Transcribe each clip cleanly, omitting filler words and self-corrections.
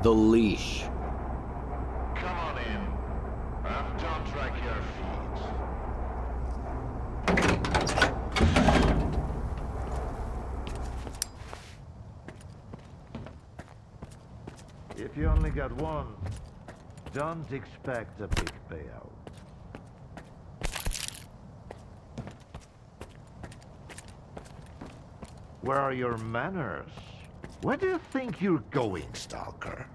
The leash. Come on in, and don't drag your feet. If you only got one, don't expect a big payout. Where are your manners? Where do you think you're going, Stalker?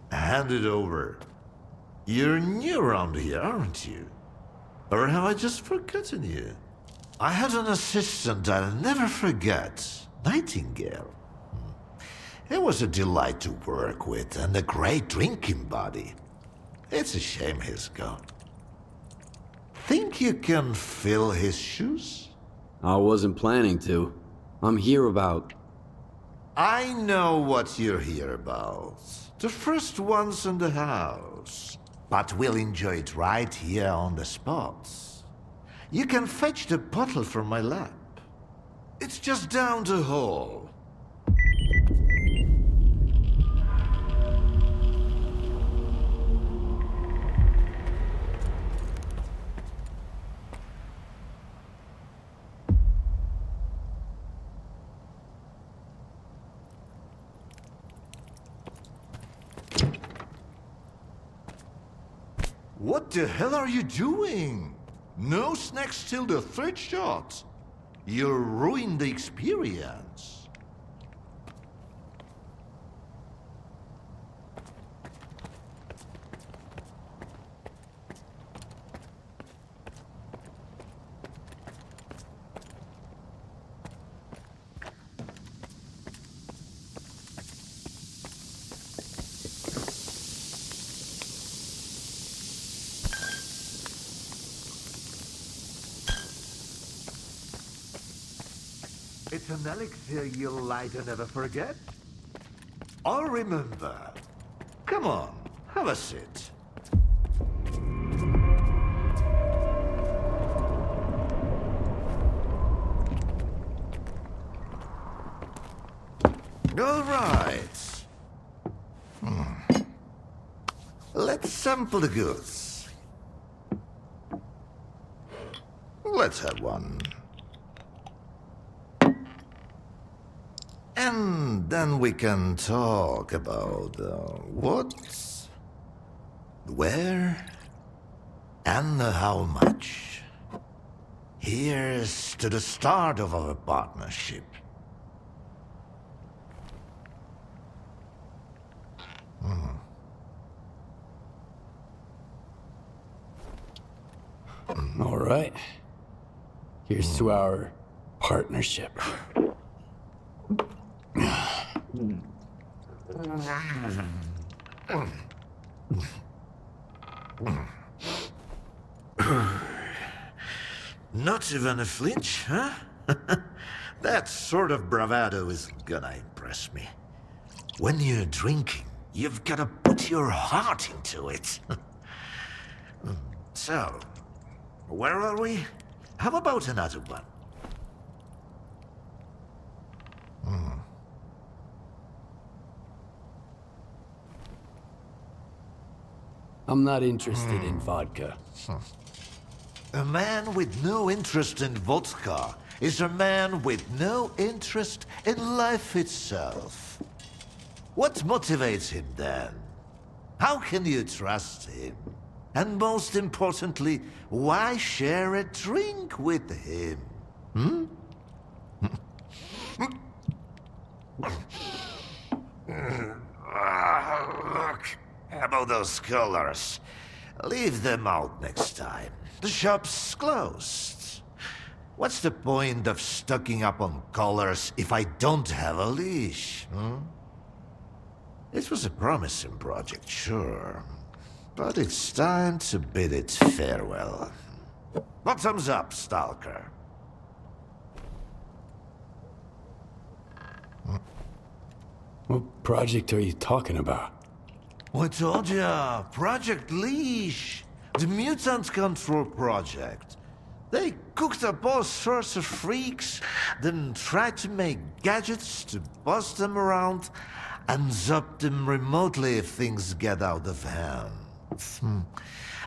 Hand it over. You're new around here, aren't you? Or have I just forgotten you? I had an assistant I'll never forget, Nightingale. It was a delight to work with and a great drinking buddy. It's a shame he's gone. Think you can fill his shoes? I wasn't planning to. I'm here about... I know what you're here about. The first ones in the house. But we'll enjoy it right here on the spot. You can fetch the bottle from my lab. It's just down the hall. What the hell are you doing? No snacks till the third shot. You'll ruin the experience. It's an elixir you'll light and never forget. I'll remember. Come on, have a sit. All right. Let's sample the goods. Let's have one. And then we can talk about what, where, and how much. Here's to the start of our partnership. All right. Here's to our partnership. Not even a flinch, huh? That sort of bravado isn't gonna impress me. When you're drinking, you've gotta put your heart into it. So, where are we? How about another one? I'm not interested in vodka. A man with no interest in vodka is a man with no interest in life itself. What motivates him then? How can you trust him? And most importantly, why share a drink with him? Look, how about those colors? Leave them out next time. The shop's closed. What's the point of stocking up on colors if I don't have a leash? It was a promising project, sure. But it's time to bid it farewell. Bottoms up, Stalker. What project are you talking about? I told ya, Project Leash. The Mutant Control Project. They cooked up all sorts of freaks, then tried to make gadgets to boss them around and zap them remotely if things get out of hand.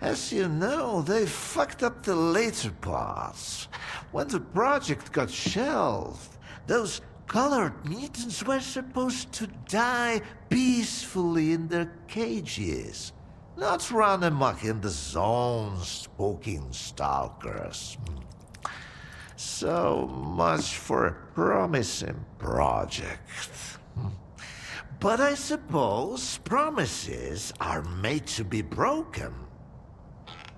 As you know, they fucked up the later parts. When the project got shelved, those colored mutants were supposed to die peacefully in their cages, not run amok in the zone spooking stalkers. So much for a promising project. But I suppose promises are made to be broken.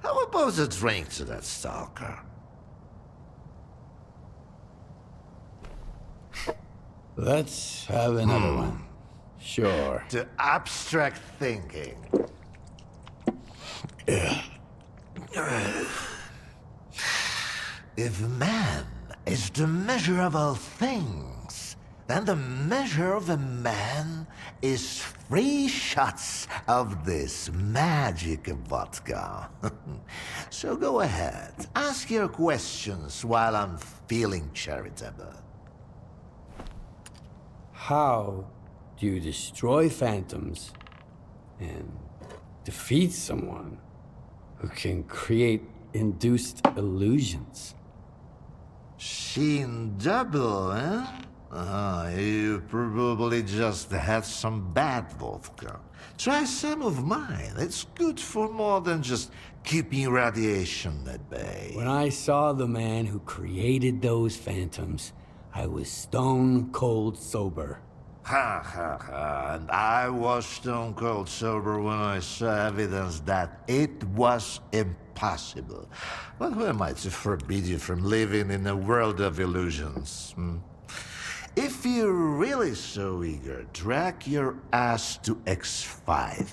How about a drink to that stalker? Let's have another one. Sure. To abstract thinking. If man is the measure of all things, then the measure of a man is 3 shots of this magic vodka. So go ahead, ask your questions while I'm feeling charitable. How do you destroy phantoms and defeat someone who can create induced illusions? Sheen double, eh? You probably just had some bad vodka. Try some of mine. It's good for more than just keeping radiation at bay. When I saw the man who created those phantoms, I was stone cold sober. Ha ha ha, and I was stone cold sober when I saw evidence that it was impossible. But who am I to forbid you from living in a world of illusions? If you're really so eager, drag your ass to X5.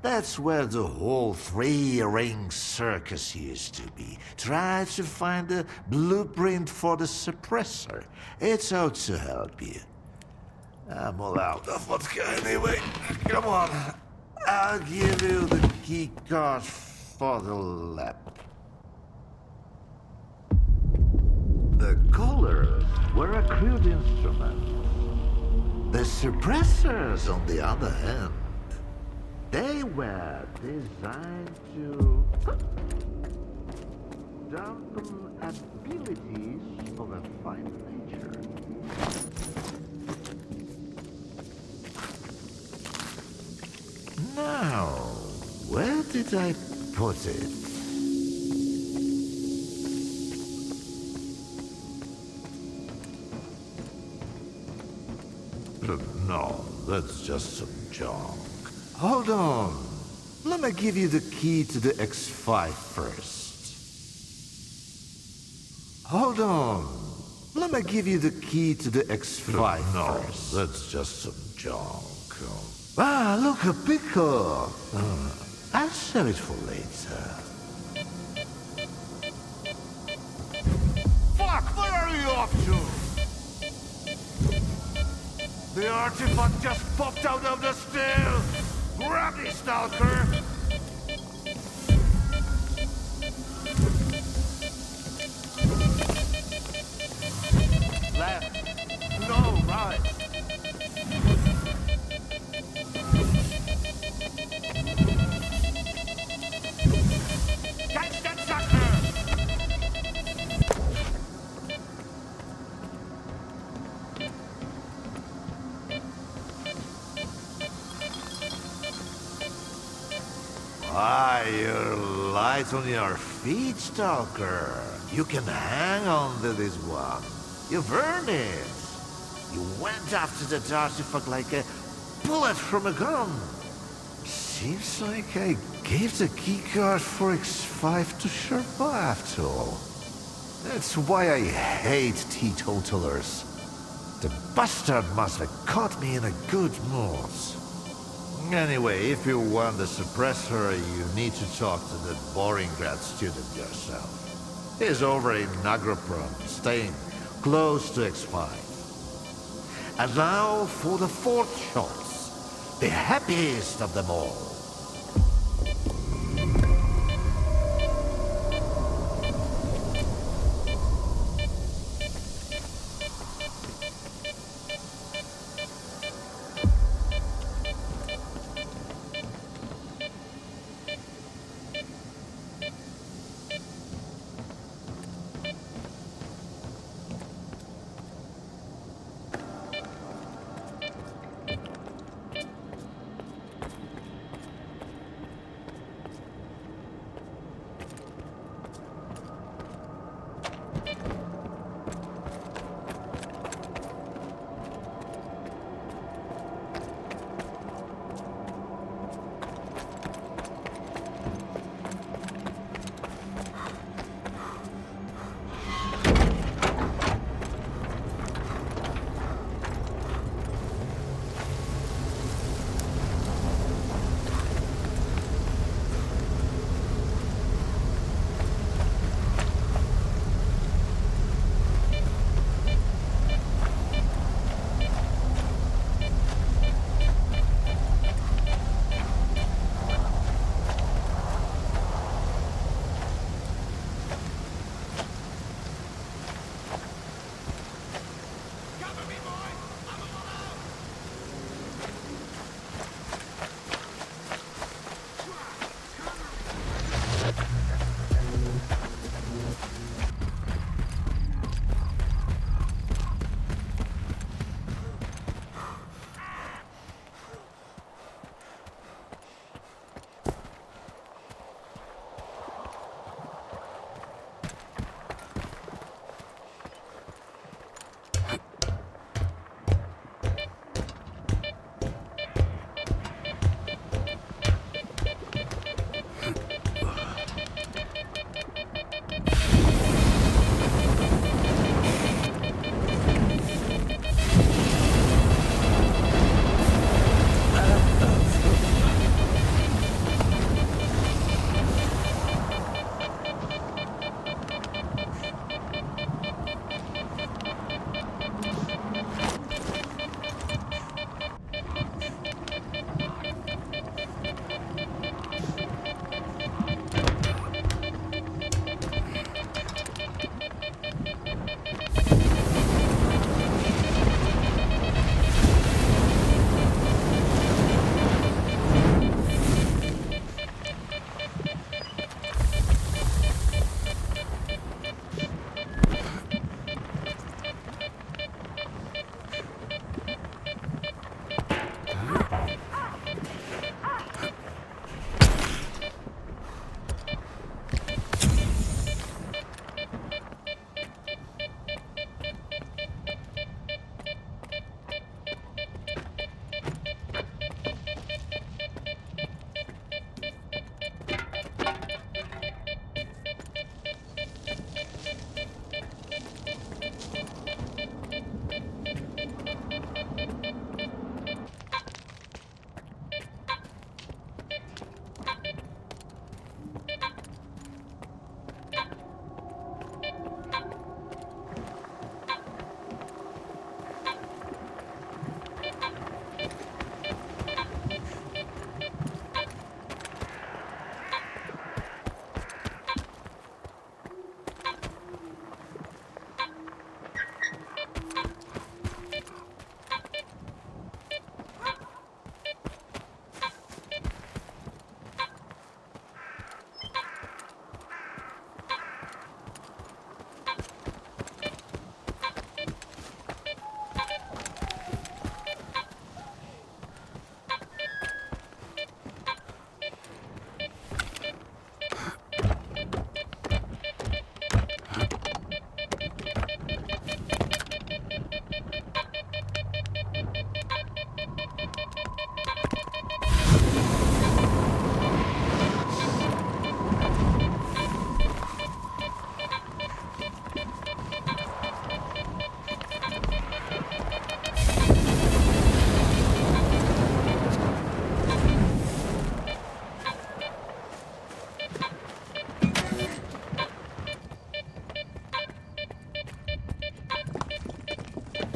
That's where the whole 3-ring circus used to be. Try to find a blueprint for the suppressor. It's out to help you. I'm all out of vodka anyway. Come on. I'll give you the key card for the lab. The colors were a crude instrument. The suppressors, on the other hand, they were designed to dampen abilities of a fine nature. Now, where did I put it? No, that's just some junk. Hold on. Let me give you the key to the X5 first. Hold on. Let me give you the key to the X5 first. No, that's just some junk. Ah, look, a pickle. I'll save it for later. Fuck, where are you off to? The artifact just popped out of the steel! Grab me, Stalker! Left. No, right. Catch that sucker! Ah, you're light on your feet, Stalker. You can hang on to this one. You've earned it. You went after that artifact like a bullet from a gun. Seems like I gave the keycard for X5 to Sherpa after all. That's why I hate teetotalers. The bastard must have caught me in a good mood. Anyway, if you want the suppressor, you need to talk to that boring grad student yourself. He's over in Nagroprom, staying close to X5. And now for the 4th shot, the happiest of them all.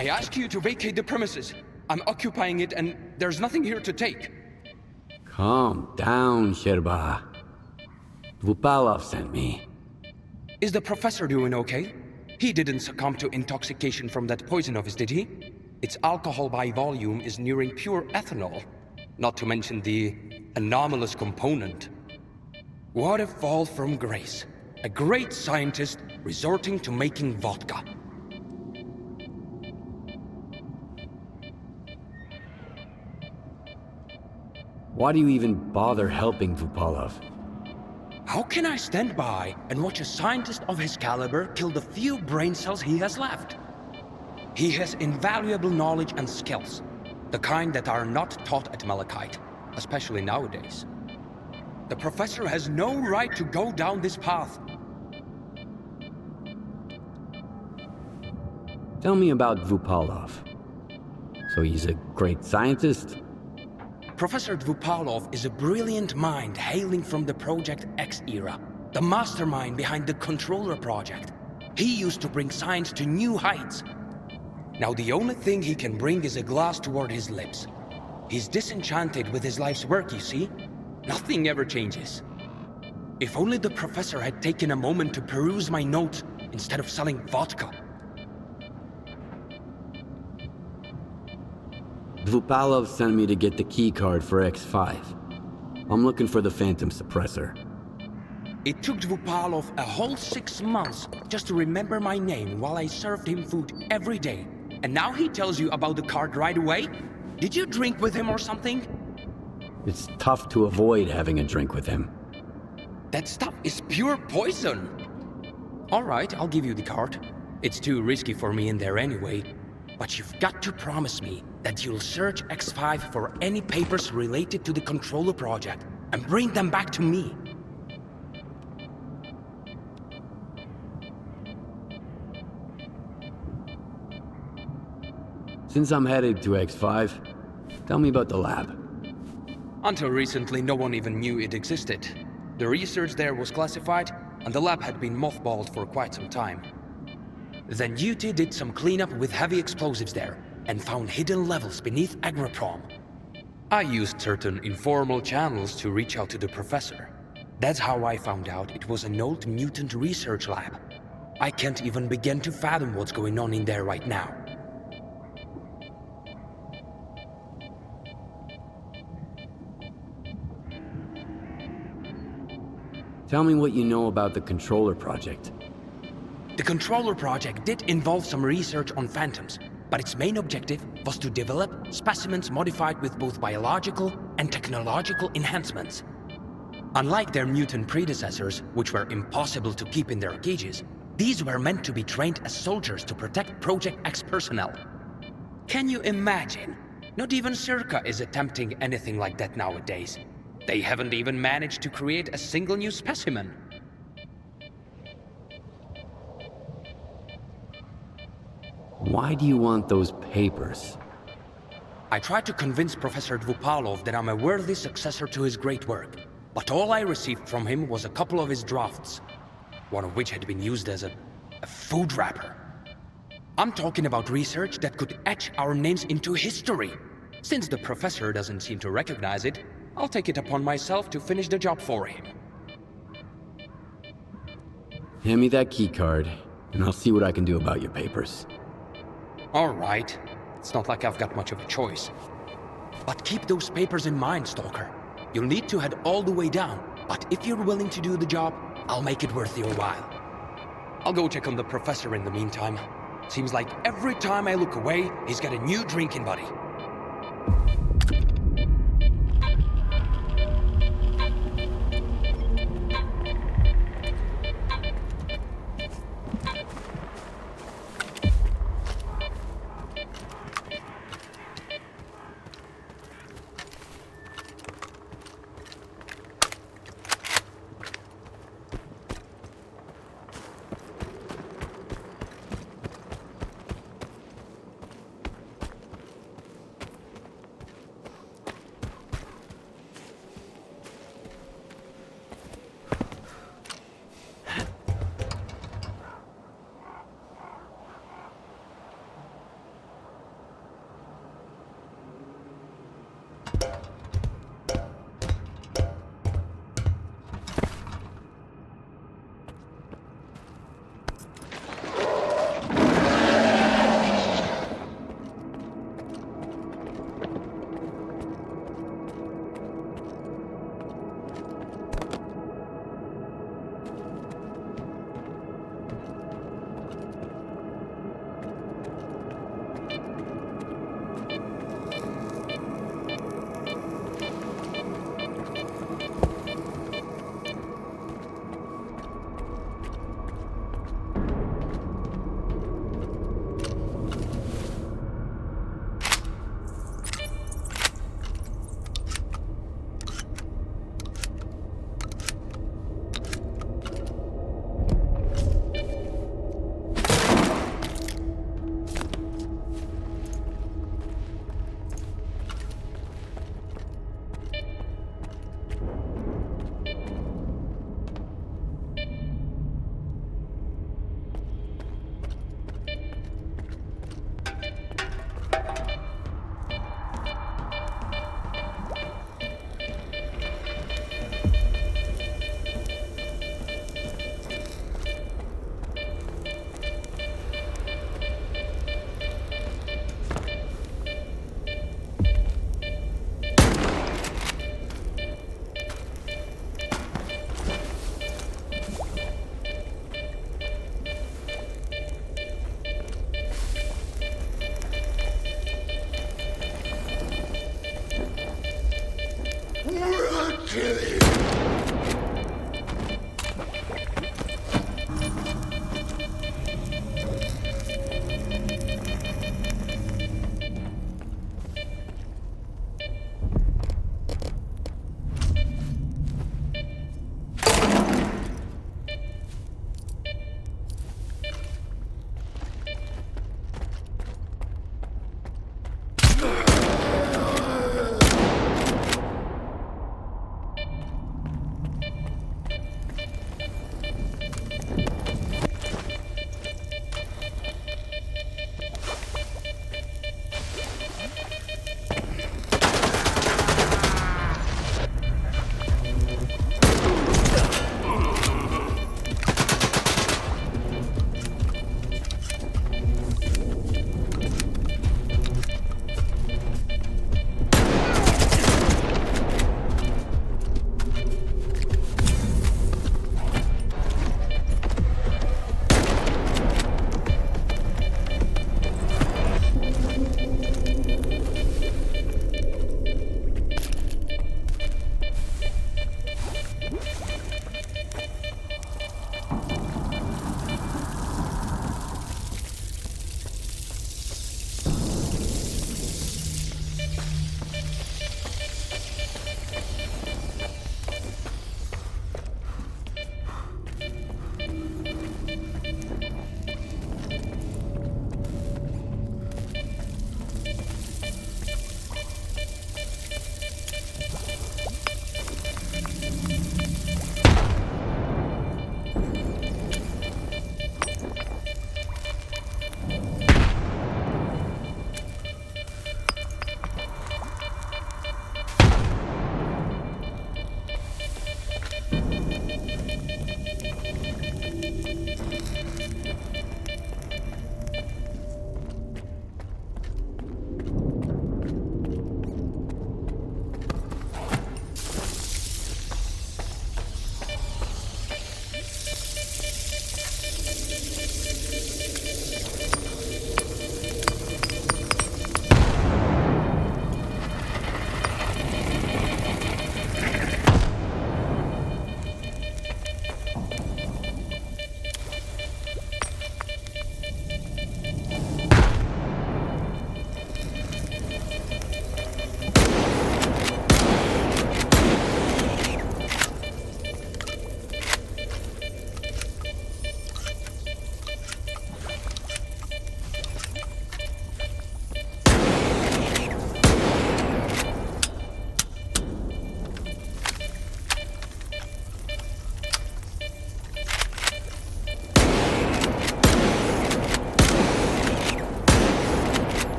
I ask you to vacate the premises. I'm occupying it and there's nothing here to take. Calm down, Sherba. Vupalov sent me. Is the professor doing okay? He didn't succumb to intoxication from that poison of his, did he? Its alcohol by volume is nearing pure ethanol. Not to mention the anomalous component. What a fall from grace. A great scientist resorting to making vodka. Why do you even bother helping Vupalov? How can I stand by and watch a scientist of his caliber kill the few brain cells he has left? He has invaluable knowledge and skills, the kind that are not taught at Malachite, especially nowadays. The professor has no right to go down this path. Tell me about Vupalov. So he's a great scientist? Professor Dvupalov is a brilliant mind hailing from the Project X era, the mastermind behind the Controller project. He used to bring science to new heights. Now the only thing he can bring is a glass toward his lips. He's disenchanted with his life's work, you see? Nothing ever changes. If only the professor had taken a moment to peruse my notes instead of selling vodka. Dvupalov sent me to get the key card for X5. I'm looking for the Phantom Suppressor. It took Dvupalov a whole 6 months just to remember my name while I served him food every day. And now he tells you about the card right away? Did you drink with him or something? It's tough to avoid having a drink with him. That stuff is pure poison. All right, I'll give you the card. It's too risky for me in there anyway. But you've got to promise me that you'll search X5 for any papers related to the Controller project and bring them back to me. Since I'm headed to X5, tell me about the lab. Until recently, no one even knew it existed. The research there was classified, and the lab had been mothballed for quite some time. Then UT did some cleanup with heavy explosives there, and found hidden levels beneath Agroprom. I used certain informal channels to reach out to the professor. That's how I found out it was an old mutant research lab. I can't even begin to fathom what's going on in there right now. Tell me what you know about the Controller project. The Controller project did involve some research on phantoms, but its main objective was to develop specimens modified with both biological and technological enhancements. Unlike their mutant predecessors, which were impossible to keep in their cages, these were meant to be trained as soldiers to protect Project X personnel. Can you imagine? Not even Circa is attempting anything like that nowadays. They haven't even managed to create a single new specimen. Why do you want those papers? I tried to convince Professor Dvupalov that I'm a worthy successor to his great work, but all I received from him was a couple of his drafts, one of which had been used as a food wrapper. I'm talking about research that could etch our names into history. Since the professor doesn't seem to recognize it, I'll take it upon myself to finish the job for him. Hand me that key card, and I'll see what I can do about your papers. All right. It's not like I've got much of a choice. But keep those papers in mind, Stalker. You'll need to head all the way down, but if you're willing to do the job, I'll make it worth your while. I'll go check on the professor in the meantime. Seems like every time I look away, he's got a new drinking buddy.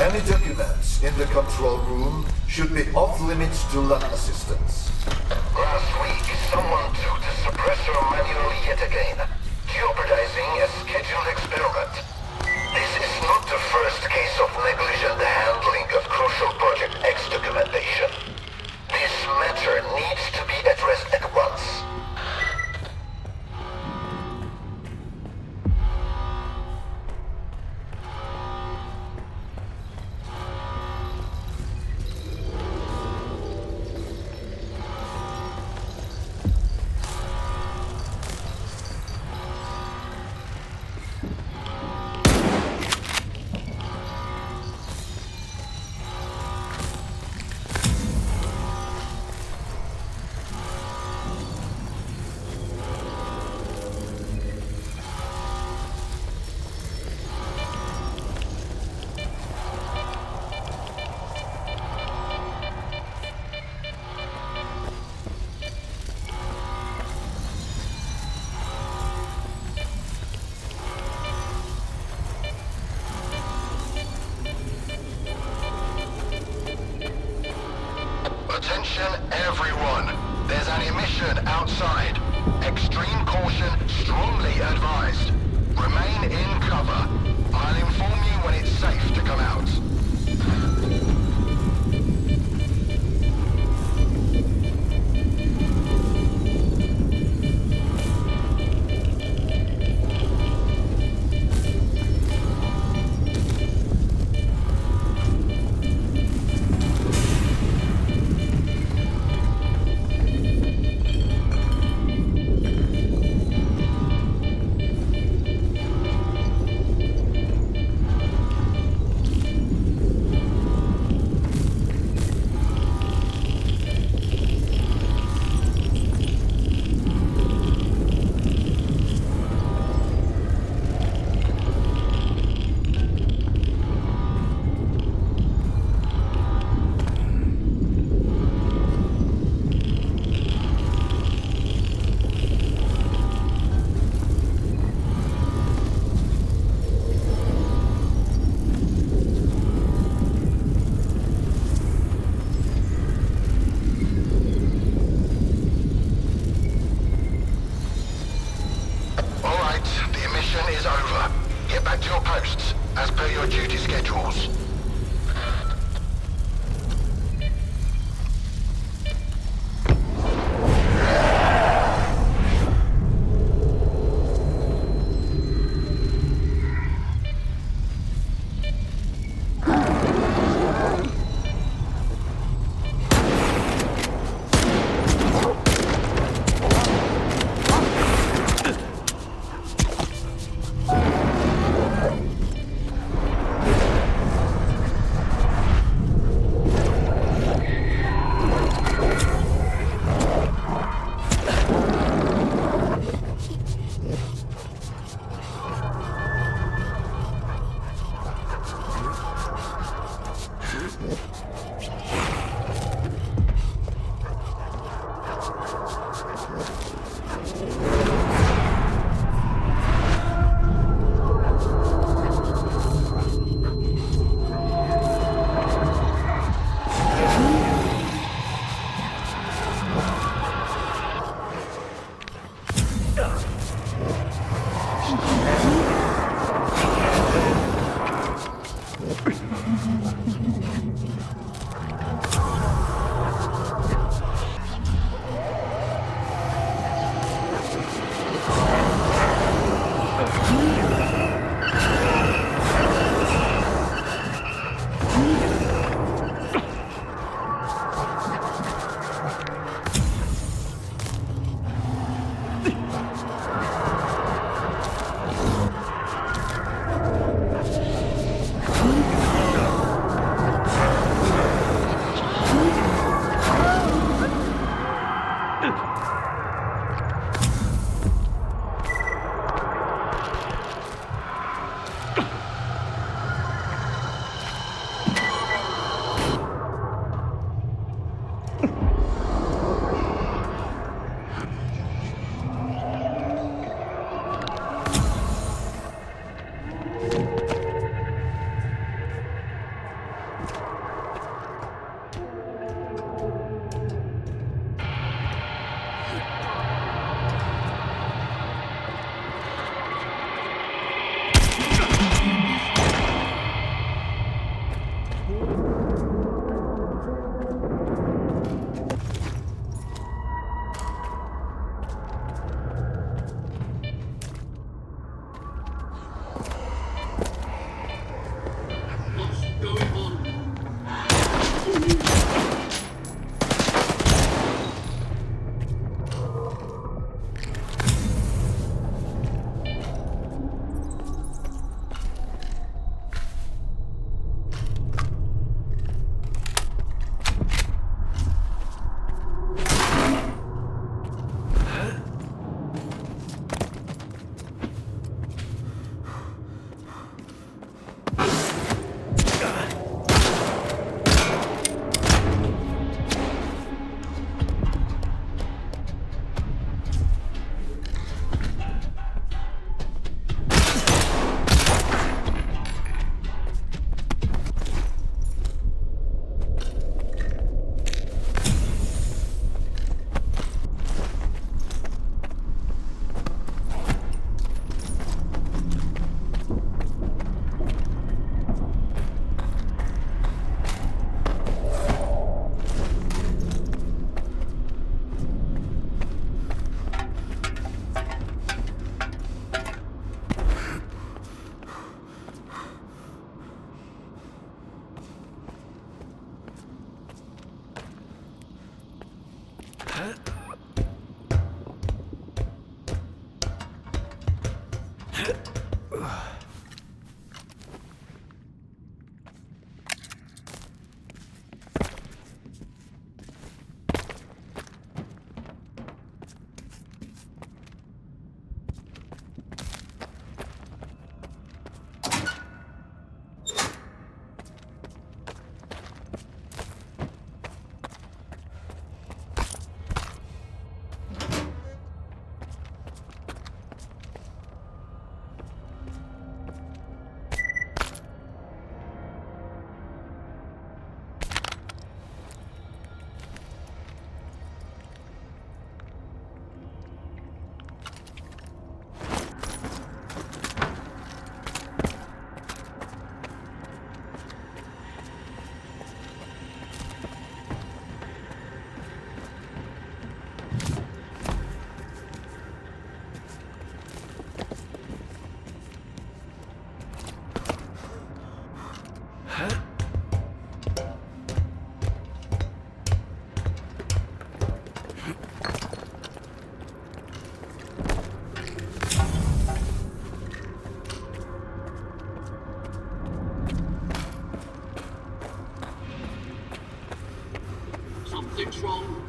Any documents in the control room should be off limits to lab assistants. Last week, someone took the suppressor manually yet again, jeopardizing a scheduled experiment. This is not the first case of negligent handling of crucial Project X documentation. This matter needs to be addressed at once. Attention everyone, there's an emission outside. Extreme caution strongly advised. Remain in cover. I'll inform you when it's safe to come out. Something's wrong.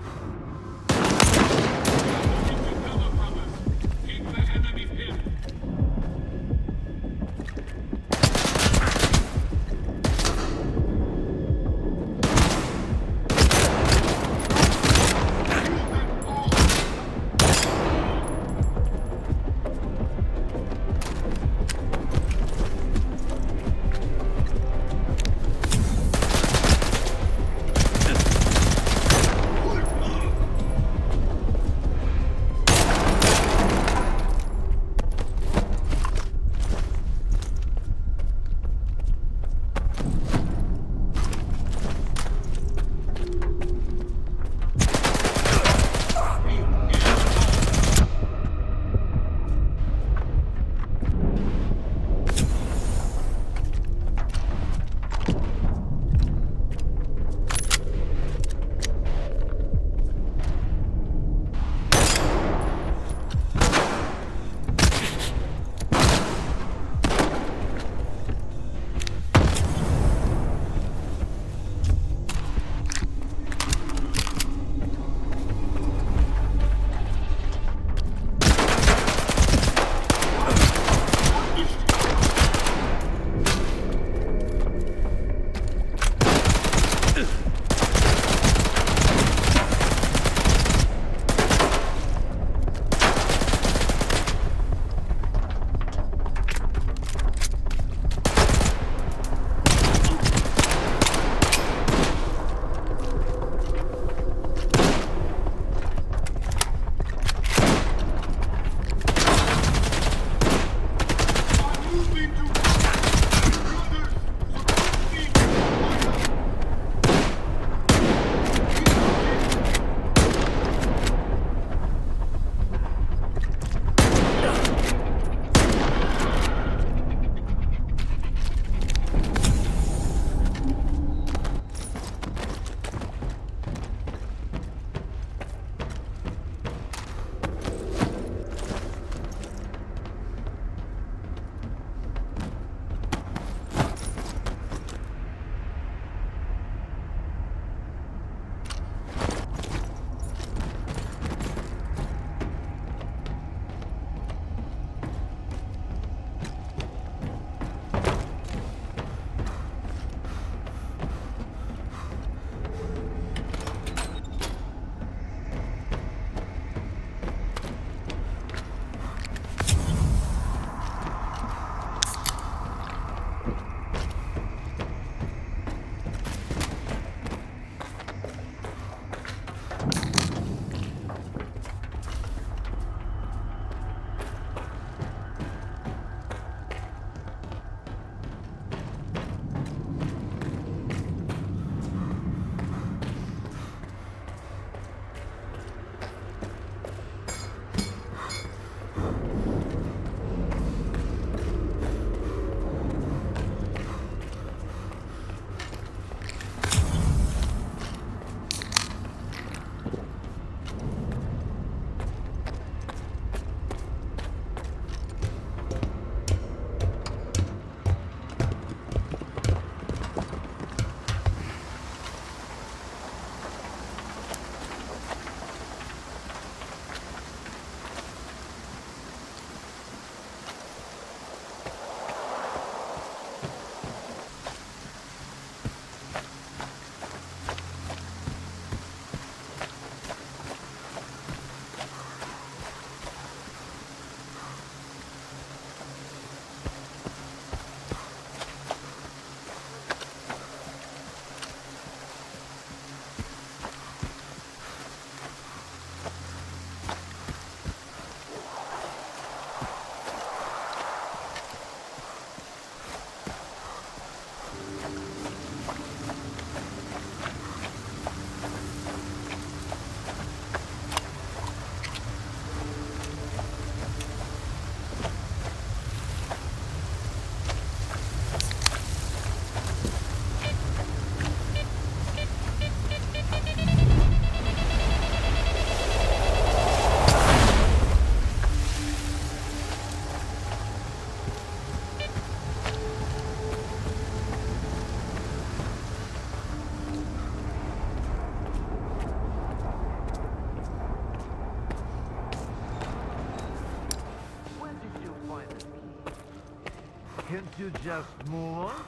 Can't you just move on?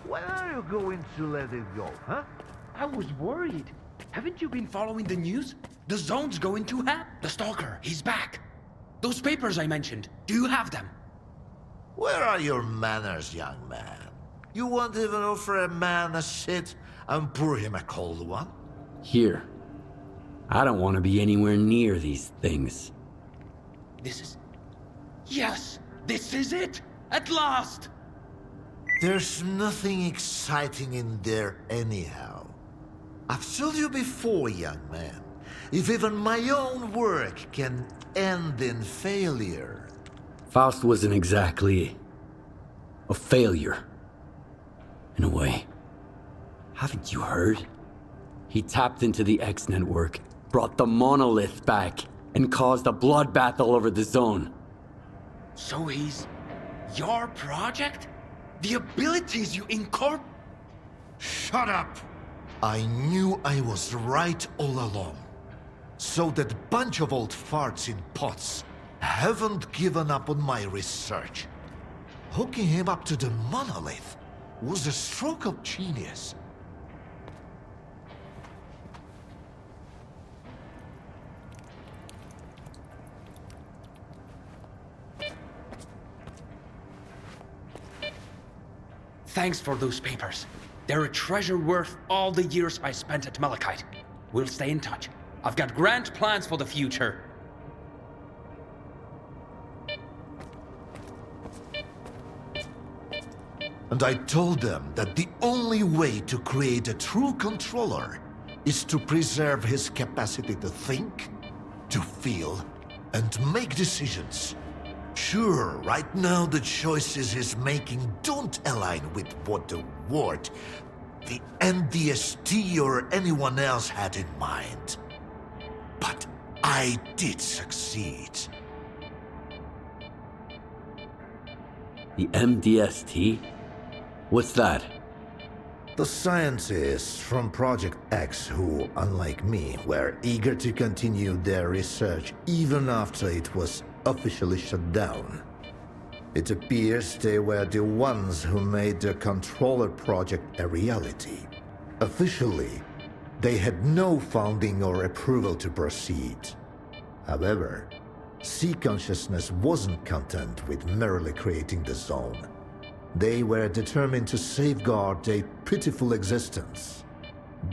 When are you going to let it go, huh? I was worried. Haven't you been following the news? The zone's going to hell. The Stalker, he's back. Those papers I mentioned, do you have them? Where are your manners, young man? You won't even offer a man a shit and pour him a cold one? Here. I don't want to be anywhere near these things. This is... Yes! This is it! At last! There's nothing exciting in there anyhow. I've told you before, young man, if even my own work can end in failure... Faust wasn't exactly... a failure. In a way. Haven't you heard? He tapped into the X network, brought the monolith back, and caused a bloodbath all over the zone. So he's... your project? The abilities you incorporate... Shut up! I knew I was right all along. So that bunch of old farts in pots haven't given up on my research. Hooking him up to the monolith was a stroke of genius. Thanks for those papers. They're a treasure worth all the years I spent at Malachite. We'll stay in touch. I've got grand plans for the future. And I told them that the only way to create a true controller is to preserve his capacity to think, to feel, and make decisions. Sure, right now the choices he's making don't align with what the Ward, the NDST or anyone else had in mind. But I did succeed. The MDST? What's that? The scientists from Project X who, unlike me, were eager to continue their research even after it was officially shut down. It appears they were the ones who made the Controller project a reality. Officially, they had no funding or approval to proceed. However, C Consciousness wasn't content with merely creating the zone. They were determined to safeguard a pitiful existence.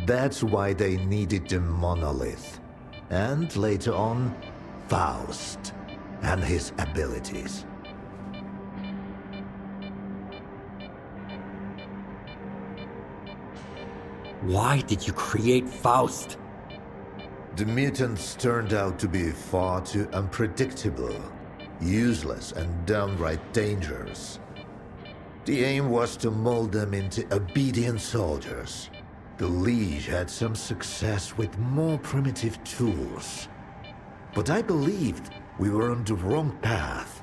That's why they needed the monolith. And later on, Faust and his abilities. Why did you create Faust? The mutants turned out to be far too unpredictable, useless, and downright dangerous. The aim was to mold them into obedient soldiers. The Liege had some success with more primitive tools. But I believed we were on the wrong path.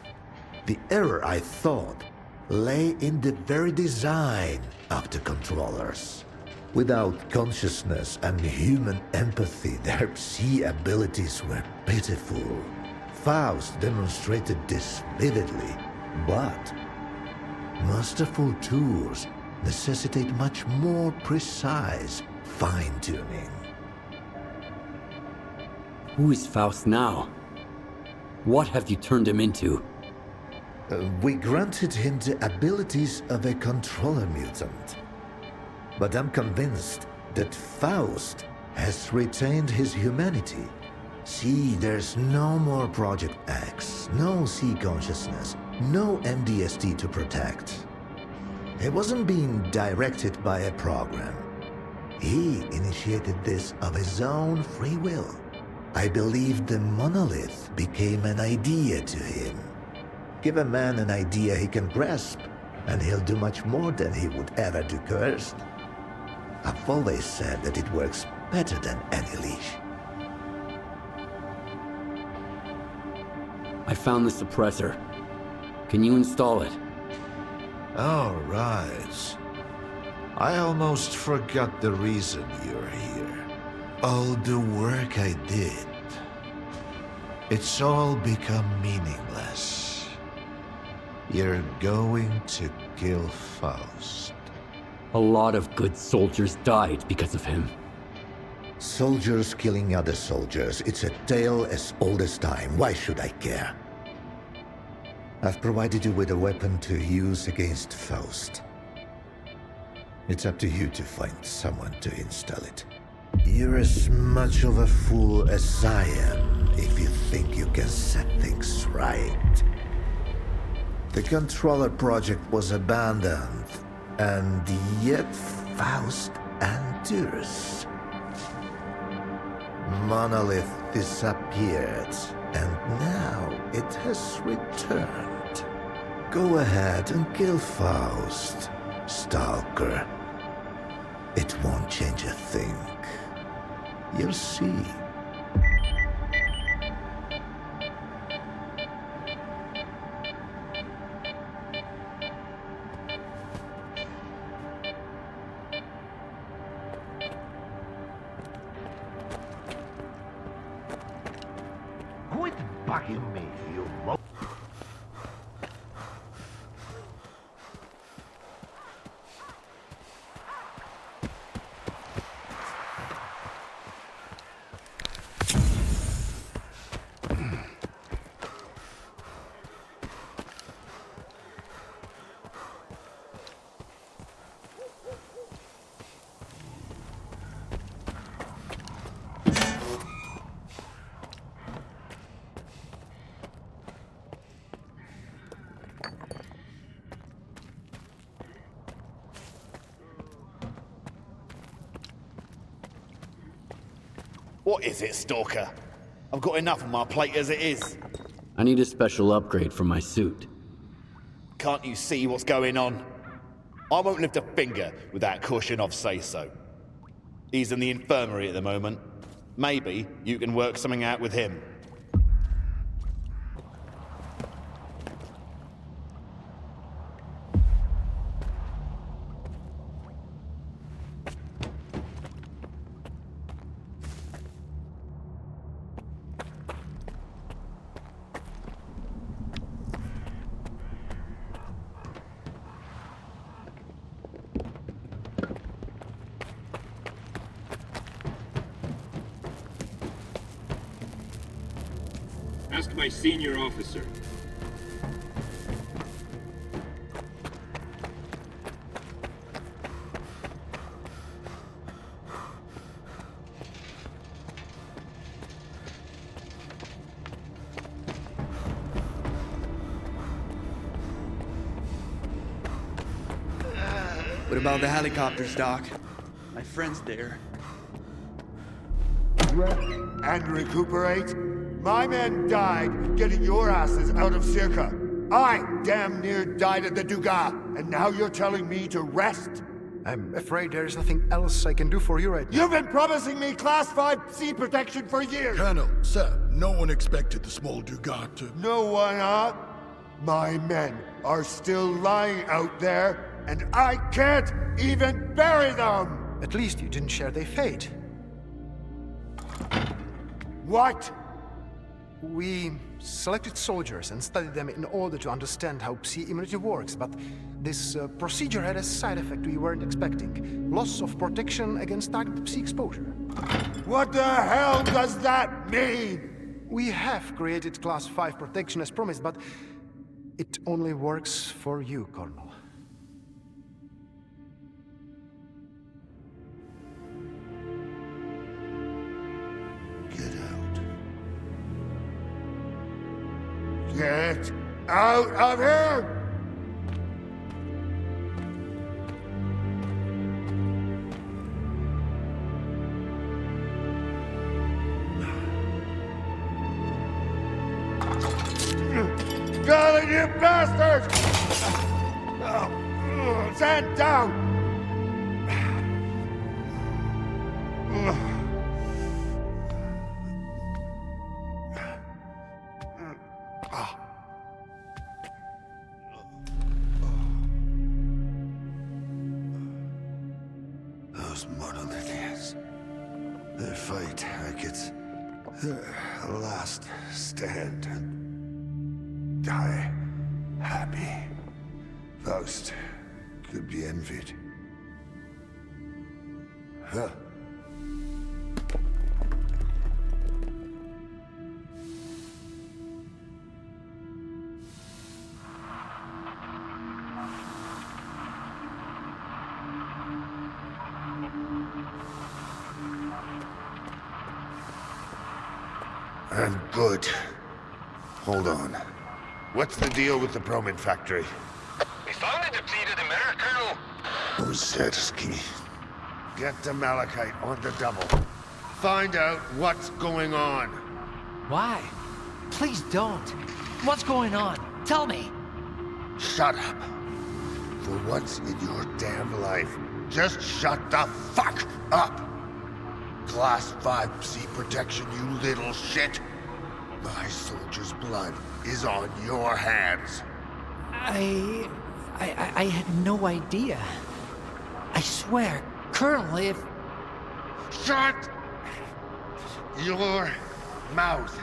The error, I thought, lay in the very design of the controllers. Without consciousness and human empathy, their C abilities were pitiful. Faust demonstrated this vividly, but masterful tools necessitate much more precise fine-tuning. Who is Faust now? What have you turned him into? We granted him the abilities of a controller mutant. But I'm convinced that Faust has retained his humanity. See, there's no more Project X, no C consciousness, no MDST to protect. He wasn't being directed by a program. He initiated this of his own free will. I believe the monolith became an idea to him. Give a man an idea he can grasp, and he'll do much more than he would ever do cursed. I've always said that it works better than any leash. I found the suppressor. Can you install it? All right. I almost forgot the reason you're here. All the work I did. It's all become meaningless. You're going to kill Faust. A lot of good soldiers died because of him. Soldiers killing other soldiers. It's a tale as old as time. Why should I care? I've provided you with a weapon to use against Faust. It's up to you to find someone to install it. You're as much of a fool as I am if you think you can set things right. The controller project was abandoned, and yet Faust endures. Monolith disappeared, and now it has returned. Go ahead and kill Faust, Stalker. It won't change a thing. You'll see. Quit bugging me, you mo- What is it, Stalker? I've got enough on my plate as it is. I need a special upgrade for my suit. Can't you see what's going on? I won't lift a finger without Khrushchev's say-so. He's in the infirmary at the moment. Maybe you can work something out with him. Ask my senior officer. What about the helicopters, Doc? My friend's there. And recuperate? My men died getting your asses out of Circa. I damn near died at the Dugas, and now you're telling me to rest? I'm afraid there is nothing else I can do for you right now. You've been promising me Class 5 sea protection for years! Colonel, sir, no one expected the small Dugas to... No one, huh? My men are still lying out there, and I can't even bury them! At least you didn't share their fate. What? We selected soldiers and studied them in order to understand how Psi immunity works, but this procedure had a side effect we weren't expecting. Loss of protection against targeted Psi exposure. What the hell does that mean? We have created Class 5 protection as promised, but it only works for you, Colonel. Get out of here! Golly, you bastards! Stand down! Those monoliths. They fight like it's their last stand. And I happy. Faust could be envied. Huh. I'm good. Hold on. What's the deal with the Promin factory? We found a depleted American Colonel. Ozersky. Get the Malachite on the double. Find out what's going on. Why? Please don't. What's going on? Tell me. Shut up. For once in your damn life, just shut the fuck up. Class 5C protection, you little shit. My soldier's blood is on your hands. I had no idea. I swear, Colonel, if... Shut your mouth.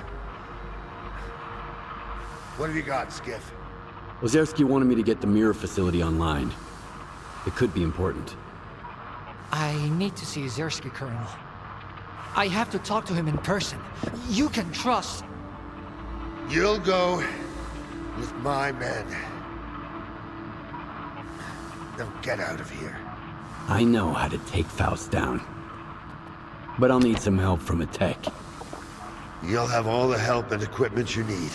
What have you got, Skiff? Ozersky wanted me to get the mirror facility online. It could be important. I need to see Ozersky, Colonel. I have to talk to him in person. You can trust... You'll go with my men. Now get out of here. I know how to take Faust down. But I'll need some help from a tech. You'll have all the help and equipment you need.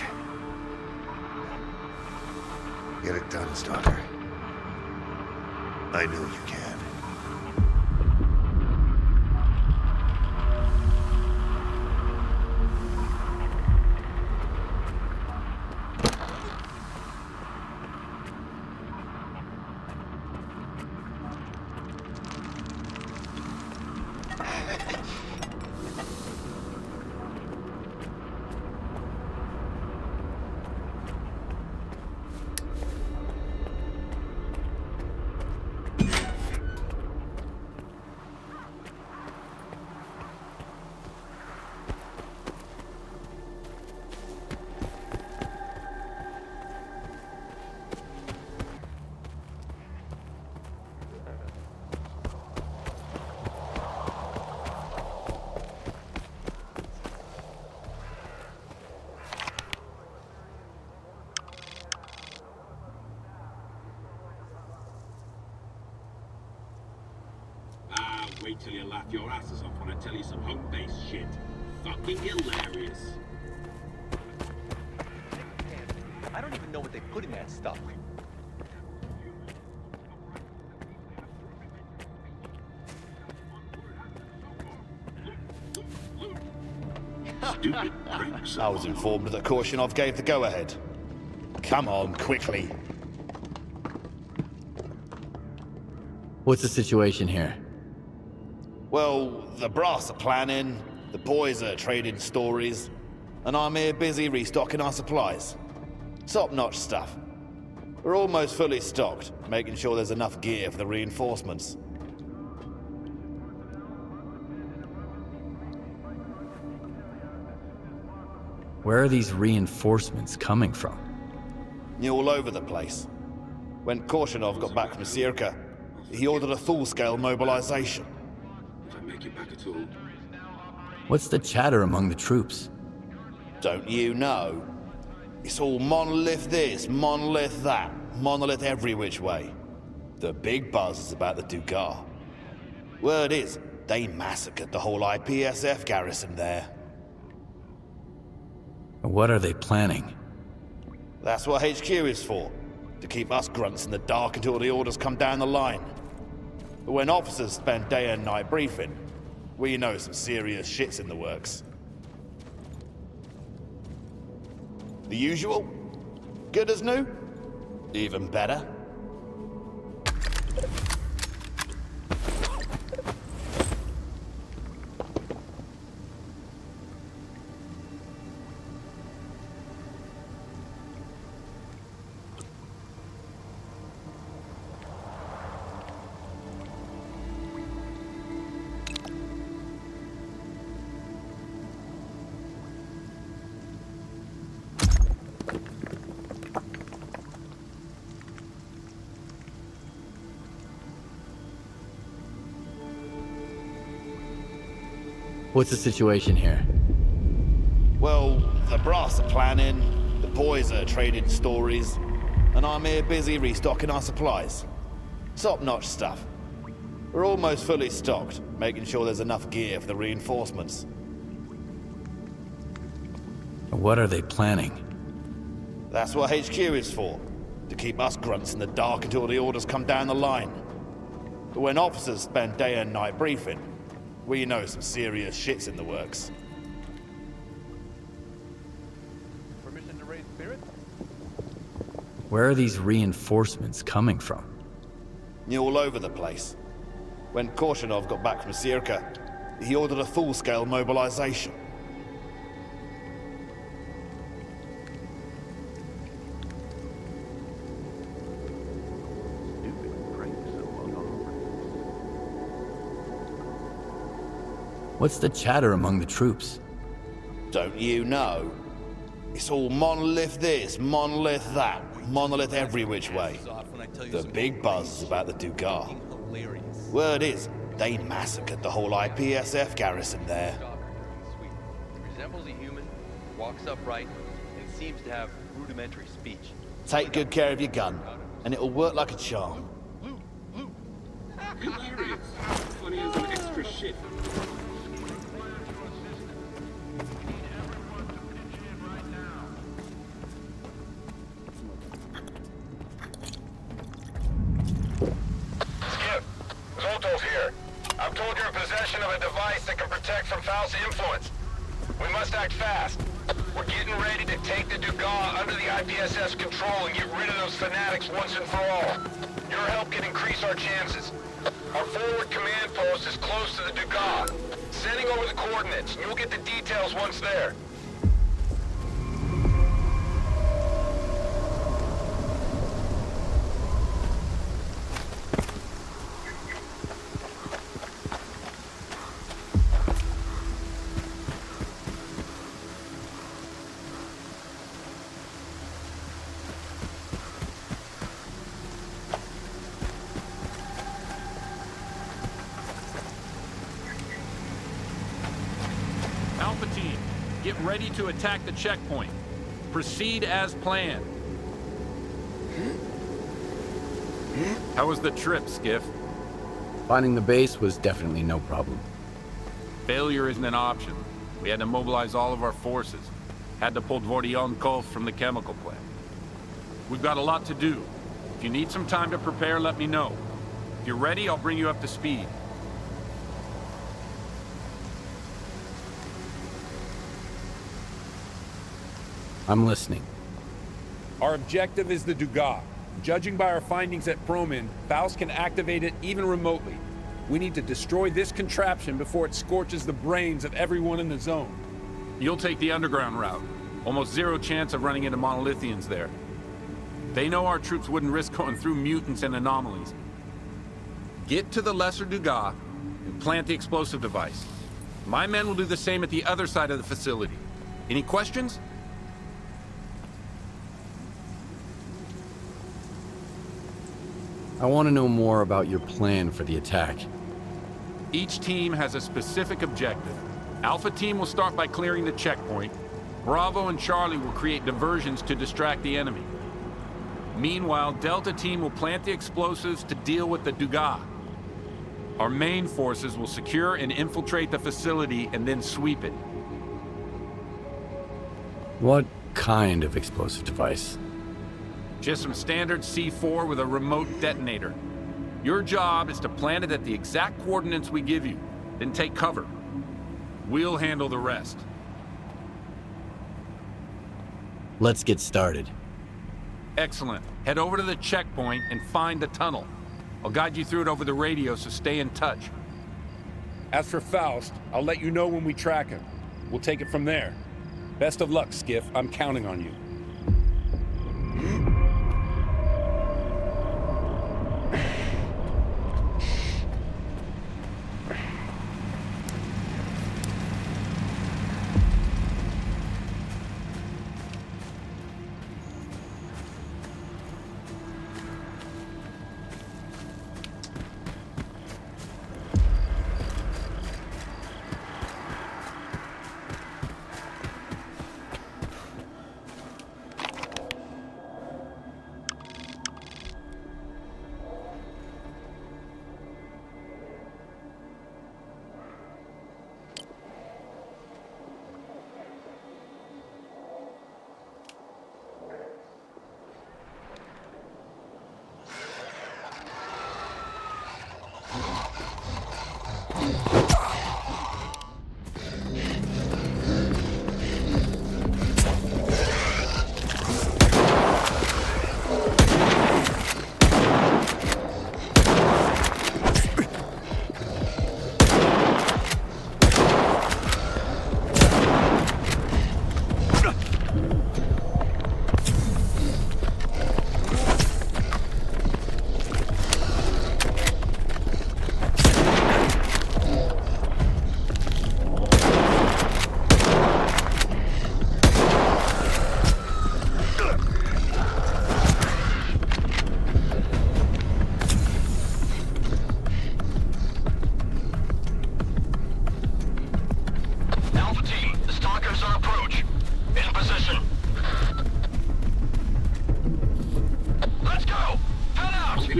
Get it done, Stalker. I know you can. Wait till you laugh your asses off when I tell you some home-based shit. Fucking hilarious. I don't even know what they put in that stuff. Stupid pricks. I was informed that Korshunov gave the go-ahead. Come on, quickly. What's the situation here? Well, the brass are planning, the boys are trading stories, and I'm here busy restocking our supplies. Top-notch stuff. We're almost fully stocked, making sure there's enough gear for the reinforcements. Where are these reinforcements coming from? You're all over the place. When Korshunov got back from S.T.A.L.K.E.R, he ordered a full-scale mobilization. If I make it back at all. What's the chatter among the troops? Don't you know? It's all monolith this, monolith that, monolith every which way. The big buzz is about the Dugar. Word is, they massacred the whole IPSF garrison there. What are they planning? That's what HQ is for. To keep us grunts in the dark until the orders come down the line. But when officers spend day and night briefing, we know some serious shit's in the works. The usual? Good as new? Even better? What's the situation here? Well, the brass are planning, the boys are trading stories, and I'm here busy restocking our supplies. Top-notch stuff. We're almost fully stocked, making sure there's enough gear for the reinforcements. What are they planning? That's what HQ is for. To keep us grunts in the dark until the orders come down the line. But when officers spend day and night briefing, we know some serious shit's in the works. Permission to raise spirits? Where are these reinforcements coming from? You're all over the place. When Korshunov got back from S.T.A.L.K.E.R, he ordered a full-scale mobilization. What's the chatter among the troops? Don't you know? It's all monolith this, monolith that, monolith every which way. The big buzz is about the Dugar. Word is, they massacred the whole IPSF garrison there. He resembles a human, walks upright, and seems to have rudimentary speech. Take good care of your gun, and it'll work like a charm. Hilarious. Funny as an extra shit. Of a device that can protect from Faust's influence. We must act fast. We're getting ready to take the Dugar under the IPSF's control and get rid of those fanatics once and for all. Your help can increase our chances. Our forward command post is close to the Dugar. Sending over the coordinates. You'll get the details once there. Get ready to attack the checkpoint. Proceed as planned. How was the trip, Skiff? Finding the base was definitely no problem. Failure isn't an option. We had to mobilize all of our forces. Had to pull Dvoryankov from the chemical plant. We've got a lot to do. If you need some time to prepare, let me know. If you're ready, I'll bring you up to speed. I'm listening. Our objective is the Dugar. Judging by our findings at Promin, Faust can activate it even remotely. We need to destroy this contraption before it scorches the brains of everyone in the zone. You'll take the underground route. Almost zero chance of running into Monolithians there. They know our troops wouldn't risk going through mutants and anomalies. Get to the Lesser Dugar and plant the explosive device. My men will do the same at the other side of the facility. Any questions? I want to know more about your plan for the attack. Each team has a specific objective. Alpha Team will start by clearing the checkpoint. Bravo and Charlie will create diversions to distract the enemy. Meanwhile, Delta Team will plant the explosives to deal with the Dugar. Our main forces will secure and infiltrate the facility and then sweep it. What kind of explosive device? Just some standard C4 with a remote detonator. Your job is to plant it at the exact coordinates we give you, then take cover. We'll handle the rest. Let's get started. Excellent. Head over to the checkpoint and find the tunnel. I'll guide you through it over the radio, so stay in touch. As for Faust, I'll let you know when we track him. We'll take it from there. Best of luck, Skiff. I'm counting on you.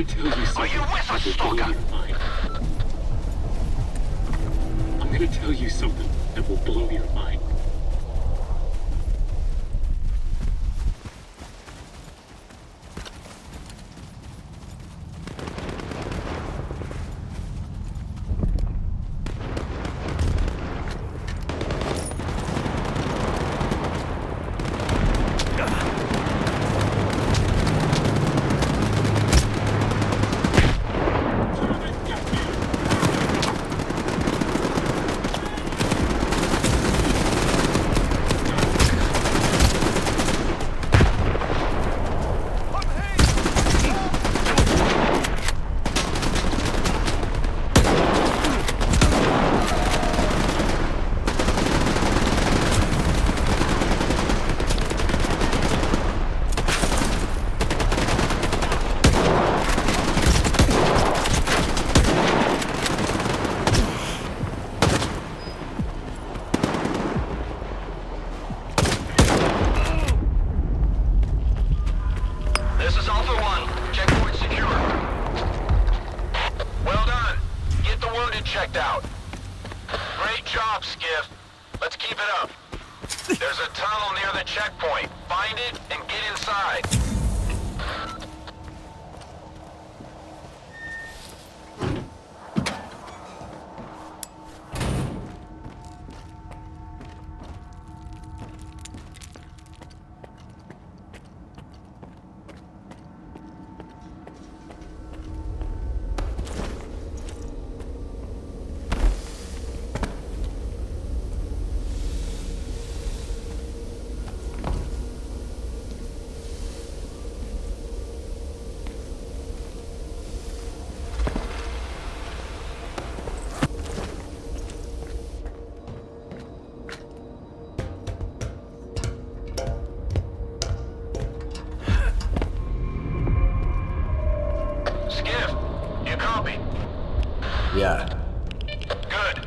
gonna tell you something. Are you with us, Stalker? I'm gonna tell you something that will blow your mind. Yeah. Good.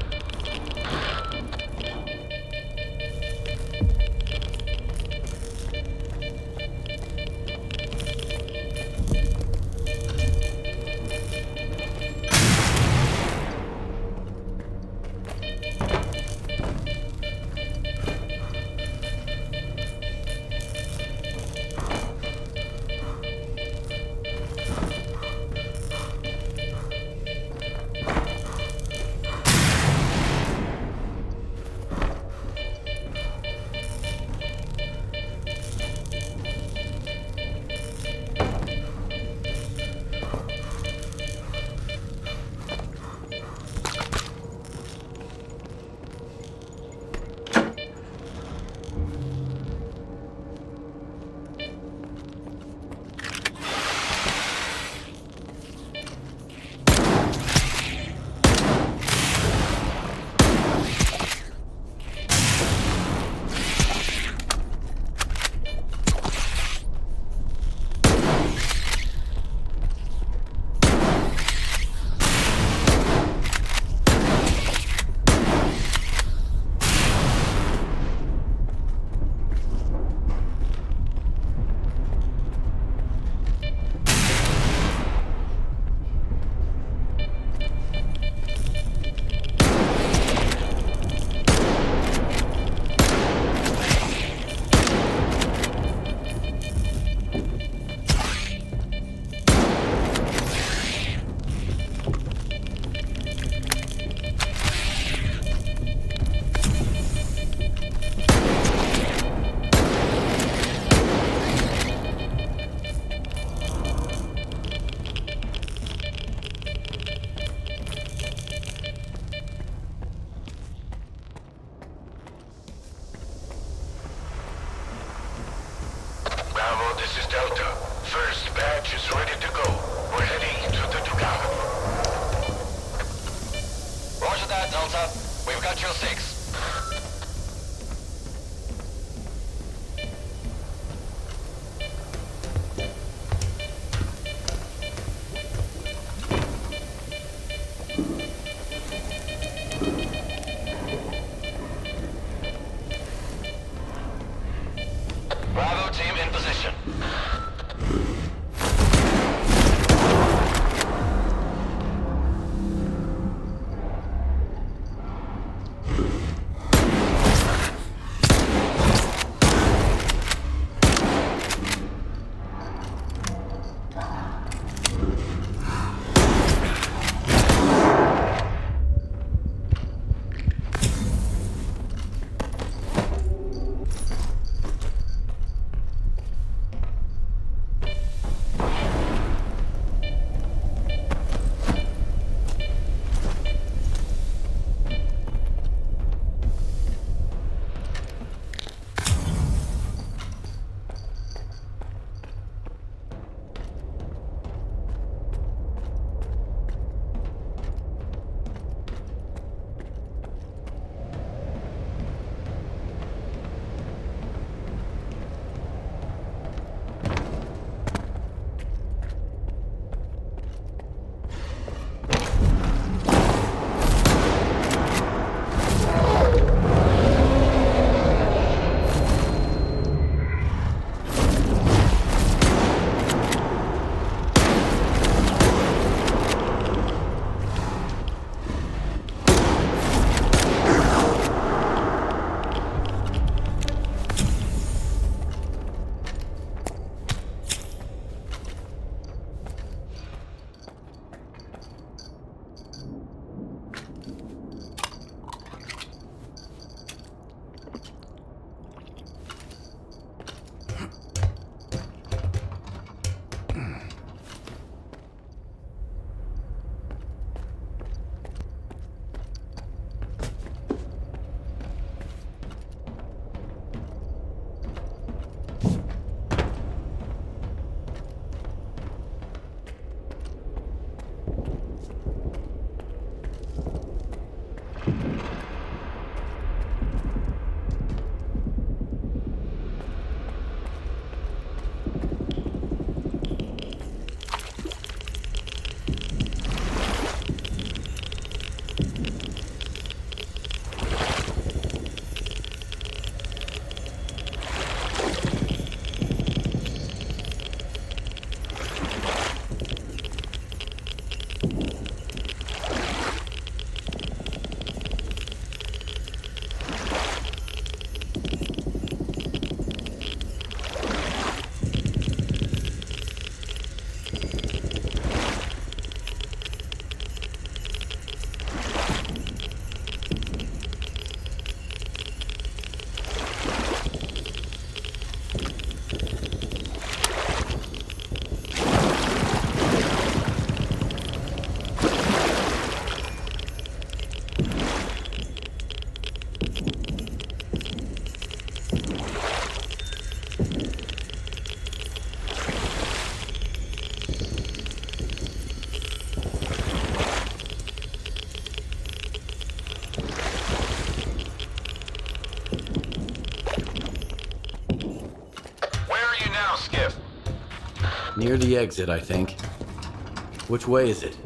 Bravo, this is Delta. First batch is ready to go. We're heading to the Dugat. Roger that, Delta. We've got your 6. Bravo team in position. Near the exit, I think. Which way is it?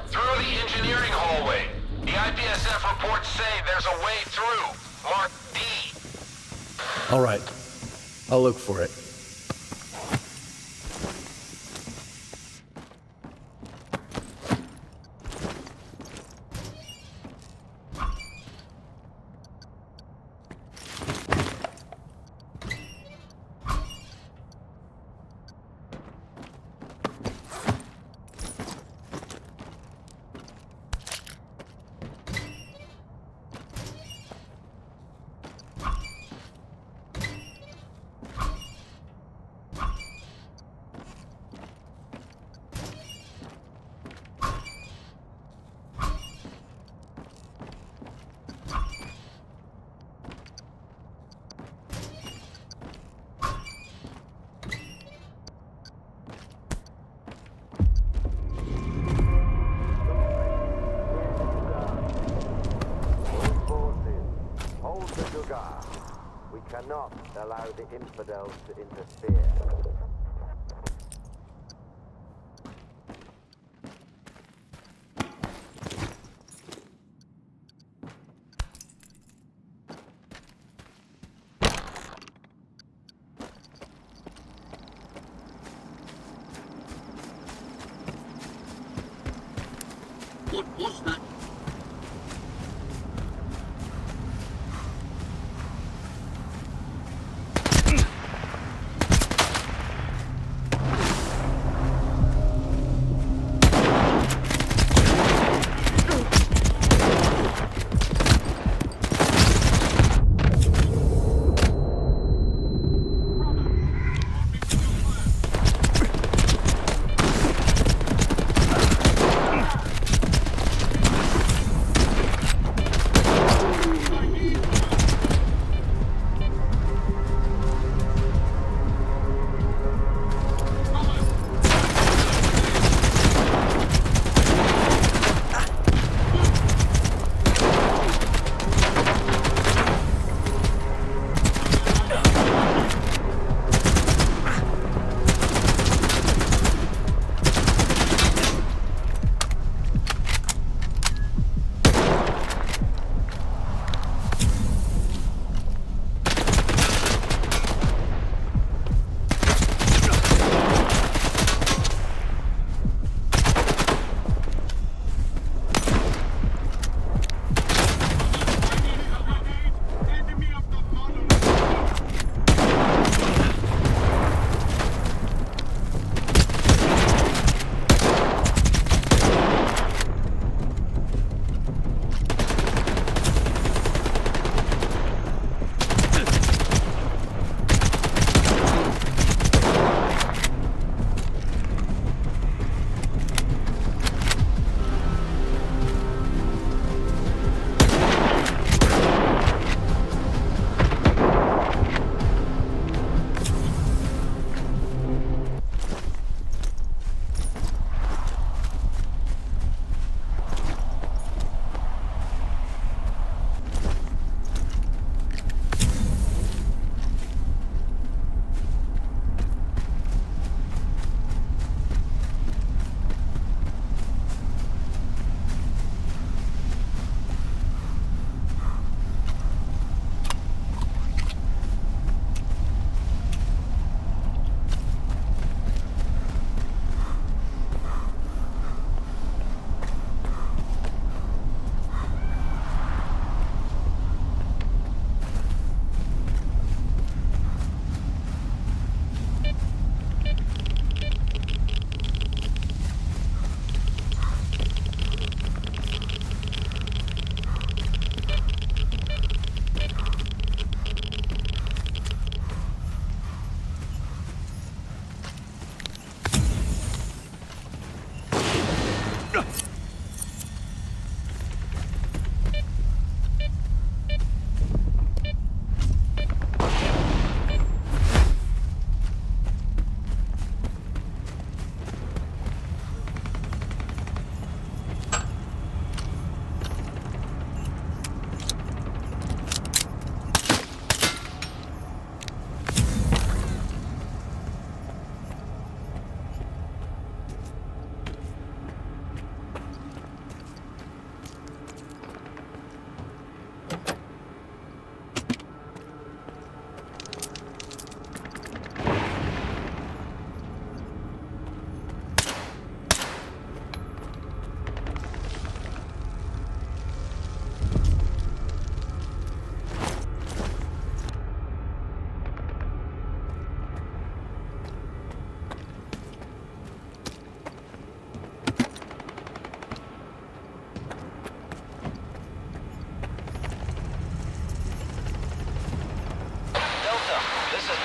Through the engineering hallway. The IPSF reports say there's a way through. Mark D. All right. I'll look for it. We cannot allow the infidels to interfere. What was that?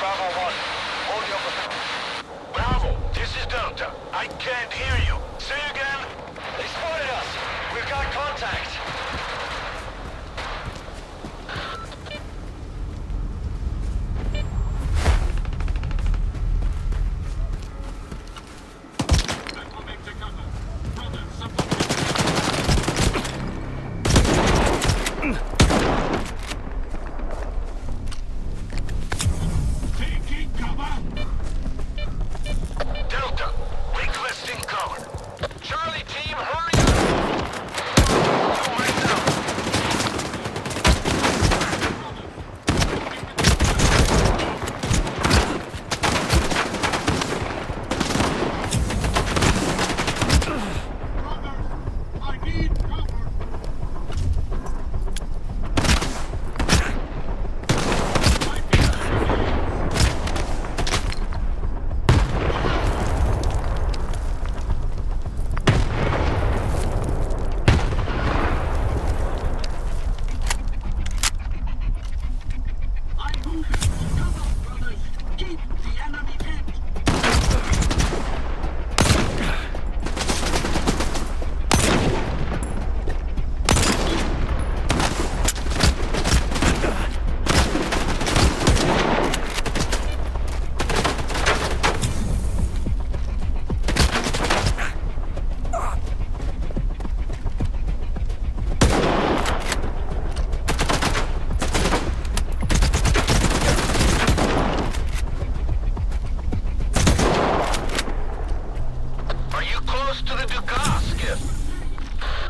Bravo 1. Hold your position. Bravo, this is Delta. I can't hear you. Say again. They spotted us. We've got contact.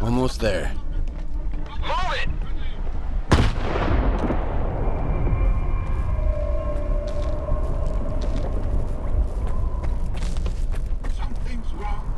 Almost there. Move it! Something's wrong.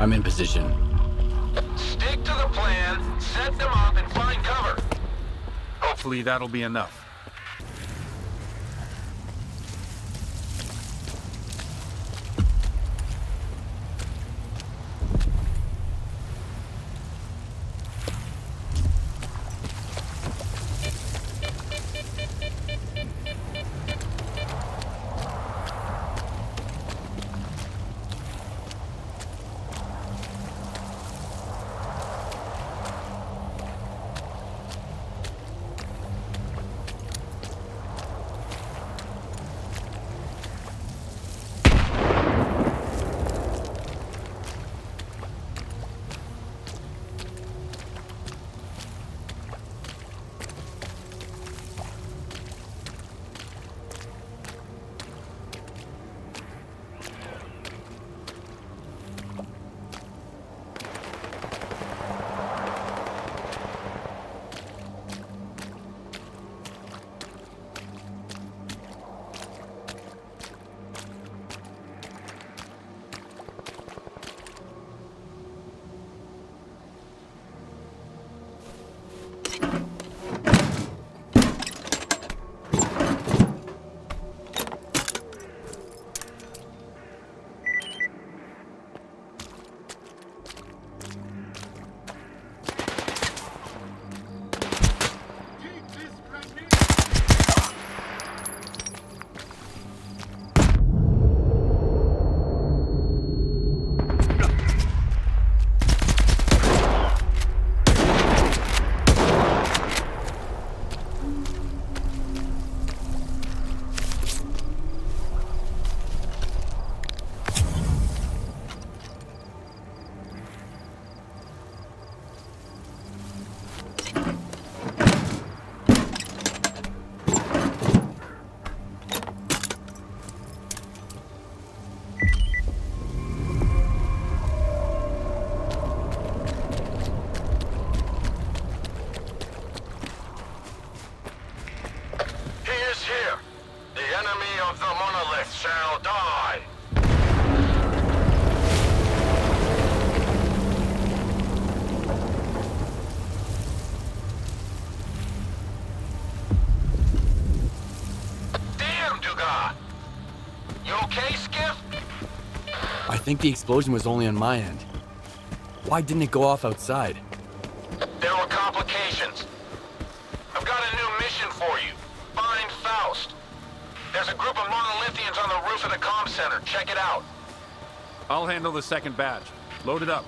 I'm in position. Stick to the plan, set them up, and find cover. Hopefully that'll be enough. shall die. Damn, Dugas! You okay, Skiff? I think the explosion was only on my end. Why didn't it go off outside? There were complications. I've got a new mission for you. Find Faust. There's a group of monolithians on the roof of the comm center. Check it out. I'll handle the second batch. Load it up.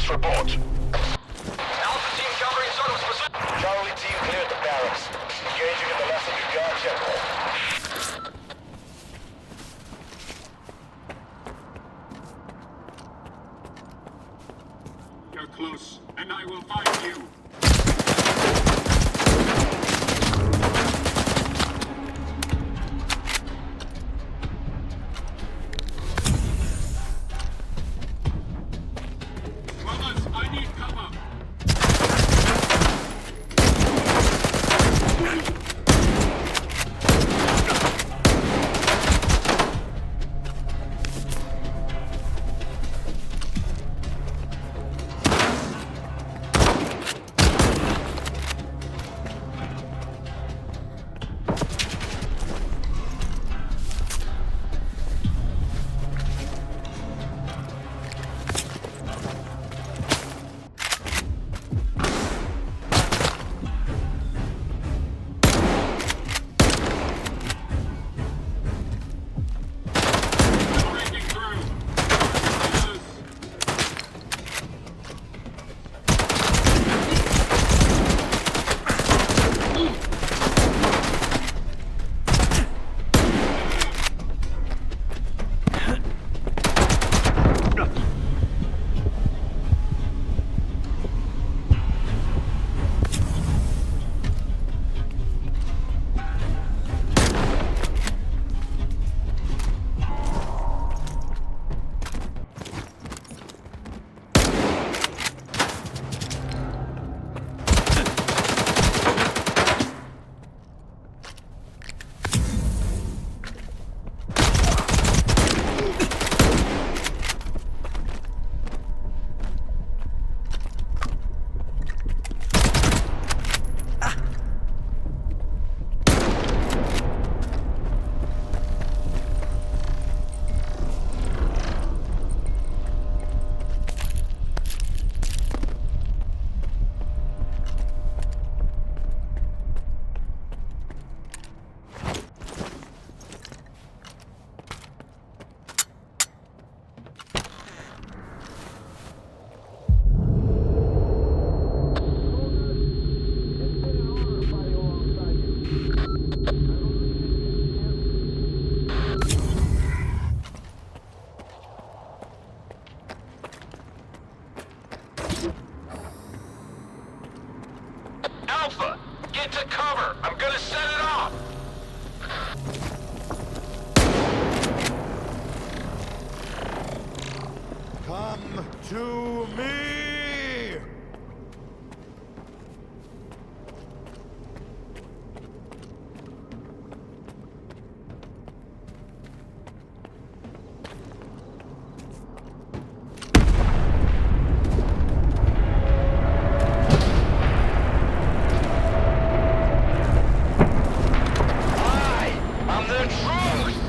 Status report. Alpha team covering circumstances. Charlie team cleared the barracks. Engaging in the lesson guard general. You're close, and I will find you. Brothers, I need cover. Alpha, get to cover. I'm gonna set it off. Come to me! I'm the truth.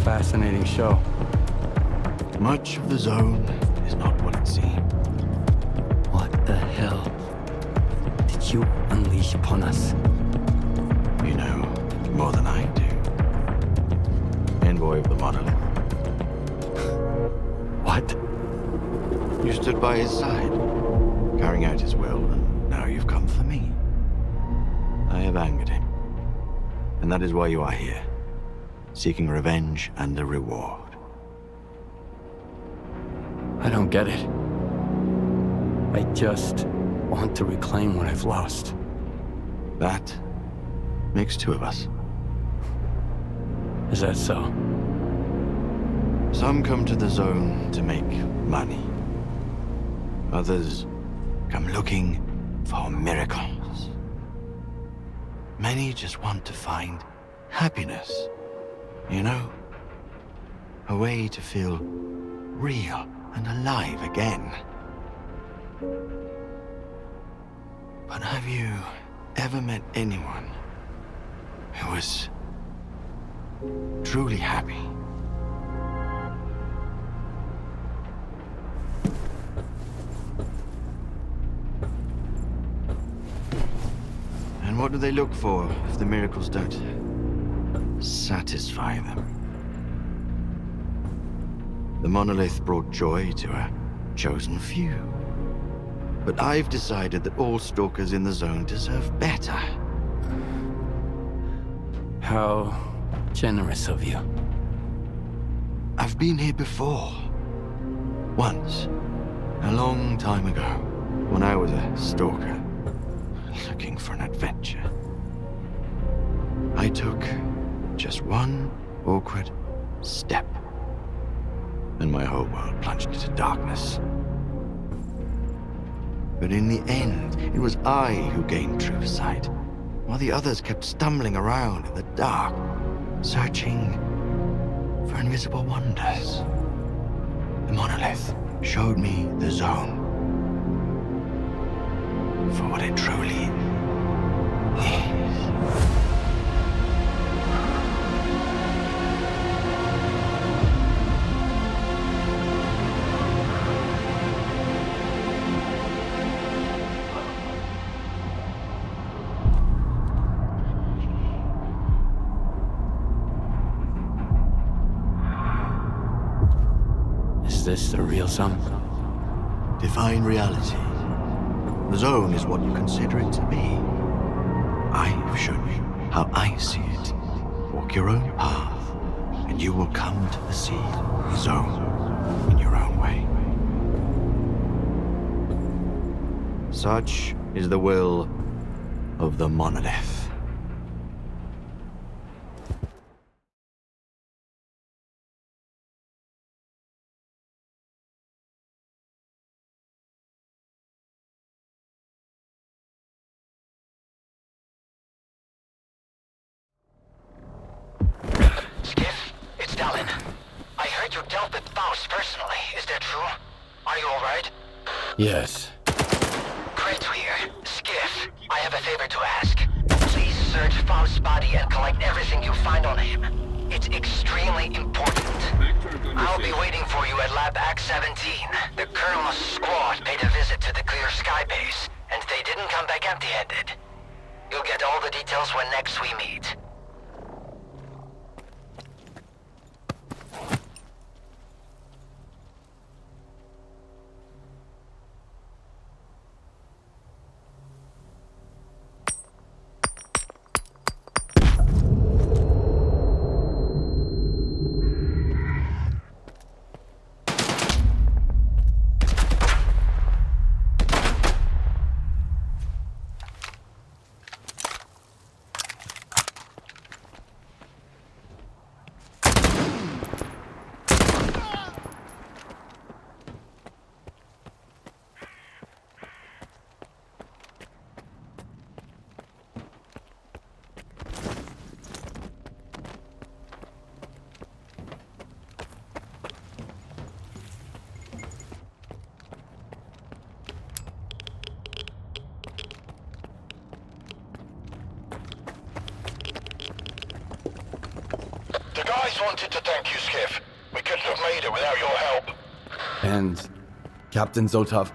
Fascinating show. Much of the zone is not what it seems. What the hell did you unleash upon us? You know more than I do. Envoy of the monolith. What? You stood by his side, carrying out his will, and now you've come for me. I have angered him. And that is why you are here, seeking revenge and a reward. I don't get it. I just want to reclaim what I've lost. That makes two of us. Is that so? Some come to the zone to make money. Others come looking for miracles. Many just want to find happiness. You know? A way to feel real and alive again. But have you ever met anyone who was truly happy? And what do they look for if the miracles don't satisfy them? The monolith brought joy to a chosen few. But I've decided that all stalkers in the zone deserve better. How generous of you. I've been here before. Once. A long time ago. When I was a stalker. Looking for an adventure. I took just one awkward step. And my whole world plunged into darkness. But in the end, it was I who gained true sight, while the others kept stumbling around in the dark, searching for invisible wonders. The monolith showed me the zone for what it truly is. Is this the real sum? Define reality. The zone is what you consider it to be. I've shown you how I see it. Walk your own path, and you will come to the seed zone in your own way. Such is the will of the monolith. Yes. Great to hear. Skiff, I have a favor to ask. Please search Faust's body and collect everything you find on him. It's extremely important. I'll be waiting for you at Lab Act 17. The Colonel's squad paid a visit to the Clear Sky base, and they didn't come back empty-handed. You'll get all the details when next we meet. The guys wanted to thank you, Skiff. We couldn't have made it without your help. And Captain Zotov?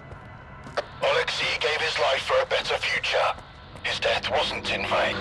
Alexei gave his life for a better future. His death wasn't in vain.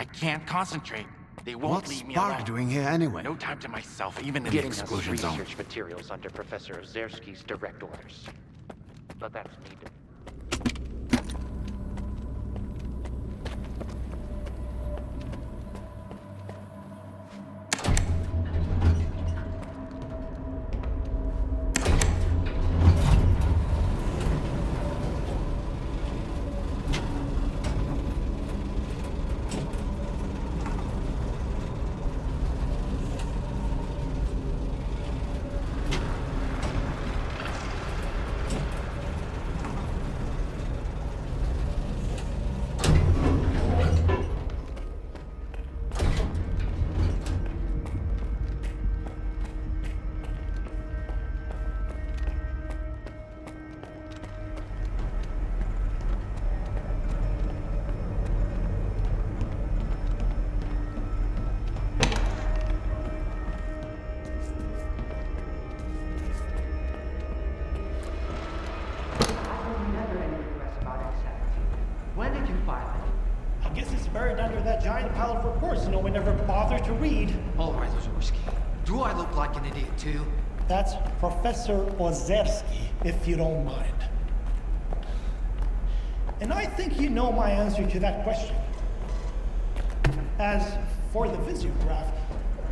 I can't concentrate. They won't leave me alone. What's Spark doing here anyway? No time to myself, even in Getting the us exclusion zone. research materials under Professor Ozerski's direct orders. But that's needed. When did you file it? I guess it's buried under that giant pile of reports no one ever bothered to read. All right, Ozerski. Do I look like an idiot too? That's Professor Ozerski, if you don't mind. And I think you know my answer to that question. As for the Visiograph,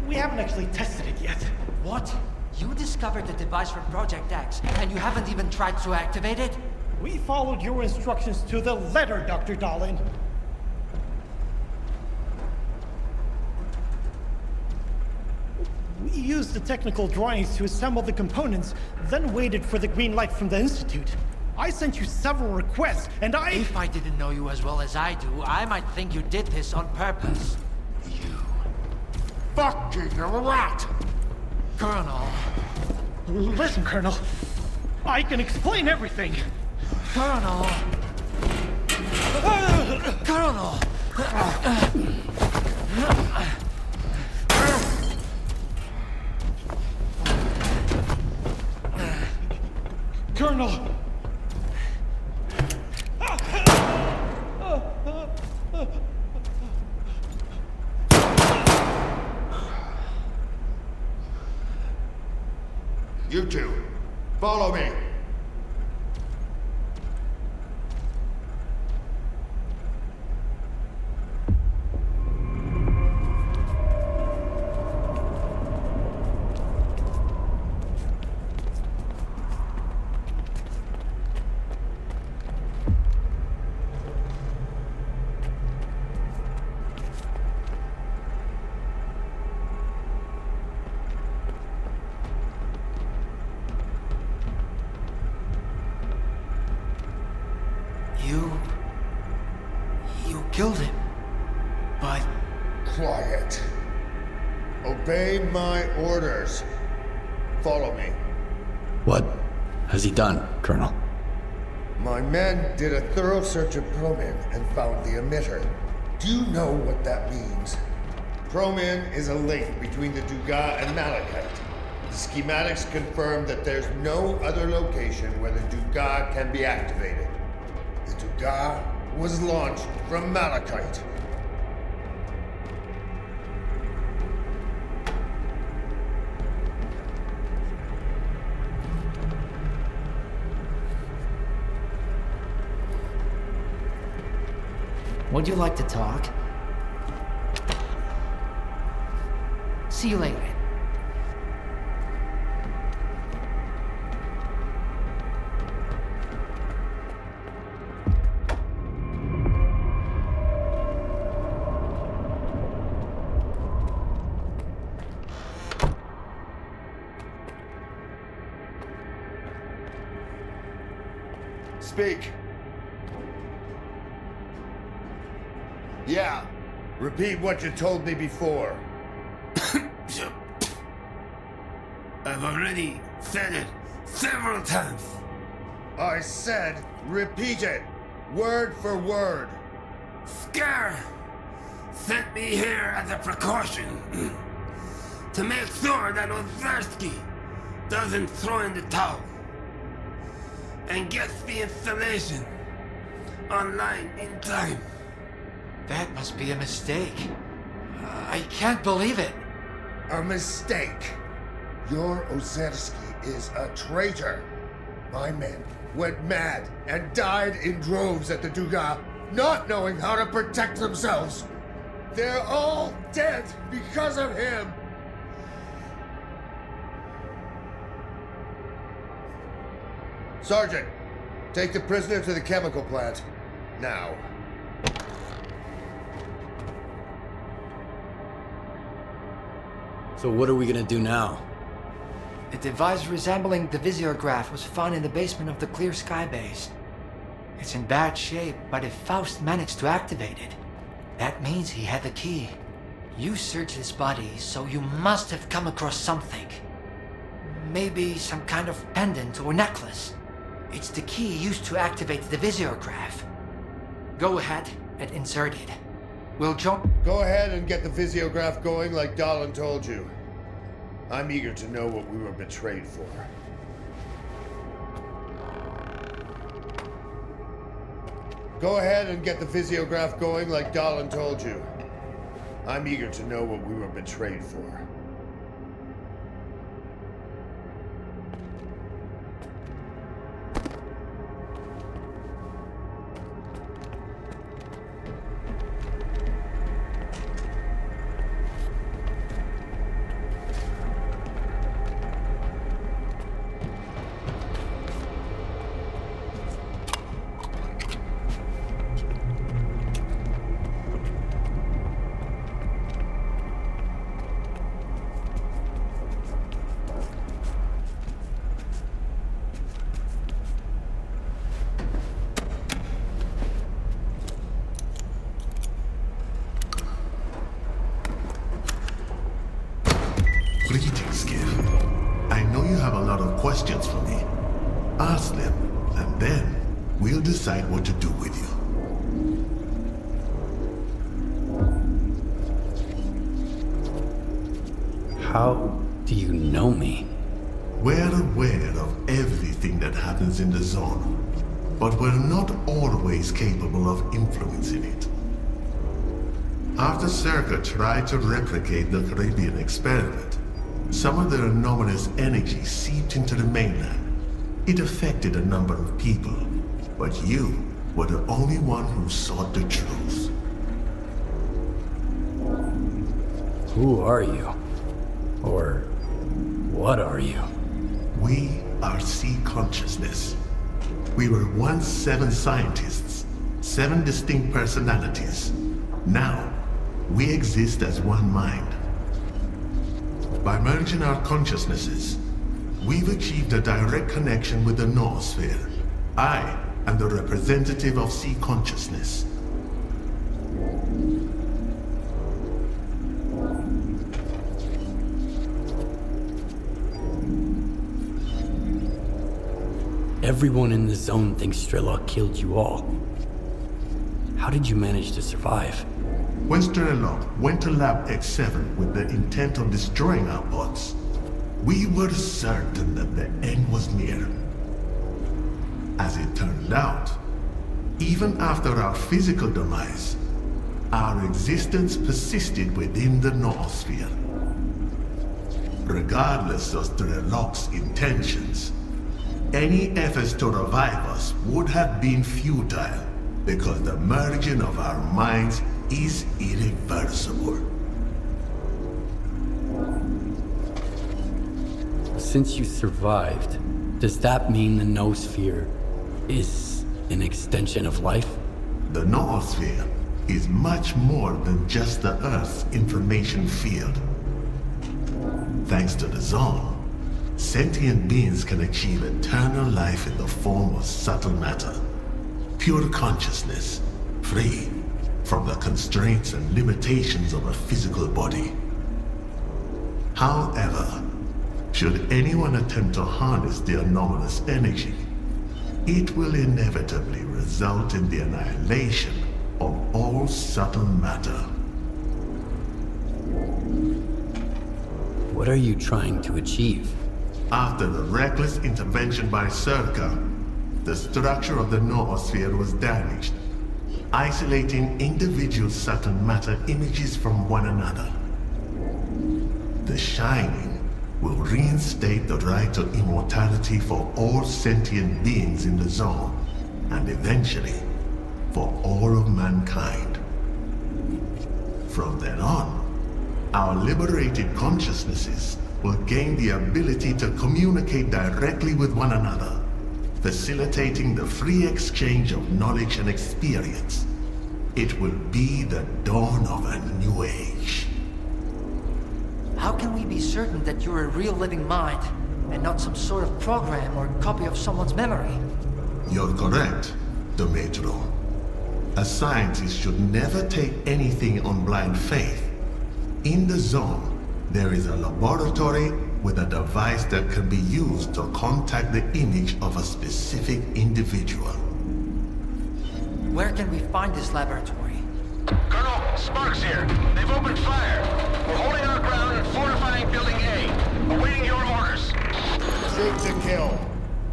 we haven't actually tested it yet. What? You discovered the device from Project X, and you haven't even tried to activate it? We followed your instructions to the letter, Dr. Dahlin. We used the technical drawings to assemble the components, then waited for the green light from the Institute. I sent you several requests, and If I didn't know you as well as I do, I might think you did this on purpose. Fuck you, you're a rat! Colonel. Listen, Colonel. I can explain everything. Colonel. Colonel. Colonel. You two, follow me. You killed him. But... Quiet. Obey my orders. Follow me. What has he done, Colonel? My men did a thorough search of Promin and found the emitter. Do you know what that means? Promin is a link between the Dugas and Malachite. The schematics confirm that there's no other location where the Dugas can be activated. The Dugas was launched from Malachite. Would you like to talk? See you later. Speak. Yeah. Repeat what you told me before. I've already said it several times. I said repeat it. Word for word. S.T.A.L.K.E.R sent me here as a precaution. To make sure that Ozerski doesn't throw in the towel. And gets the installation online in time. That must be a mistake. I can't believe it. A mistake? Your Ozerski is a traitor. My men went mad and died in droves at the Dugas, not knowing how to protect themselves. They're all dead because of him. Sergeant, take the prisoner to the chemical plant. Now. So what are we gonna do now? A device resembling the visiograph was found in the basement of the Clear Sky base. It's in bad shape, but if Faust managed to activate it, that means he had the key. You searched his body, so you must have come across something. Maybe some kind of pendant or necklace. It's the key used to activate the visiograph. Go ahead and insert it. We'll jump... Go ahead and get the visiograph going like Dahlin told you. I'm eager to know what we were betrayed for. Go ahead and get the visiograph going like Dahlin told you. I'm eager to know what we were betrayed for. Greetings, kid. I know you have a lot of questions for me. Ask them, and then we'll decide what to do with you. How do you know me? We're aware of everything that happens in the zone, but we're not always capable of influencing it. After S.T.A.L.K.E.R tried to replicate the Caribbean experiment, some of their anomalous energy seeped into the mainland. It affected a number of people, but you were the only one who sought the truth. Who are you? Or what are you? We are C consciousness. We were once 7 scientists, 7 distinct personalities. Now, we exist as one mind. By merging our consciousnesses, we've achieved a direct connection with the Noosphere. I and the representative of sea consciousness. Everyone in the zone thinks S.T.A.L.K.E.R killed you all. How did you manage to survive? When S.T.A.L.K.E.R went to Lab X7 with the intent of destroying our pods, we were certain that the end was near. As it turned out, even after our physical demise, our existence persisted within the noosphere. Regardless of S.T.A.L.K.E.'s intentions, any efforts to revive us would have been futile because the merging of our minds is irreversible. Since you survived, does that mean the noosphere is an extension of life? The noosphere is much more than just the Earth's information field. Thanks to the zone, sentient beings can achieve eternal life in the form of subtle matter, pure consciousness, free from the constraints and limitations of a physical body. However, should anyone attempt to harness the anomalous energy, it will inevitably result in the annihilation of all subtle matter. What are you trying to achieve? After the reckless intervention by S.T.A.L.K.E.R, the structure of the noosphere was damaged, isolating individual subtle matter images from one another. The Shining will reinstate the right to immortality for all sentient beings in the zone, and eventually, for all of mankind. From then on, our liberated consciousnesses will gain the ability to communicate directly with one another, facilitating the free exchange of knowledge and experience. It will be the dawn of a new age. How can we be certain that you're a real living mind, and not some sort of program or copy of someone's memory? You're correct, Demetro. A scientist should never take anything on blind faith. In the zone, there is a laboratory with a device that can be used to contact the image of a specific individual. Where can we find this laboratory? Colonel, Sparks here. They've opened fire. We're holding our ground and fortifying Building A. Awaiting your orders. Shoot to kill.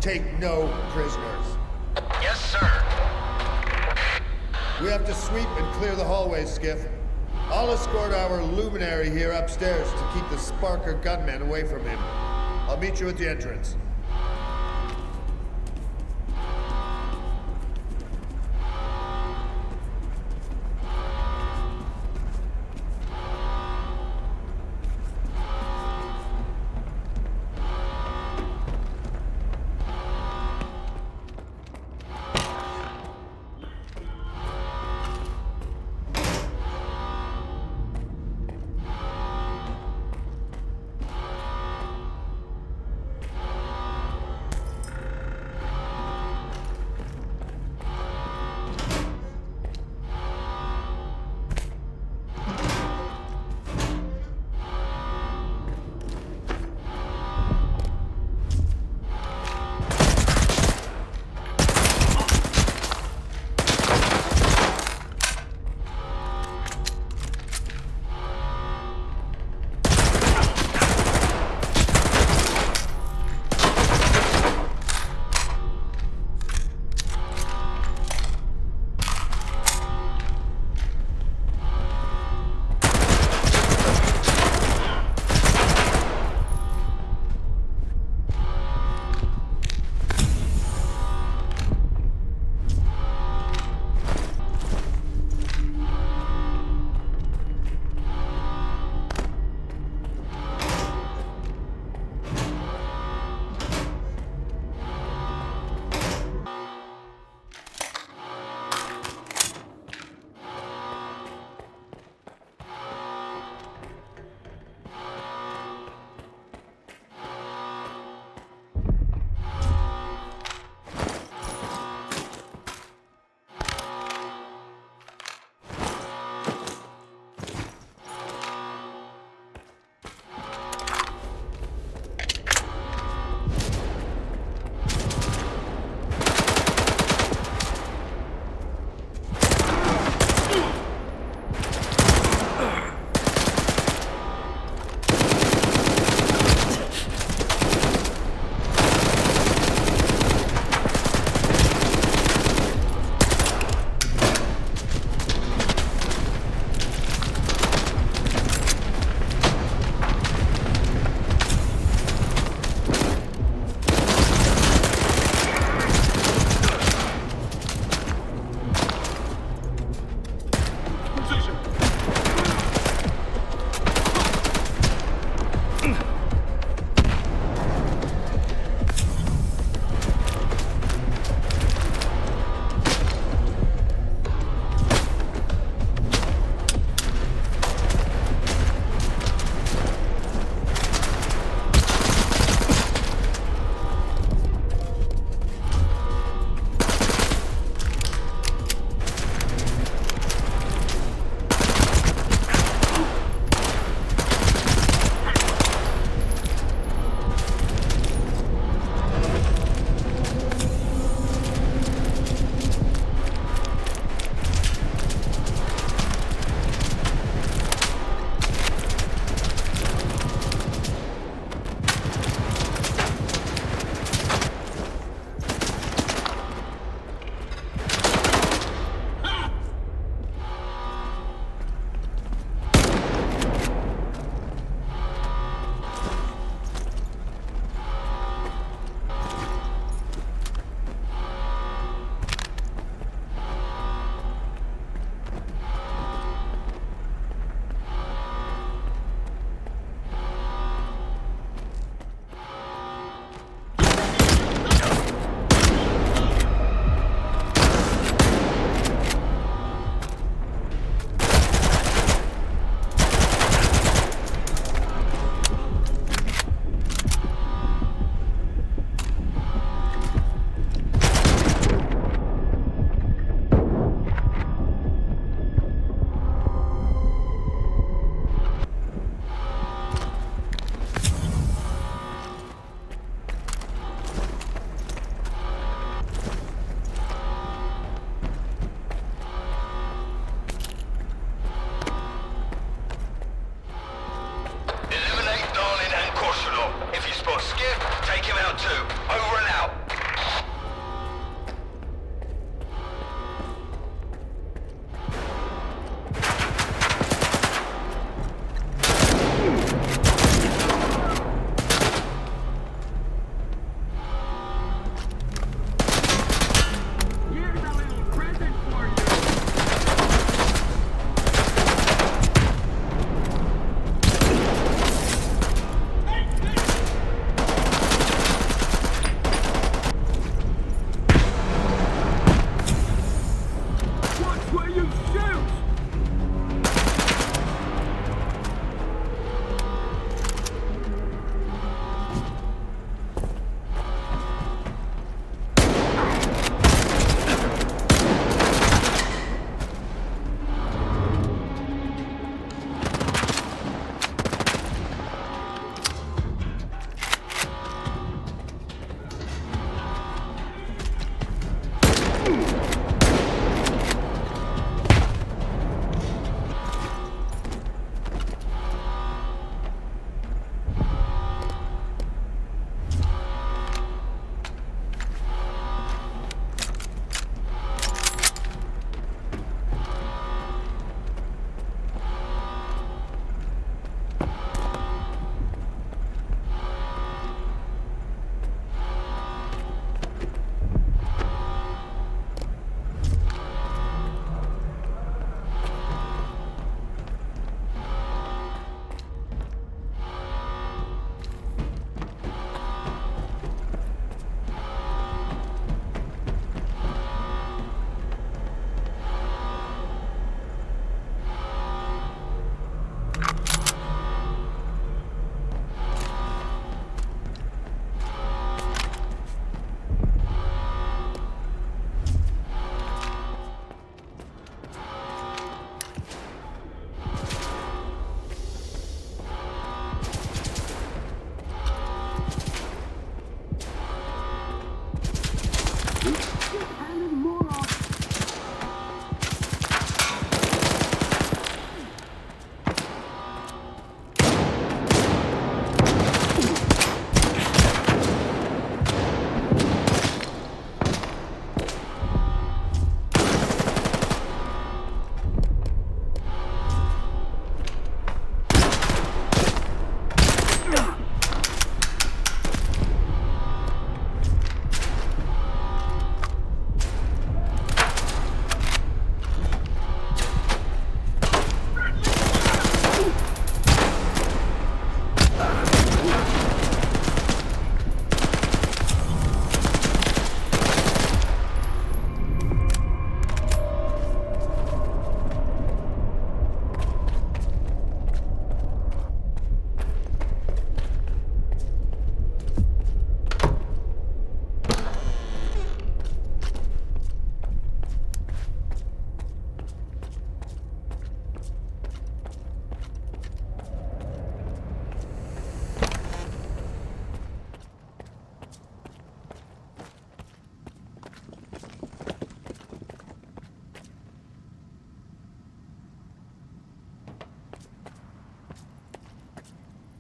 Take no prisoners. Yes, sir. We have to sweep and clear the hallways, Skiff. I'll escort our luminary here upstairs to keep the Sparker gunmen away from him. I'll meet you at the entrance.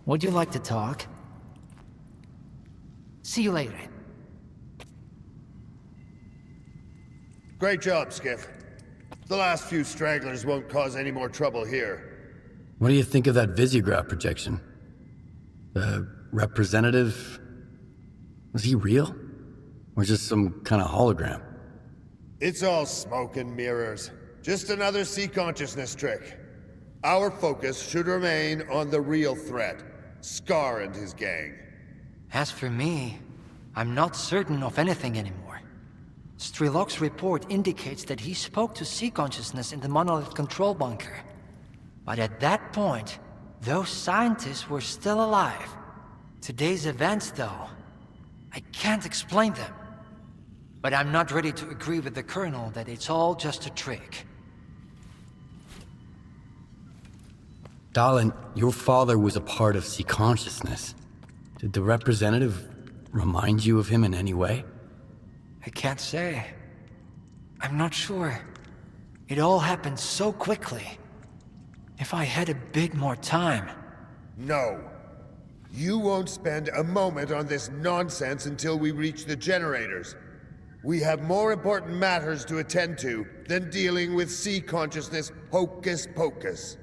Would you like to talk? See you later. Great job, Skiff. The last few stragglers won't cause any more trouble here. What do you think of that Visiograph projection? The representative... was he real? Or just some kind of hologram? It's all smoke and mirrors. Just another sea consciousness trick. Our focus should remain on the real threat, S.T.A.L.K.E.R and his gang. As for me, I'm not certain of anything anymore. S.T.A.L.K.E.R's report indicates that he spoke to sea consciousness in the monolith control bunker. But at that point, those scientists were still alive. Today's events, though, I can't explain them. But I'm not ready to agree with the Colonel that it's all just a trick. Darlin, your father was a part of sea consciousness. Did the representative remind you of him in any way? I can't say. I'm not sure. It all happened so quickly. If I had a bit more time... No. You won't spend a moment on this nonsense until we reach the generators. We have more important matters to attend to than dealing with sea consciousness hocus-pocus.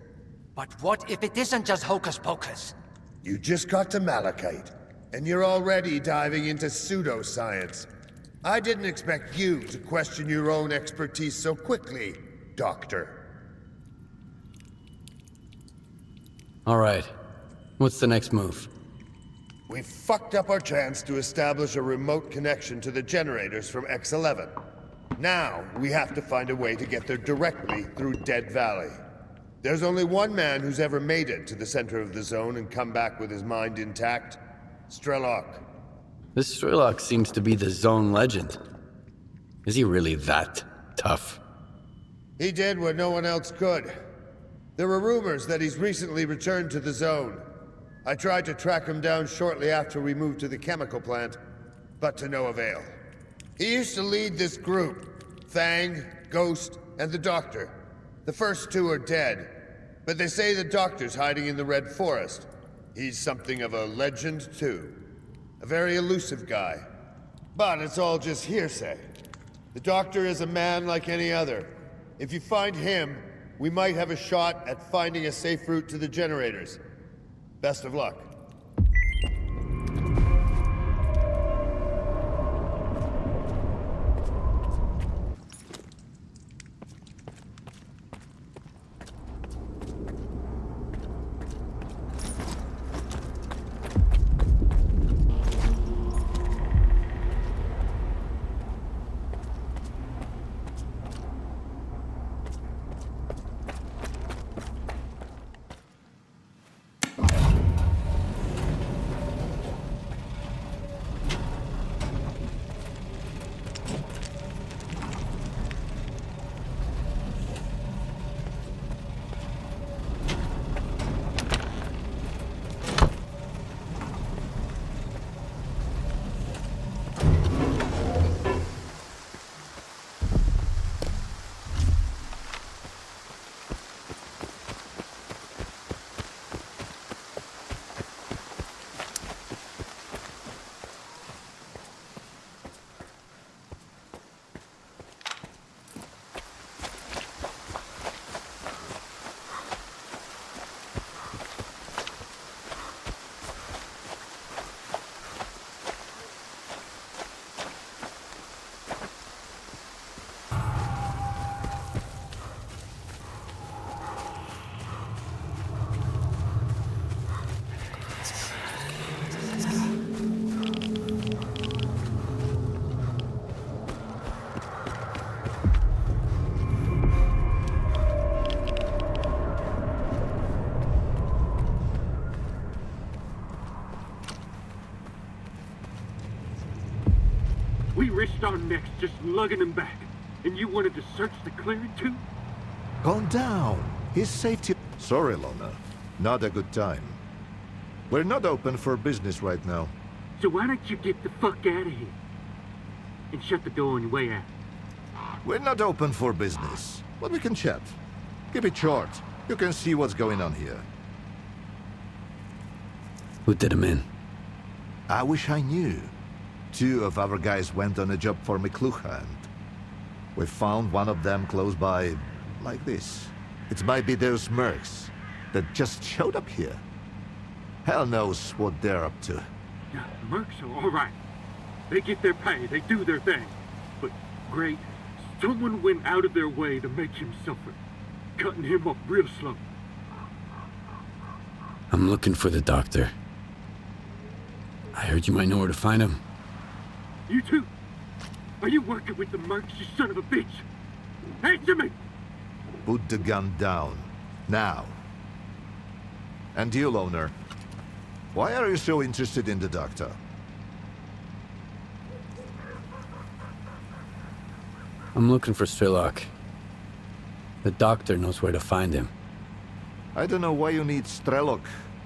But what if it isn't just hocus-pocus? You just got to Malachite, and you're already diving into pseudoscience. I didn't expect you to question your own expertise so quickly, Doctor. All right. What's the next move? We fucked up our chance to establish a remote connection to the generators from X-11. Now, we have to find a way to get there directly through Dead Valley. There's only one man who's ever made it to the center of the zone and come back with his mind intact. S.T.A.L.K.E.R. This S.T.A.L.K.E.R seems to be the zone legend. Is he really that tough? He did what no one else could. There were rumors that he's recently returned to the zone. I tried to track him down shortly after we moved to the chemical plant, but to no avail. He used to lead this group, Fang, Ghost, and the Doctor. The first two are dead, but they say the Doctor's hiding in the Red Forest. He's something of a legend, too. A very elusive guy. But it's all just hearsay. The Doctor is a man like any other. If you find him, we might have a shot at finding a safe route to the generators. Best of luck. We risked our necks just lugging him back, and you wanted to search the clearing too? Calm down. His safety... Sorry, Lona. Not a good time. We're not open for business right now. So why don't you get the fuck out of here? And shut the door on your way out. We're not open for business, but we can chat. Keep it short. You can see what's going on here. Who did him in? I wish I knew. 2 of our guys went on a job for McLuhan, and we found one of them close by, like this. It might be those mercs that just showed up here. Hell knows what they're up to. Yeah, the mercs are all right. They get their pay, they do their thing. But, Gray, someone went out of their way to make him suffer, cutting him up real slow. I'm looking for the doctor. I heard you might know where to find him. You too? Are you working with the mercs, you son of a bitch? Answer me! Put the gun down. Now. And you, Loner. Why are you so interested in the doctor? I'm looking for S.T.A.L.K.E.R. The doctor knows where to find him. I don't know why you need S.T.A.L.K.E.R,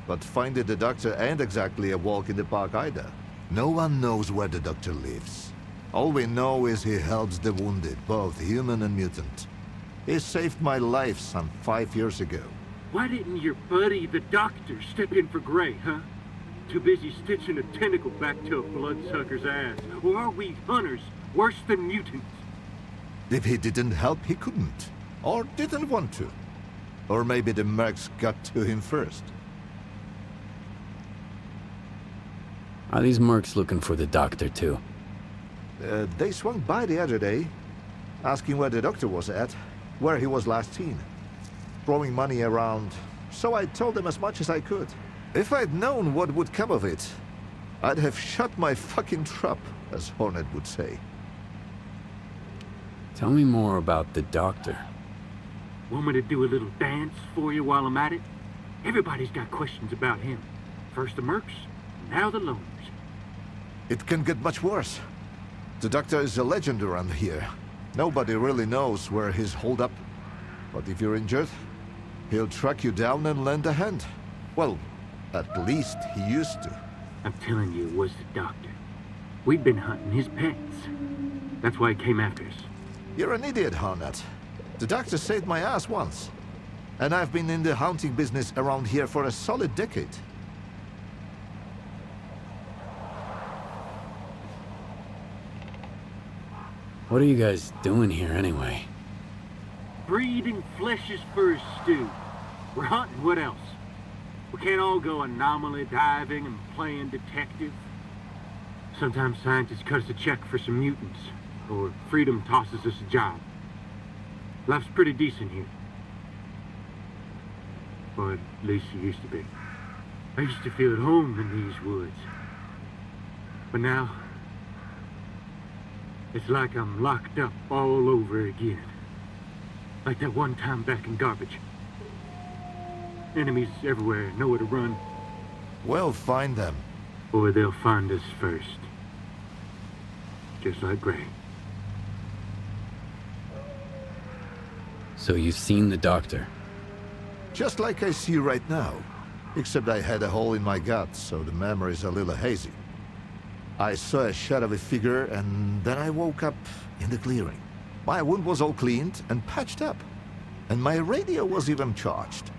but finding the doctor ain't exactly a walk in the park either. No one knows where the doctor lives. All we know is he helps the wounded, both human and mutant. He saved my life some 5 years ago. Why didn't your buddy, the doctor, step in for Gray, huh? Too busy stitching a tentacle back to a bloodsucker's ass. Or are we hunters, worse than mutants? If he didn't help, he couldn't. Or didn't want to. Or maybe the mercs got to him first. Are these mercs looking for the doctor too? They swung by the other day, asking where the doctor was at, where he was last seen. Throwing money around, so I told them as much as I could. If I'd known what would come of it, I'd have shut my fucking trap, as Hornet would say. Tell me more about the doctor. Want me to do a little dance for you while I'm at it? Everybody's got questions about him. First the mercs, now the loners. It can get much worse. The doctor is a legend around here. Nobody really knows where he's holed up. But if you're injured, he'll track you down and lend a hand. Well, at least he used to. I'm telling you, it was the doctor. We'd been hunting his pets. That's why he came after us. You're an idiot, Hornet. The doctor saved my ass once. And I've been in the hunting business around here for a solid decade. What are you guys doing here anyway? Breeding fleshes for a stew. We're hunting, what else? We can't all go anomaly diving and playing detective. Sometimes scientists cut us a check for some mutants, or freedom tosses us a job. Life's pretty decent here. Or at least it used to be. I used to feel at home in these woods. But now, it's like I'm locked up all over again. Like that one time back in Garbage. Enemies everywhere, nowhere to run. We'll find them. Or they'll find us first. Just like Gray. So you've seen the doctor? Just like I see right now. Except I had a hole in my gut, so the memory's a little hazy. I saw a shadowy figure, and then I woke up in the clearing. My wound was all cleaned and patched up. And my radio was even charged.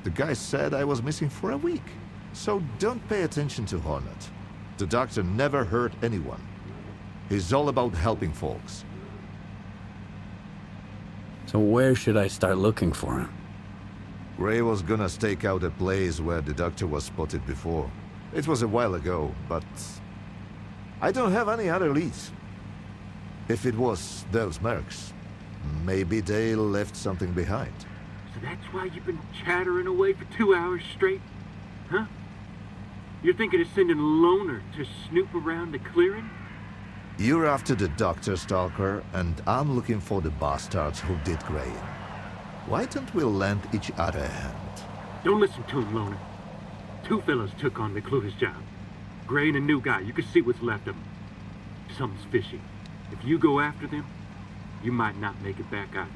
The guy said I was missing for a week. So don't pay attention to Hornet. The doctor never hurt anyone. He's all about helping folks. So where should I start looking for him? Ray was gonna stake out a place where the doctor was spotted before. It was a while ago, but I don't have any other leads. If it was those mercs, maybe they left something behind. So that's why you've been chattering away for 2 hours straight? Huh? You're thinking of sending Loner to snoop around the clearing? You're after the Dr. S.T.A.L.K.E.R, and I'm looking for the bastards who did Gray. Why don't we lend each other a hand? Don't listen to him, Loner. 2 fellas took on McLuhan's job. Gray and a new guy. You can see what's left of them. Something's fishy. If you go after them, you might not make it back out.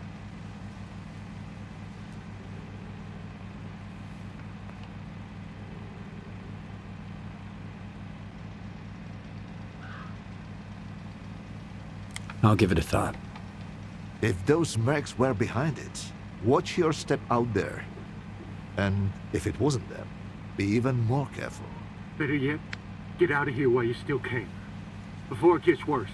I'll give it a thought. If those mercs were behind it, watch your step out there. And if it wasn't them, be even more careful. Better yet, get out of here while you still can. Before it gets worse.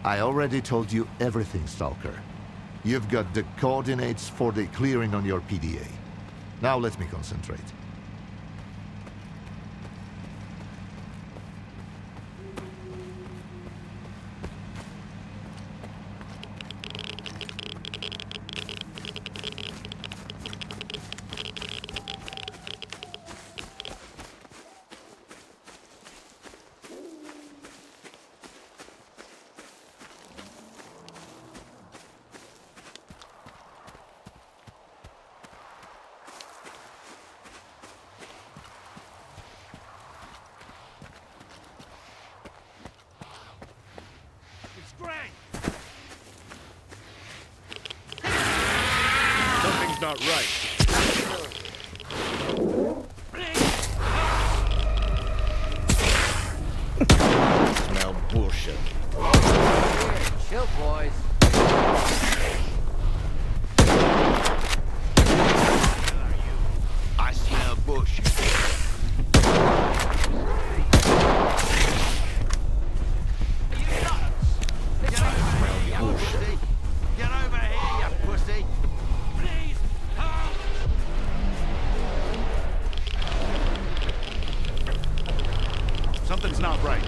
I already told you everything, Stalker. You've got the coordinates for the clearing on your PDA. Now let me concentrate. Something's not right. Smell bullshit. Chill, boys. I smell bullshit. Get over here, you pussy! Please, help! Something's not right.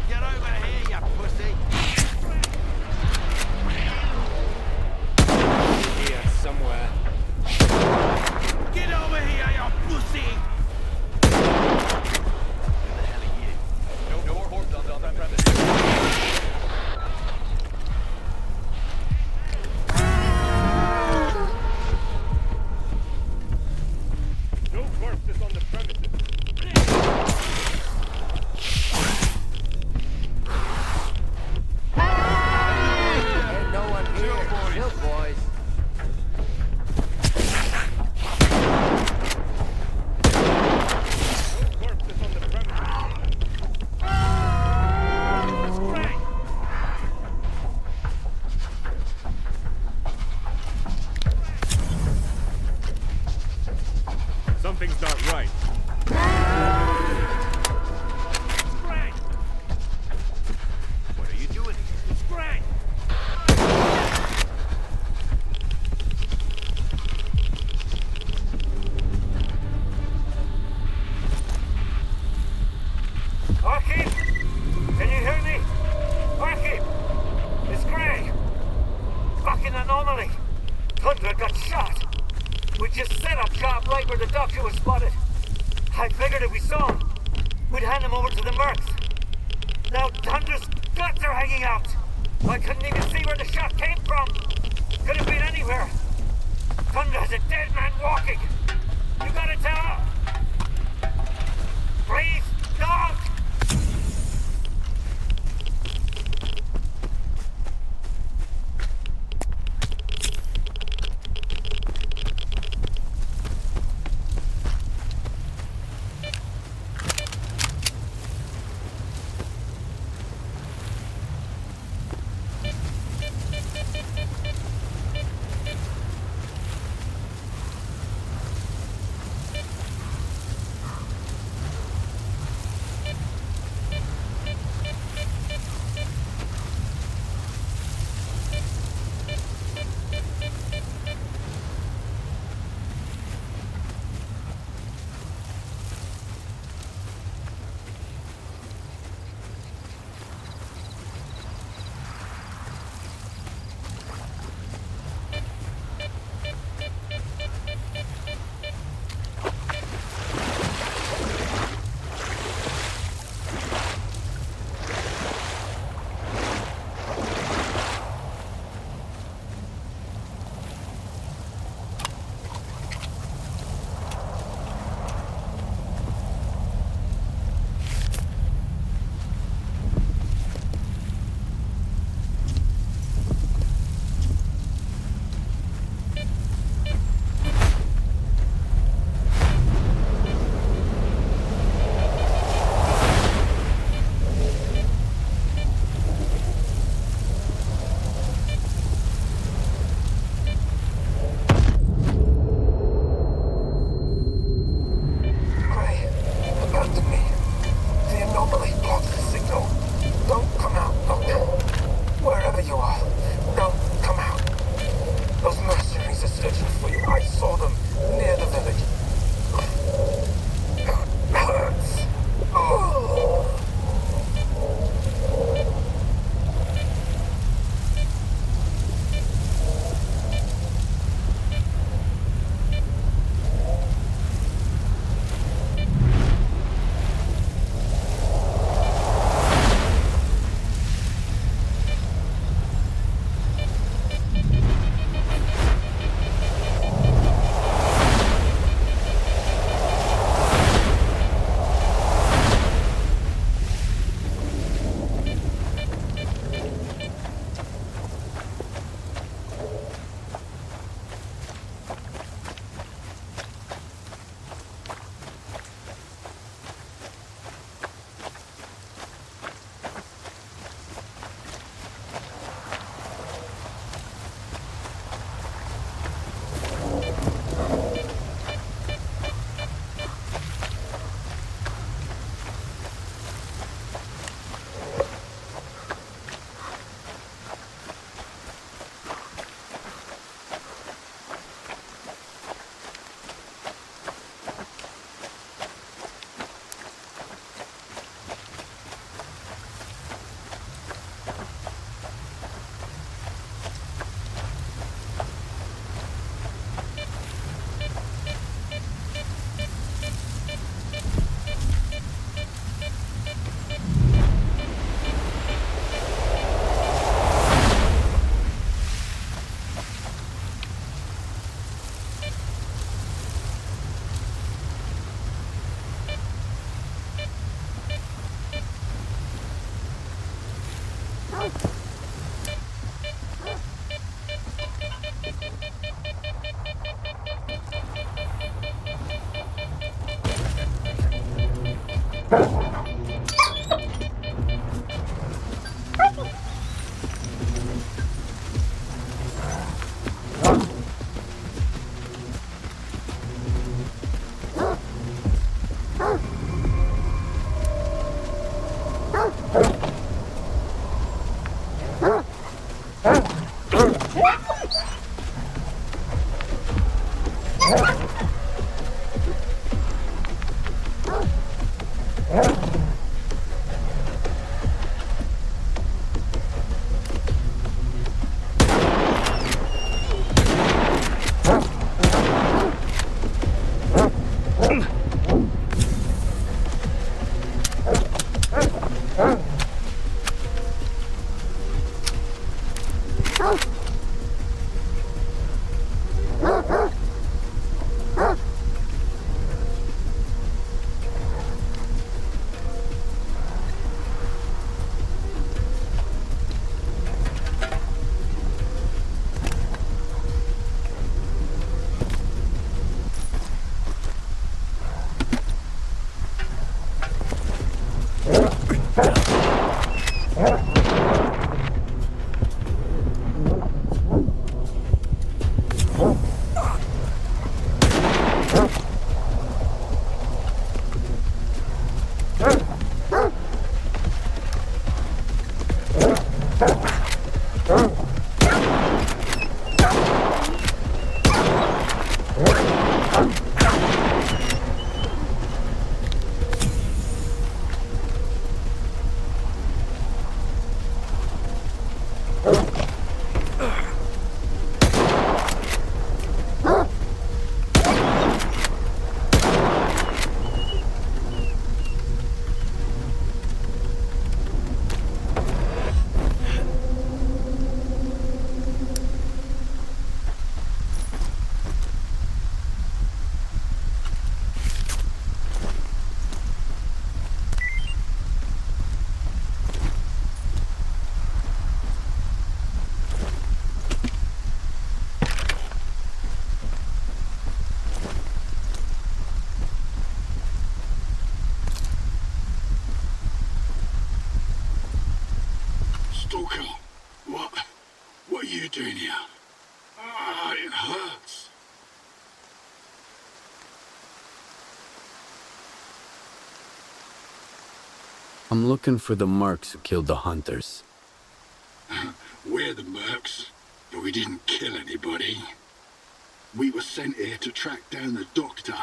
Get over here, you pussy! Here, somewhere. Get over here, you pussy! Who the hell are you? No more orbs on that premise. No corpses on the premises. Ain't no one here. Chill, boys. Corpses on the premises. Something's not right. What are you doing here? It's great! Barkeep! Can you hear me? Barkeep! It's Greg! Fucking anomaly! Tundra got shot! We just set up shop right where the doctor was spotted. I figured if we saw him, we'd hand him over to the mercs. Now Tundra's guts are hanging out! I couldn't even see where the shot came from! Could have been anywhere! Tundra has a dead man walking! You gotta tell her! Please, don't! Stalker, what are you doing here? Ah, it hurts. I'm looking for the mercs who killed the hunters. We're the mercs, but we didn't kill anybody. We were sent here to track down the doctor.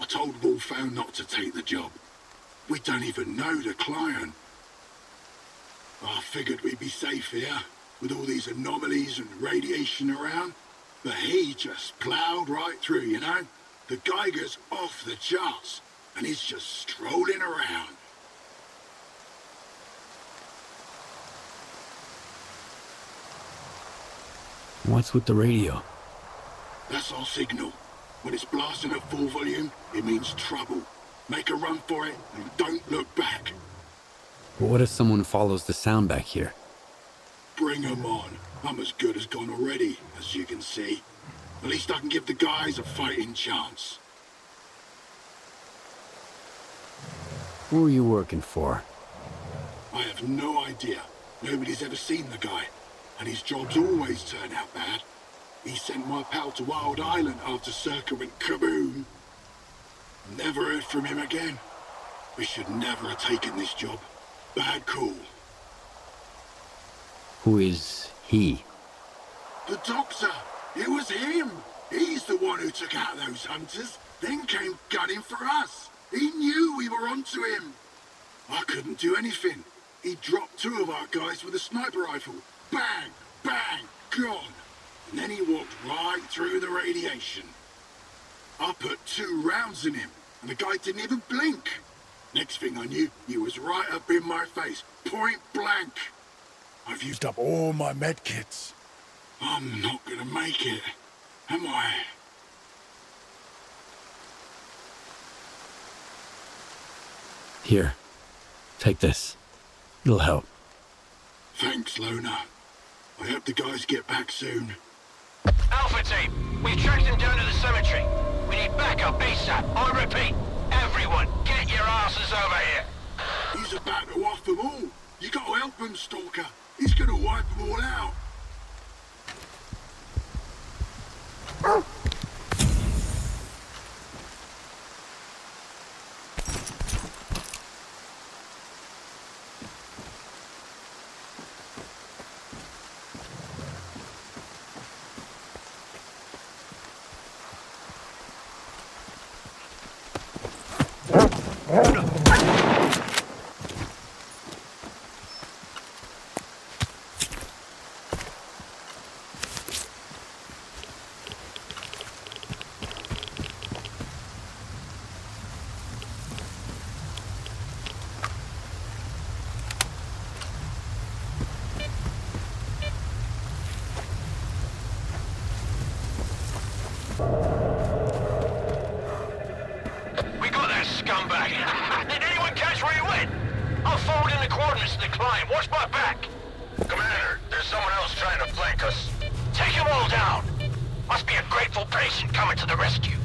I told Wolfhound not to take the job. We don't even know the client. I figured we'd be safe here, with all these anomalies and radiation around. But he just plowed right through, you know? The Geiger's off the charts, and he's just strolling around. What's with the radio? That's our signal. When it's blasting at full volume, it means trouble. Make a run for it, and don't look back. But what if someone follows the sound back here? Bring 'em on. I'm as good as gone already, as you can see. At least I can give the guys a fighting chance. Who are you working for? I have no idea. Nobody's ever seen the guy, and his jobs always turn out bad. He sent my pal to Wild Island after S.T.A.L.K.E.R went kaboom. Never heard from him again. We should never have taken this job. Bad call. Who is he? The doctor! It was him! He's the one who took out those hunters, then came gunning for us. He knew we were onto him. I couldn't do anything. He dropped 2 of our guys with a sniper rifle. Bang! Bang! Gone! And then he walked right through the radiation. I put 2 rounds in him, and the guy didn't even blink. Next thing I knew, he was right up in my face, point blank. I've used up all my medkits. I'm not gonna make it, am I? Here, take this. It'll help. Thanks, Loner. I hope the guys get back soon. Alpha team, we've tracked them down to the cemetery. We need backup ASAP. I repeat, everyone. anyone, get your asses over here. He's about to off them all. You gotta help him, Stalker. He's gonna wipe them all out. Scumbag! Did anyone catch where he went? I'll forward in the coordinates to the client. Watch my back! Commander, there's someone else trying to flank us. Take them all down! Must be a grateful patient coming to the rescue.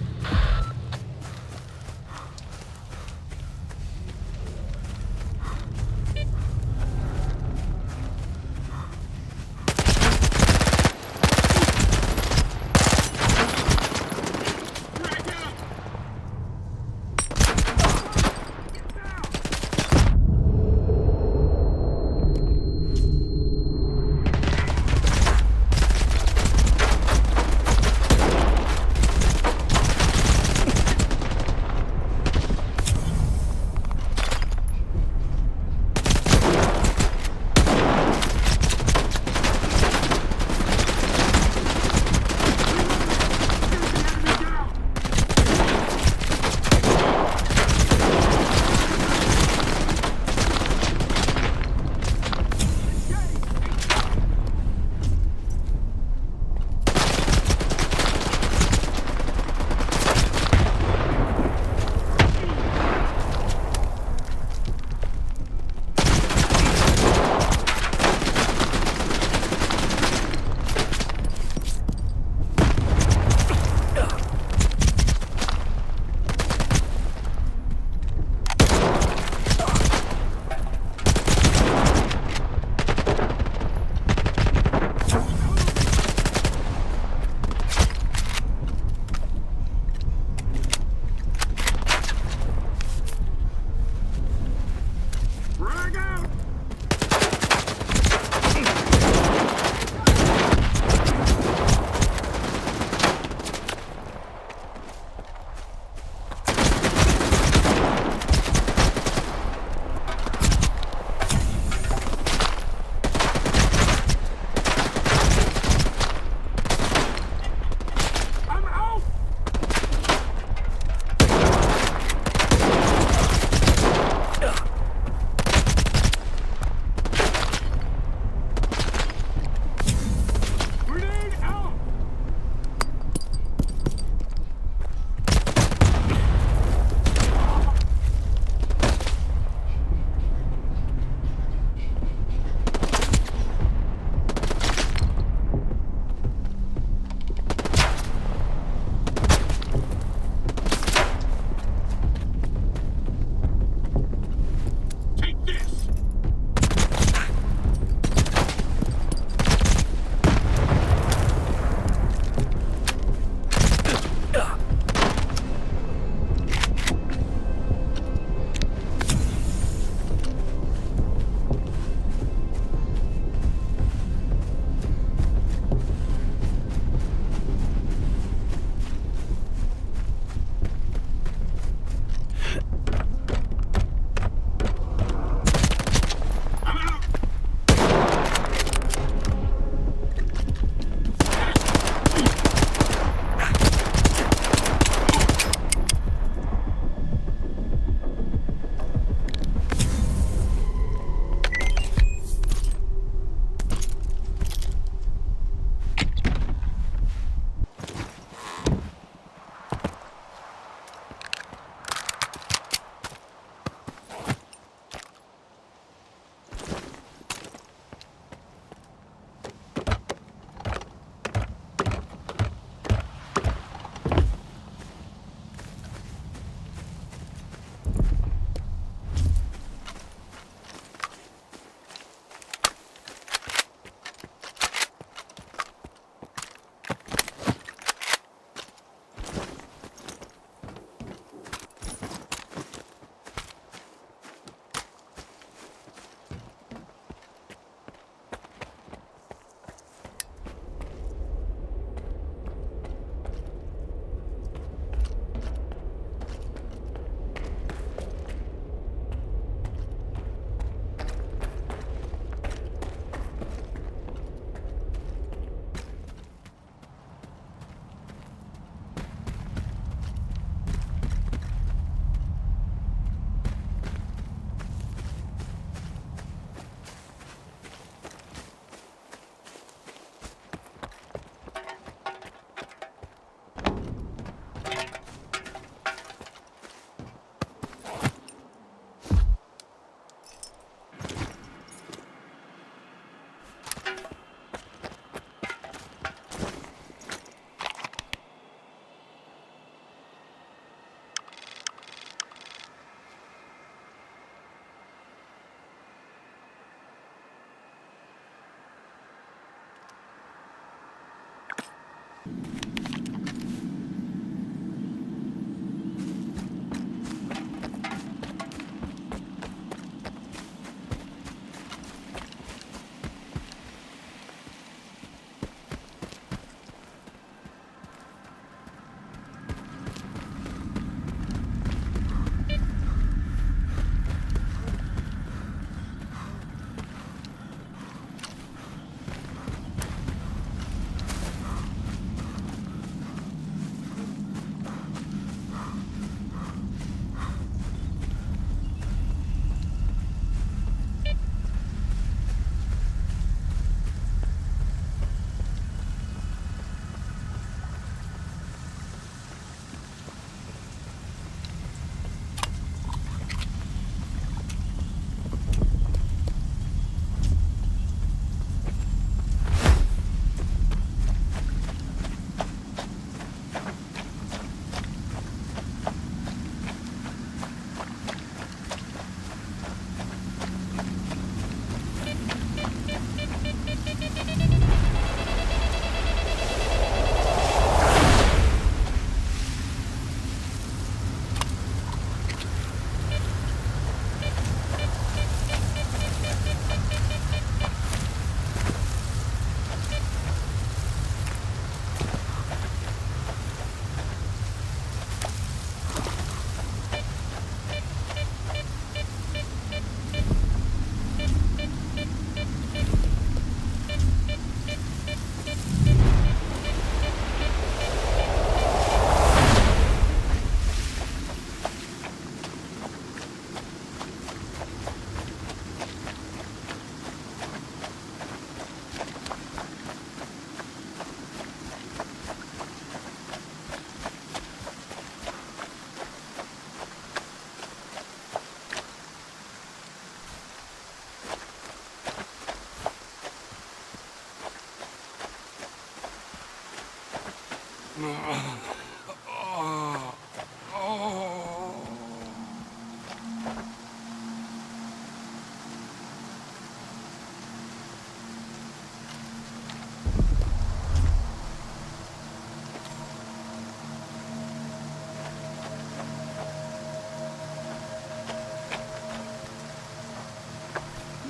He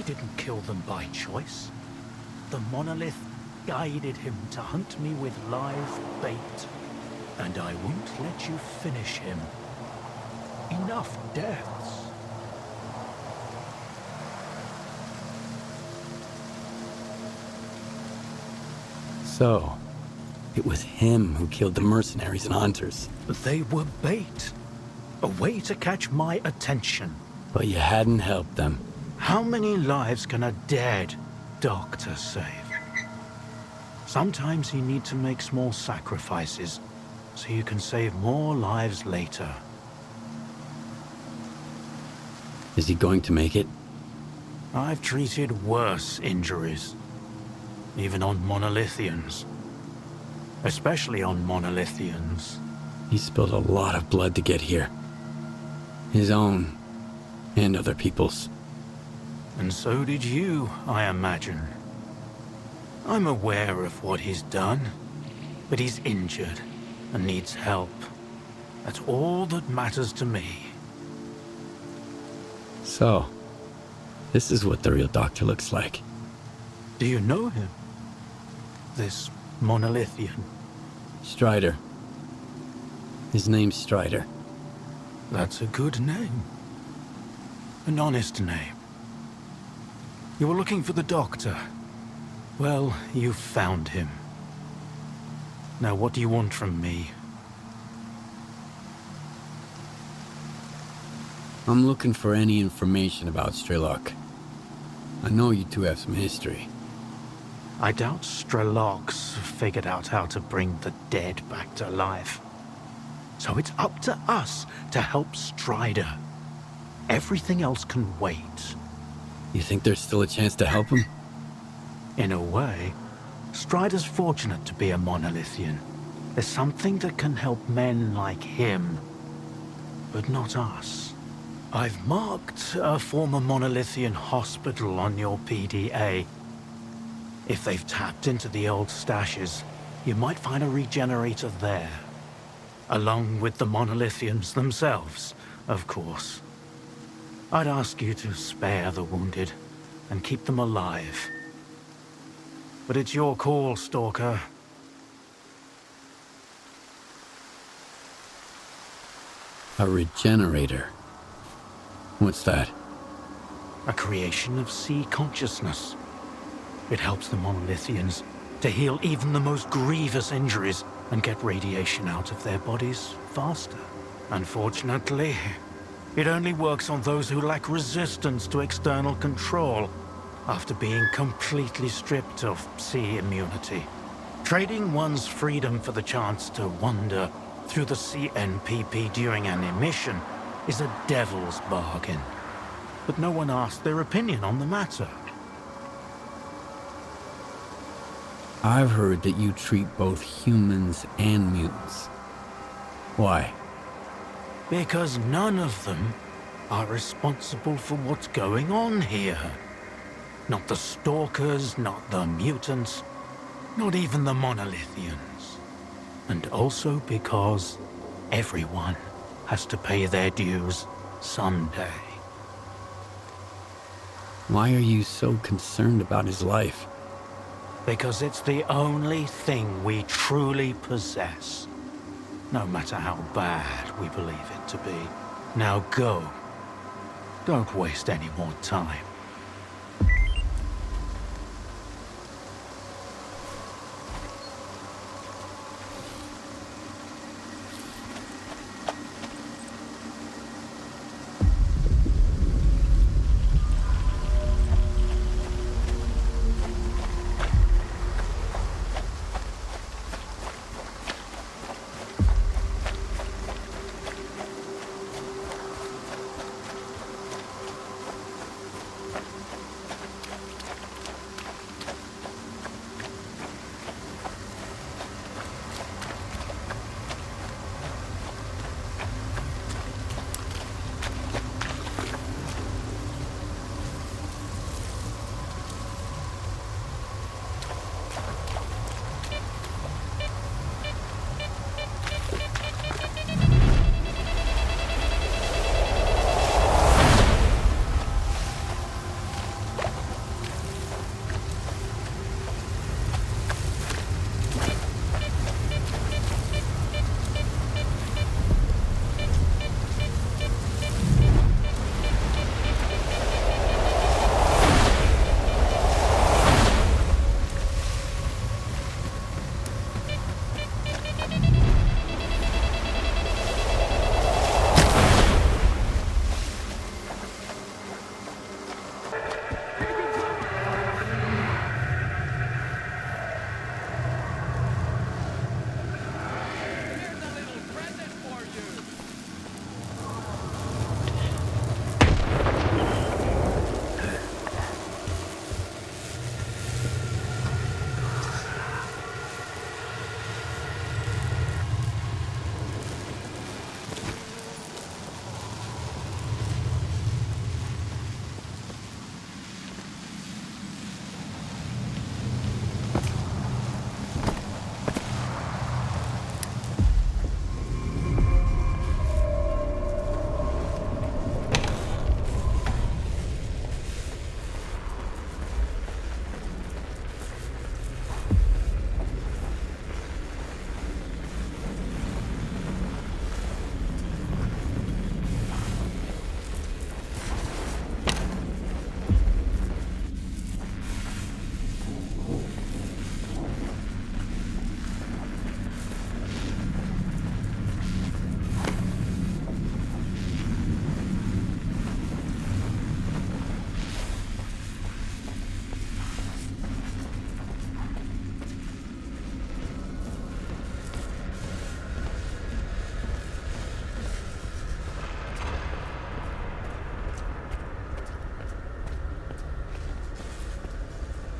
didn't kill them by choice. The monolith guided him to hunt me with live bait. And I won't let you finish him. Enough deaths. So, it was him who killed the mercenaries and hunters. They were bait. A way to catch my attention. But you hadn't helped them. How many lives can a dead doctor save? Sometimes you need to make small sacrifices, so you can save more lives later. Is he going to make it? I've treated worse injuries. Even on monolithians. Especially on monolithians. He spilled a lot of blood to get here. His own, and other people's. And so did you, I imagine. I'm aware of what he's done, but he's injured and needs help. That's all that matters to me. So, this is what the real doctor looks like. Do you know him? This monolithian? Strider. His name's Strider. That's a good name. An honest name. You were looking for the doctor. Well, you found him. Now what do you want from me? I'm looking for any information about S.T.A.L.K.E.R. I know you two have some history. I doubt S.T.A.L.K.E.'s figured out how to bring the dead back to life. So it's up to us to help Strider. Everything else can wait. You think there's still a chance to help him? In a way, Strider's fortunate to be a monolithian. There's something that can help men like him, but not us. I've marked a former monolithian hospital on your PDA. If they've tapped into the old stashes, you might find a regenerator there. Along with the monolithians themselves, of course. I'd ask you to spare the wounded and keep them alive. But it's your call, Stalker. A regenerator? What's that? A creation of sea consciousness. It helps the monolithians to heal even the most grievous injuries and get radiation out of their bodies faster. Unfortunately, it only works on those who lack resistance to external control after being completely stripped of sea immunity. Trading one's freedom for the chance to wander through the CNPP during an emission is a devil's bargain. But no one asked their opinion on the matter. I've heard that you treat both humans and mutants. Why? Because none of them are responsible for what's going on here. Not the stalkers, not the mutants, not even the monolithians. And also because everyone has to pay their dues someday. Why are you so concerned about his life? Because it's the only thing we truly possess. No matter how bad we believe it to be. Now go. Don't waste any more time.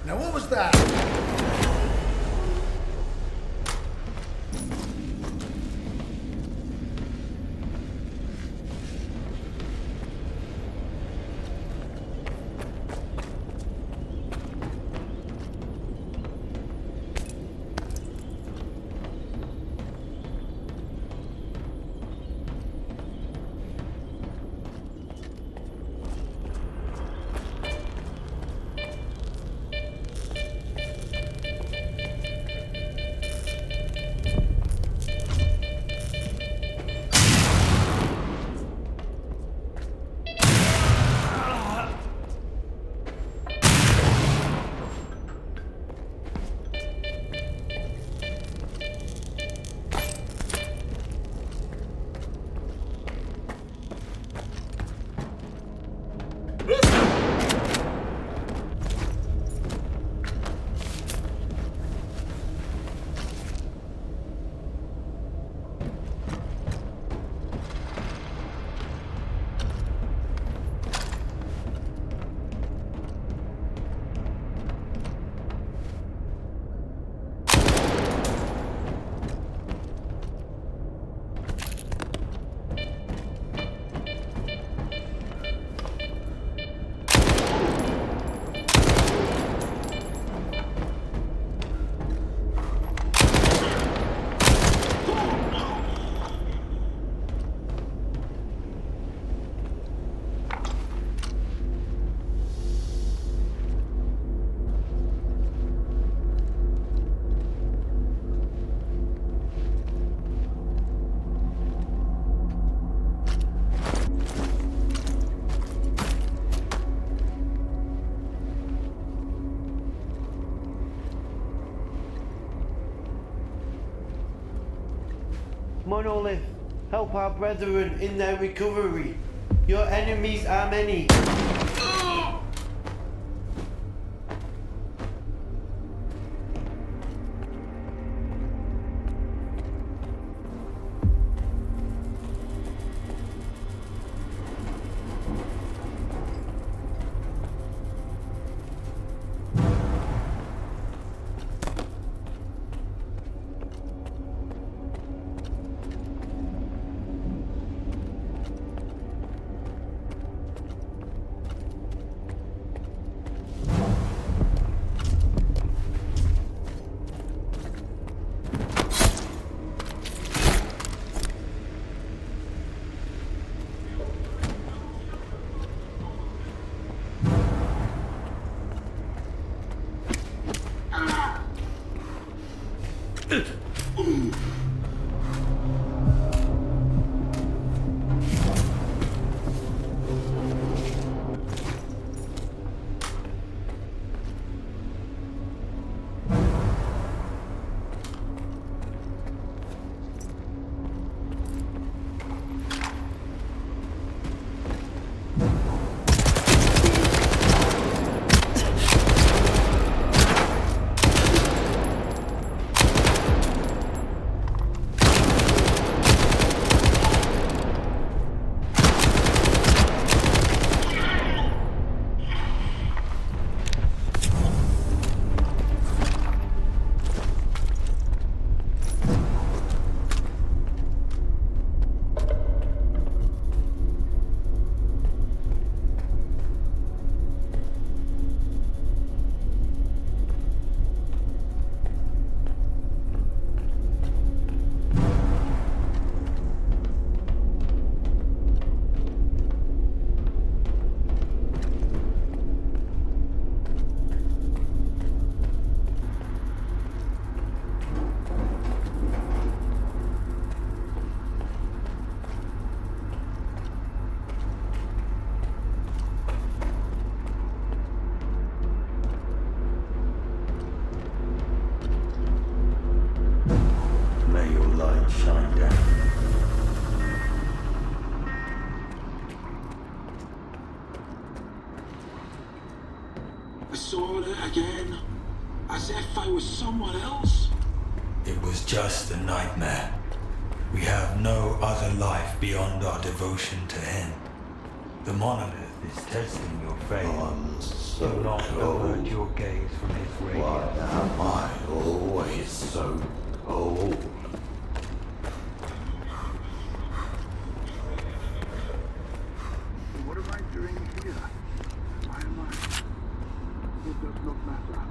Now what was that? Monolith, help our brethren in their recovery. Your enemies are many. saw it again, as if I was someone else. It was just a nightmare. We have no other life beyond our devotion to him. The monolith is testing your faith. Do not avert your gaze from his radiance. Why am I always so cold? What am I doing here? Why am I? It does not matter.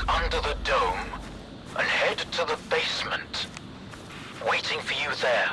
Under the dome and head to the basement. Waiting for you there.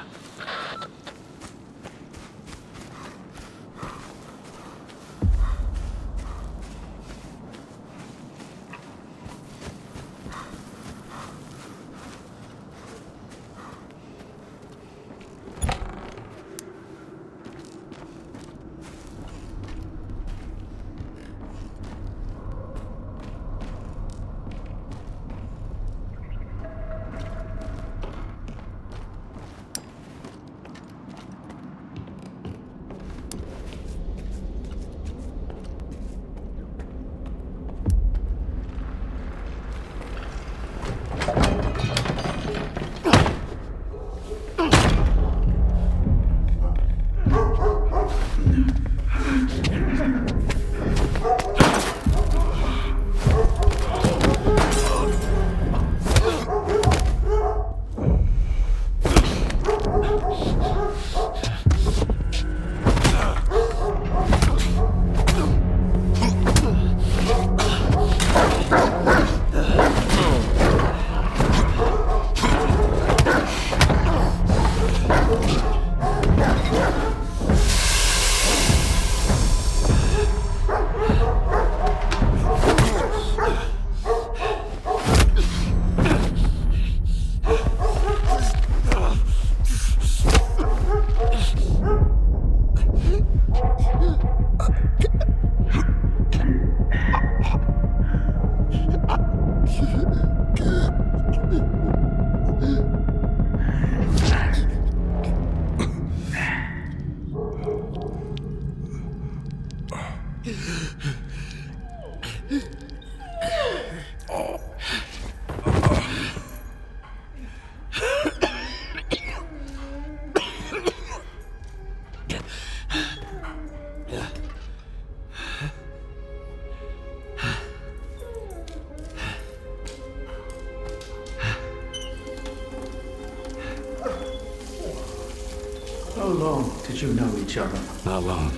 How long did you know each other? Not long.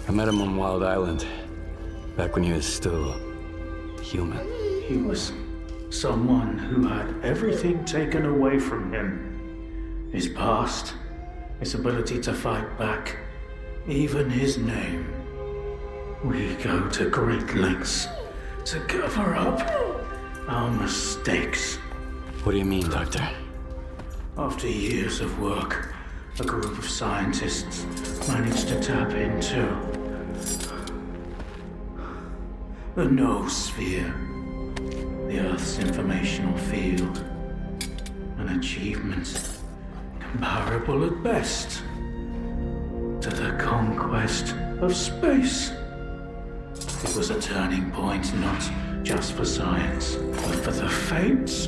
I met him on Wild Island, back when he was still human. He was someone who had everything taken away from him. His past, his ability to fight back, even his name. We go to great lengths to cover up our mistakes. What do you mean, Doctor? After years of work, a group of scientists managed to tap into the noosphere, the Earth's informational field. An achievement comparable at best to the conquest of space. It was a turning point not just for science, but for the fates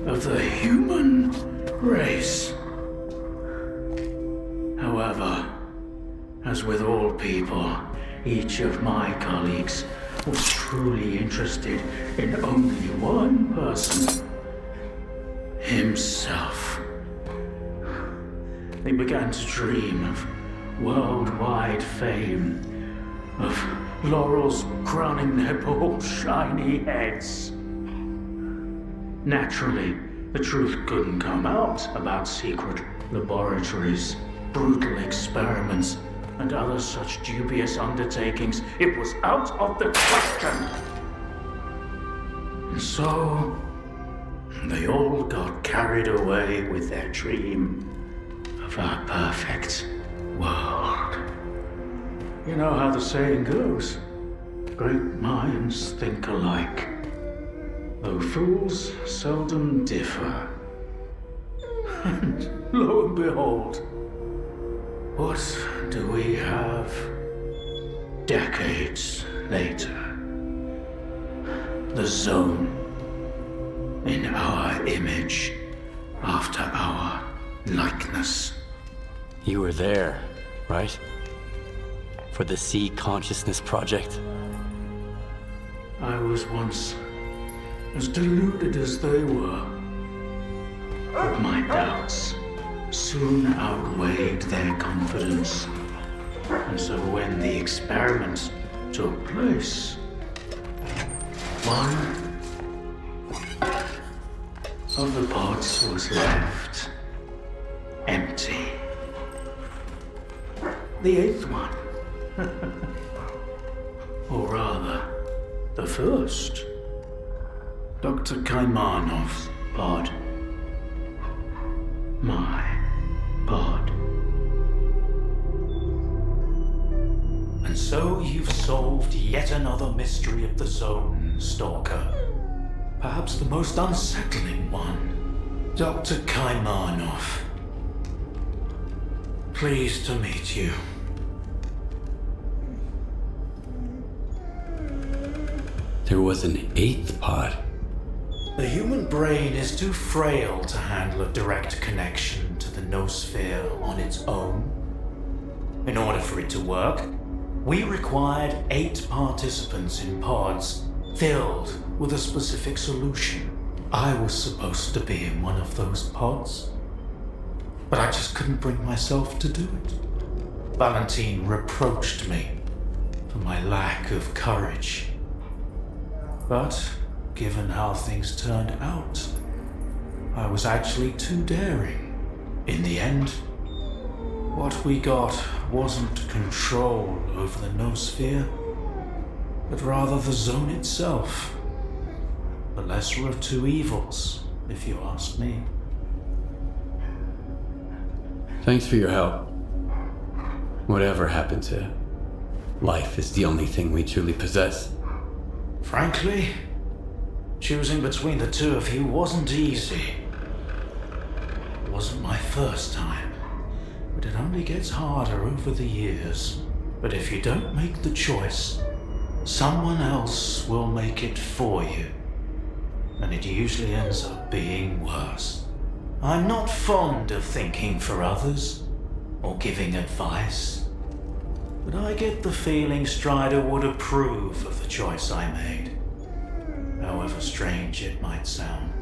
of the human race. However, as with all people, each of my colleagues was truly interested in only one person: himself. They began to dream of worldwide fame, of laurels crowning their bald, shiny heads. Naturally, the truth couldn't come out about secret laboratories, brutal experiments, and other such dubious undertakings. It was out of the question. And so, they all got carried away with their dream of our perfect world. You know how the saying goes, great minds think alike, though fools seldom differ. And lo and behold, what do we have decades later? The Zone, in our image, after our likeness. You were there, right? For the Sea Consciousness Project? I was once as deluded as they were, but my doubts soon outweighed their confidence. And so when the experiment took place, one of the pods was left empty. The eighth one, or rather, the first, Dr. Kaimanov's pod. My pod. And so you've solved yet another mystery of the Zone, Stalker. Perhaps the most unsettling one. Dr. Kaimanov. Pleased to meet you. There was an eighth pod. The human brain is too frail to handle a direct connection to the noosphere on its own. In order for it to work, we required 8 participants in pods filled with a specific solution. I was supposed to be in one of those pods, but I just couldn't bring myself to do it. Valentine reproached me for my lack of courage. But given how things turned out, I was actually too daring. In the end, what we got wasn't control over the noosphere, but rather the Zone itself. The lesser of two evils, if you ask me. Thanks for your help. Whatever happened to life is the only thing we truly possess. Frankly, choosing between the two of you wasn't easy. It wasn't my first time, but it only gets harder over the years. But if you don't make the choice, someone else will make it for you. And it usually ends up being worse. I'm not fond of thinking for others or giving advice, but I get the feeling Strider would approve of the choice I made, however strange it might sound.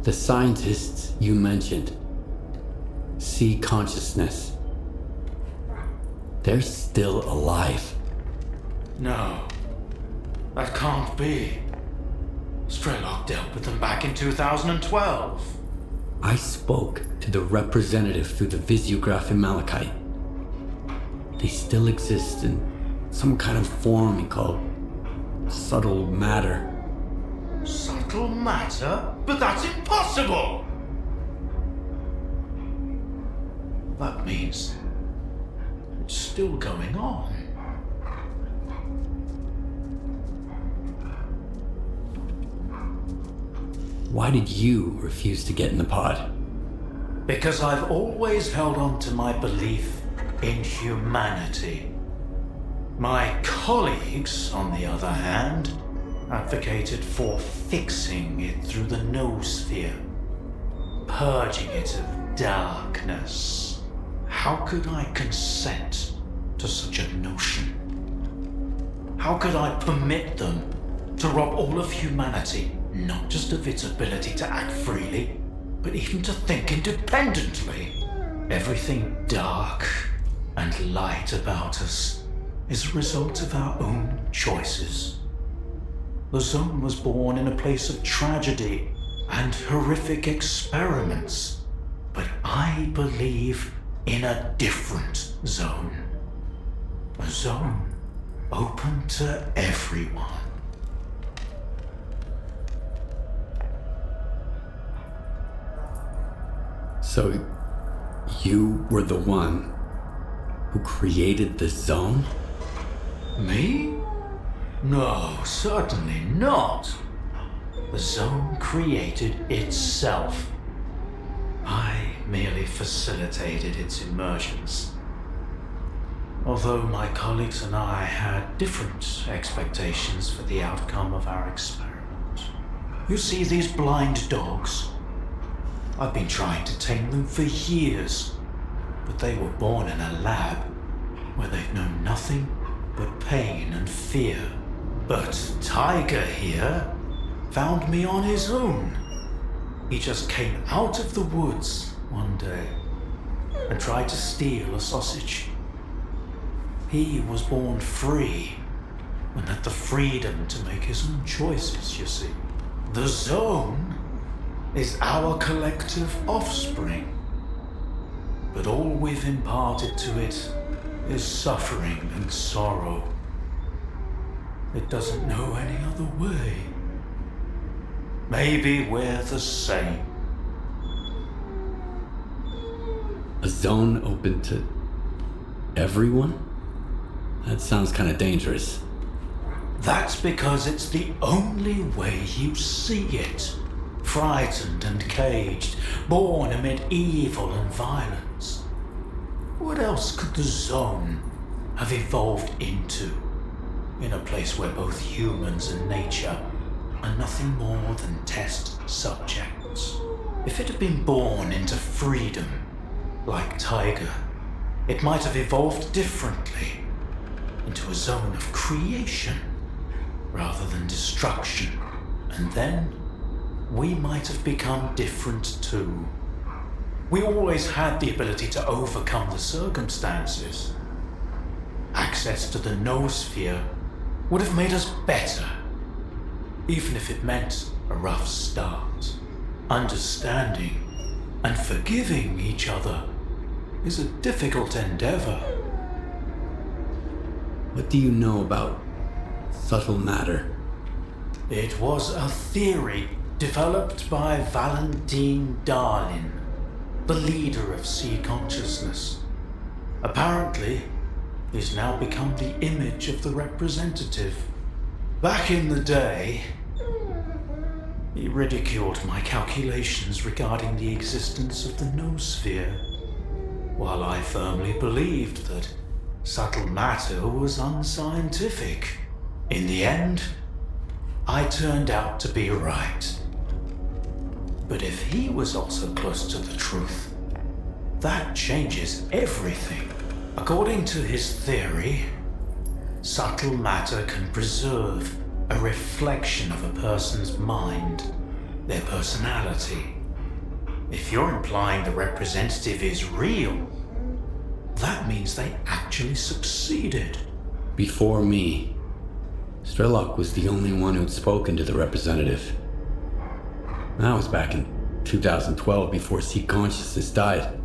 The scientists you mentioned see consciousness. They're still alive. No, that can't be. Strelok dealt with them back in 2012. I spoke to the representative through the visiograph in Malachite. They still exist in some kind of form called subtle matter. Subtle matter? But that's impossible! That means it's still going on. Why did you refuse to get in the pod? Because I've always held on to my belief in humanity. My colleagues, on the other hand, advocated for fixing it through the noosphere, purging it of darkness. How could I consent to such a notion? How could I permit them to rob all of humanity, not just of its ability to act freely, but even to think independently? Everything dark and light about us is a result of our own choices. The Zone was born in a place of tragedy and horrific experiments, but I believe in a different zone. A zone open to everyone. So, you were the one who created the Zone? Me? No, certainly not. The Zone created itself. I merely facilitated its emergence. Although my colleagues and I had different expectations for the outcome of our experiment. You see these blind dogs? I've been trying to tame them for years, but they were born in a lab where they've known nothing but pain and fear. But Tiger here found me on his own. He just came out of the woods one day and tried to steal a sausage. He was born free and had the freedom to make his own choices, you see. The Zone is our collective offspring, but all we've imparted to it is suffering and sorrow. It doesn't know any other way. Maybe we're the same. A zone open to everyone? That sounds kind of dangerous. That's because it's the only way you see it. Frightened and caged, born amid evil and violence. What else could the Zone have evolved into? In a place where both humans and nature are nothing more than test subjects. If it had been born into freedom, like Tiger, it might have evolved differently, into a zone of creation, rather than destruction. And then, we might have become different too. We always had the ability to overcome the circumstances. Access to the noosphere would have made us better, even if it meant a rough start. Understanding and forgiving each other is a difficult endeavor. What do you know about subtle matter? It was a theory developed by Valentine Darlin, the leader of sea consciousness. Apparently, he's now become the image of the representative. Back in the day, he ridiculed my calculations regarding the existence of the noosphere, while I firmly believed that subtle matter was unscientific. In the end, I turned out to be right. But if he was also close to the truth, that changes everything. According to his theory, subtle matter can preserve a reflection of a person's mind, their personality. If you're implying the representative is real, that means they actually succeeded. Before me, S.T.A.L.K.E.R was the only one who'd spoken to the representative. That was back in 2012, before sea consciousness died.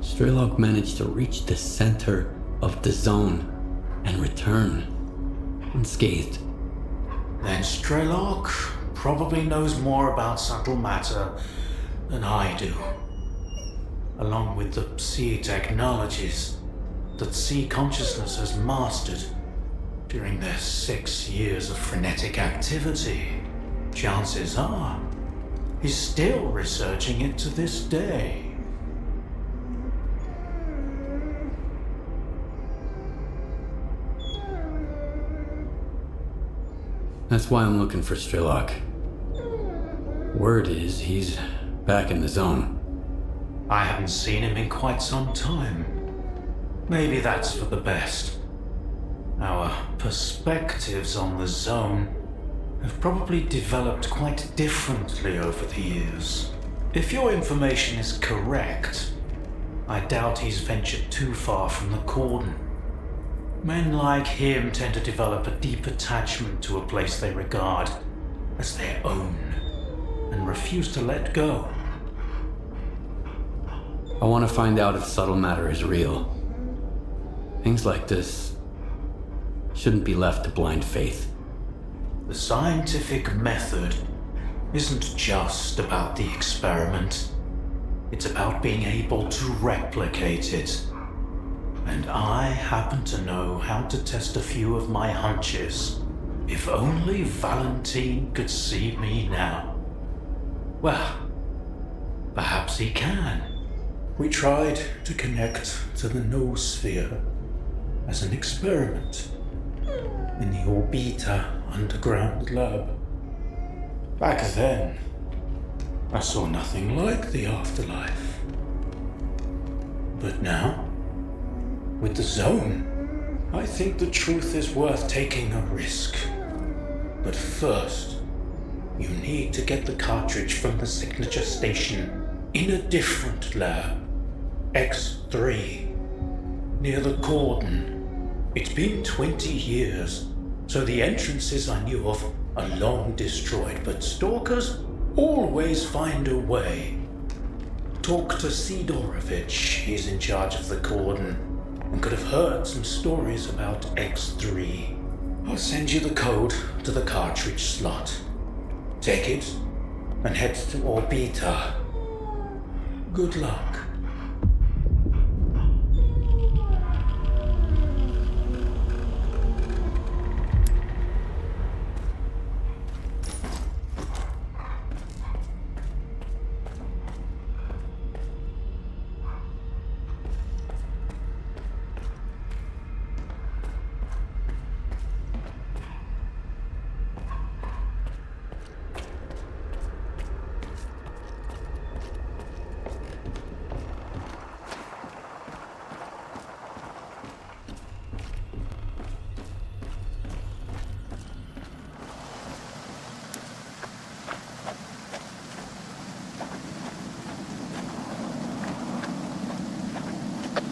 S.T.A.L.K.E.R managed to reach the center of the zone and return unscathed. Then S.T.A.L.K.E.R probably knows more about subtle matter than I do. Along with the sea technologies that sea consciousness has mastered during their 6 years of frenetic activity, chances are he's still researching it to this day. That's why I'm looking for S.T.A.L.K.E.R. Word is he's back in the zone. I haven't seen him in quite some time. Maybe that's for the best. Our perspectives on the zone have probably developed quite differently over the years. If your information is correct, I doubt he's ventured too far from the cordon. Men like him tend to develop a deep attachment to a place they regard as their own and refuse to let go. I want to find out if subtle matter is real. Things like this shouldn't be left to blind faith. The scientific method isn't just about the experiment. It's about being able to replicate it. And I happen to know how to test a few of my hunches. If only Valentine could see me now. Well, perhaps he can. We tried to connect to the noosphere as an experiment in the Orbita underground lab. Back then, I saw nothing like the afterlife. But now, with the zone, I think the truth is worth taking a risk. But first, you need to get the cartridge from the signature station in a different lab, X3, near the cordon. It's been 20 years, so the entrances I knew of are long destroyed, but stalkers always find a way. Talk to Sidorovich, he's in charge of the cordon, and could have heard some stories about X3. I'll send you the code to the cartridge slot. Take it and head to Orbita. Good luck.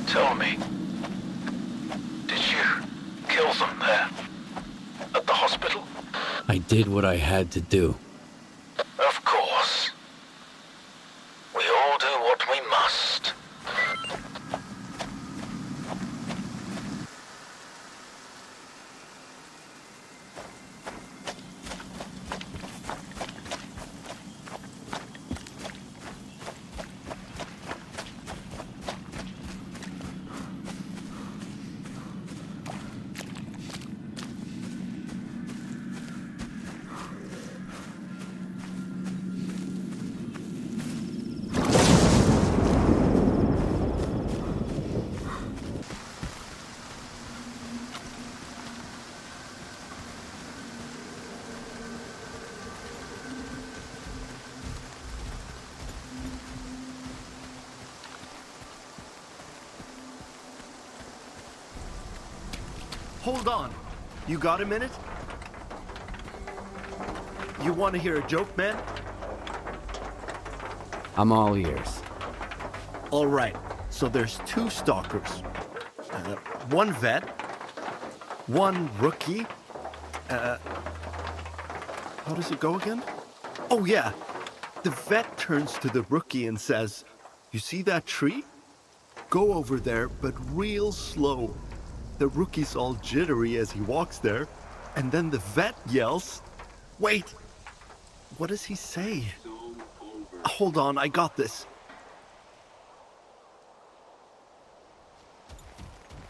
Tell me, did you kill them there? At the hospital? I did what I had to do. Of course. We all do what we must. hold on. You got a minute? You want to hear a joke, man? I'm all ears. All right, so there's 2 stalkers. One vet, one rookie. How does it go again? Oh yeah, the vet turns to the rookie and says, "You see that tree? Go over there, but real slow." The rookie's all jittery as he walks there, and then the vet yells, "Wait, what does he say? Hold on, I got this."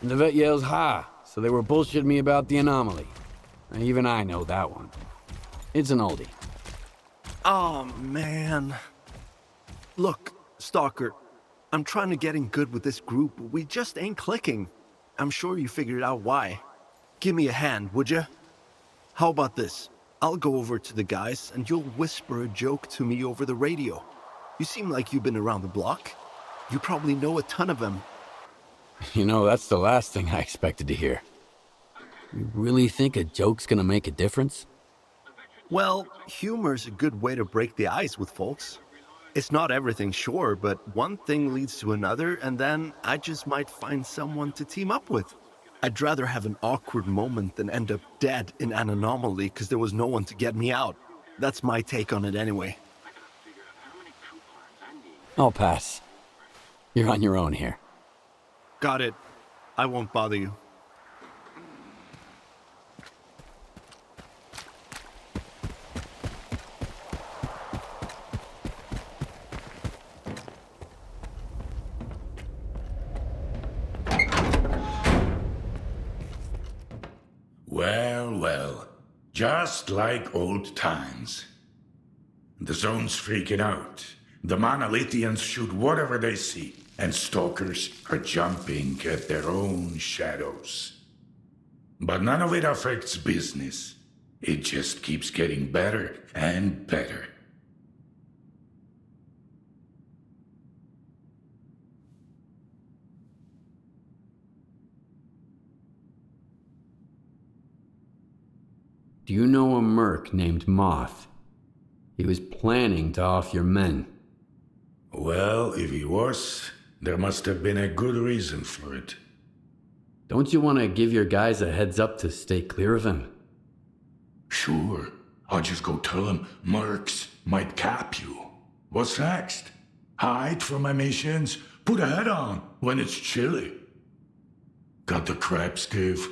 And the vet yells, "Ha!" So they were bullshitting me about the anomaly. Even I know that one. It's an oldie. Oh, man. Look, Stalker, I'm trying to get in good with this group, but we just ain't clicking. I'm sure you figured out why. Give me a hand, would ya? How about this? I'll go over to the guys and you'll whisper a joke to me over the radio. You seem like you've been around the block. You probably know a ton of them. You know, that's the last thing I expected to hear. You really think a joke's gonna make a difference? Well, humor's a good way to break the ice with folks. It's not everything, sure, but one thing leads to another, and then I just might find someone to team up with. I'd rather have an awkward moment than end up dead in an anomaly because there was no one to get me out. That's my take on it anyway. I'll pass. You're on your own here. Got it. I won't bother you. Well, well. Just like old times. The zone's freaking out. The monolithians shoot whatever they see, and stalkers are jumping at their own shadows. But none of it affects business. It just keeps getting better and better. Do you know a merc named Moth? He was planning to off your men. Well, if he was, there must have been a good reason for it. Don't you want to give your guys a heads up to stay clear of him? Sure. I'll just go tell him mercs might cap you. What's next? Hide from my missions? Put a hat on when it's chilly. Got the crap, Skiff?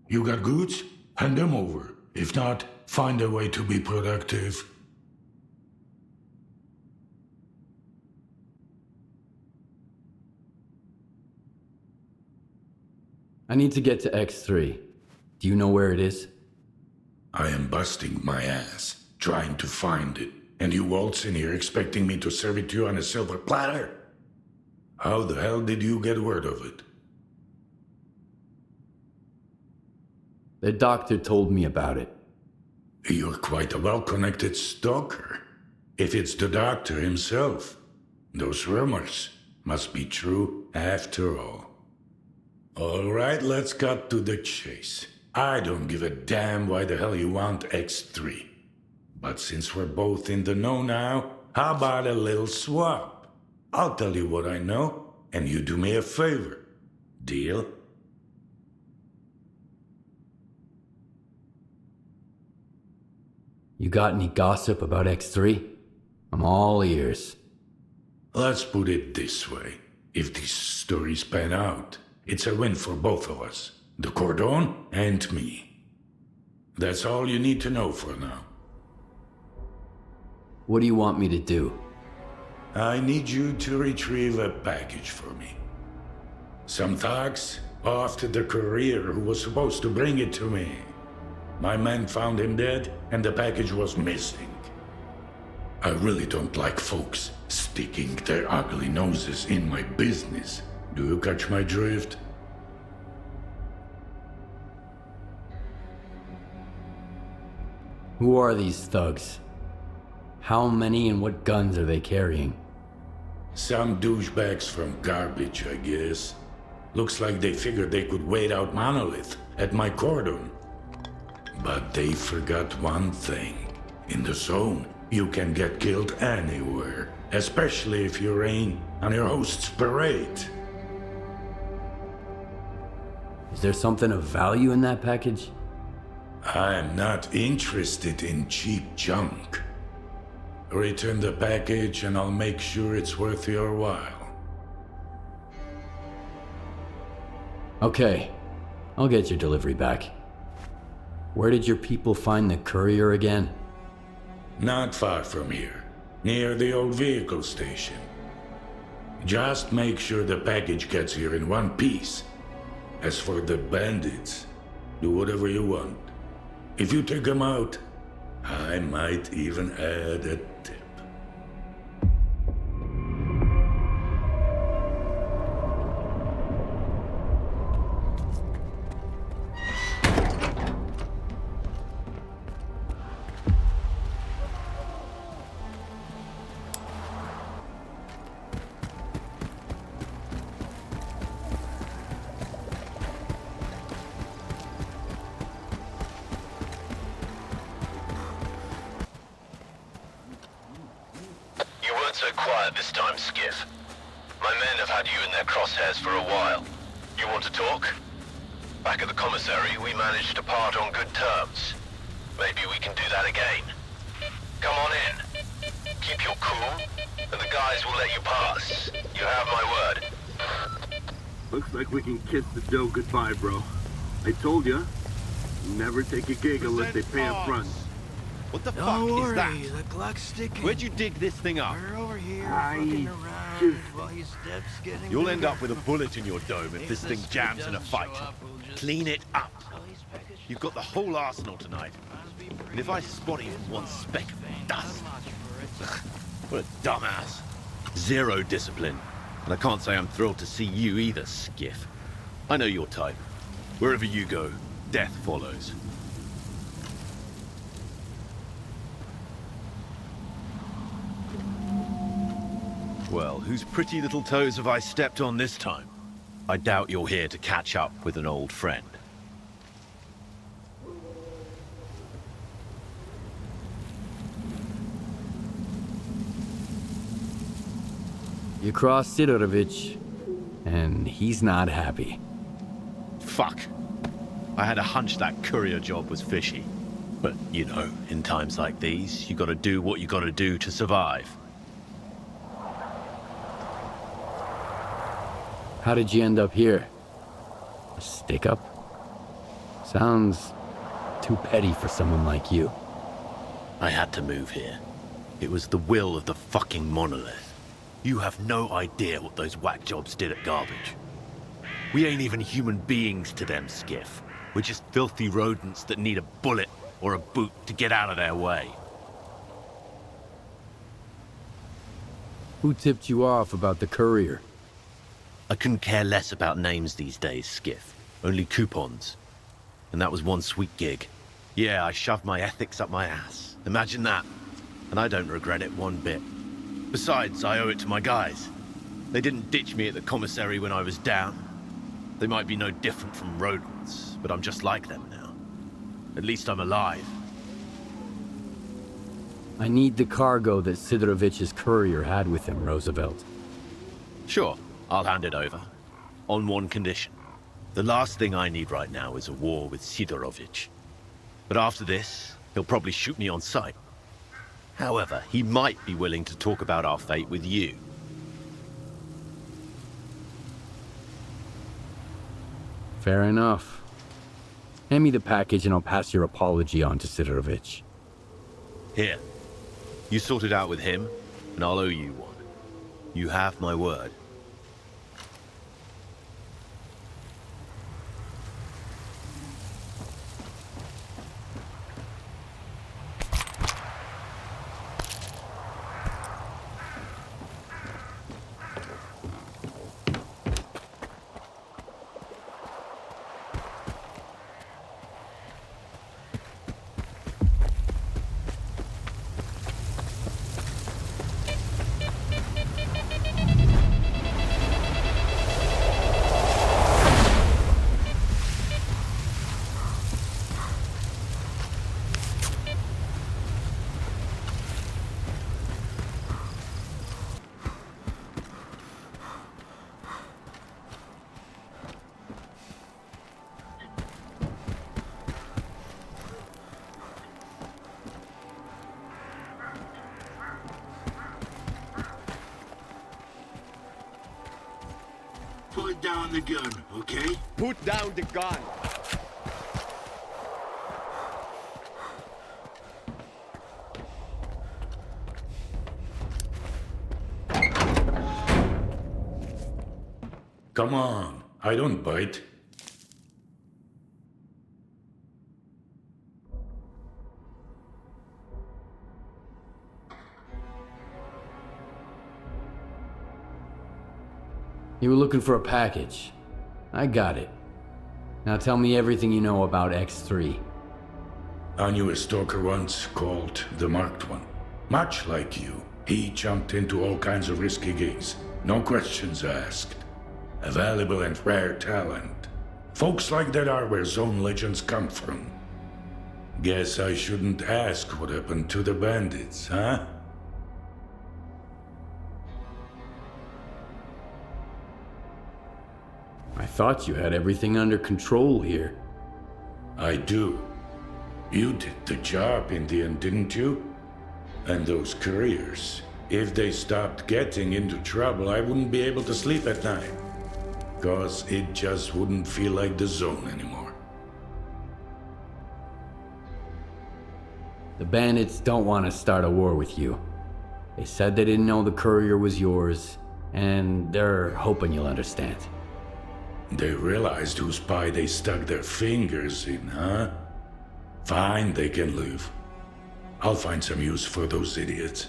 You got goods? Hand them over. If not, find a way to be productive. I need to get to X3. Do you know where it is? I am busting my ass, trying to find it, and you waltz in here expecting me to serve it to you on a silver platter? How the hell did you get word of it? The doctor told me about it. You're quite a well-connected stalker. If it's the doctor himself, those rumors must be true after all. All right, let's cut to the chase. I don't give a damn why the hell you want X3. But since we're both in the know now, how about a little swap? I'll tell you what I know, and you do me a favor. Deal? You got any gossip about X3? I'm all ears. Let's put it this way. If these stories pan out, it's a win for both of us. The Cordon and me. That's all you need to know for now. What do you want me to do? I need you to retrieve a package for me. Some thugs off to the courier who was supposed to bring it to me. My men found him dead, and the package was missing. I really don't like folks sticking their ugly noses in my business. Do you catch my drift? Who are these thugs? How many and what guns are they carrying? Some douchebags from garbage, I guess. Looks like they figured they could wait out Monolith at my cordon. But they forgot one thing. In the zone, you can get killed anywhere, especially if you rain on your host's parade. Is there something of value in that package? I'm not interested in cheap junk. Return the package and I'll make sure it's worth your while. Okay, I'll get your delivery back. Where did your people find the courier again? Not far from here, near the old vehicle station. Just make sure the package gets here in one piece. As for the bandits, do whatever you want. If you take them out, I might even add a tip. So quiet this time, Skiff. My men have had you in their crosshairs for a while. You want to talk? Back at the commissary, we managed to part on good terms. Maybe we can do that again. Come on in. Keep your cool, and the guys will let you pass. You have my word. Looks like we can kiss the dough goodbye, bro. I told you, never take a gig unless they pay up front. What the fuck is that? The clock's ticking. Where'd you dig this thing up? We're over here fucking around while your steps getting You'll end up with a bullet in your dome if this thing jams in a fight. Clean it up. You've got the whole arsenal tonight. And if I spot even one speck of dust... What a dumbass. Zero discipline. And I can't say I'm thrilled to see you either, Skiff. I know your type. Wherever you go, death follows. Well, whose pretty little toes have I stepped on this time? I doubt you're here to catch up with an old friend. You crossed Sidorovich, and he's not happy. Fuck. I had a hunch that courier job was fishy. But, you know, in times like these, you gotta do what you gotta do to survive. How did you end up here? A stick-up? Sounds too petty for someone like you. I had to move here. It was the will of the fucking monolith. You have no idea what those whack jobs did at Garbage. We ain't even human beings to them, Skiff. We're just filthy rodents that need a bullet or a boot to get out of their way. Who tipped you off about the courier? I couldn't care less about names these days, Skiff. Only coupons. And that was one sweet gig. Yeah, I shoved my ethics up my ass. Imagine that. And I don't regret it one bit. Besides, I owe it to my guys. They didn't ditch me at the commissary when I was down. They might be no different from rodents, but I'm just like them now. At least I'm alive. I need the cargo that Sidorovich's courier had with him, Roosevelt. Sure. I'll hand it over. On one condition. The last thing I need right now is a war with Sidorovich. But after this, he'll probably shoot me on sight. However, he might be willing to talk about our fate with you. Fair enough. Hand me the package and I'll pass your apology on to Sidorovich. Here. You sort it out with him, and I'll owe you one. You have my word. down the gun, okay? Put down the gun! Come on, I don't bite. You were looking for a package. I got it. Now tell me everything you know about X3. I knew a stalker once called the Marked One. Much like you, he jumped into all kinds of risky gigs. No questions asked. A valuable and rare talent. Folks like that are where Zone legends come from. Guess I shouldn't ask what happened to the bandits, huh? I thought you had everything under control here. I do. You did the job in the end, didn't you? And those couriers, if they stopped getting into trouble, I wouldn't be able to sleep at night. 'Cause it just wouldn't feel like the Zone anymore. The bandits don't want to start a war with you. They said they didn't know the courier was yours, and they're hoping you'll understand. They realized whose pie they stuck their fingers in, huh? Fine, they can leave. I'll find some use for those idiots.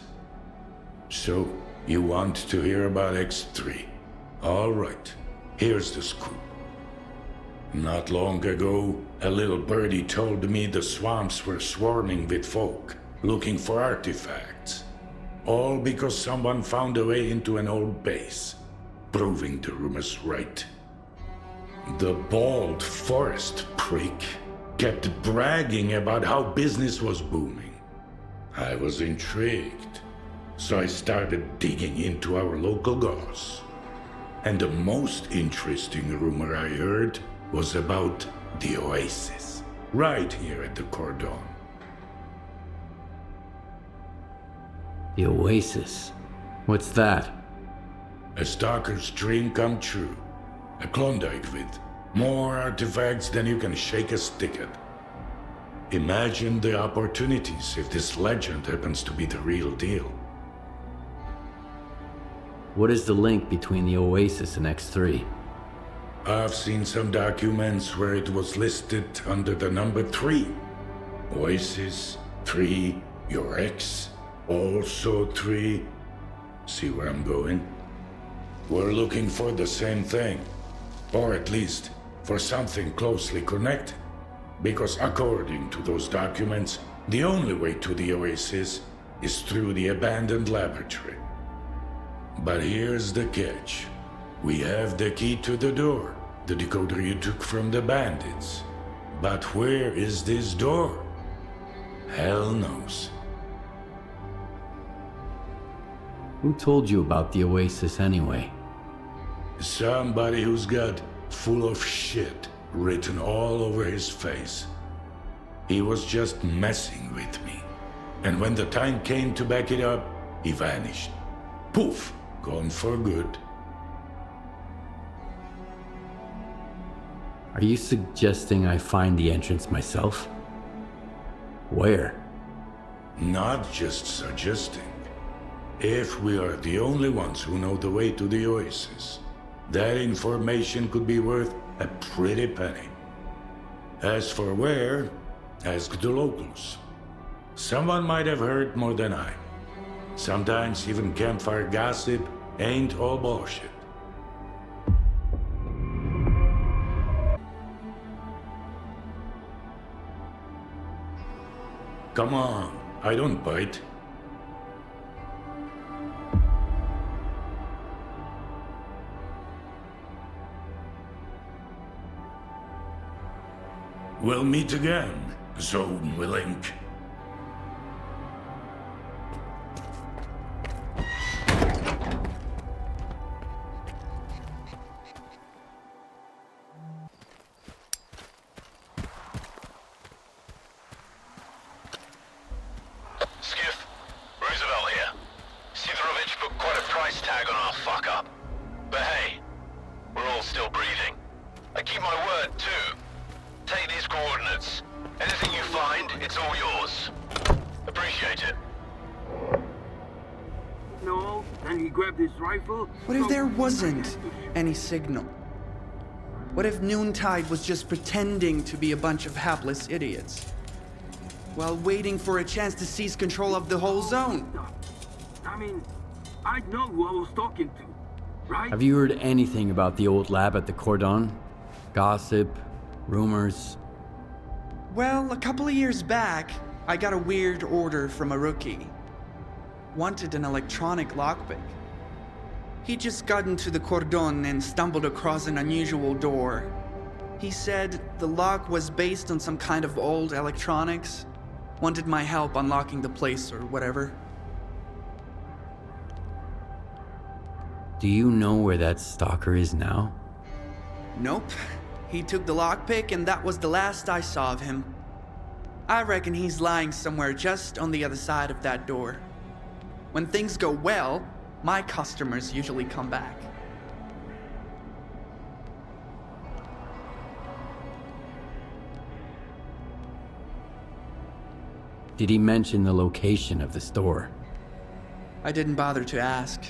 So, you want to hear about X3? All right, here's the scoop. Not long ago, a little birdie told me the swamps were swarming with folk looking for artifacts. All because someone found a way into an old base, proving the rumors right. The bald forest prick kept bragging about how business was booming. I was intrigued, so I started digging into our local goss. And the most interesting rumor I heard was about the Oasis, right here at the Cordon. The Oasis? What's that? A stalker's dream come true. A Klondike with more artifacts than you can shake a stick at. Imagine the opportunities if this legend happens to be the real deal. What is the link between the Oasis and X3? I've seen some documents where it was listed under the number 3. Oasis, 3, your ex, also 3. See where I'm going? We're looking for the same thing. Or at least, for something closely connected. Because according to those documents, the only way to the Oasis is through the abandoned laboratory. But here's the catch. We have the key to the door, the decoder you took from the bandits. But where is this door? Hell knows. Who told you about the Oasis anyway? Somebody who's got full of shit written all over his face. He was just messing with me. And when the time came to back it up, he vanished. Poof, gone for good. Are you suggesting I find the entrance myself? Where? Not just suggesting. If we are the only ones who know the way to the Oasis, that information could be worth a pretty penny. As for where, ask the locals. Someone might have heard more than I. Sometimes even campfire gossip ain't all bullshit. Come on, I don't bite. We'll meet again, Zone willing. Skiff, Roosevelt here. Sidorovich put quite a price tag on our fuck up. But hey, we're all still breathing. coordinates. Anything you find, it's all yours. Appreciate it. No, then he grabbed his rifle. What if there wasn't any signal? What if Noontide was just pretending to be a bunch of hapless idiots? While waiting for a chance to seize control of the whole zone? I mean, I'd know who I was talking to, right? Have you heard anything about the old lab at the Cordon? Gossip? Rumors? Well, a couple of years back, I got a weird order from a rookie. Wanted an electronic lockpick. He just got into the Cordon and stumbled across an unusual door. He said the lock was based on some kind of old electronics. Wanted my help unlocking the place or whatever. Do you know where that stalker is now? Nope. He took the lockpick and that was the last I saw of him. I reckon he's lying somewhere just on the other side of that door. When things go well, my customers usually come back. Did he mention the location of the store? I didn't bother to ask.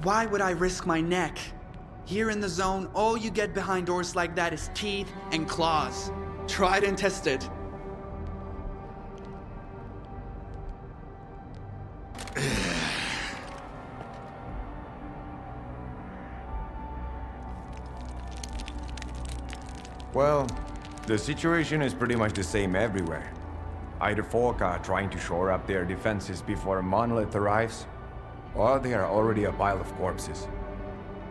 Why would I risk my neck? Here in the zone, all you get behind doors like that is teeth and claws. Tried and tested. Well, the situation is pretty much the same everywhere. Either folk are trying to shore up their defenses before a monolith arrives, or they are already a pile of corpses.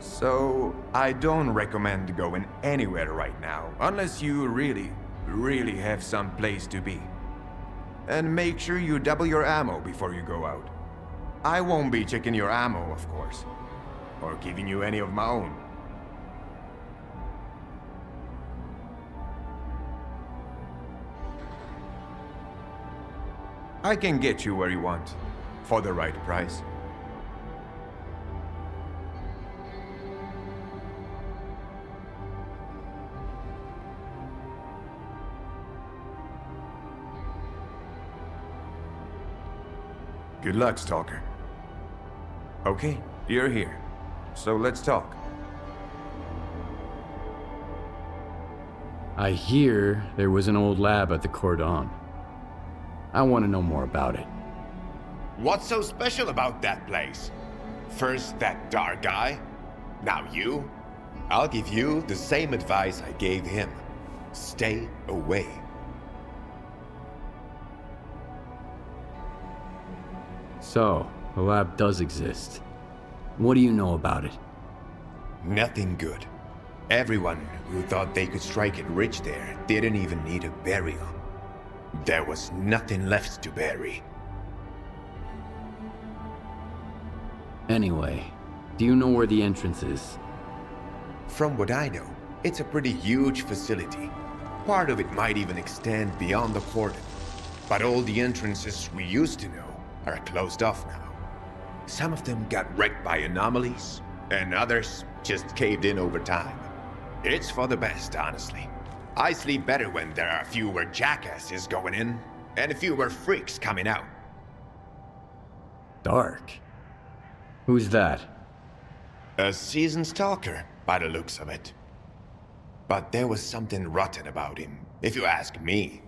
So, I don't recommend going anywhere right now, unless you really have some place to be. And make sure you double your ammo before you go out. I won't be checking your ammo, of course, or giving you any of my own. I can get you where you want, for the right price. Good luck, Stalker. Okay, you're here. So let's talk. I hear there was an old lab at the Cordon. I want to know more about it. What's so special about that place? First that dark guy, now you. I'll give you the same advice I gave him. Stay away. So, the lab does exist. What do you know about it? Nothing good. Everyone who thought they could strike it rich there didn't even need a burial. There was nothing left to bury. Anyway, do you know where the entrance is? From what I know, it's a pretty huge facility. Part of it might even extend beyond the cordon. But all the entrances we used to know are closed off now. Some of them got wrecked by anomalies, and others just caved in over time. It's for the best, honestly. I sleep better when there are fewer jackasses going in, and fewer freaks coming out. Dark? Who's that? A seasoned stalker, by the looks of it. But there was something rotten about him, if you ask me.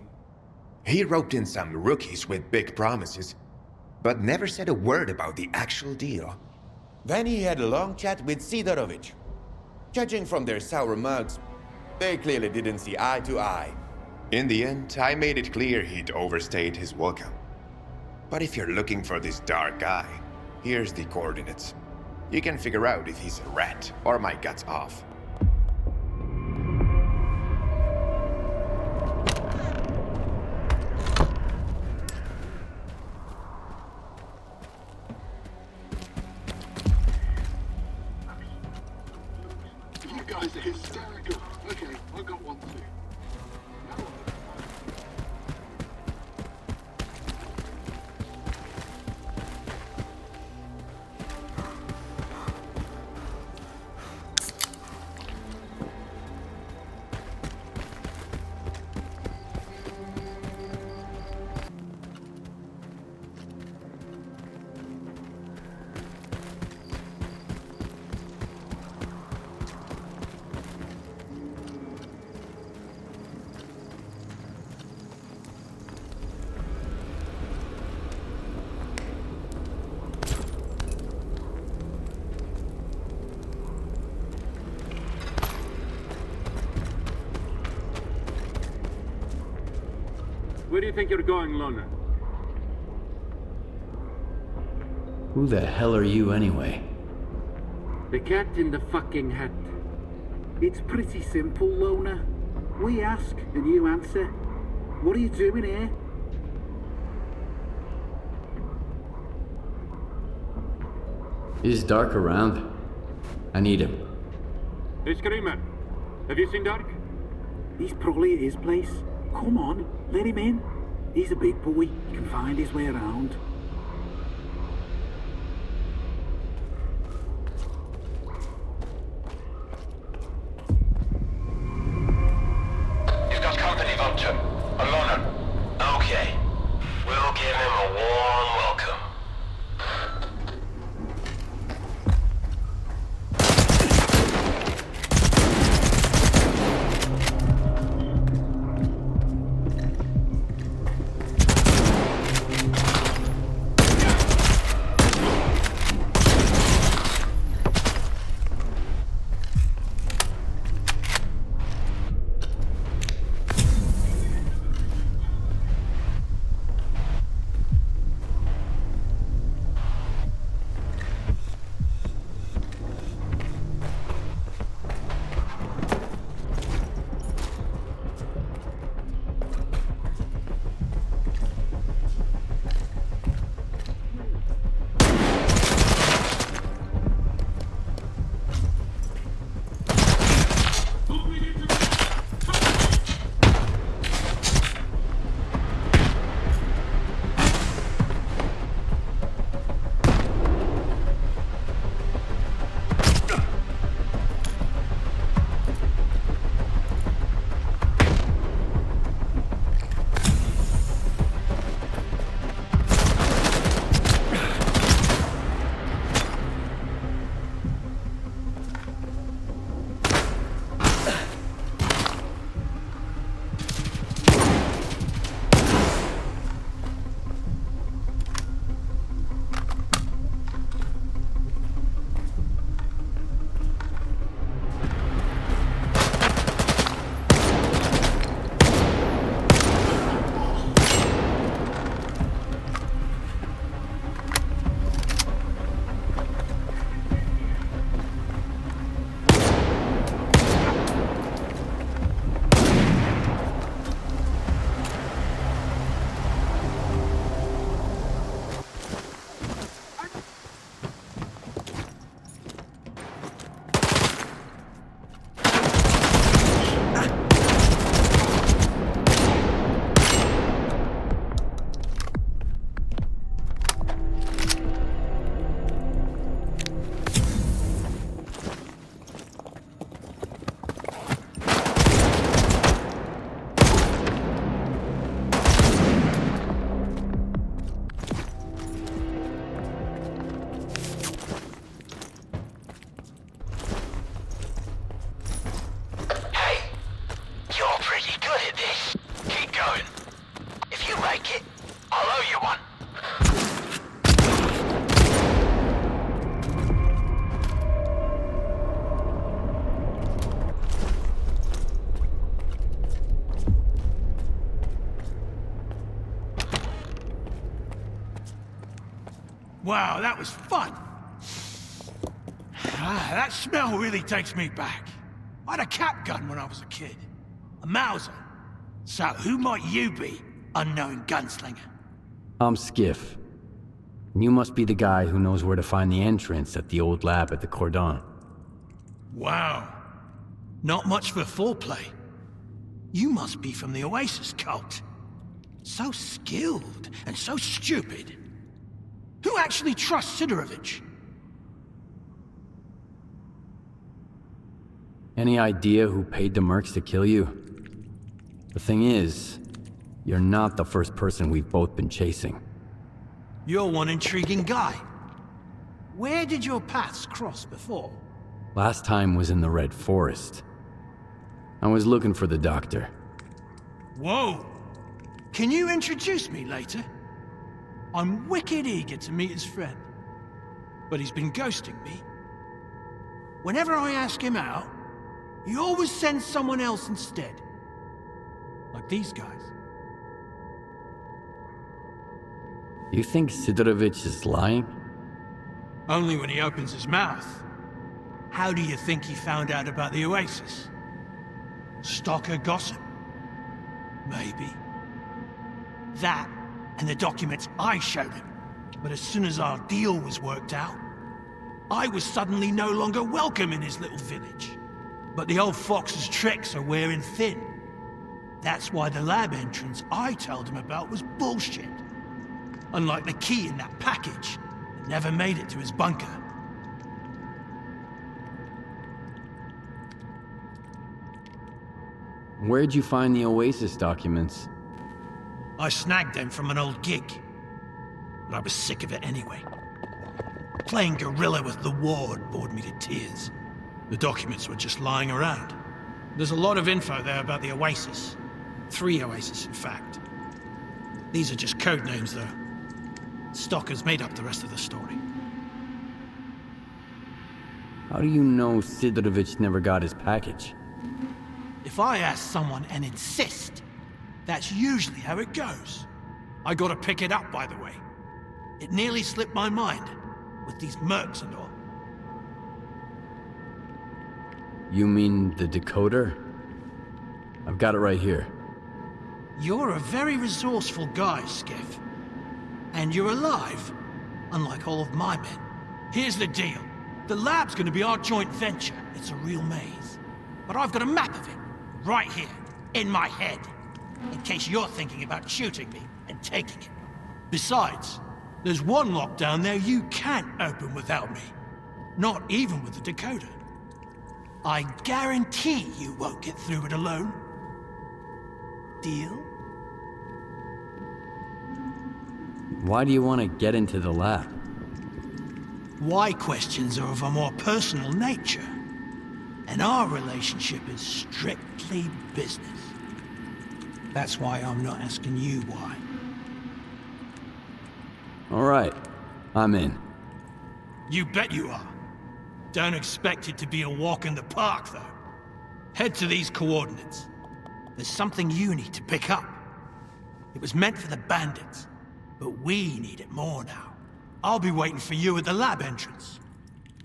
He roped in some rookies with big promises, but never said a word about the actual deal. Then he had a long chat with Sidorovich. Judging from their sour mugs, they clearly didn't see eye to eye. In the end, I made it clear he'd overstayed his welcome. But if you're looking for this dark guy, here's the coordinates. You can figure out if he's a rat or my guts off. You guys are hysterical. Okay, I got one too. Where do you think you're going, loner? Who the hell are you anyway? The cat in the fucking hat. It's pretty simple, loner. We ask and you answer. What are you doing here? Is Dark around? I need him. Hey, Screamer. Have you seen Dark? He's probably at his place. Come on, let him in. He's a big boy. He can find his way around. You've got company, Vulture. A loner. Okay. We'll give him a warm welcome. Wow, that was fun. That smell really takes me back. I had a cap gun when I was a kid. A Mauser. So who might you be, unknown gunslinger? I'm Skiff. You must be the guy who knows where to find the entrance at the old lab at the Cordon. Wow. Not much for foreplay. You must be from the Oasis cult. So skilled and so stupid. Who actually trusts Sidorovich? Any idea who paid the mercs to kill you? The thing is, you're not the first person we've both been chasing. You're one intriguing guy. Where did your paths cross before? Last time was in the Red Forest. I was looking for the doctor. Whoa! Can you introduce me later? I'm wicked eager to meet his friend. But he's been ghosting me. Whenever I ask him out, he always sends someone else instead. Like these guys. You think Sidorovich is lying? Only when he opens his mouth. How do you think he found out about the Oasis? Stalker gossip? Maybe. That, and the documents I showed him. But as soon as our deal was worked out, I was suddenly no longer welcome in his little village. But the old fox's tricks are wearing thin. That's why the lab entrance I told him about was bullshit. Unlike the key in that package, it never made it to his bunker. Where'd you find the Oasis documents? I snagged them from an old gig. But I was sick of it anyway. Playing gorilla with the ward bored me to tears. The documents were just lying around. There's a lot of info there about the Oasis. 3 Oasis, in fact. These are just code names, though. Stalker's made up the rest of the story. How do you know Sidorovich never got his package? If I ask someone and insist, that's usually how it goes. I gotta pick it up, by the way. It nearly slipped my mind, with these mercs and all. You mean the decoder? I've got it right here. You're a very resourceful guy, Skiff. And you're alive, unlike all of my men. Here's the deal. The lab's gonna be our joint venture. It's a real maze. But I've got a map of it, right here, in my head. In case you're thinking about shooting me and taking it. Besides, there's one lock down there you can't open without me. Not even with the decoder. I guarantee you won't get through it alone. Deal? Why do you want to get into the lab? Why questions are of a more personal nature. And our relationship is strictly business. That's why I'm not asking you why. All right, I'm in. You bet you are. Don't expect it to be a walk in the park, though. Head to these coordinates. There's something you need to pick up. It was meant for the bandits, but we need it more now. I'll be waiting for you at the lab entrance.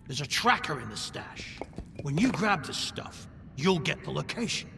There's a tracker in the stash. When you grab the stuff, you'll get the location.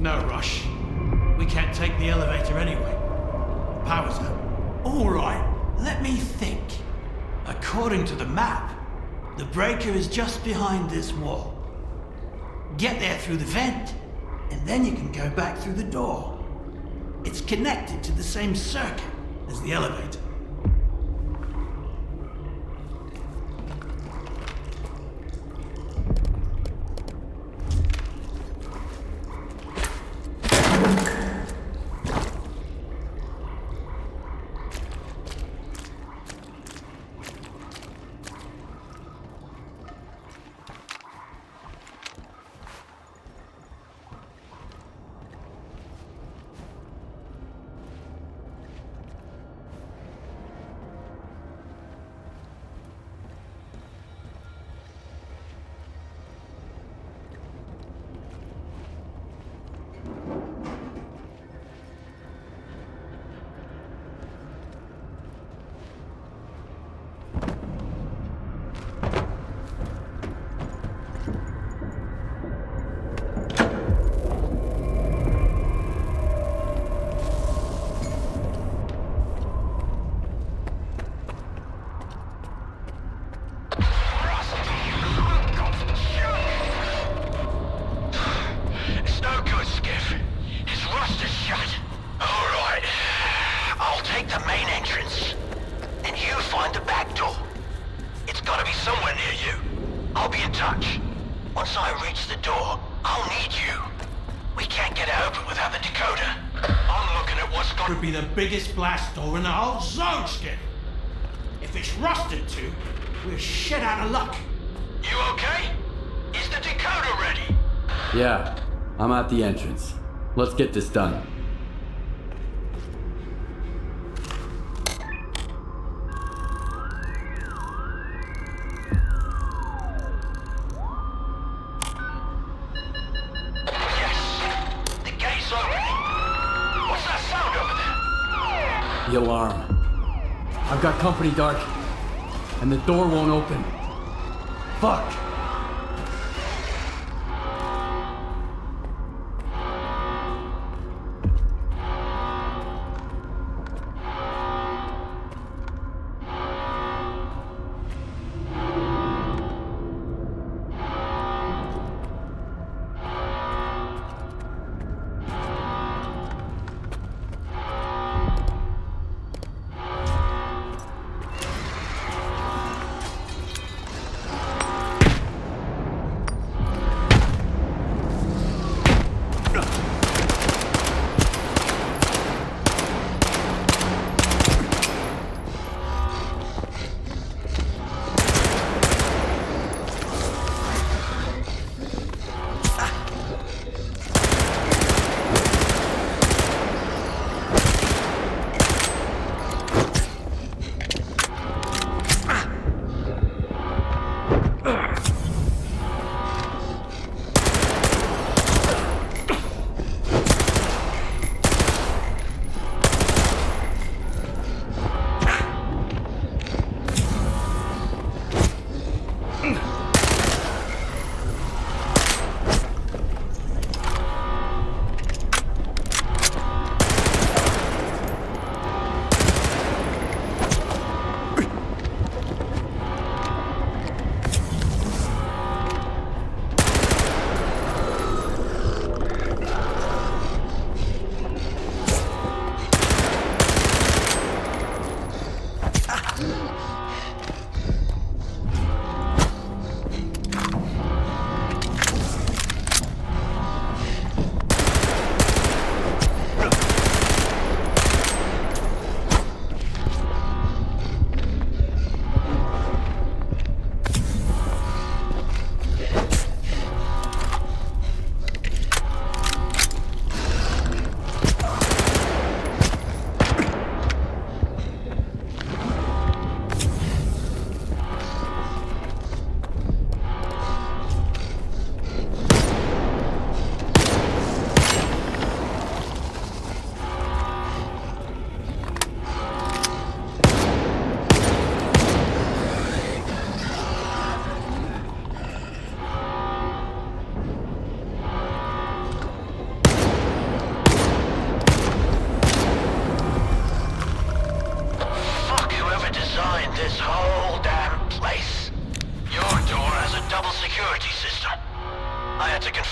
No rush. We can't take the elevator anyway. Power's out. Alright, let me think. According to the map, the breaker is just behind this wall. Get there through the vent, and then you can go back through the door. It's connected to the same circuit as the elevator. Biggest blast door in the whole zone, Skip. If it's rusted too, we're shit out of luck. You okay? Is the decoder ready? Yeah, I'm at the entrance. Let's get this done. The alarm. I've got company, Dark. And the door won't open. Fuck!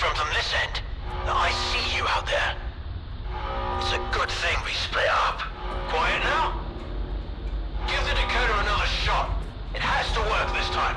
confirmed from this end that I see you out there. It's a good thing we split up. Quiet now? Give the decoder another shot. It has to work this time.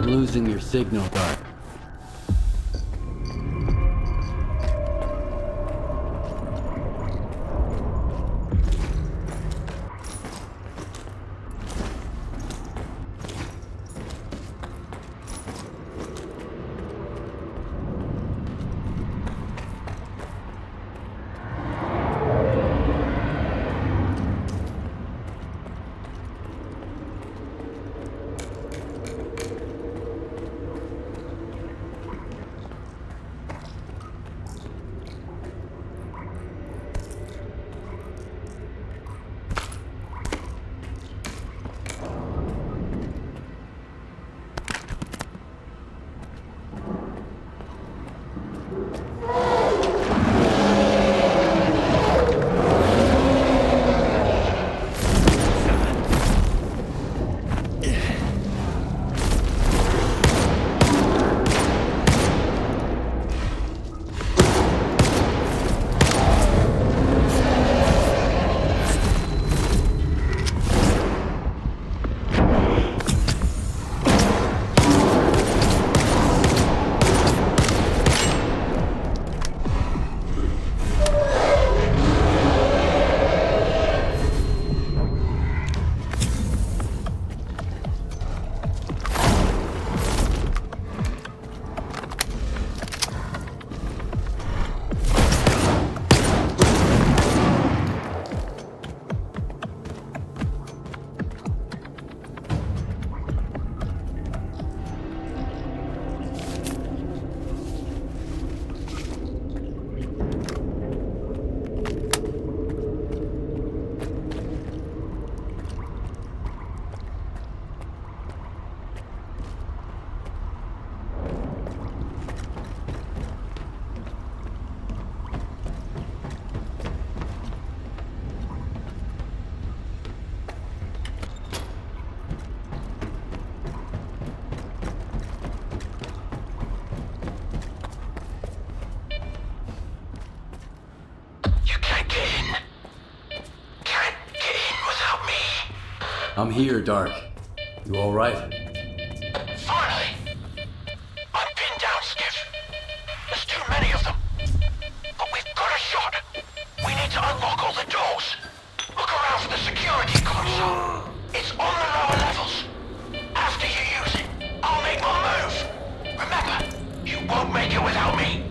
Losing your signal, Dark. I'm here, Dark. You all right? Finally! I'm pinned down, Skiff. There's too many of them. But we've got a shot. We need to unlock all the doors. Look around for the security console. It's on the lower levels. After you use it, I'll make my move. Remember, you won't make it without me.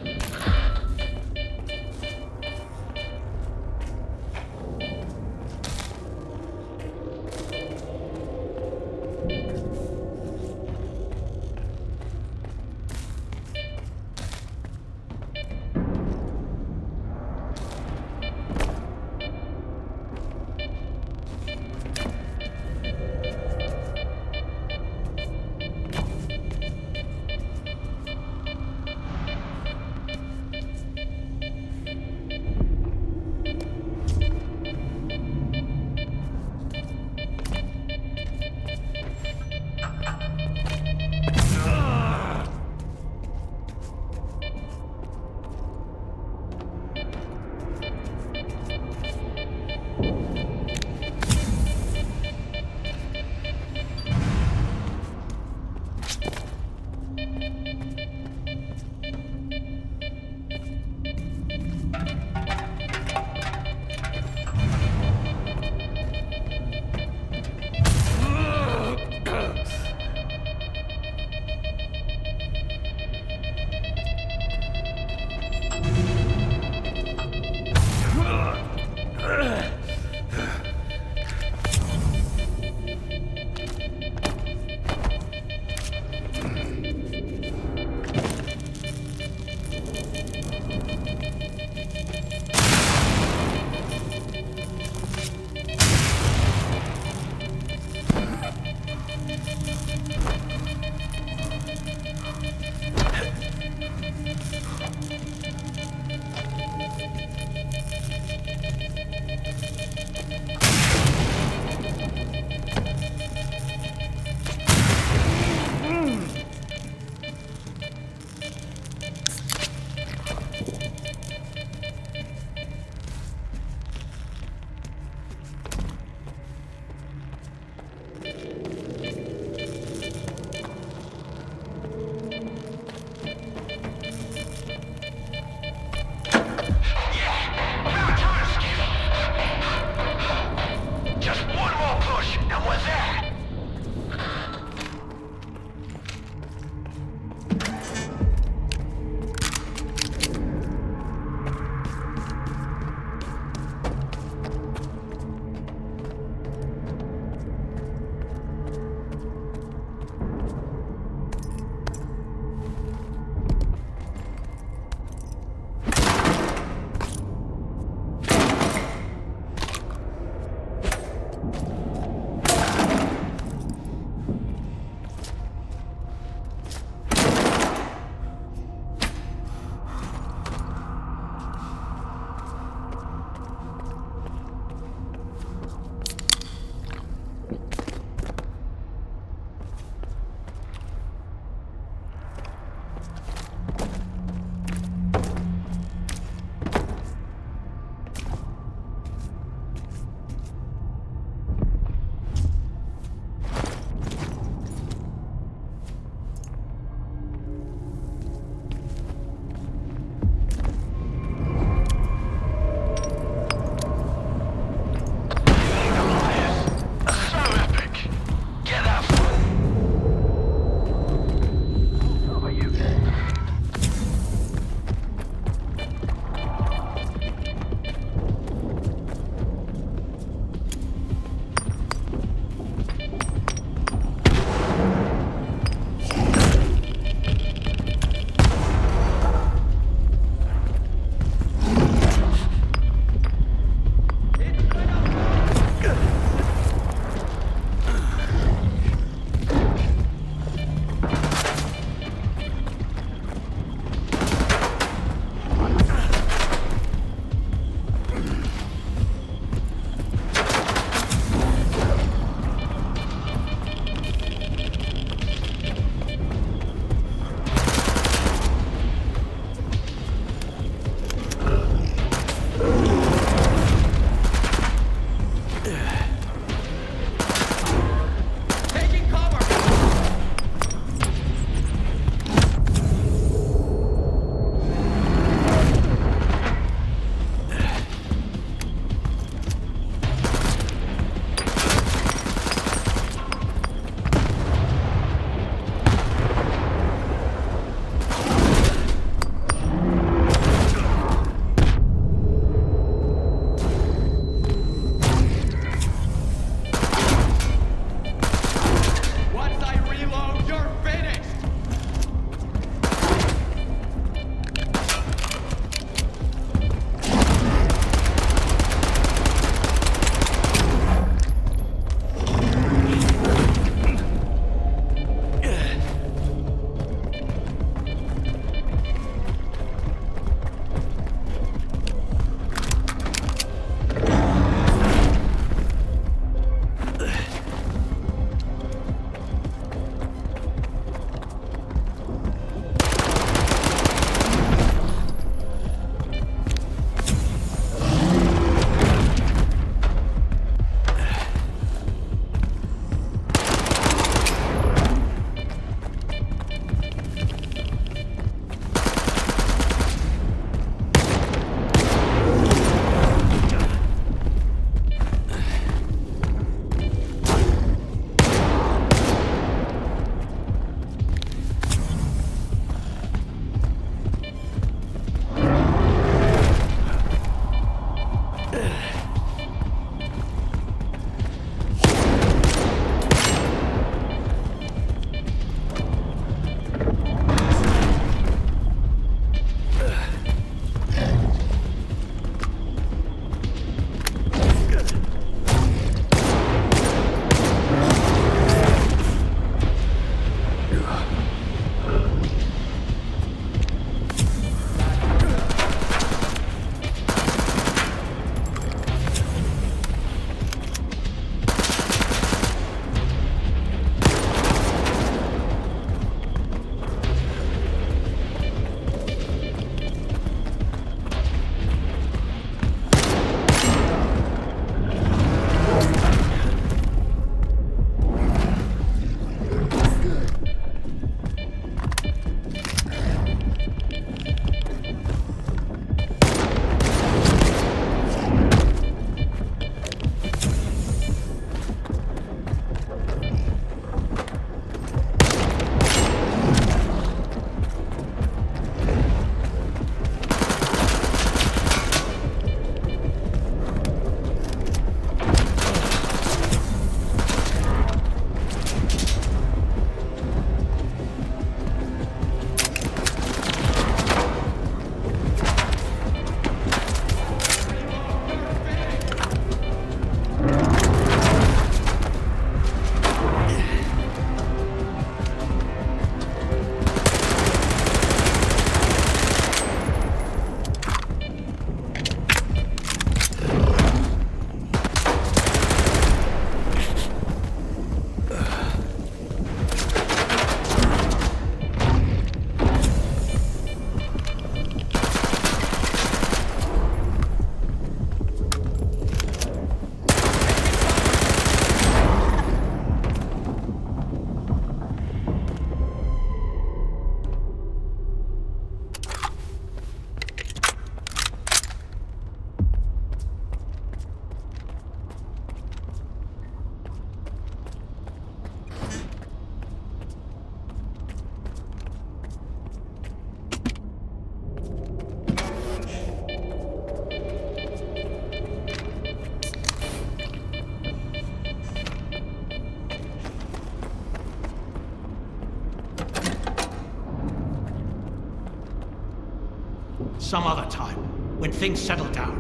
Some other time, when things settle down.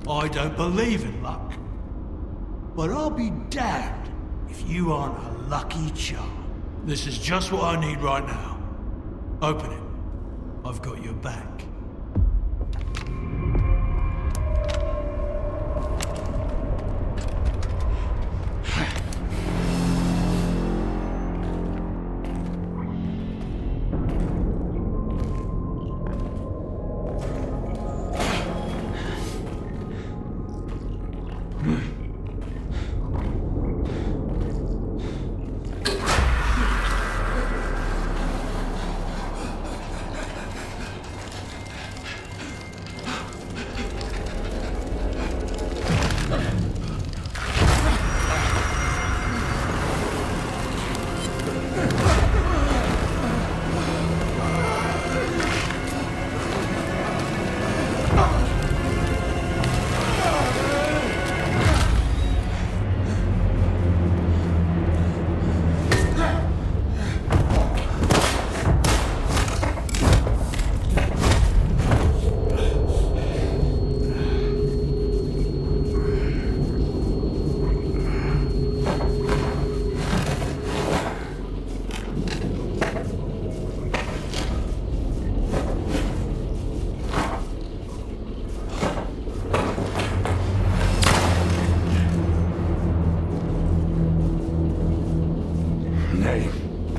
I don't believe in luck, but I'll be damned if you aren't a lucky charm. This is just what I need right now. Open it. I've got your back.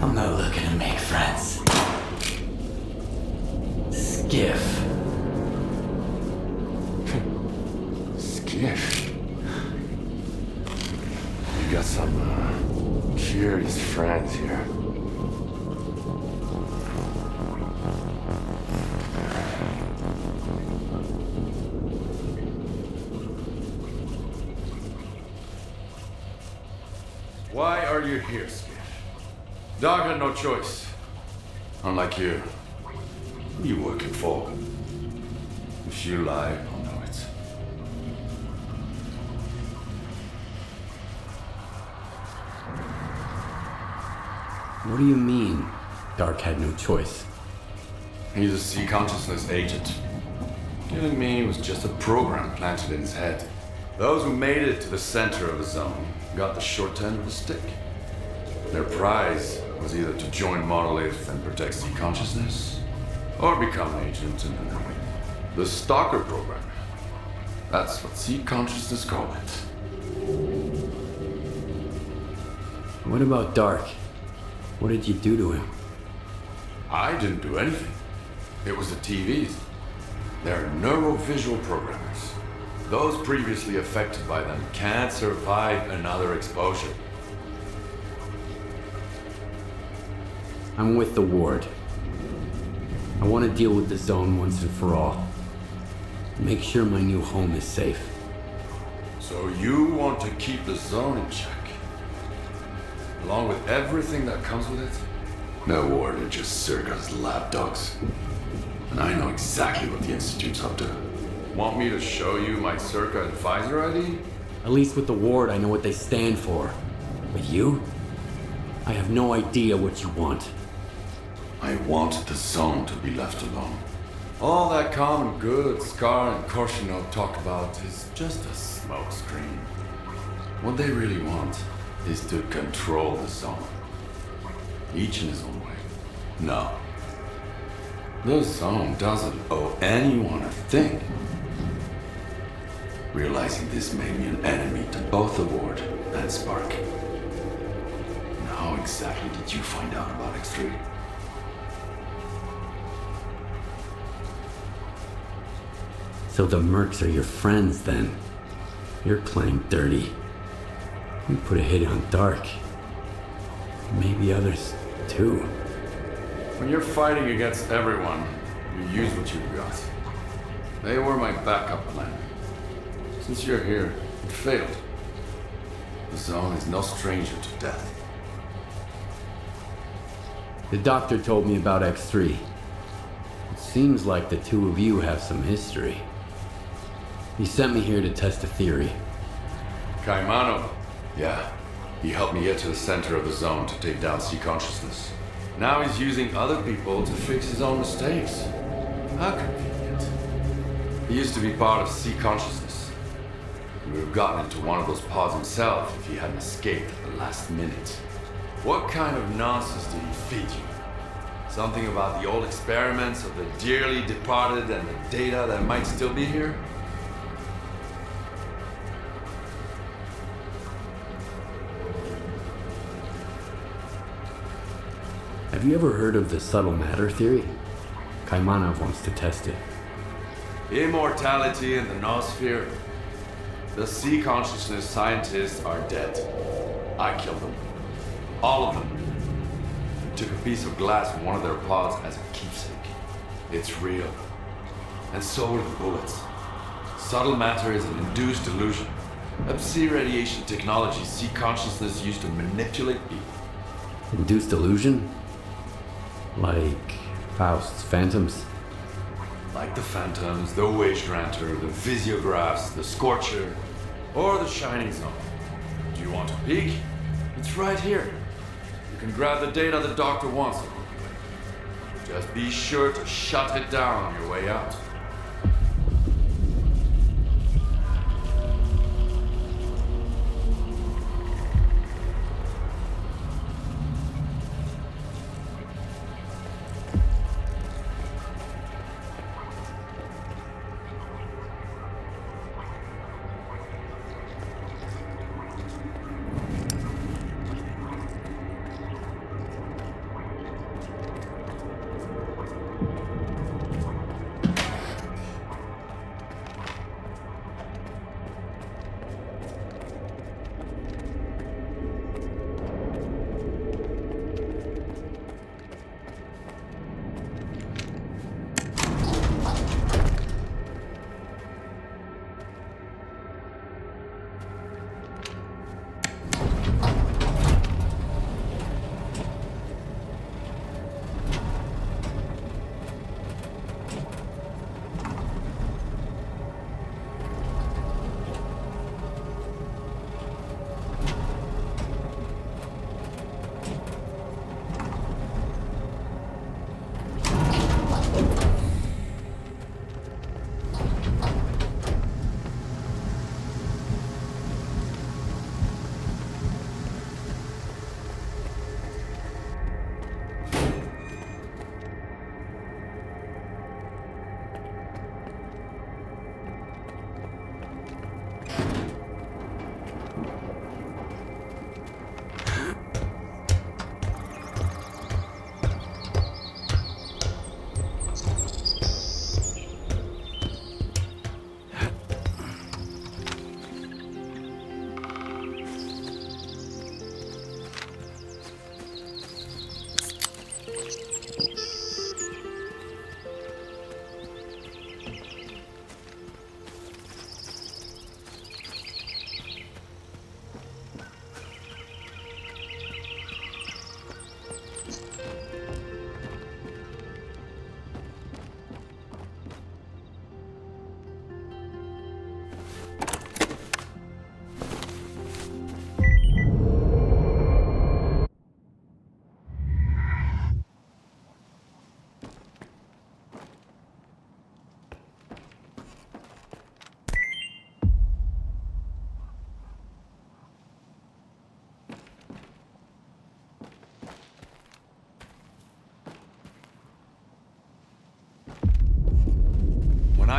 I'm not looking to make friends. Skiff. Skiff? You got some curious friends here. Why are you here, Skiff? Dog had no choice. Unlike you. Who are you working for? If you lie, I'll know it. What do you mean, Dark had no choice? He's a sea consciousness agent. Killing me was just a program planted in his head. Those who made it to the center of the zone got the short end of the stick. Their prize was either to join Monolith and protect sea consciousness, or become an agent in the S.T.A.L.K.E.R program. That's what sea consciousness call it. What about Dark? What did you do to him? I didn't do anything. It was the TVs. They're neurovisual programmers. Those previously affected by them can't survive another exposure. I'm with the ward. I want to deal with the zone once and for all. Make sure my new home is safe. So you want to keep the zone in check? Along with everything that comes with it? No ward are just S.T.A.L.K.E.R's lapdogs. And I know exactly what the Institute's up to. Want me to show you my S.T.A.L.K.E.R advisor ID? At least with the ward, I know what they stand for. With you? I have no idea what you want. I want the zone to be left alone. All that common good S.T.A.L.K.E.R and Chornobyl talk about is just a smokescreen. What they really want is to control the zone. Each in his own way. No. The zone doesn't owe anyone a thing. Realizing this made me an enemy to both the Ward and Spark. And how exactly did you find out about X3? So the mercs are your friends then? You're playing dirty. You put a hit on Dark. Maybe others too. When you're fighting against everyone, you use what you've got. They were my backup plan. Since you're here, it failed. The zone is no stranger to death. The doctor told me about X3. It seems like the two of you have some history. He sent me here to test a theory. Caimano. Yeah. He helped me get to the center of the zone to take down sea consciousness. Now he's using other people to fix his own mistakes. How convenient. He used to be part of sea consciousness. He would have gotten into one of those pods himself if he hadn't escaped at the last minute. What kind of nonsense did he feed you? Something about the old experiments of the dearly departed and the data that might still be here? Have you ever heard of the subtle matter theory? Kaimanov wants to test it. Immortality in the noosphere. The sea consciousness scientists are dead. I killed them. All of them. Took a piece of glass from one of their pods as a keepsake. It's real. And so are the bullets. Subtle matter is an induced illusion. A psi radiation technology sea consciousness used to manipulate people. Induced illusion? Like Faust's phantoms? Like the Phantoms, the Wage Granter, the Visiographs, the Scorcher, or the Shining Zone. Do you want a peek? It's right here. You can grab the data the doctor wants. Just be sure to shut it down on your way out.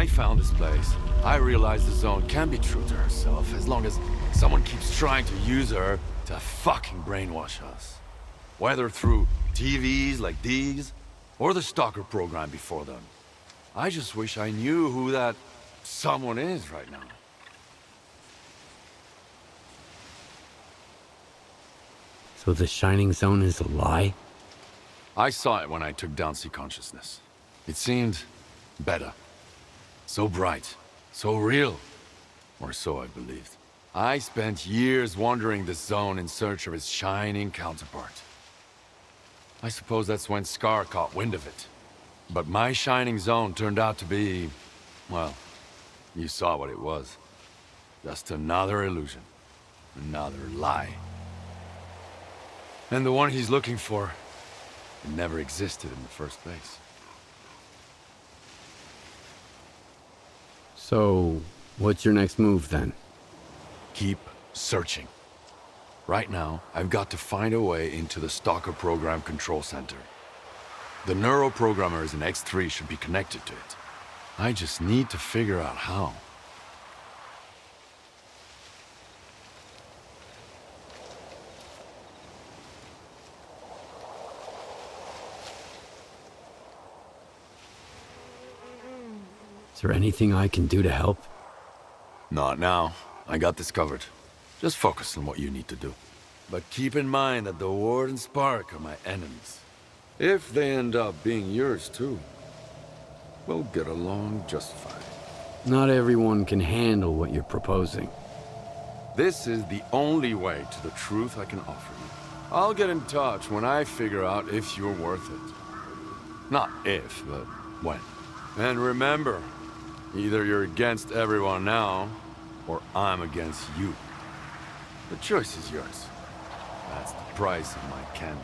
I found this place, I realized the Zone can be true to herself as long as someone keeps trying to use her to fucking brainwash us. Whether through TVs like these, or the S.T.A.L.K.E.R program before them. I just wish I knew who that someone is right now. So the Shining Zone is a lie? I saw it when I took down sea consciousness. It seemed better. So bright. So real. Or so I believed. I spent years wandering the Zone in search of its shining counterpart. I suppose that's when S.T.A.L.K.E.R caught wind of it. But my Shining Zone turned out to be... well, you saw what it was. Just another illusion. Another lie. And the one he's looking for, it never existed in the first place. So, what's your next move then? Keep searching. Right now, I've got to find a way into the S.T.A.L.K.E.R program control center. The neuroprogrammers in X3 should be connected to it. I just need to figure out how. Is there anything I can do to help? Not now. I got this covered. Just focus on what you need to do. But keep in mind that the Ward and Spark are my enemies. If they end up being yours too, we'll get along just fine. Not everyone can handle what you're proposing. This is the only way to the truth I can offer you. I'll get in touch when I figure out if you're worth it. Not if, but when. And remember, either you're against everyone now, or I'm against you. The choice is yours. That's the price of my candle.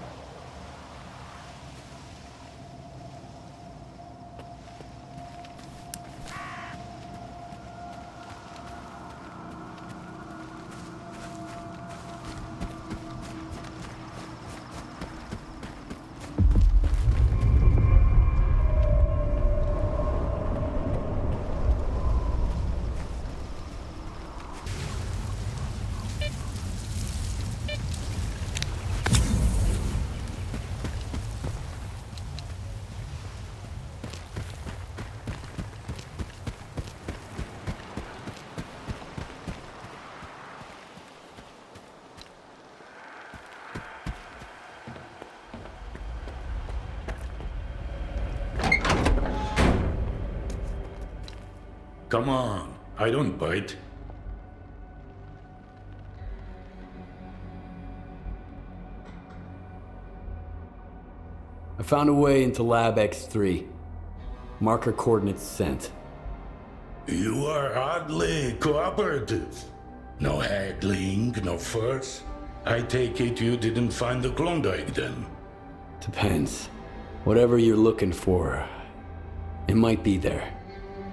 Come on, I don't bite. I found a way into Lab X3. Marker coordinates sent. You are oddly cooperative. No haggling, no fuss. I take it you didn't find the Klondike then? Depends. Whatever you're looking for, it might be there.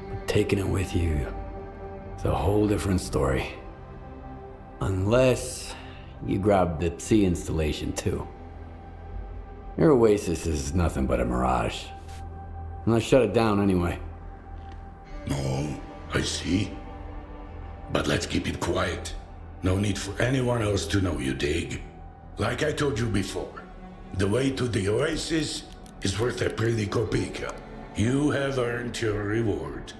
But taking it with you, it's a whole different story. Unless you grab the Psi installation too. Your oasis is nothing but a mirage. And I shut it down anyway. No, I see. But let's keep it quiet. No need for anyone else to know, you dig? Like I told you before, the way to the oasis is worth a pretty kopeka. You have earned your reward.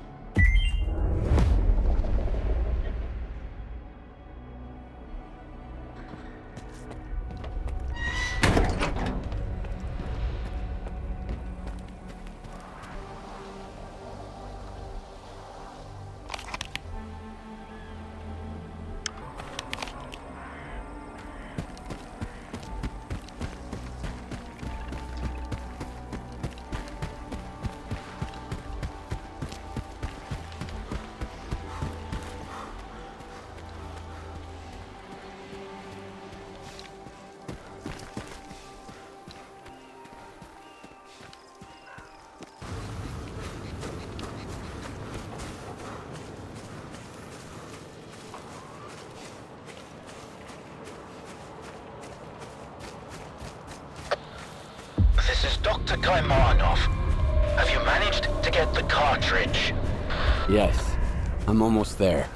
This is Dr. Kaimanov. Have you managed to get the cartridge? Yes, I'm almost there.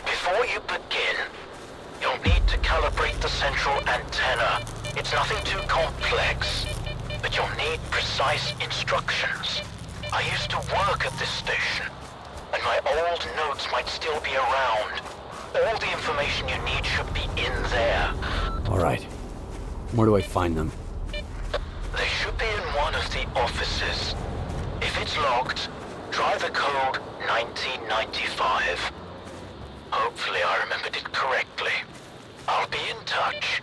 Before you begin, you'll need to calibrate the central antenna. It's nothing too complex, but you'll need precise instructions. I used to work at this station, and my old notes might still be around. All the information you need should be in there. All right. Where do I find them? They should be in one of the offices. If it's locked, try the code 1995. Hopefully I remembered it correctly. I'll be in touch.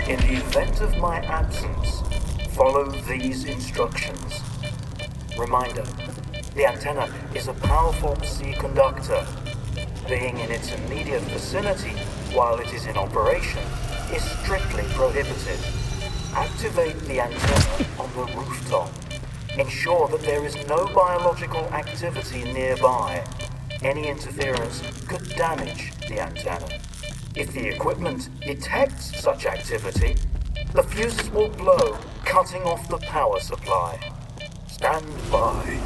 In the event of my absence, follow these instructions. Reminder, the antenna is a powerful C conductor. Being in its immediate vicinity while it is in operation is strictly prohibited. Activate the antenna on the rooftop. Ensure that there is no biological activity nearby. Any interference could damage the antenna. If the equipment detects such activity, the fuses will blow, cutting off the power supply. Stand by.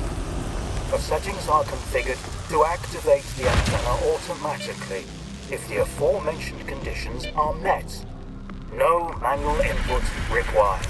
The settings are configured to activate the antenna automatically if the aforementioned conditions are met. No manual input required.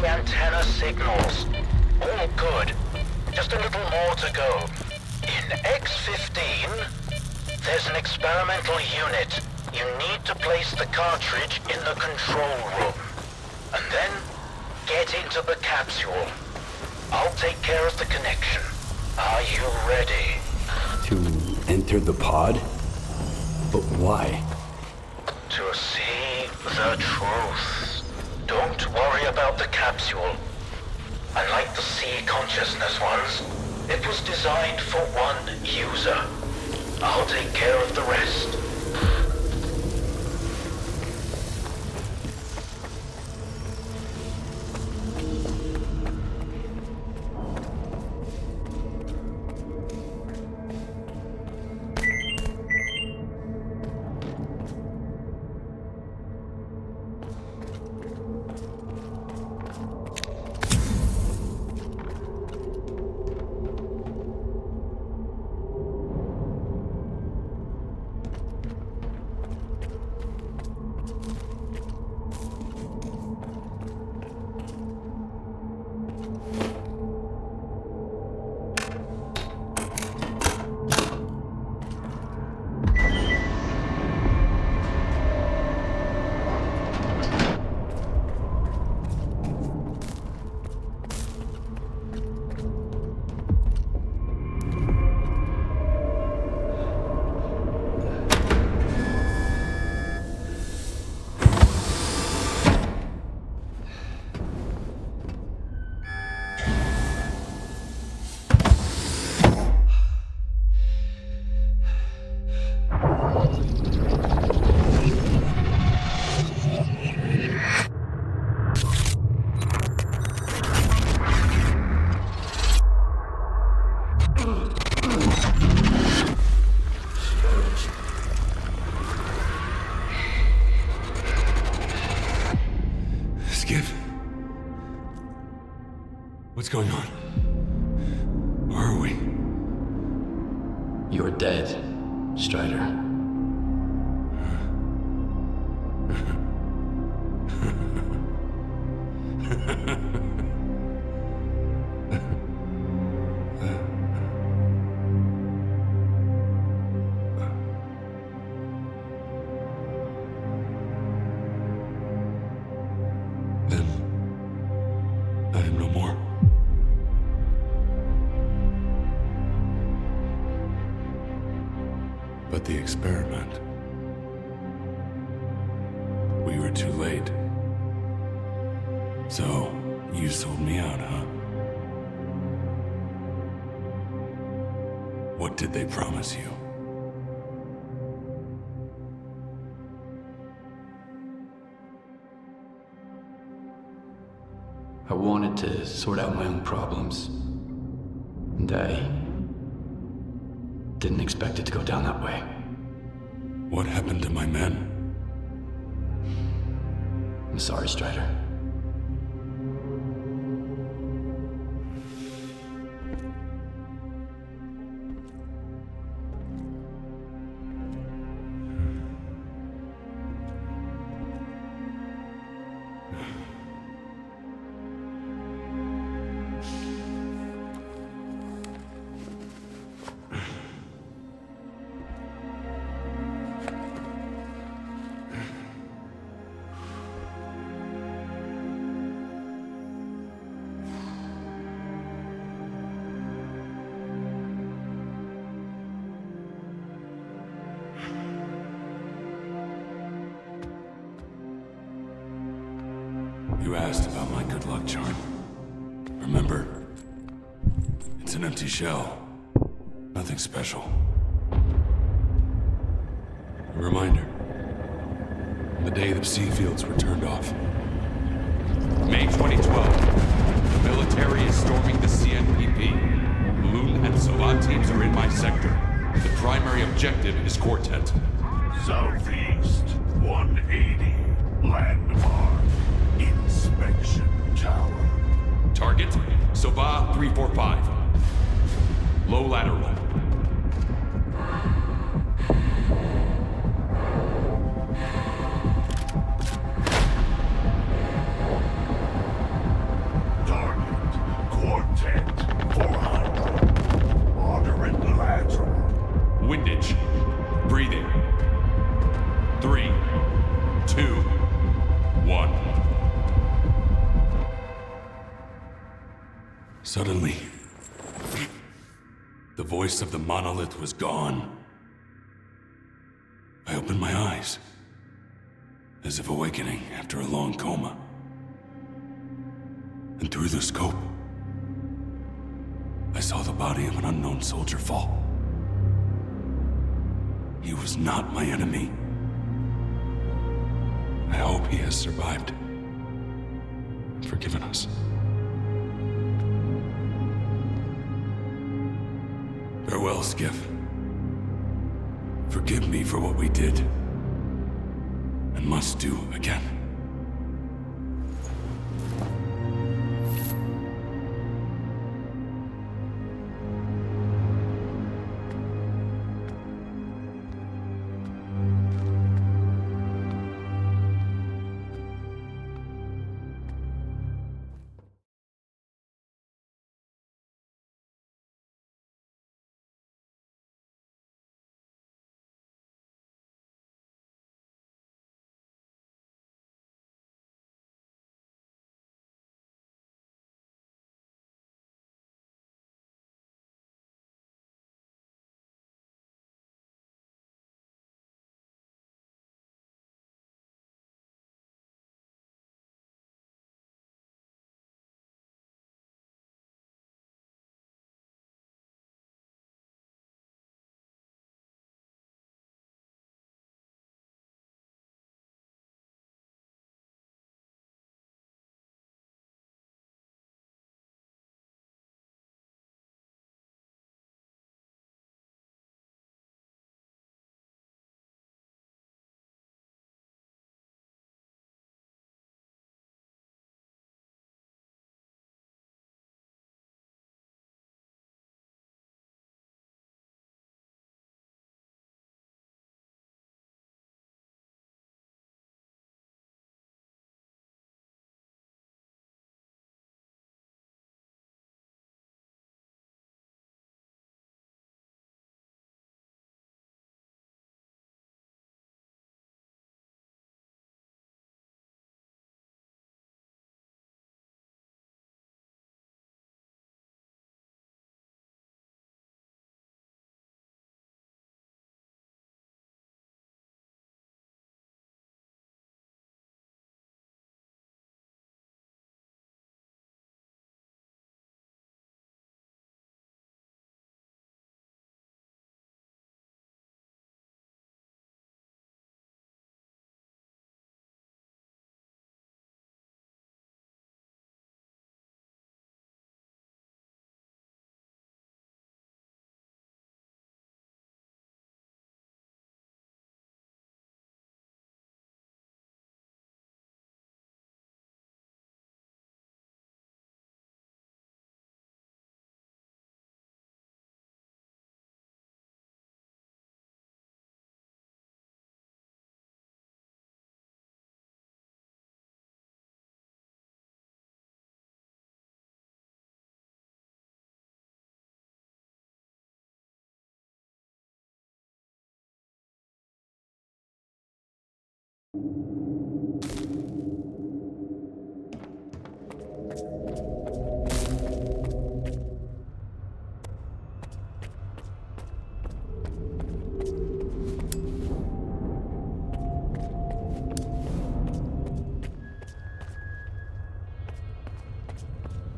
reading antenna signals. All good. Just a little more to go. In X-15, there's an experimental unit. You need to place the cartridge in the control room. And then, get into the capsule. I'll take care of the connection. Are you ready? To enter the pod? But why? To see the truth. Don't worry about the capsule. Unlike the sea consciousness ones, it was designed for one user. I'll take care of the rest. What's going on? Where are we? You're dead, Strider. The experiment. We were too late. So, you sold me out, huh? What did they promise you? I wanted to sort out my own problems. And I didn't expect it to go down that way. What happened to my men? I'm sorry, Strider. You asked about my good luck charm. Remember? It's an empty shell. Nothing special. A reminder. The day the sea fields were turned off. May 2012. The military is storming the CNPP. Loon and SWAT teams are in my sector. The primary objective is Quartet. Southeast, 180. Landmark. Inspection tower. Target, Soba 345. Low lateral. Suddenly, the voice of the monolith was gone. I opened my eyes, as if awakening after a long coma. And through the scope, I saw the body of an unknown soldier fall. He was not my enemy. I hope he has survived and forgiven us. Farewell, Skiff. Forgive me for what we did and must do again.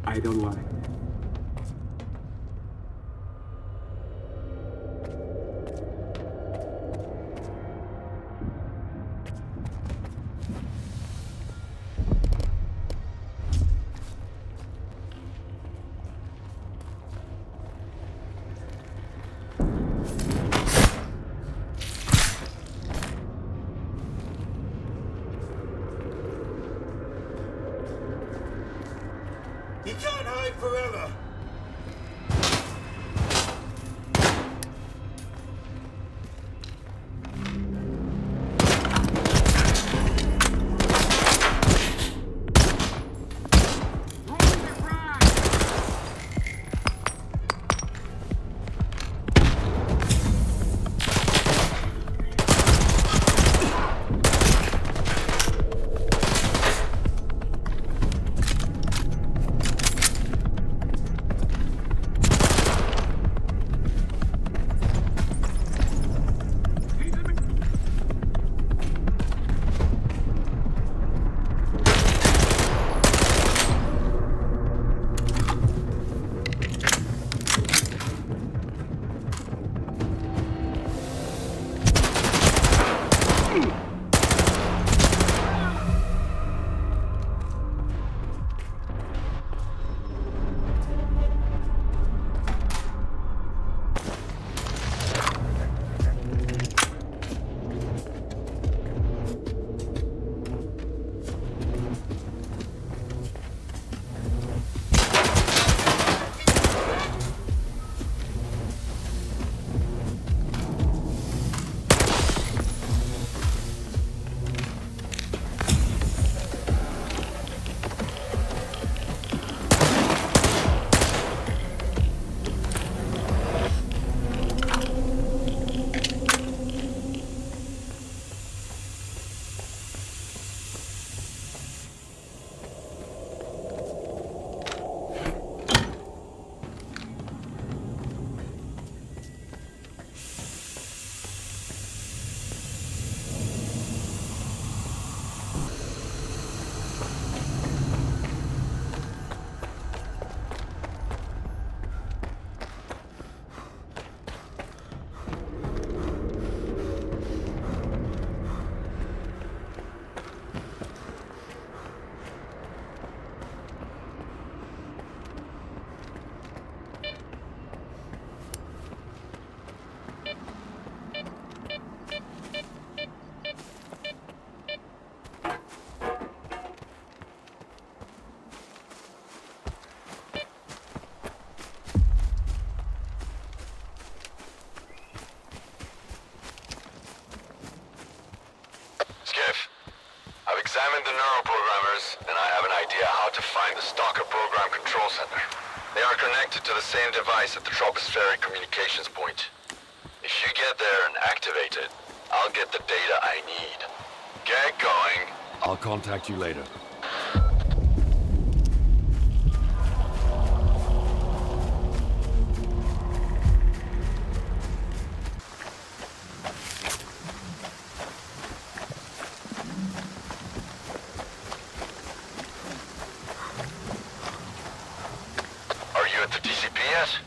I don't like it. You can't hide forever! to find the S.T.A.L.K.E.R program control center. They are connected to the same device at the tropospheric communications point. If you get there and activate it, I'll get the data I need. Get going. I'll contact you later. Are you at the TCP yet?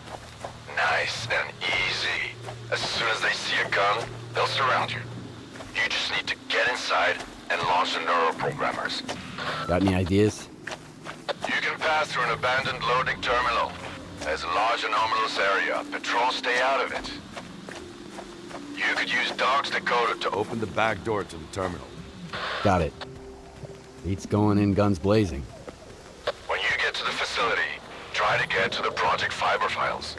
Nice and easy. As soon as they see a gun, they'll surround you. You just need to get inside and launch the neuroprogrammers. Got any ideas? You can pass through an abandoned loading terminal. There's a large anomalous area. Patrols stay out of it. You could use Dog's decoder to open the back door to the terminal. Got it. Beats going in guns blazing. When you get to the facility, try to get to the Project Fiber files.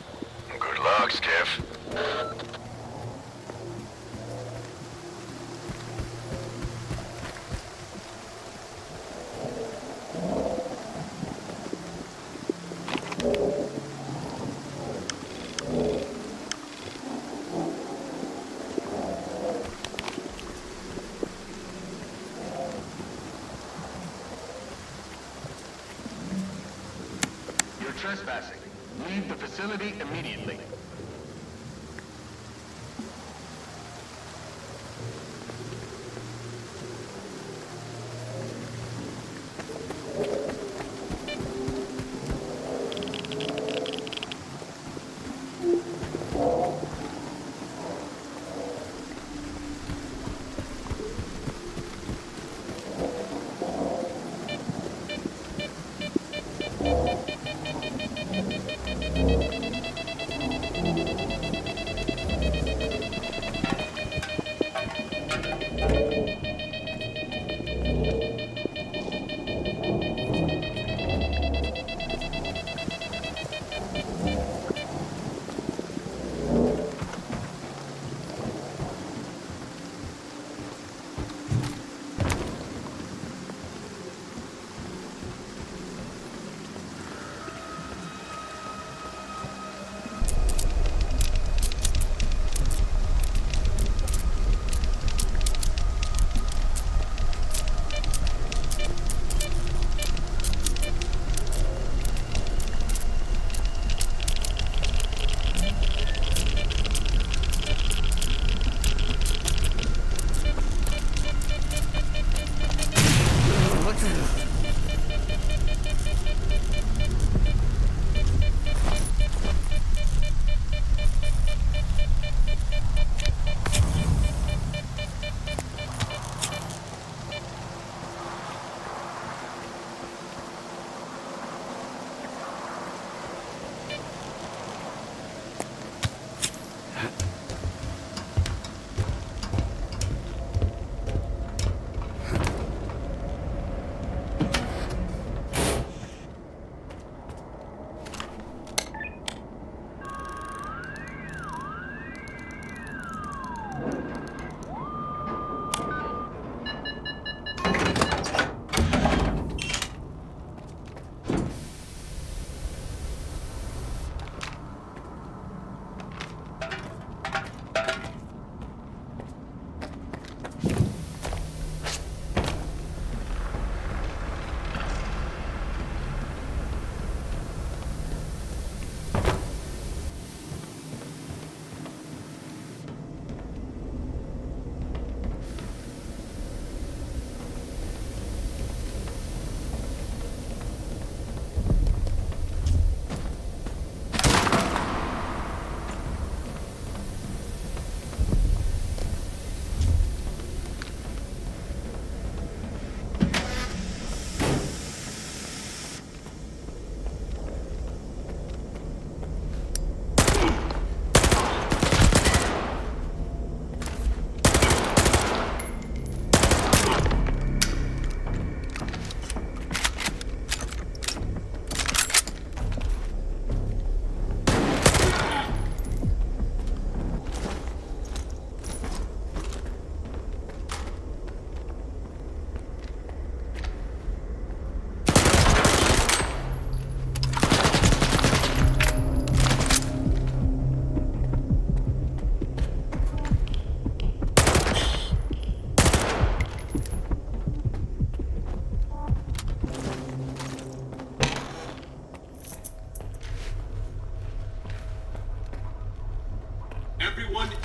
Good luck, Skiff. You're trespassing. Leave the facility immediately.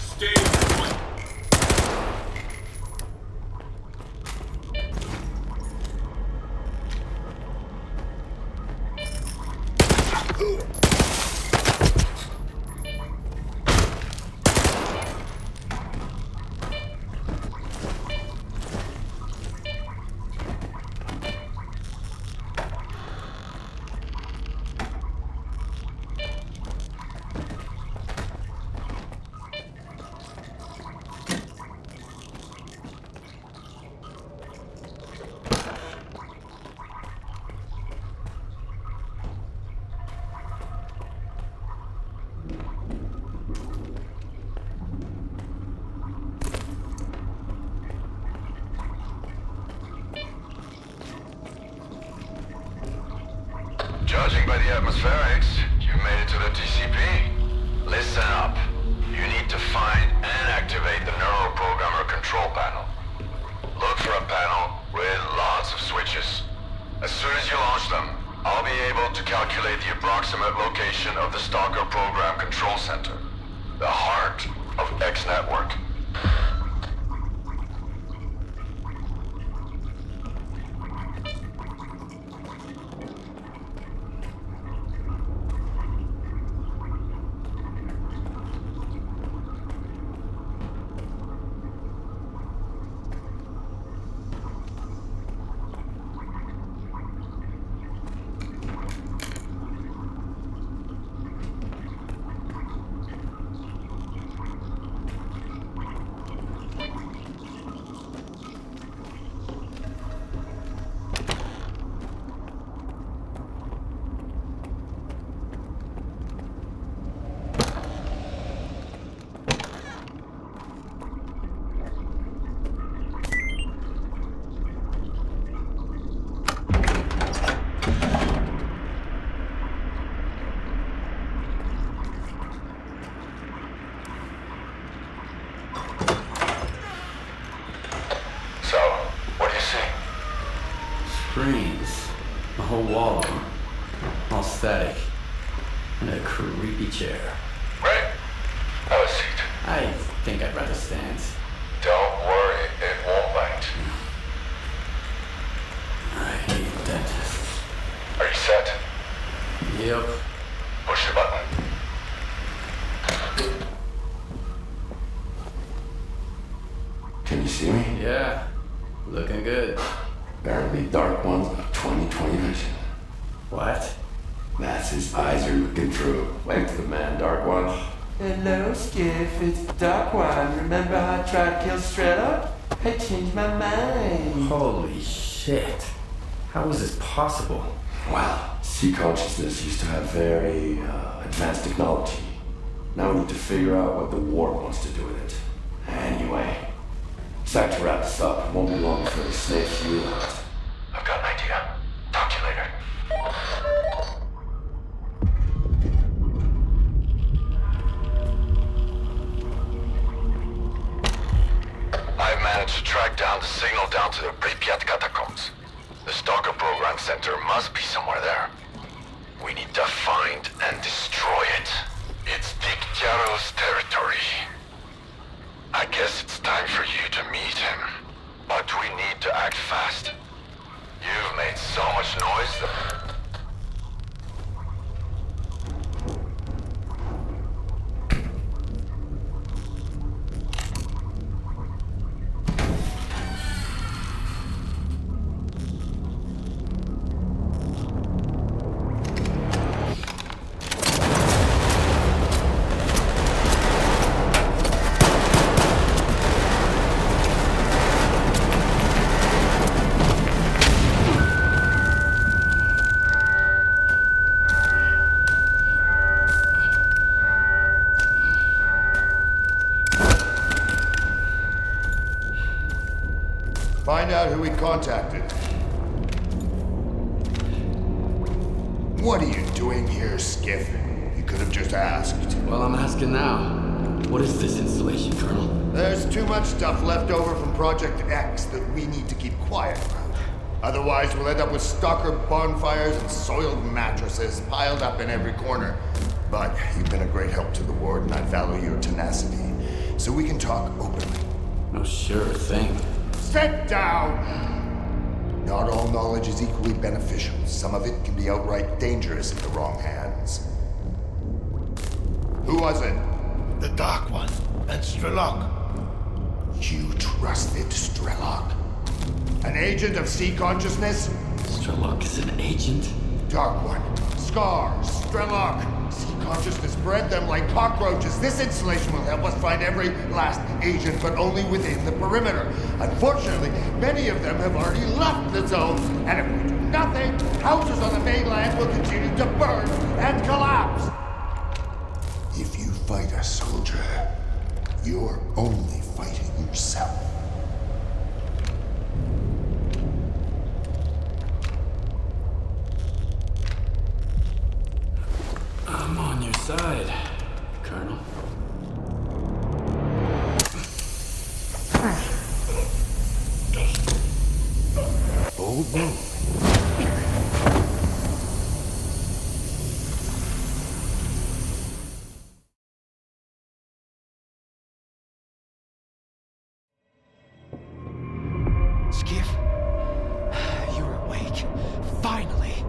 Stay put. Judging by the atmospherics, you made it to the TCP. Listen up. You need to find and activate the neuroprogrammer control panel. Look for a panel with lots of switches. As soon as you launch them, I'll be able to calculate the approximate location of the S.T.A.L.K.E.R program control center, the heart of X Network. Screens. A whole wall of them. All static. And a creepy chair. Right. Have a seat. I think I'd rather stand. Don't worry, it won't bite. I hate dentists. Are you set? Yep. Push the button. Can you see me? Yeah. Looking good. Apparently Dark One's got 20/20 vision. What? That's his eyes are looking through. Wave to the man, Dark One. Hello, Skiff. It's Dark One. Remember how I tried to kill Strela? I changed my mind. Holy shit. How is this possible? Well, sea consciousness used to have very advanced technology. Now we need to figure out what the war wants to do with it. Anyway, it's time to wrap this up. It won't be long before the snakes you out. I've got an idea. Talk to you later. I've managed to track down the signal down to the Pripyat catacombs. The S.T.A.L.K.E.R program center must be somewhere there. We need to find and destroy it. It's Dictyaro's territory. I guess it's time for you to meet him. But we need to act fast. You've made so much noise that... Find out who he contacted. What are you doing here, Skiff? You could have just asked. Well, I'm asking now. What is this installation, Colonel? There's too much stuff left over from Project X that we need to keep quiet about. Otherwise, we'll end up with S.T.A.L.K.E.R bonfires and soiled mattresses piled up in every corner. But you've been a great help to the Ward, and I value your tenacity. so we can talk openly. Oh, sure thing. Sit down! Not all knowledge is equally beneficial. Some of it can be outright dangerous in the wrong hands. Who was it? The Dark One, and S.T.A.L.K.E.R. You trusted S.T.A.L.K.E.R. An agent of sea consciousness? S.T.A.L.K.E.R is an agent? Dark One, Scar, S.T.A.L.K.E.R. Sea consciousness bred them like cockroaches. This installation will help us find every last agent, but only within the perimeter. Unfortunately, many of them have already left the zone, and if we do nothing, houses on the mainland will continue to burn and collapse. If you fight a soldier, you're only fighting yourself. I'm on your side, Colonel. Bold move. Skiff, you're awake. Finally.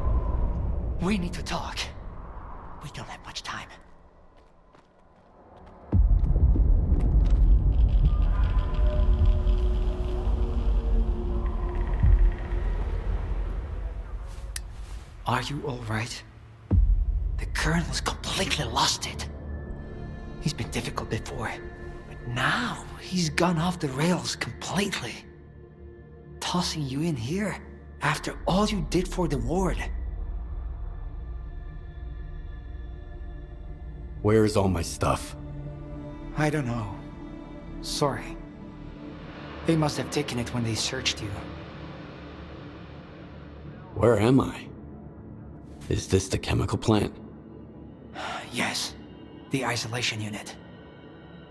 We need to talk. We don't have much time. Are you all right? The Colonel's completely lost it. He's been difficult before, but now he's gone off the rails completely. Tossing you in here after all you did for the ward. Where's all my stuff? I don't know. Sorry. They must have taken it when they searched you. Where am I? Is this the chemical plant? Yes. The isolation unit.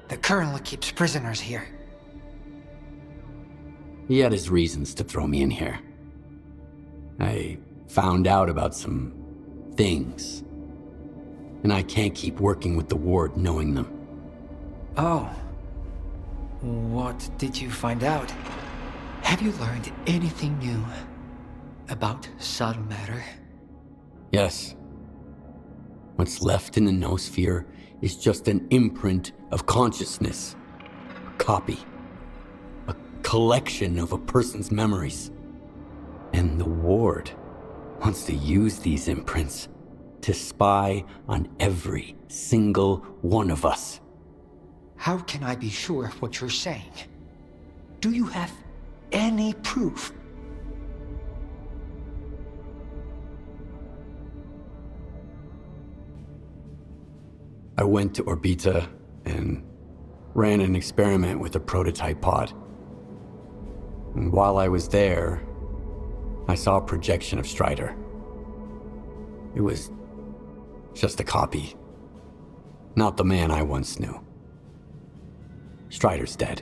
The Colonel keeps prisoners here. He had his reasons to throw me in here. I found out about some things. And I can't keep working with the ward knowing them. Oh. What did you find out? Have you learned anything new about subtle matter? Yes. What's left in the noosphere is just an imprint of consciousness. A copy. A collection of a person's memories. And the ward wants to use these imprints to spy on every single one of us. How can I be sure of what you're saying? Do you have any proof? I went to Orbita and ran an experiment with a prototype pod. And while I was there, I saw a projection of Strider. It was just a copy. Not the man I once knew. Strider's dead.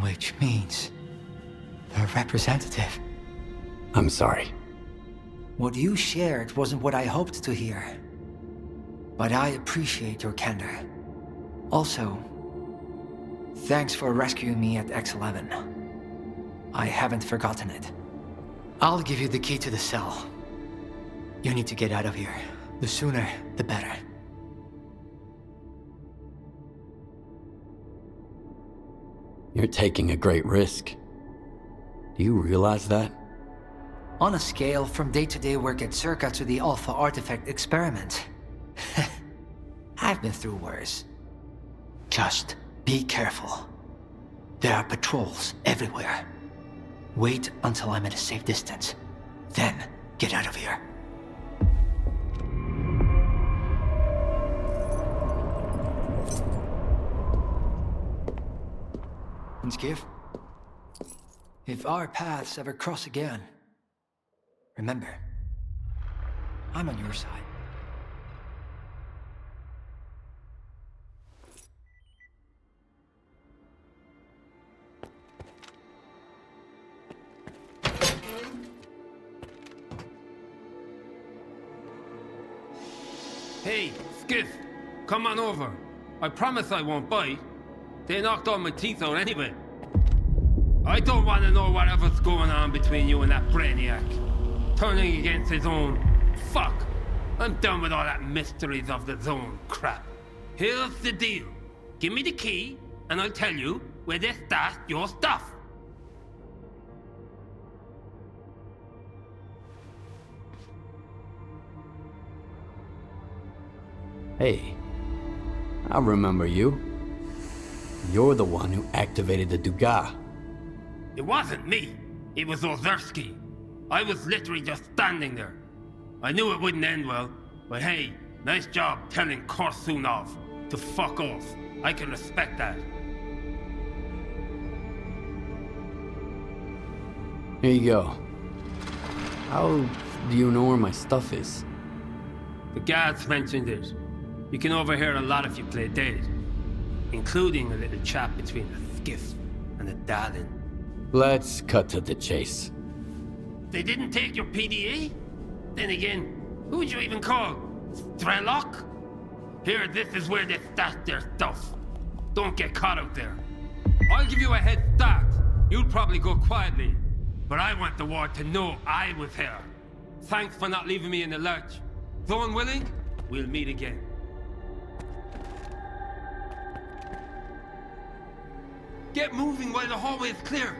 Which means the representative. I'm sorry. What you shared wasn't what I hoped to hear. But I appreciate your candor. Also, thanks for rescuing me at X11. I haven't forgotten it. I'll give you the key to the cell. You need to get out of here. The sooner, the better. You're taking a great risk. Do you realize that? On a scale from day-to-day work at S.T.A.L.K.E.R to the Alpha Artifact experiment, I've been through worse. Just be careful. There are patrols everywhere. Wait until I'm at a safe distance. Then, get out of here. And Skiff, if our paths ever cross again, remember, I'm on your side. Hey, Skiff, come on over. I promise I won't bite. They knocked all my teeth out anyway. I don't want to know whatever's going on between you and that brainiac. Turning against his own. Fuck. I'm done with all that mysteries of the zone crap. Here's the deal. Give me the key, and I'll tell you where they stashed your stuff. Hey, I remember you. You're the one who activated the Dugas. It wasn't me. It was Ozersky. I was literally just standing there. I knew it wouldn't end well, but hey, nice job telling Korsunov to fuck off. I can respect that. Here you go. How do you know where my stuff is? The guards mentioned it. You can overhear a lot if you play dead, including a little chat between a skiff and a darling. Let's cut to the chase. They didn't take your PDA? Then again, who would you even call? S.T.A.L.K.E.R? Here, this is where they stash their stuff. Don't get caught out there. I'll give you a head start. You'll probably go quietly, but I want the ward to know I was here. Thanks for not leaving me in the lurch. Zone willing, we'll meet again. Get moving while the hallway is clear.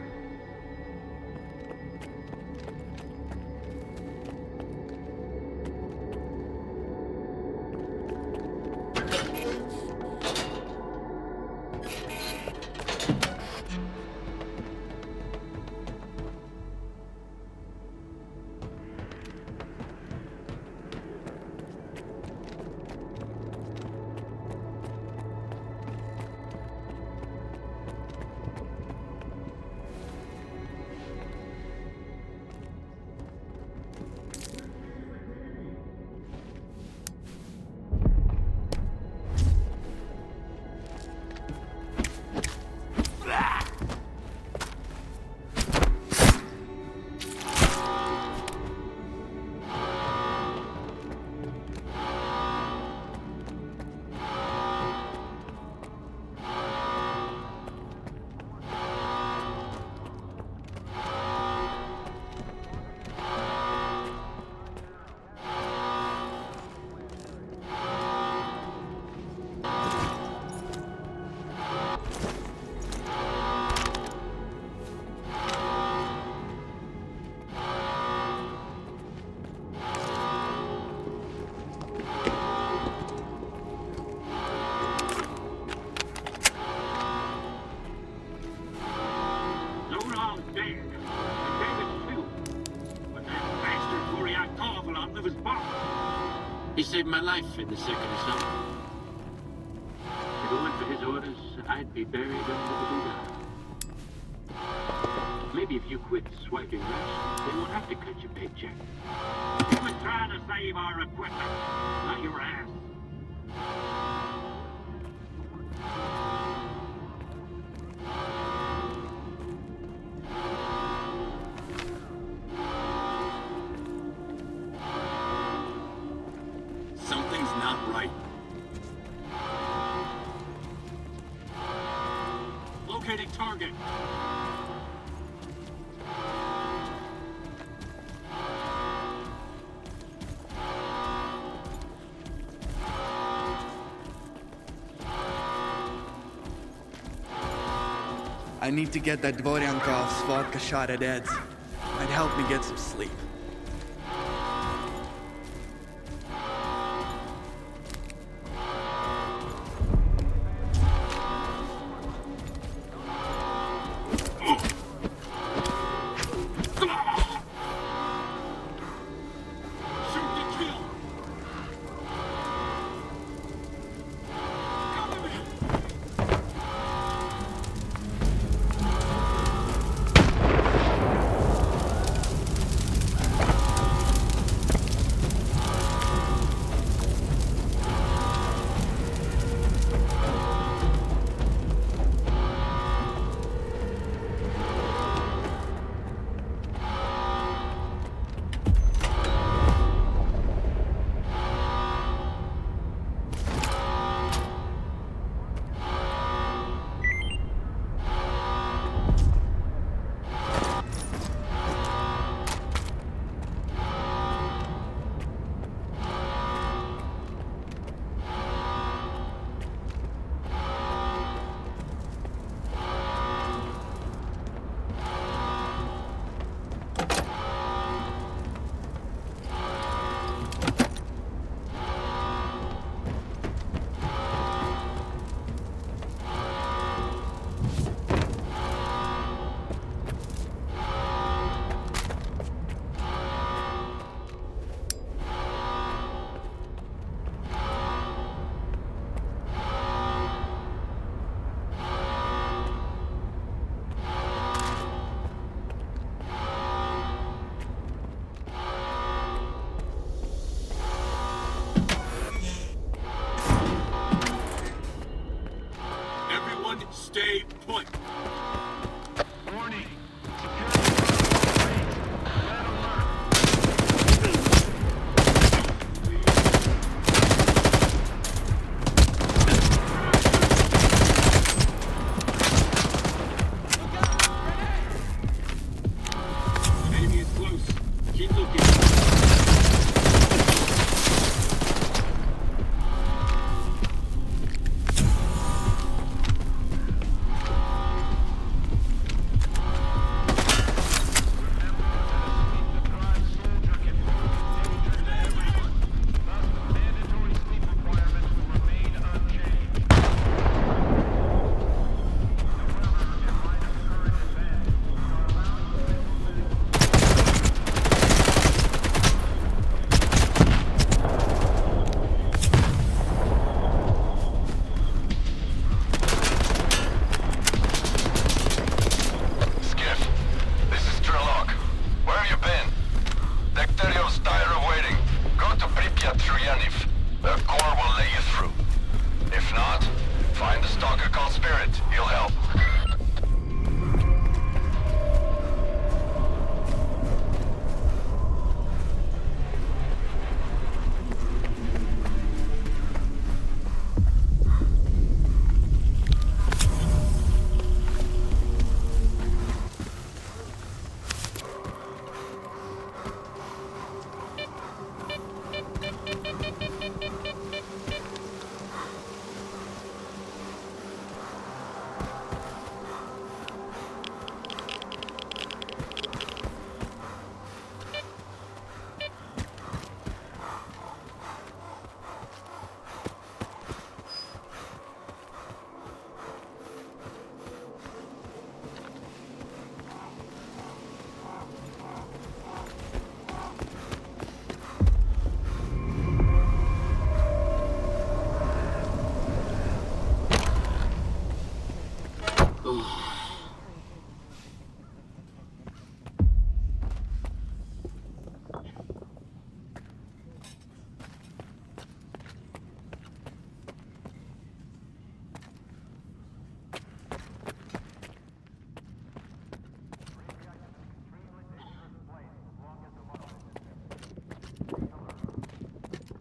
He saved my life in the second assault. If it weren't for his orders, I'd be buried under the Buddha. Maybe if you quit swiping rations, they won't have to cut your paycheck. He was trying to save our equipment, not your ass. Something's not right. Locating target. I need to get that Dvoryankov's vodka shot at Ed's. Might help me get some sleep.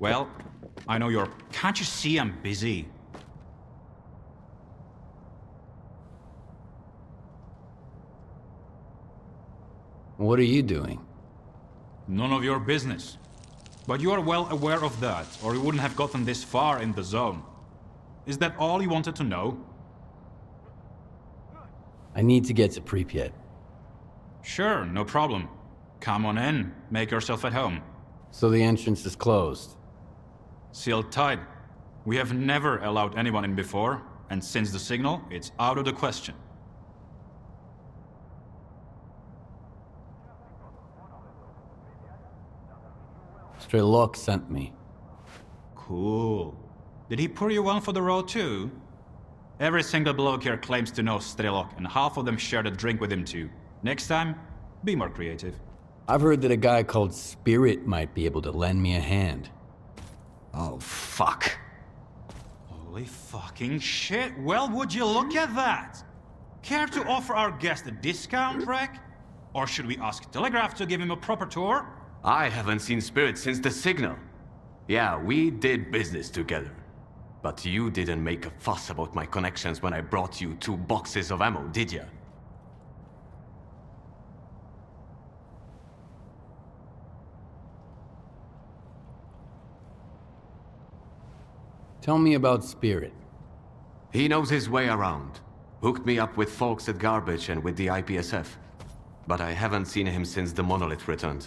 Well, I know you're... Can't you see I'm busy? What are you doing? None of your business. But you are well aware of that, or you wouldn't have gotten this far in the zone. Is that all you wanted to know? I need to get to Pripyat. Sure, no problem. Come on in, make yourself at home. So the entrance is closed? Sealed tight. We have never allowed anyone in before, and since the signal, it's out of the question. S.T.A.L.K.E.R sent me. Cool. Did he pour you one for the road too? Every single bloke here claims to know S.T.A.L.K.E.R, and half of them shared a drink with him too. Next time, be more creative. I've heard that a guy called Spirit might be able to lend me a hand. Oh, fuck. Holy fucking shit. Well, would you look at that? Care to offer our guest a discount, Rek? Or should we ask Telegraph to give him a proper tour? I haven't seen Spirit since the signal. Yeah, we did business together. But you didn't make a fuss about my connections when I brought you 2 boxes of ammo, did ya? Tell me about Spirit. He knows his way around. Hooked me up with folks at Garbage and with the IPSF. But I haven't seen him since the monolith returned.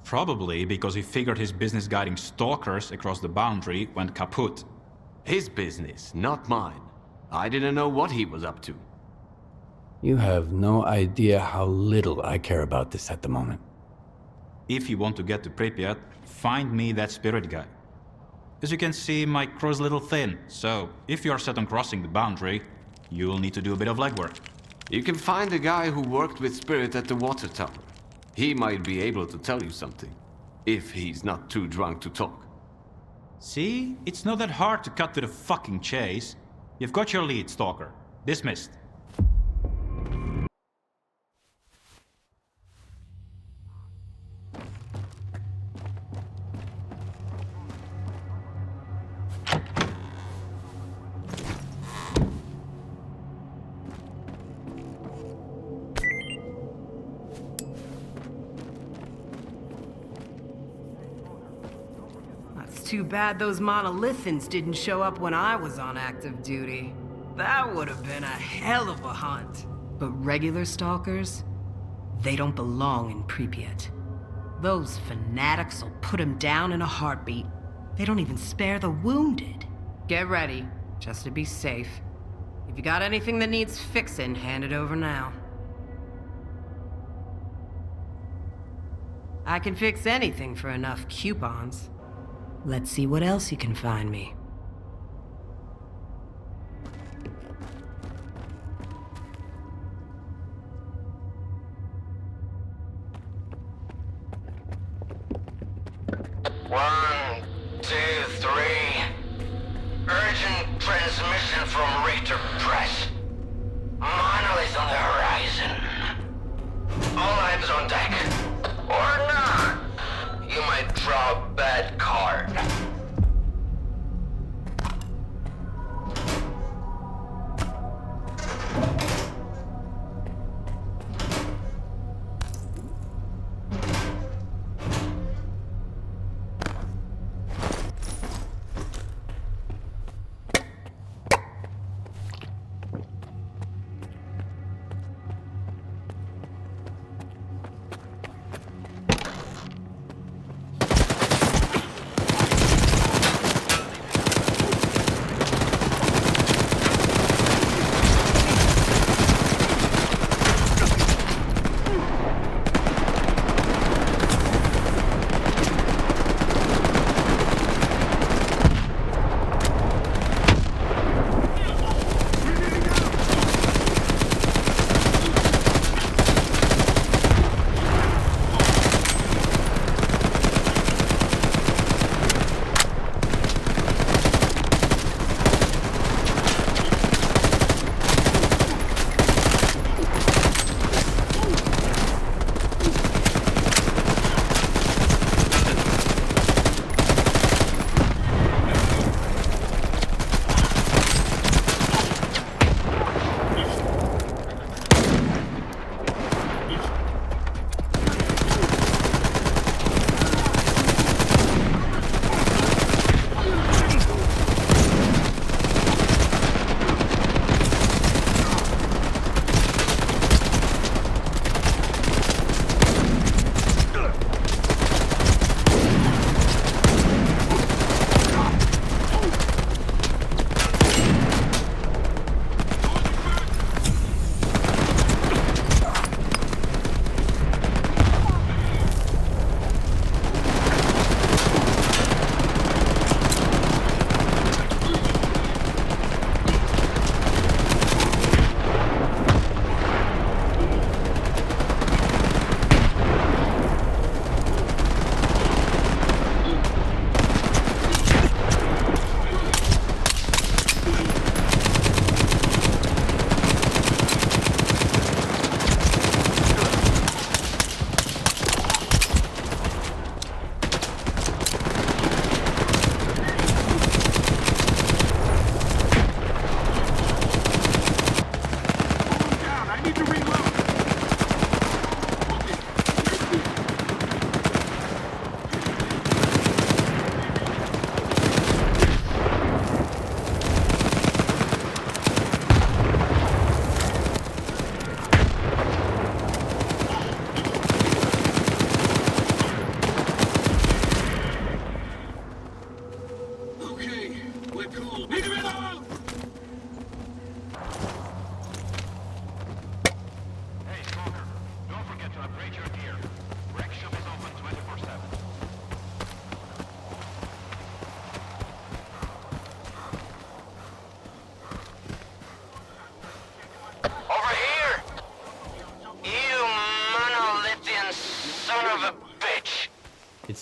Probably because he figured his business guiding stalkers across the boundary went kaput. His business, not mine. I didn't know what he was up to. You have no idea how little I care about this at the moment. If you want to get to Pripyat, find me that Spirit guy. As you can see, my crow's a little thin, so if you're set on crossing the boundary, you'll need to do a bit of legwork. You can find a guy who worked with Spirit at the water tower. He might be able to tell you something, if he's not too drunk to talk. See? It's not that hard to cut to the fucking chase. You've got your lead, Stalker. Dismissed. Too bad those monolithans didn't show up when I was on active duty. That would have been a hell of a hunt. But regular stalkers, they don't belong in Pripyat. Those fanatics will put them down in a heartbeat. They don't even spare the wounded. Get ready, just to be safe. If you got anything that needs fixing, hand it over now. I can fix anything for enough coupons. Let's see what else you can find me. One, two, three. Urgent transmission from Richter Press. Monolith on the horizon. All hands on deck. Or not. You might draw a bad card.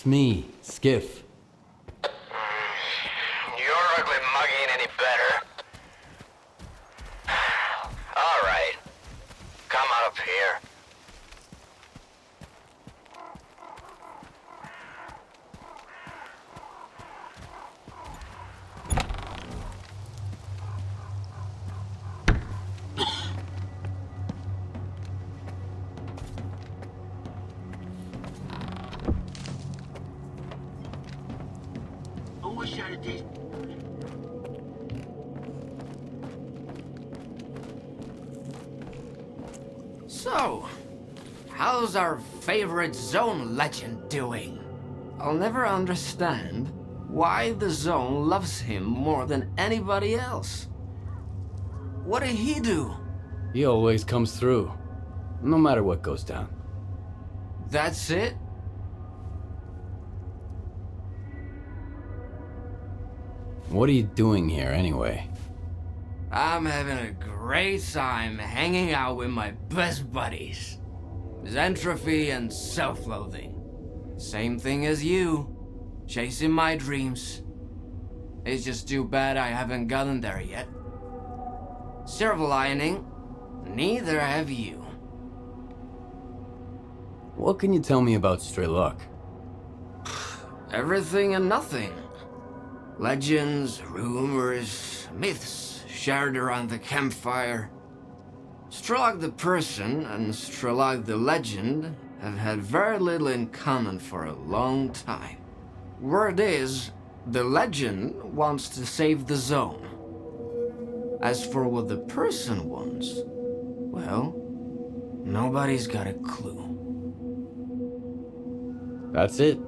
It's me, Skiff. Your ugly mug ain't any better. All right. Come on up here. So, how's our favorite Zone legend doing? I'll never understand why the Zone loves him more than anybody else. What did he do? He always comes through, no matter what goes down. That's it? What are you doing here, anyway? I'm having a great time hanging out with my best buddies. Entropy and self-loathing. Same thing as you. Chasing my dreams. It's just too bad I haven't gotten there yet. Silver lining, neither have you. What can you tell me about S.T.A.L.K.E.R? Everything and nothing. Legends, rumors, myths shared around the campfire. S.T.A.L.K.E.R the person and S.T.A.L.K.E.R the legend have had very little in common for a long time. Word is, the legend wants to save the Zone. As for what the person wants, well, nobody's got a clue. That's it.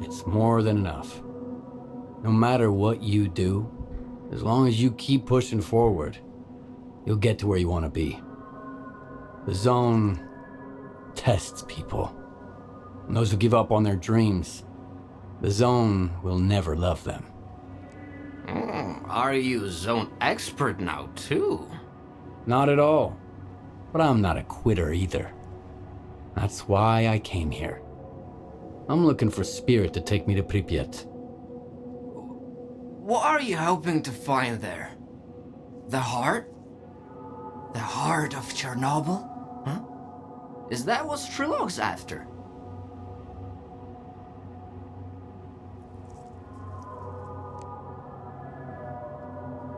It's more than enough. No matter what you do, as long as you keep pushing forward, you'll get to where you want to be. The Zone tests people. And those who give up on their dreams, the Zone will never love them. Are you Zone expert now, too? Not at all. But I'm not a quitter either. That's why I came here. I'm looking for Spirit to take me to Pripyat. What are you hoping to find there? The heart? The heart of Chornobyl? Huh? Is that what S.T.A.L.K.E.R's after?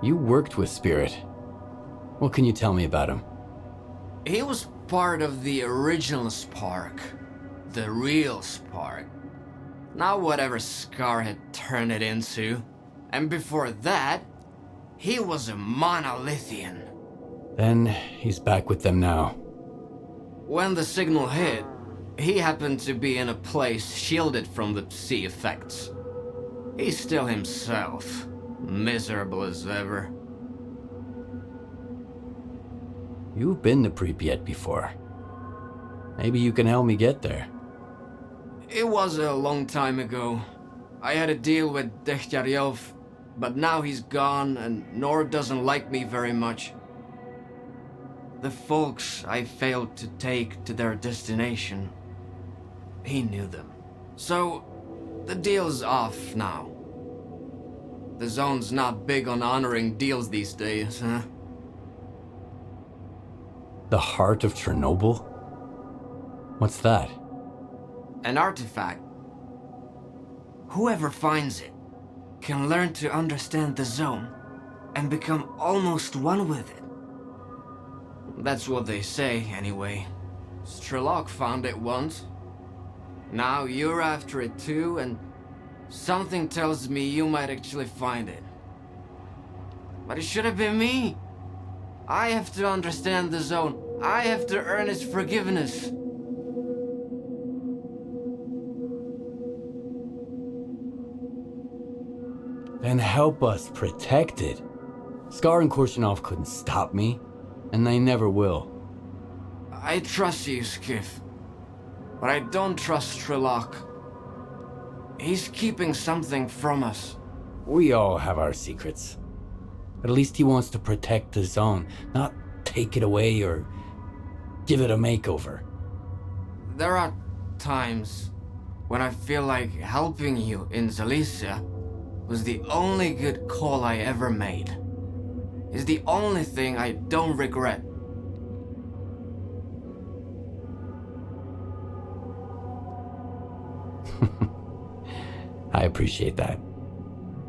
You worked with Spirit. What can you tell me about him? He was part of the original Spark. The real Spark. Not whatever S.T.A.L.K.E.R had turned it into. And before that, he was a monolithian. Then he's back with them now. When the signal hit, he happened to be in a place shielded from the sea effects. He's still himself, miserable as ever. You've been to Pripyat before. Maybe you can help me get there. It was a long time ago. I had a deal with Dechtaryov, but now he's gone and Nord doesn't like me very much. The folks I failed to take to their destination, he knew them. So, the deal's off now. The Zone's not big on honoring deals these days, huh? The heart of Chernobyl? What's that? An artifact. Whoever finds it can learn to understand the Zone and become almost one with it. That's what they say, anyway. S.T.A.L.K.E.R found it once. Now you're after it too, and something tells me you might actually find it. But it should have been me. I have to understand the Zone. I have to earn its forgiveness. Then help us protect it. S.T.A.L.K.E.R and Korshunov couldn't stop me, and they never will. I trust you, Skiff. But I don't trust S.T.A.L.K.E.R. He's keeping something from us. We all have our secrets. But at least he wants to protect the Zone, not take it away or give it a makeover. There are times when I feel like helping you in Zalicia was the only good call I ever made. It's the only thing I don't regret. I appreciate that.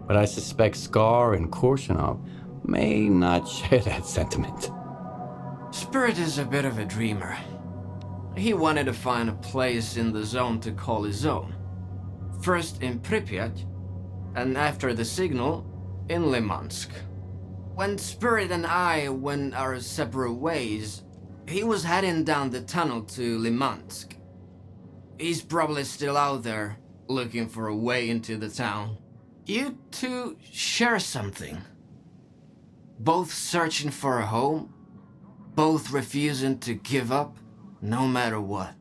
But I suspect S.T.A.L.K.E.R and Chornobyl may not share that sentiment. Spirit is a bit of a dreamer. He wanted to find a place in the zone to call his own. First in Pripyat, and after the signal, in Limansk. When Spirit and I went our separate ways, he was heading down the tunnel to Limansk. He's probably still out there, looking for a way into the town. You two share something. Both searching for a home, both refusing to give up, no matter what.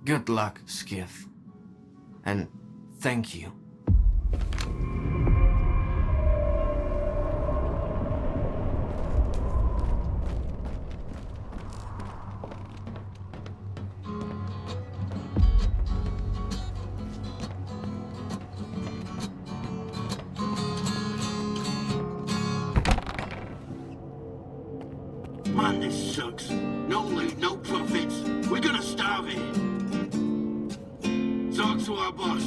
Good luck, Skiff. And thank you. Man, this sucks. No loot, no profits. We're gonna starve here. Talk to our boss.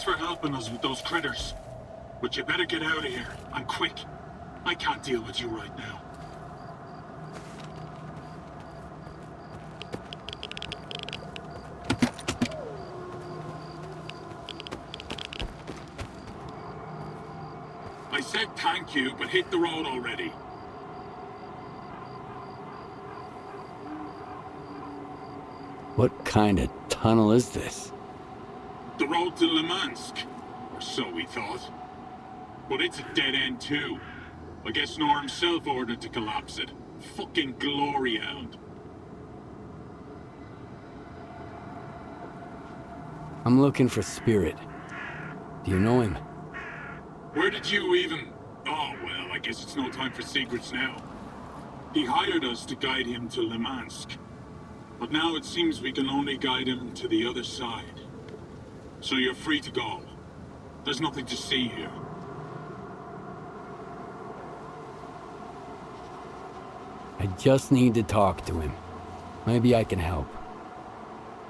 for helping us with those critters. But you better get out of here, and quick. I can't deal with you right now. I said thank you, but hit the road already. What kind of tunnel is this? The road to Lemansk, or so we thought. But it's a dead end too. I guess Nor himself ordered to collapse it. Fucking glory hound. I'm looking for Spirit. Do you know him? Where did you even... Oh, well, I guess it's no time for secrets now. He hired us to guide him to Lemansk. But now it seems we can only guide him to the other side. So you're free to go. There's nothing to see here. I just need to talk to him. Maybe I can help.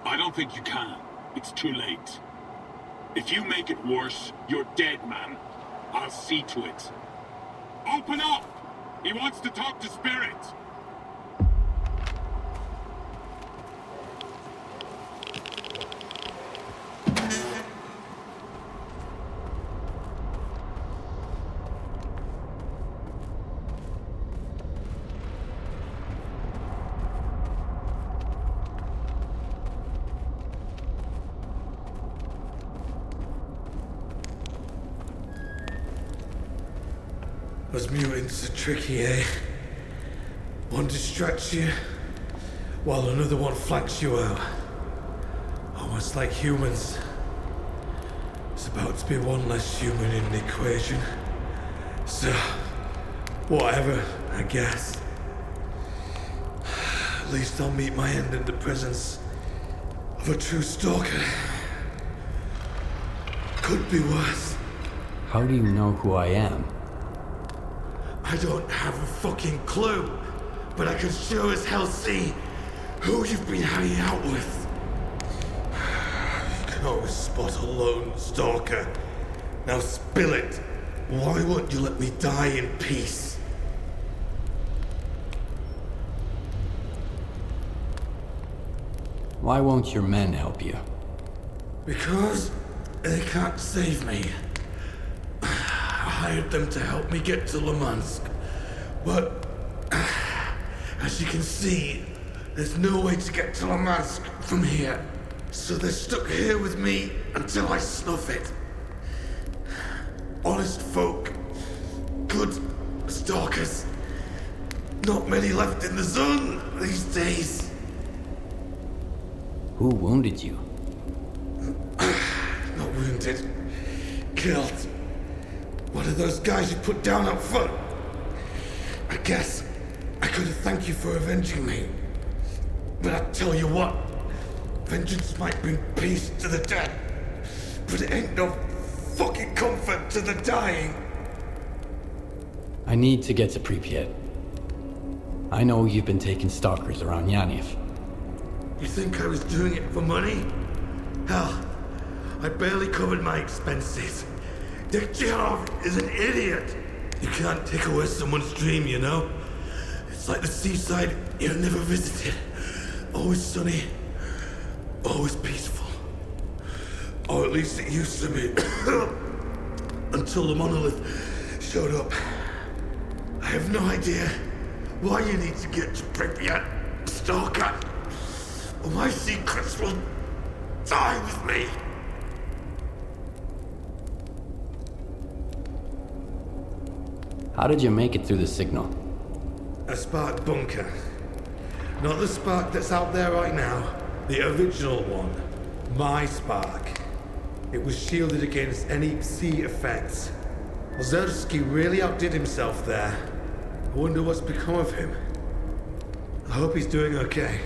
I don't think you can. It's too late. If you make it worse, you're dead, man. I'll see to it. Open up! He wants to talk to Spirit! Those mutants are tricky, eh? One distracts you, while another one flanks you out. Almost like humans. There's about to be one less human in the equation. So, whatever, I guess. At least I'll meet my end in the presence of a true stalker. Could be worse. How do you know who I am? I don't have a fucking clue, but I can sure as hell see who you've been hanging out with. You can always spot a lone stalker. Now spill it. Why won't you let me die in peace? Why won't your men help you? Because they can't save me. I hired them to help me get to Lemansk. But, as you can see, there's no way to get to Lemansk from here. So they're stuck here with me until I snuff it. Honest folk. Good stalkers. Not many left in the zone these days. Who wounded you? Not wounded. Killed. One of those guys you put down up front. I guess I could have thanked you for avenging me. But I tell you what, vengeance might bring peace to the dead, but it ain't no fucking comfort to the dying. I need to get to Pripyat. I know you've been taking stalkers around Yanev. You think I was doing it for money? Hell, I barely covered my expenses. Dektyarov is an idiot. You can't take away someone's dream, you know? It's like the seaside you've never visited. Always sunny, always peaceful. Or at least it used to be. Until the monolith showed up. I have no idea why you need to get to Pripyat, stalker. Or my secrets will die with me. How did you make it through the signal? A spark bunker. Not the spark that's out there right now. The original one. My spark. It was shielded against any Psi effects. Ozerski really outdid himself there. I wonder what's become of him. I hope he's doing okay.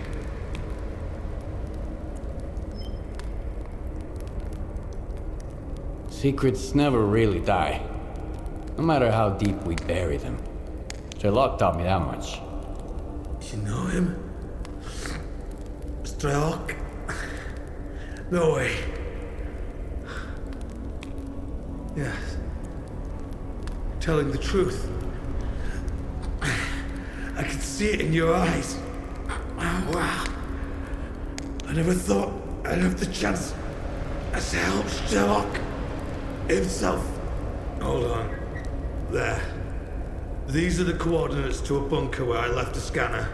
Secrets never really die. No matter how deep we bury them. Sherlock taught me that much. You know him? S.T.A.L.K.E.R? No way. Yes. Telling the truth. I can see it in your eyes. Wow. I never thought I'd have the chance to help Sherlock himself. Hold on. There. These are the coordinates to a bunker where I left a scanner.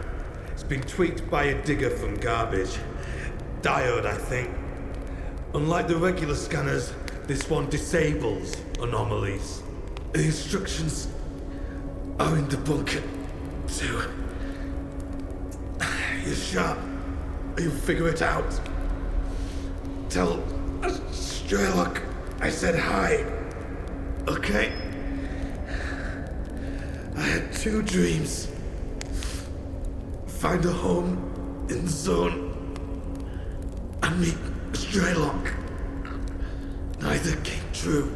It's been tweaked by a digger from garbage. Diode, I think. Unlike the regular scanners, this one disables anomalies. The instructions are in the bunker, too. You're sharp. You'll figure it out. Tell Sherlock I said hi. Okay? I had 2 dreams. Find a home in the zone and meet Sherlock. Neither came true.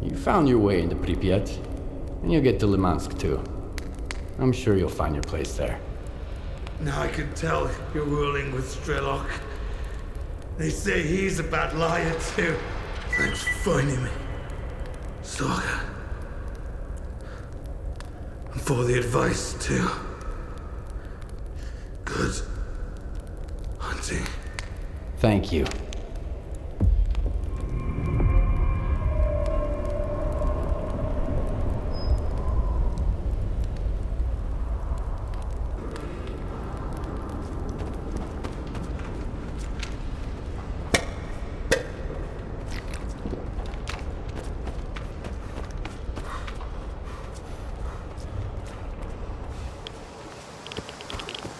You found your way into Pripyat, and you'll get to Limansk too. I'm sure you'll find your place there. Now I can tell you're ruling with Sherlock. They say he's a bad liar too. Thanks for finding me, Stalker. And for the advice too. Good hunting. Thank you.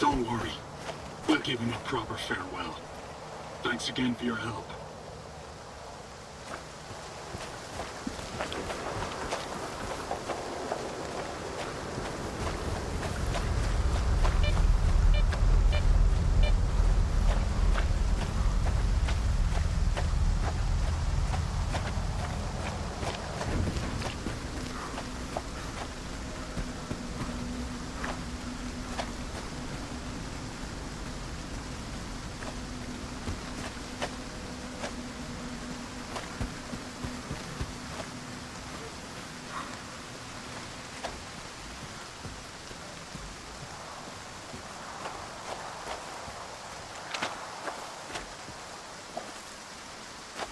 Don't worry. We'll give him a proper farewell. Thanks again for your help.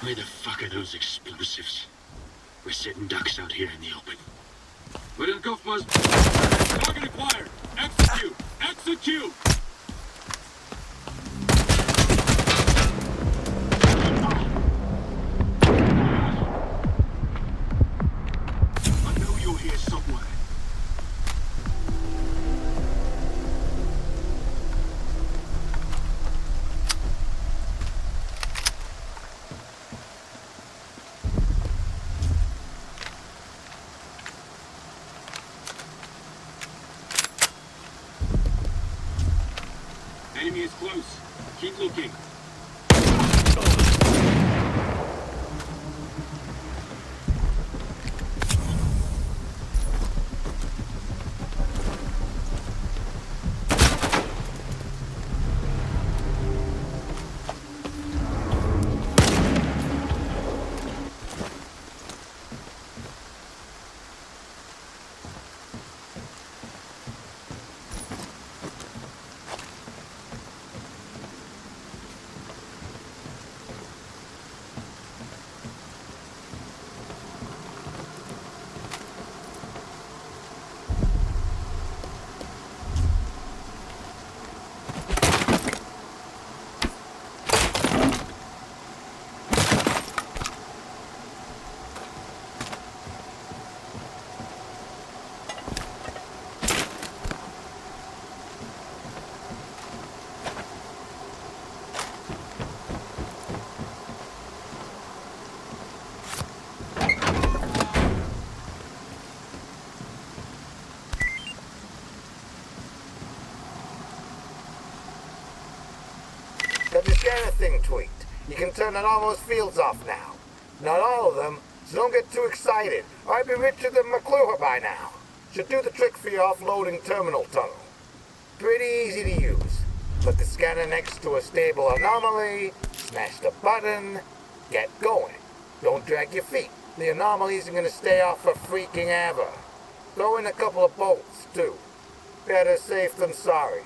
Where the fuck are those explosives? We're sitting ducks out here in the open. Where did go first? Target acquired! Execute! Execute! I know you're here somewhere. Enemy is close. Keep looking. scanner thing tweaked. You can turn anomalous fields off now. Not all of them, so don't get too excited. I'd be richer than McClure by now. Should do the trick for your offloading terminal tunnel. Pretty easy to use. Put the scanner next to a stable anomaly, smash the button, get going. Don't drag your feet. The anomalies are gonna stay off for freaking ever. Throw in a couple of bolts, too. Better safe than sorry.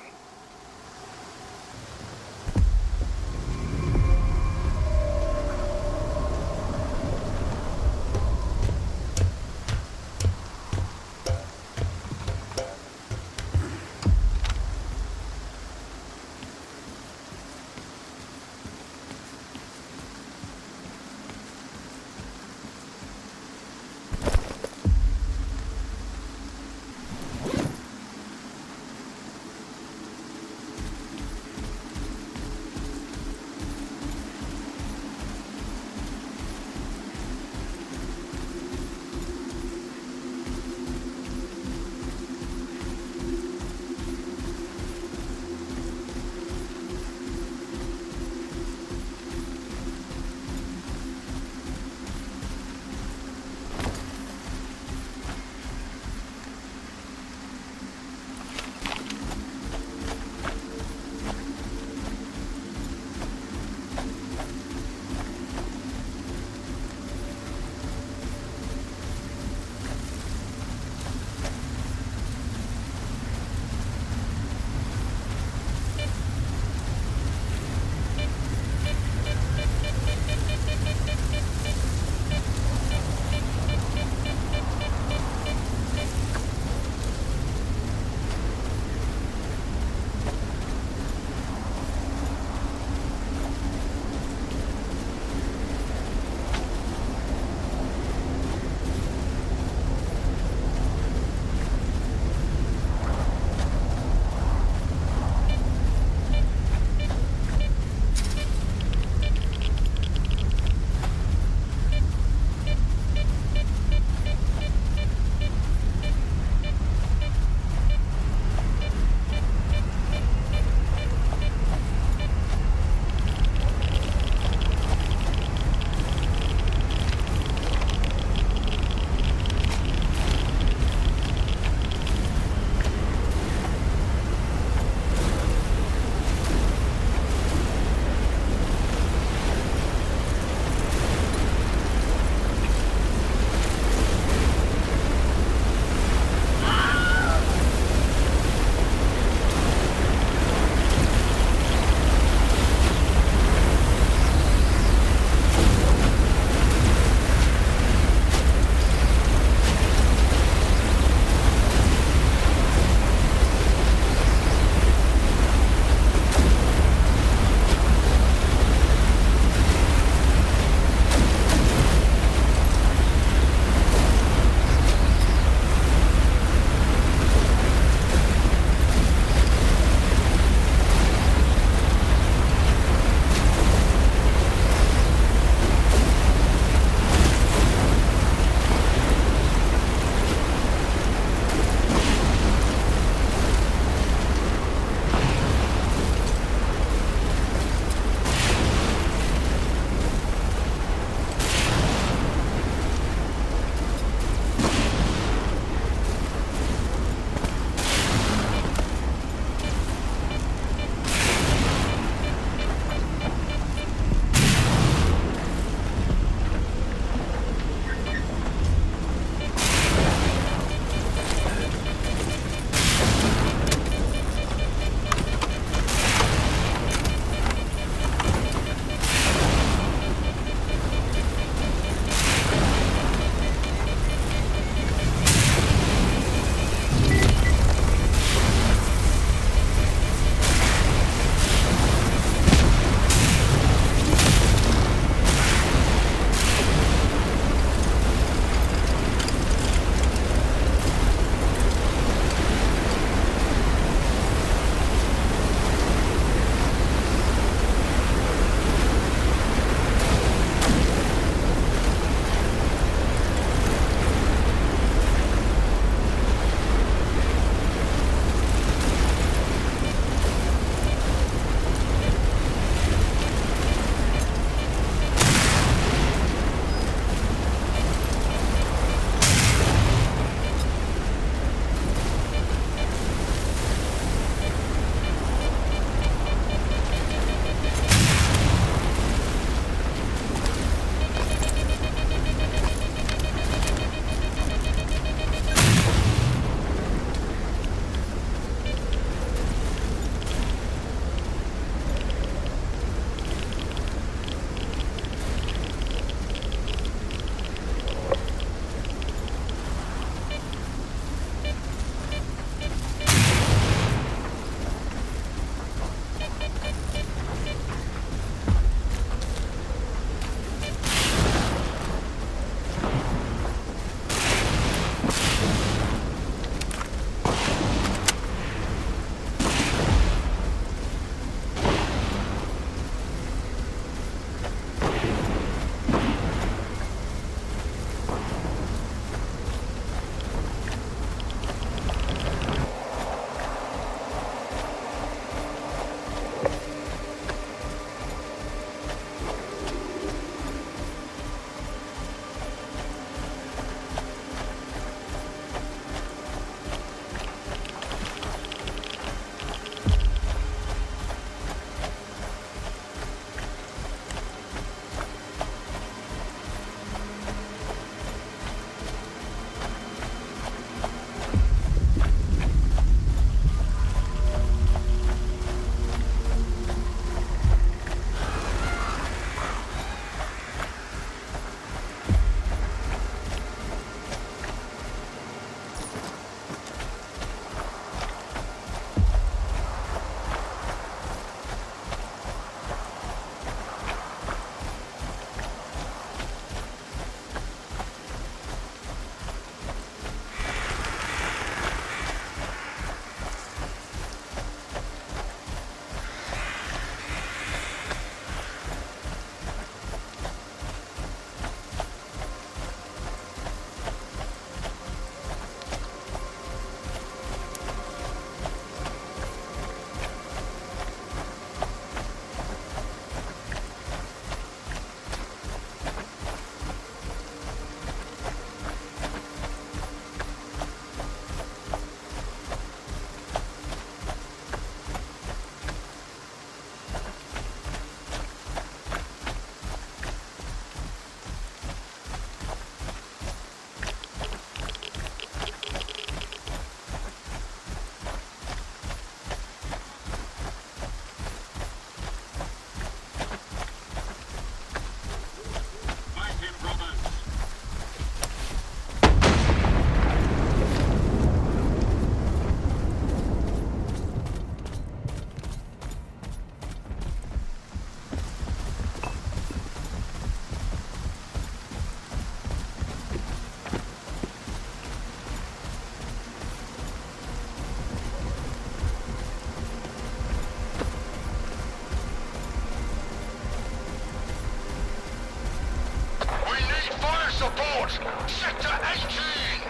report! Sector 18!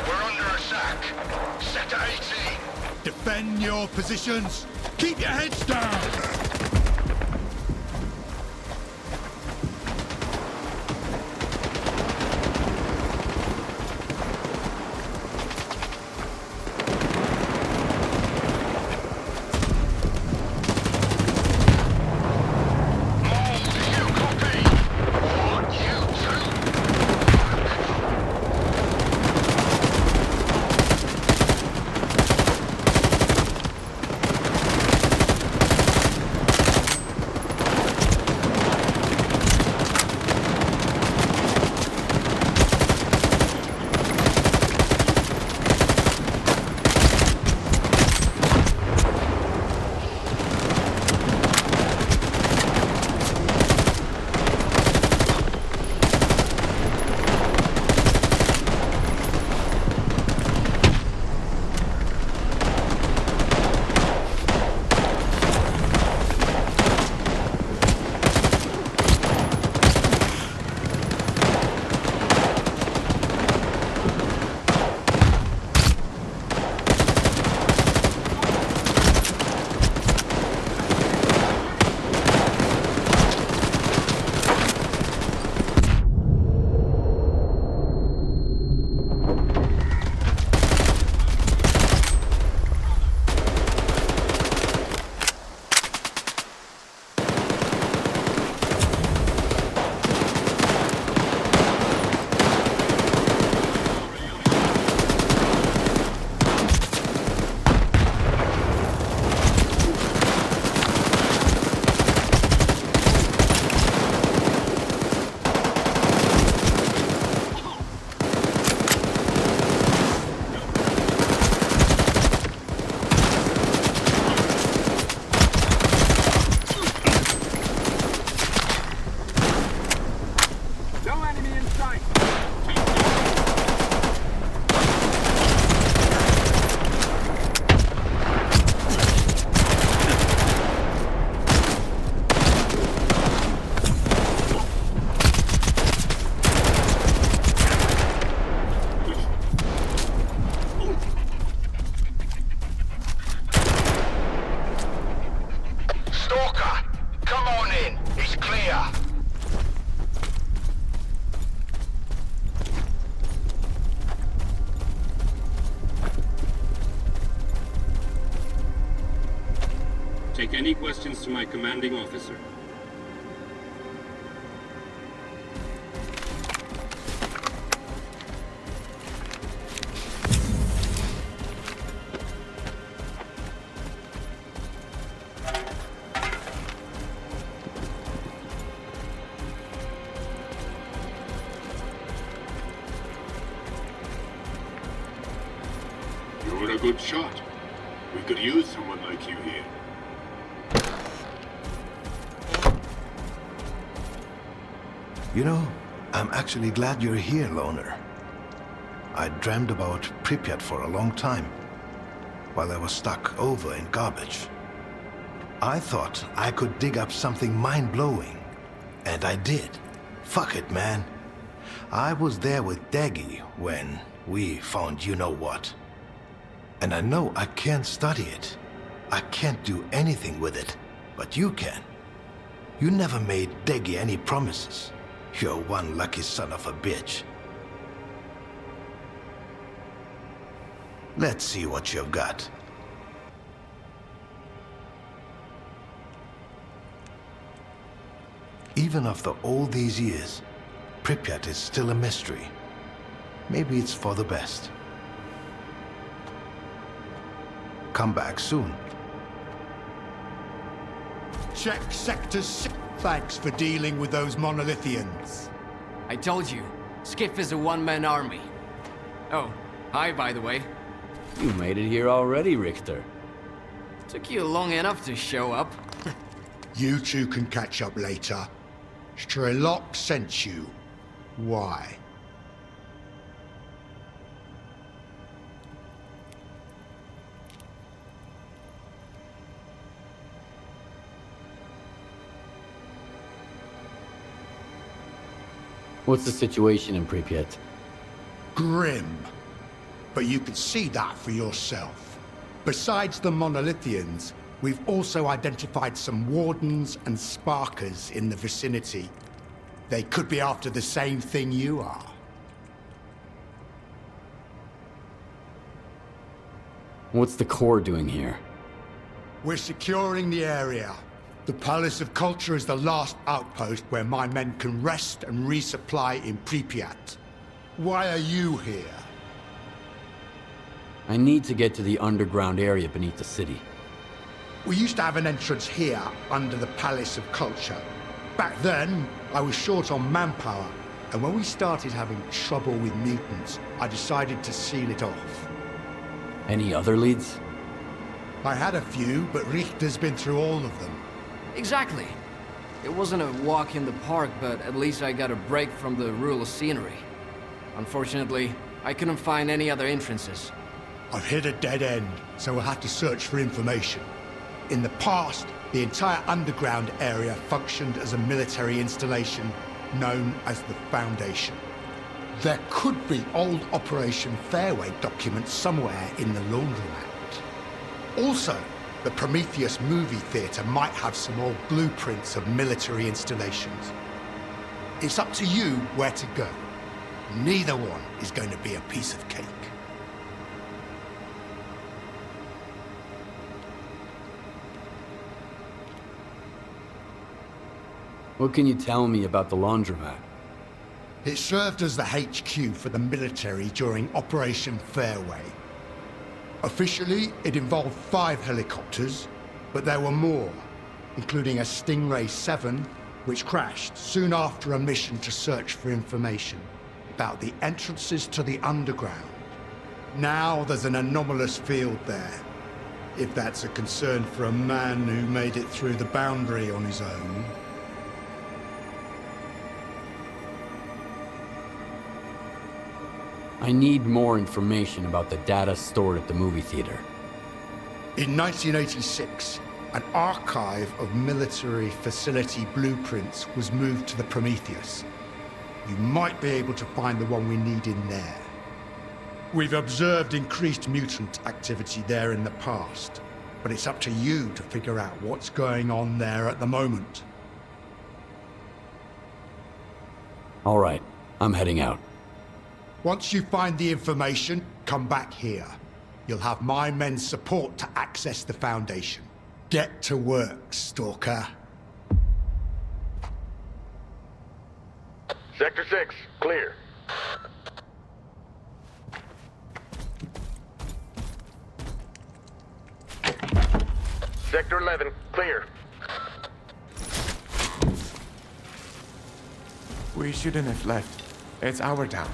We're under attack. Sector 18. Defend your positions. Keep your heads down. Take any questions to my commanding officer. You're a good shot. We could use someone like you here. You know, I'm actually glad you're here, Loner. I dreamed about Pripyat for a long time, while I was stuck over in garbage. I thought I could dig up something mind-blowing, and I did. Fuck it, man. I was there with Daggy when we found you-know-what. And I know I can't study it. I can't do anything with it, but you can. You never made Daggy any promises. You're one lucky son of a bitch. Let's see what you've got. Even after all these years, Pripyat is still a mystery. Maybe it's for the best. Come back soon. Check Sector 6. Thanks for dealing with those monolithians. I told you, Skiff is a one-man army. Oh, hi, by the way. You made it here already, Richter. Took you long enough to show up. You two can catch up later. S.T.A.L.K.E.R sent you. Why? What's the situation in Pripyat? Grim. But you can see that for yourself. Besides the monolithians, we've also identified some wardens and sparkers in the vicinity. They could be after the same thing you are. What's the Corps doing here? We're securing the area. The Palace of Culture is the last outpost where my men can rest and resupply in Pripyat. Why are you here? I need to get to the underground area beneath the city. We used to have an entrance here under the Palace of Culture. Back then, I was short on manpower, and when we started having trouble with mutants, I decided to seal it off. Any other leads? I had a few, but Richter's been through all of them. Exactly. It wasn't a walk in the park, but at least I got a break from the rural scenery. Unfortunately, I couldn't find any other entrances. I've hit a dead end, so we'll have to search for information. In the past, the entire underground area functioned as a military installation known as the Foundation. There could be old Operation Fairway documents somewhere in the laundromat. Also, the Prometheus movie theater might have some old blueprints of military installations. It's up to you where to go. Neither one is going to be a piece of cake. What can you tell me about the laundromat? It served as the HQ for the military during Operation Fairway. Officially, it involved 5 helicopters, but there were more, including a Stingray 7, which crashed soon after a mission to search for information about the entrances to the underground. Now there's an anomalous field there, if that's a concern for a man who made it through the boundary on his own. I need more information about the data stored at the movie theater. In 1986, an archive of military facility blueprints was moved to the Prometheus. You might be able to find the one we need in there. We've observed increased mutant activity there in the past, but it's up to you to figure out what's going on there at the moment. All right, I'm heading out. Once you find the information, come back here. You'll have my men's support to access the Foundation. Get to work, Stalker. Sector 6, clear. Sector 11, clear. We shouldn't have left. It's our town.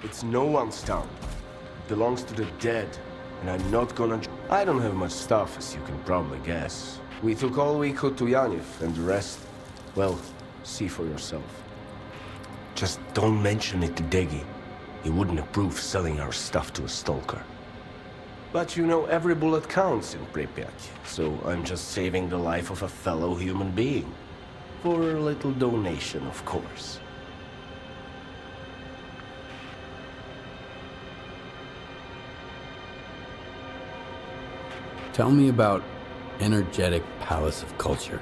It's no one's town. It belongs to the dead, and I'm not gonna... I don't have much stuff, as you can probably guess. We took all we could to Yaniv, and the rest, well, see for yourself. Just don't mention it to Degi. He wouldn't approve selling our stuff to a stalker. But you know, every bullet counts in Pripyat, so I'm just saving the life of a fellow human being. For a little donation, of course. Tell me about Energetic Palace of Culture.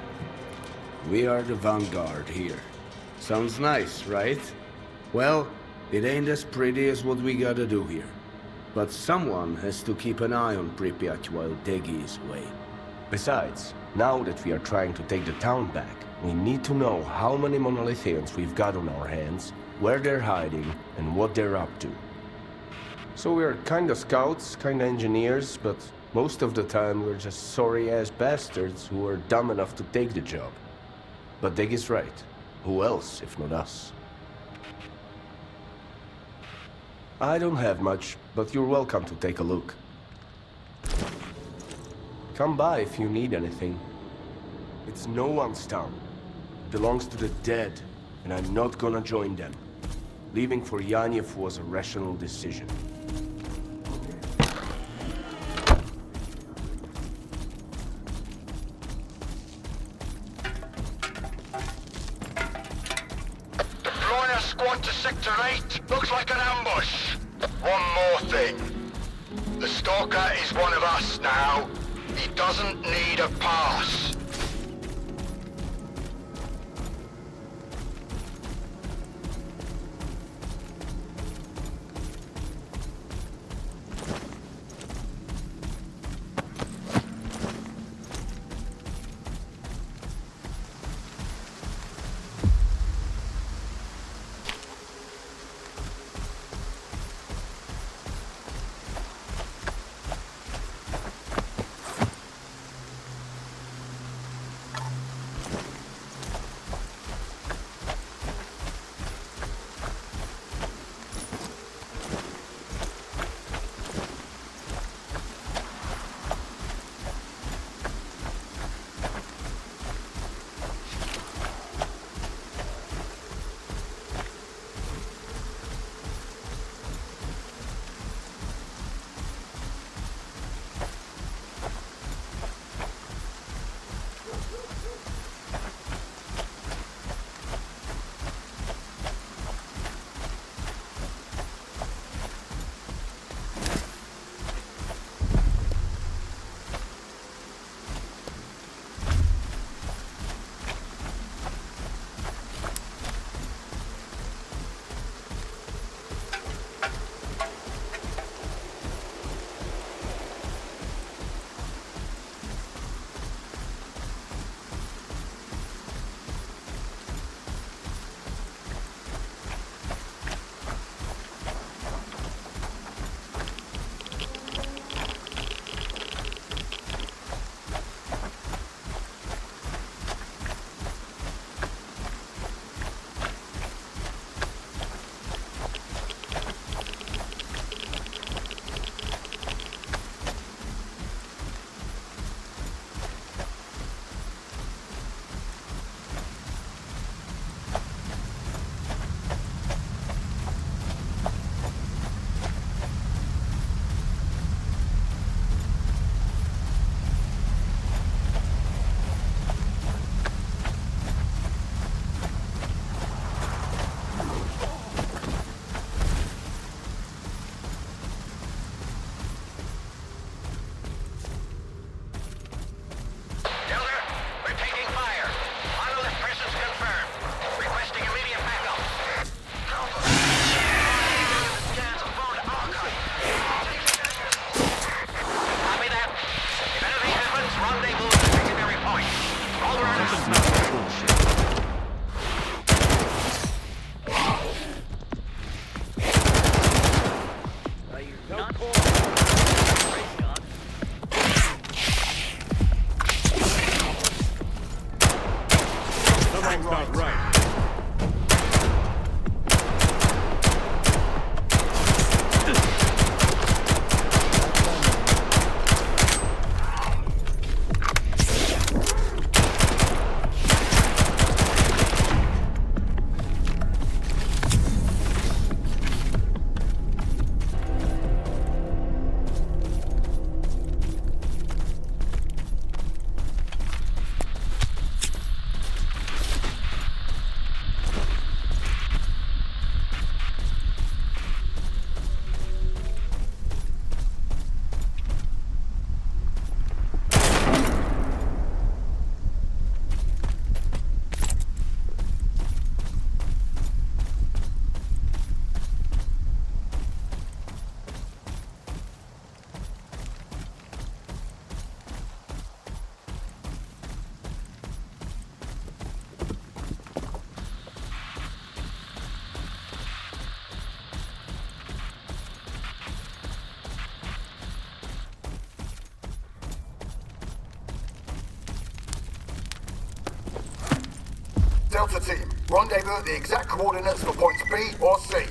We are the vanguard here. Sounds nice, right? Well, it ain't as pretty as what we gotta do here. But someone has to keep an eye on Pripyat while Degi is away. Besides, now that we are trying to take the town back, we need to know how many monolithians we've got on our hands, where they're hiding, and what they're up to. So we're kinda scouts, kinda engineers, but most of the time we're just sorry-ass bastards who are dumb enough to take the job. But Degi's right. Who else, if not us? I don't have much, but you're welcome to take a look. Come by if you need anything. It's no one's town. It belongs to the dead, and I'm not gonna join them. Leaving for Yaniv was a rational decision. Deploying a squad to Sector 8. Looks like an ambush. One more thing. The Stalker is one of us now. He doesn't need a pass. Delta team, rendezvous at the exact coordinates for points B or C.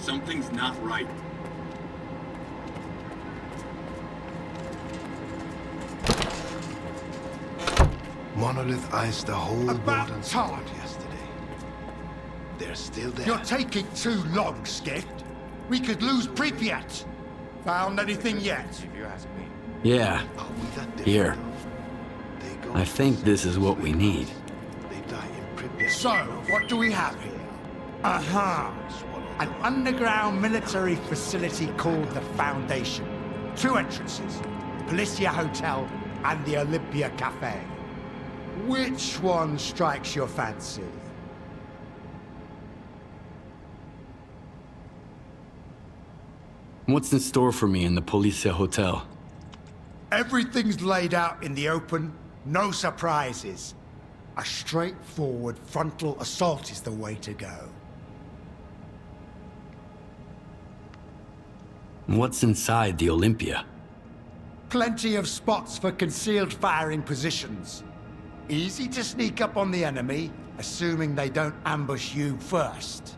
Something's not right. Monolith iced the whole About northern time. spot yesterday. They're still there. You're taking too long, Skift. We could lose Pripyat. Found anything yet? Yeah. Here. I think this is what we need. So, what do we have here? Aha! An underground military facility called the Foundation. 2 entrances. Policia Hotel and the Olympia Cafe. Which one strikes your fancy? What's in store for me in the Policia Hotel? Everything's laid out in the open, no surprises. A straightforward frontal assault is the way to go. What's inside the Olympia? Plenty of spots for concealed firing positions. Easy to sneak up on the enemy, assuming they don't ambush you first.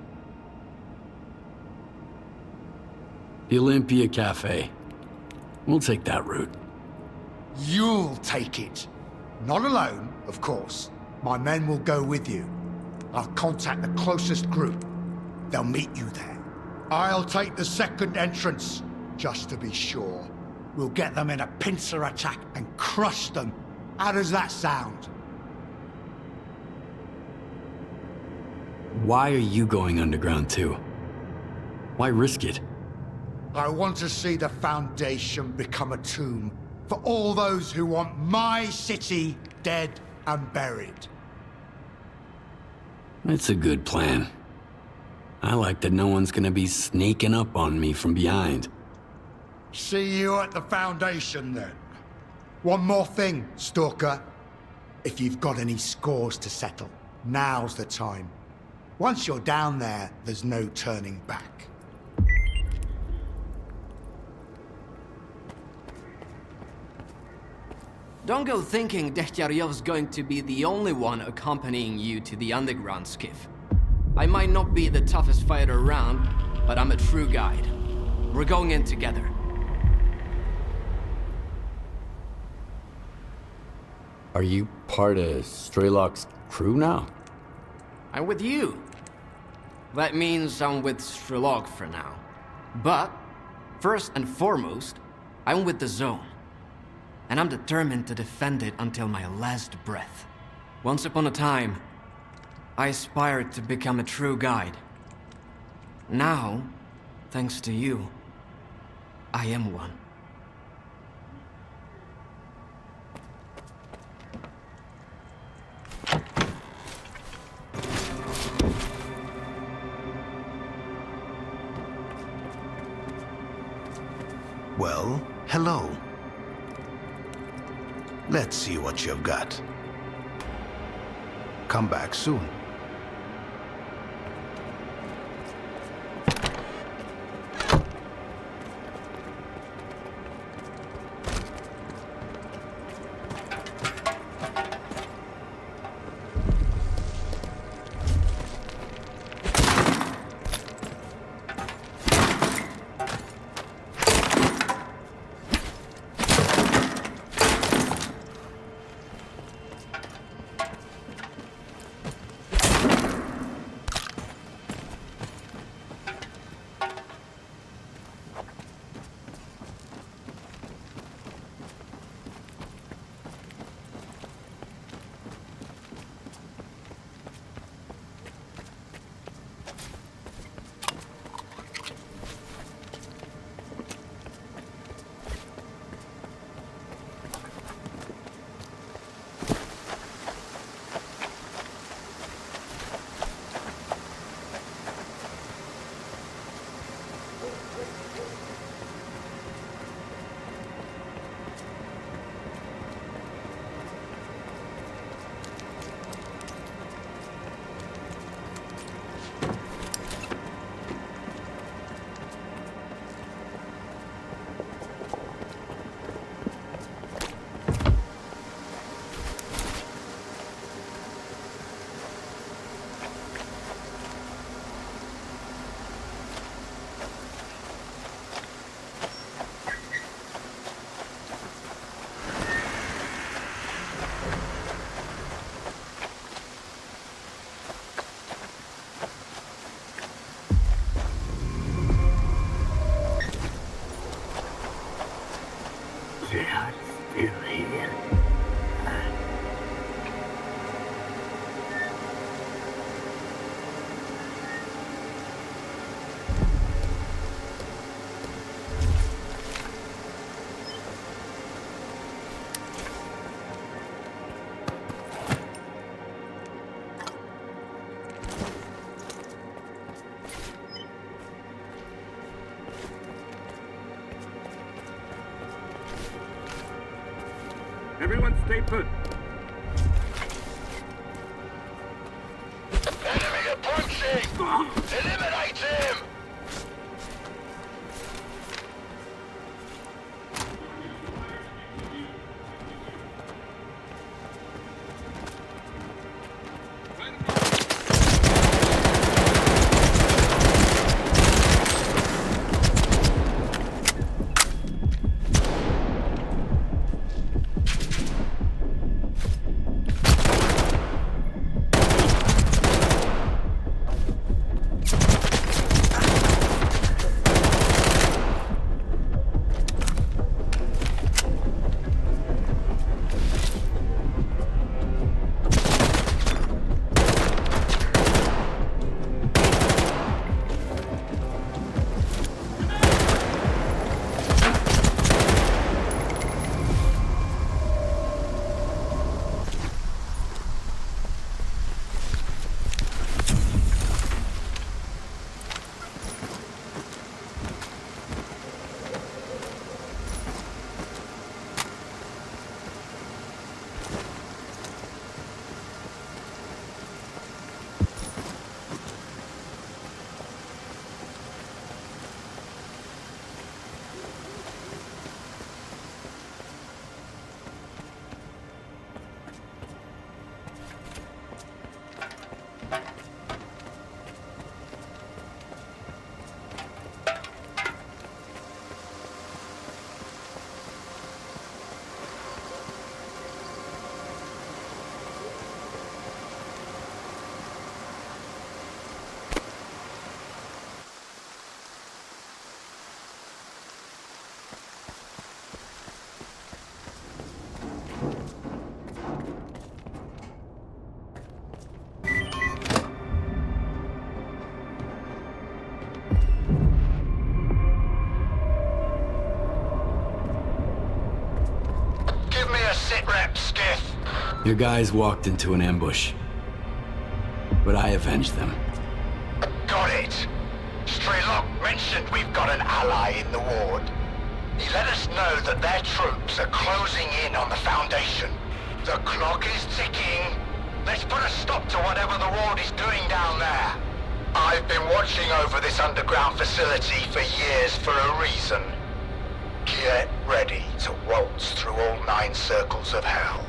The Olympia Cafe. We'll take that route. You'll take it. Not alone, of course. My men will go with you. I'll contact the closest group. They'll meet you there. I'll take the second entrance, just to be sure. We'll get them in a pincer attack and crush them. How does that sound? Why are you going underground too? Why risk it? I want to see the Foundation become a tomb for all those who want my city dead and buried. It's a good plan. I like that no one's gonna be sneaking up on me from behind. See you at the Foundation, then. One more thing, Stalker. If you've got any scores to settle, now's the time. Once you're down there, there's no turning back. Don't go thinking Dechtaryov's going to be the only one accompanying you to the underground skiff. I might not be the toughest fighter around, but I'm a true guide. We're going in together. Are you part of S.T.A.L.K.E.R's crew now? I'm with you. That means I'm with S.T.A.L.K.E.R for now. But, first and foremost, I'm with the Zone. And I'm determined to defend it until my last breath. Once upon a time, I aspired to become a true guide. Now, thanks to you, I am one. Well, hello. Let's see what you've got. Come back soon. Everyone stay put. Enemy approaching! Eliminate him! Your guys walked into an ambush, but I avenged them. Got it. Strelok mentioned we've got an ally in the ward. He let us know that their troops are closing in on the Foundation. The clock is ticking. Let's put a stop to whatever the ward is doing down there. I've been watching over this underground facility for years for a reason. Get ready to waltz through all 9 circles of hell.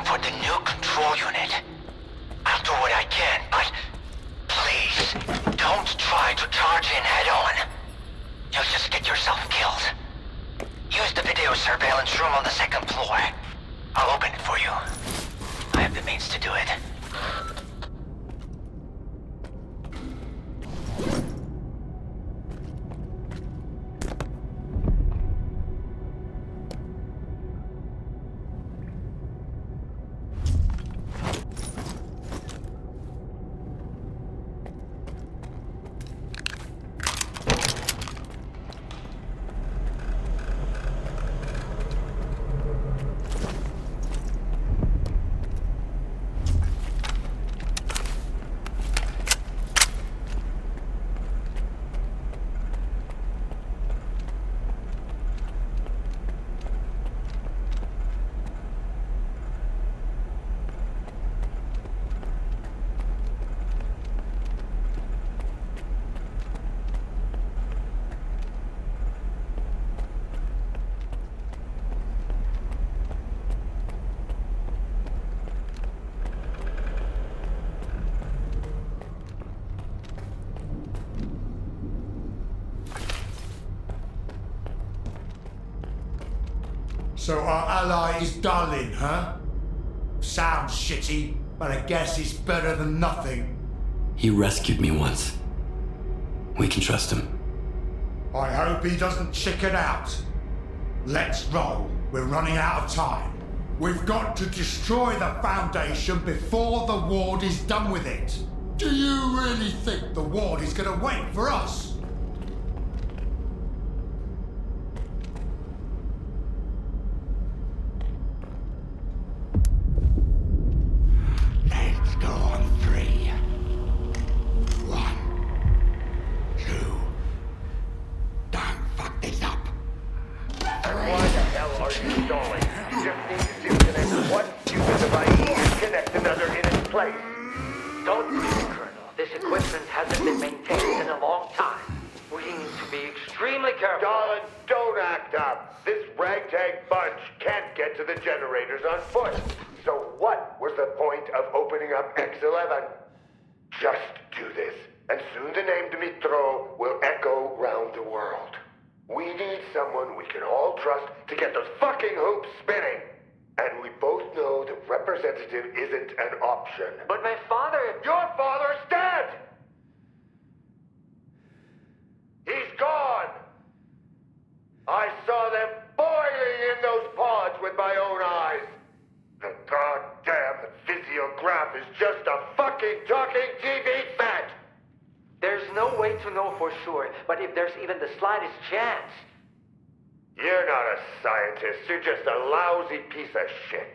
for the new control unit. I'll do what I can, but please, don't try to charge in head-on. You'll just get yourself killed. Use the video surveillance room on the second floor. I'll open it for you. I have the means to do it. So our ally is Darlin, huh? Sounds shitty, but I guess it's better than nothing. He rescued me once. We can trust him. I hope he doesn't chicken out. Let's roll. We're running out of time. We've got to destroy the Foundation before the Ward is done with it. Do you really think the Ward is gonna wait for us? Let's go on 3. 1, 2. Don't fuck this up. Why the hell are you stalling? You just need to disconnect one stupid device and connect another in its place. Don't worry, Colonel. This equipment hasn't been maintained in a long time. We need to be extremely careful. Darling, don't act up. This ragtag bunch can't get to the generators on foot. So what was the point of opening up X11? Just do this, and soon the name Dmitro will echo round the world. We need someone we can all trust to get those fucking hoops spinning. And we both know the representative isn't an option. But my father... Your father's dead! He's gone! I saw them boiling in those pods with my own eyes. The goddamn physiograph is just a fucking talking TV set! There's no way to know for sure, but if there's even the slightest chance... You're not a scientist, you're just a lousy piece of shit.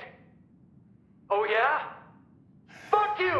Oh yeah? Fuck you!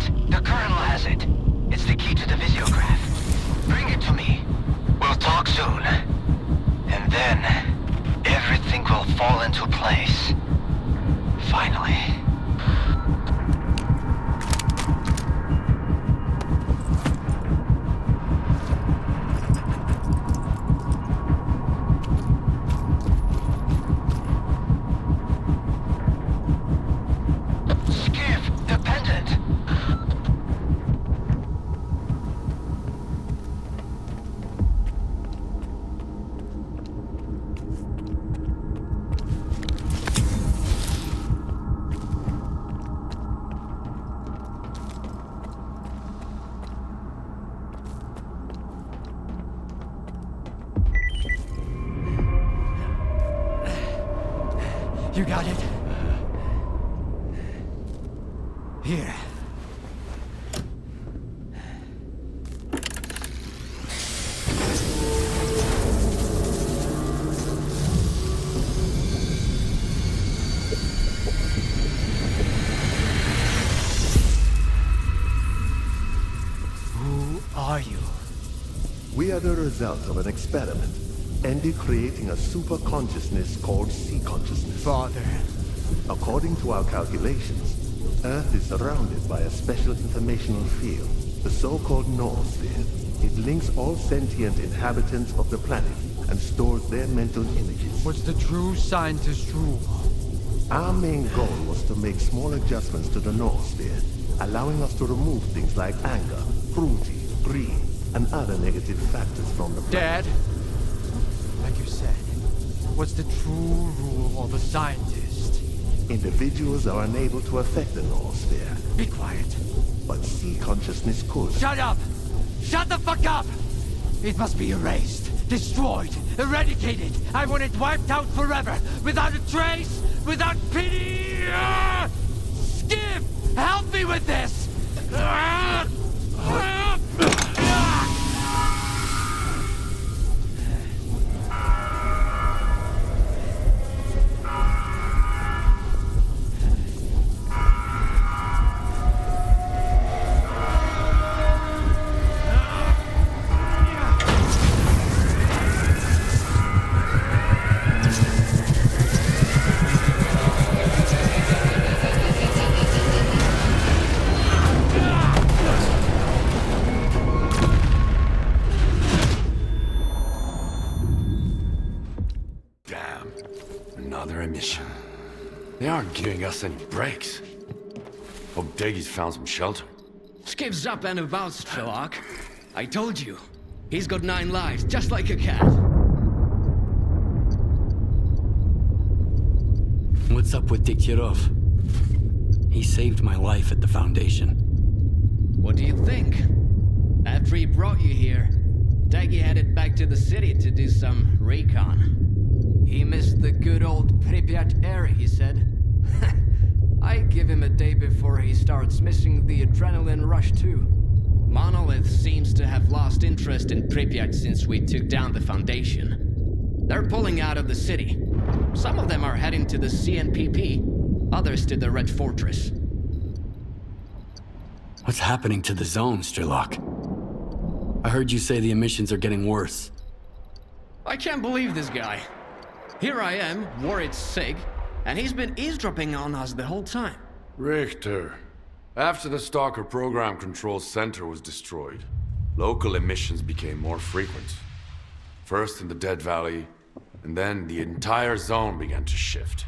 Lieutenant, the Colonel has it. It's the key to the visiograph. Bring it to me. We'll talk soon. And then, everything will fall into place. Finally. You got it? Here. Who are you? We are the result of an experiment. Andy creating a super consciousness called C-consciousness. Father. According to our calculations, Earth is surrounded by a special informational field, the so-called noosphere. It links all sentient inhabitants of the planet and stores their mental images. What's the true scientist rule? Our main goal was to make small adjustments to the noosphere, allowing us to remove things like anger, cruelty, greed, and other negative factors from the planet. Dad? Like you said, what's the true rule of a scientist? Individuals are unable to affect the noosphere. Be quiet. But C-consciousness could. Shut up! Shut the fuck up! It must be erased, destroyed, eradicated. I want it wiped out forever, without a trace, without pity! Skip! Help me with this! They aren't giving us any breaks. Hope Deggy's found some shelter. Skip's up and about, S.T.A.L.K.E.R. I told you. He's got 9 lives, just like a cat. What's up with Degtyaryov? He saved my life at the Foundation. What do you think? After he brought you here, Deggy headed back to the city to do some recon. He missed the good old Pripyat air, he said. I give him a day before he starts missing the adrenaline rush too. Monolith seems to have lost interest in Pripyat since we took down the Foundation. They're pulling out of the city. Some of them are heading to the CNPP, others to the Red Fortress. What's happening to the zone, S.T.A.L.K.E.R? I heard you say the emissions are getting worse. I can't believe this guy. Here I am, worried sick, and he's been eavesdropping on us the whole time. Richter, after the S.T.A.L.K.E.R Program Control Center was destroyed, local emissions became more frequent. First in the Dead Valley, and then the entire zone began to shift.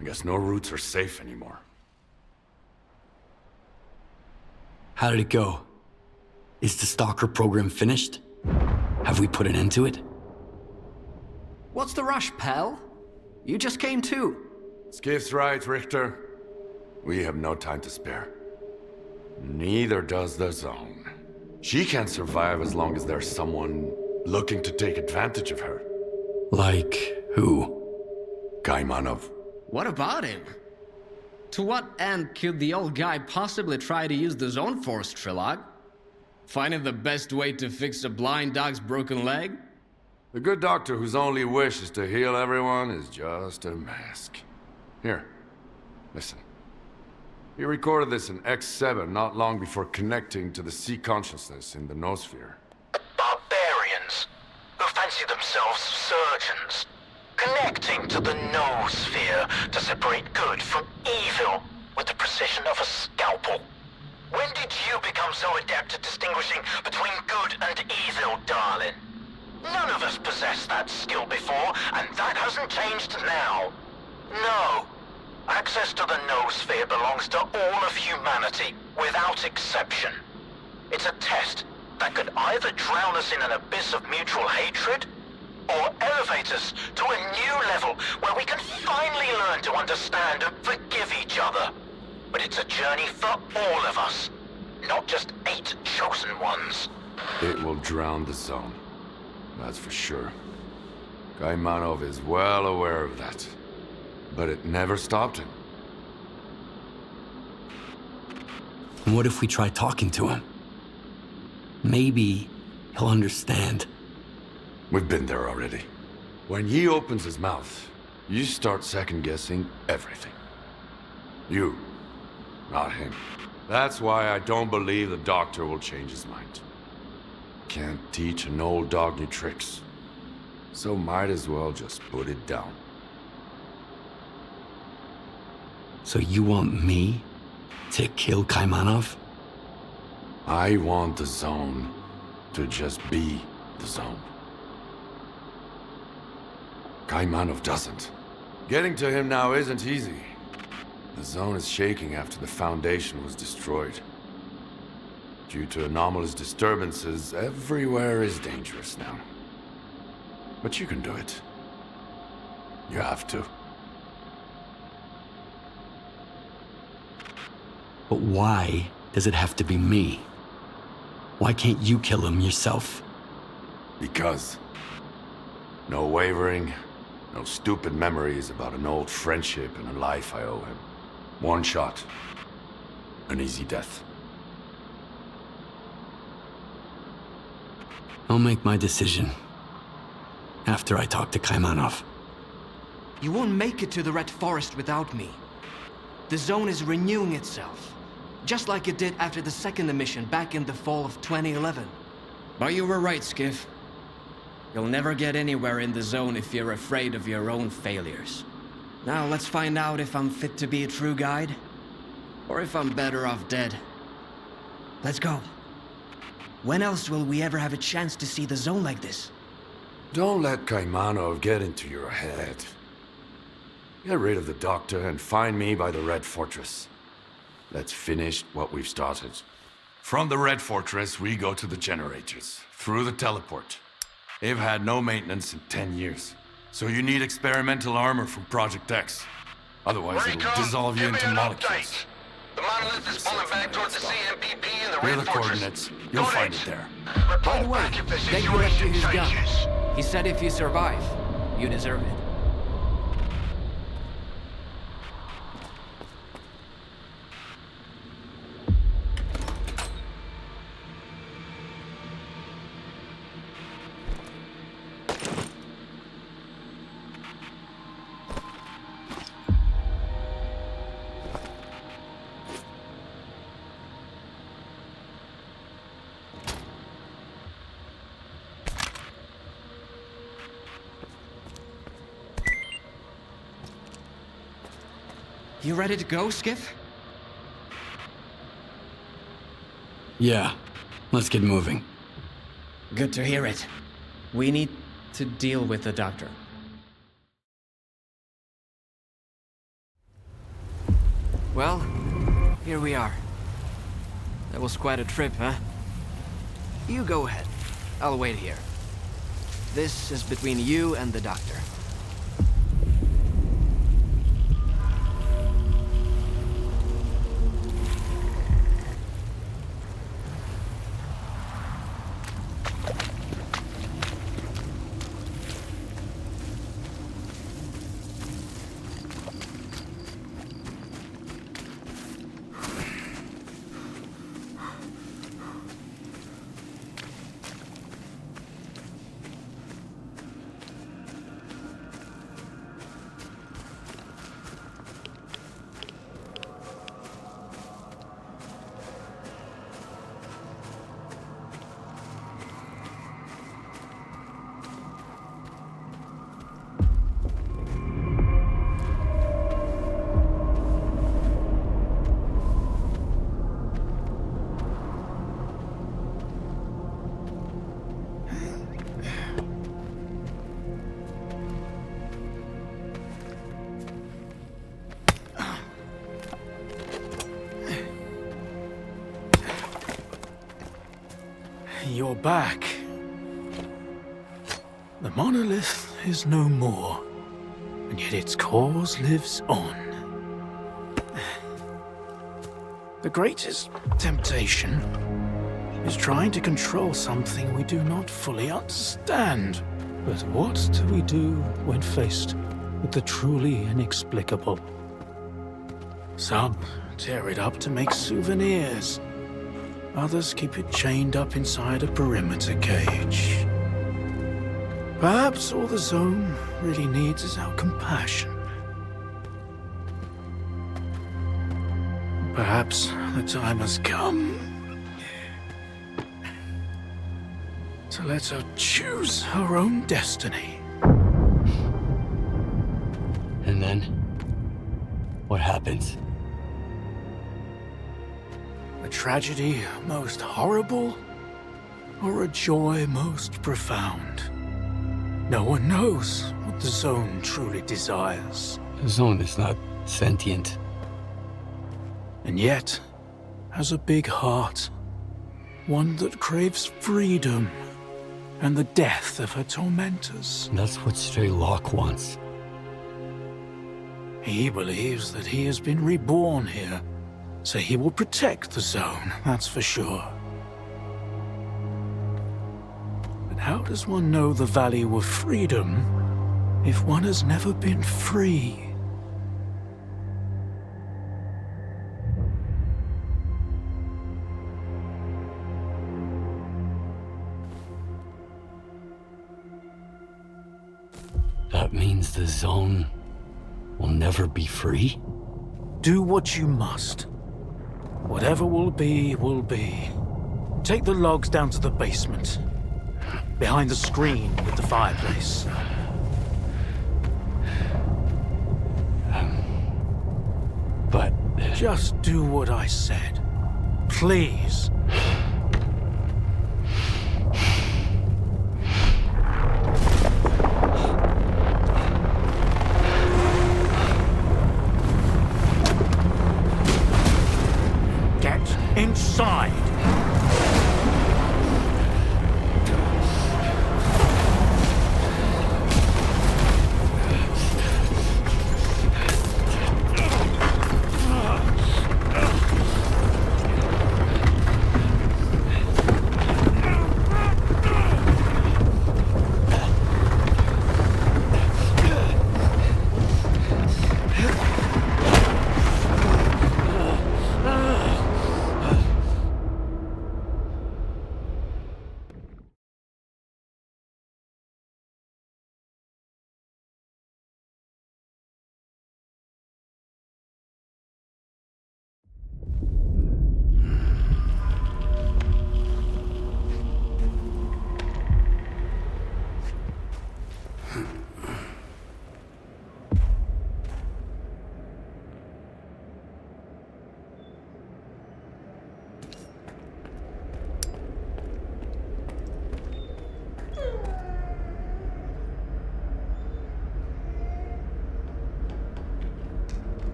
I guess no routes are safe anymore. How did it go? Is the S.T.A.L.K.E.R program finished? Have we put an end to it? What's the rush, pal? You just came too. Skiff's right, Richter. We have no time to spare. Neither does the zone. She can't survive as long as there's someone looking to take advantage of her. Like who? Gaimanov. What about him? To what end could the old guy possibly try to use the zone for, S.T.A.L.K.E.R? Finding the best way to fix a blind dog's broken leg? The good doctor whose only wish is to heal everyone is just a mask. Here, listen. He recorded this in X7 not long before connecting to the sea consciousness in the noosphere. Barbarians who fancy themselves surgeons, connecting to the noosphere to separate good from evil with the precision of a scalpel. When did you become so adept at distinguishing between good and evil, darling? None of us possessed that skill before, and that hasn't changed now. No. Access to the noosphere belongs to all of humanity, without exception. It's a test that could either drown us in an abyss of mutual hatred, or elevate us to a new level where we can finally learn to understand and forgive each other. But it's a journey for all of us, not just 8 chosen ones. It will drown the zone. That's for sure. Kaimanov is well aware of that. But it never stopped him. And what if we try talking to him? Maybe he'll understand. We've been there already. When he opens his mouth, you start second-guessing everything. You, not him. That's why I don't believe the doctor will change his mind. Can't teach an old dog new tricks. So might as well just put it down. So you want me to kill Kaimanov? I want the zone to just be the zone. Kaimanov doesn't. Getting to him now isn't easy. The zone is shaking after the Foundation was destroyed. Due to anomalous disturbances, everywhere is dangerous now. But you can do it. You have to. But why does it have to be me? Why can't you kill him yourself? Because. No wavering, no stupid memories about an old friendship and a life I owe him. One shot. An easy death. I'll make my decision after I talk to Kaimanov. You won't make it to the Red Forest without me. The zone is renewing itself, just like it did after the second emission back in the fall of 2011. But you were right, Skiff. You'll never get anywhere in the zone if you're afraid of your own failures. Now let's find out if I'm fit to be a true guide, or if I'm better off dead. Let's go. When else will we ever have a chance to see the zone like this? Don't let Kaimanov get into your head. Get rid of the doctor and find me by the Red Fortress. Let's finish what we've started. From the Red Fortress, we go to the generators, through the teleport. They've had no maintenance in 10 years. So you need experimental armor from Project X. Otherwise, it'll dissolve you into molecules. The monolith is pulling back towards the CMPP and the Here are Red the Fortress. coordinates. You'll find it there. By the way, thank you left his gun. He said if you survive, you deserve it. You ready to go, Skiff? Yeah, let's get moving. Good to hear it. We need to deal with the doctor. Well, here we are. That was quite a trip, huh? You go ahead. I'll wait here. This is between you and the doctor. You're back. The monolith is no more, and yet its cause lives on. The greatest temptation is trying to control something we do not fully understand. But what do we do when faced with the truly inexplicable? Some tear it up to make souvenirs. Others keep it chained up inside a perimeter cage. Perhaps all the zone really needs is our compassion. Perhaps the time has come to let her choose her own destiny. And then, what happens? A tragedy most horrible, or a joy most profound? No one knows what the zone truly desires. The zone is not sentient. And yet, has a big heart. One that craves freedom and the death of her tormentors. That's what S.T.A.L.K.E.R wants. He believes that he has been reborn here, so he will protect the zone, that's for sure. But how does one know the value of freedom if one has never been free? That means the zone will never be free? Do what you must. Whatever will be, will be. Take the logs down to the basement. Behind the screen with the fireplace. But... Just do what I said. Please. Inside.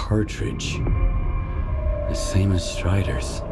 Cartridge. The same as Strider's.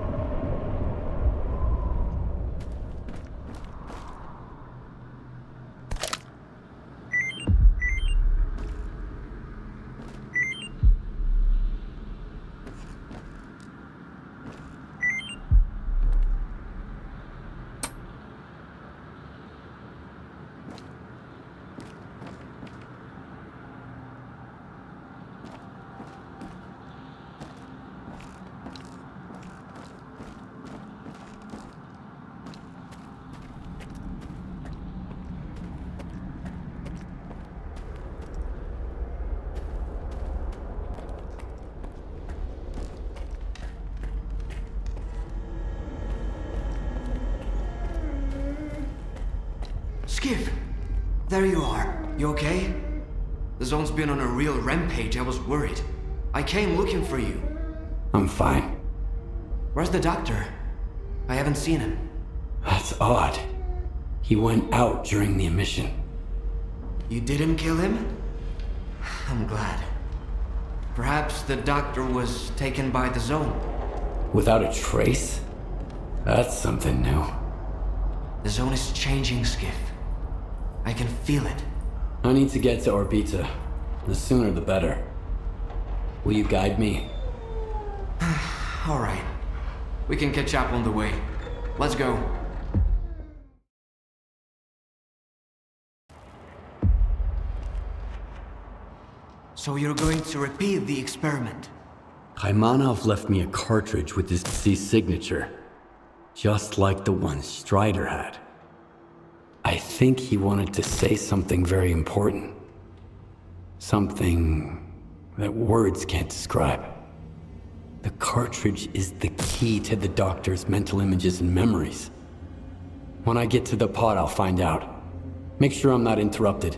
Skiff! There you are. You okay? The zone's been on a real rampage. I was worried. I came looking for you. I'm fine. Where's the doctor? I haven't seen him. That's odd. He went out during the emission. You didn't kill him? I'm glad. Perhaps the doctor was taken by the zone. Without a trace? That's something new. The zone is changing, Skiff. I can feel it. I need to get to Orbita. The sooner the better. Will you guide me? All right. We can catch up on the way. Let's go. So you're going to repeat the experiment? Kaimanov left me a cartridge with his deceased signature. Just like the one Strider had. I think he wanted to say something very important. Something that words can't describe. The cartridge is the key to the doctor's mental images and memories. When I get to the pod, I'll find out. Make sure I'm not interrupted.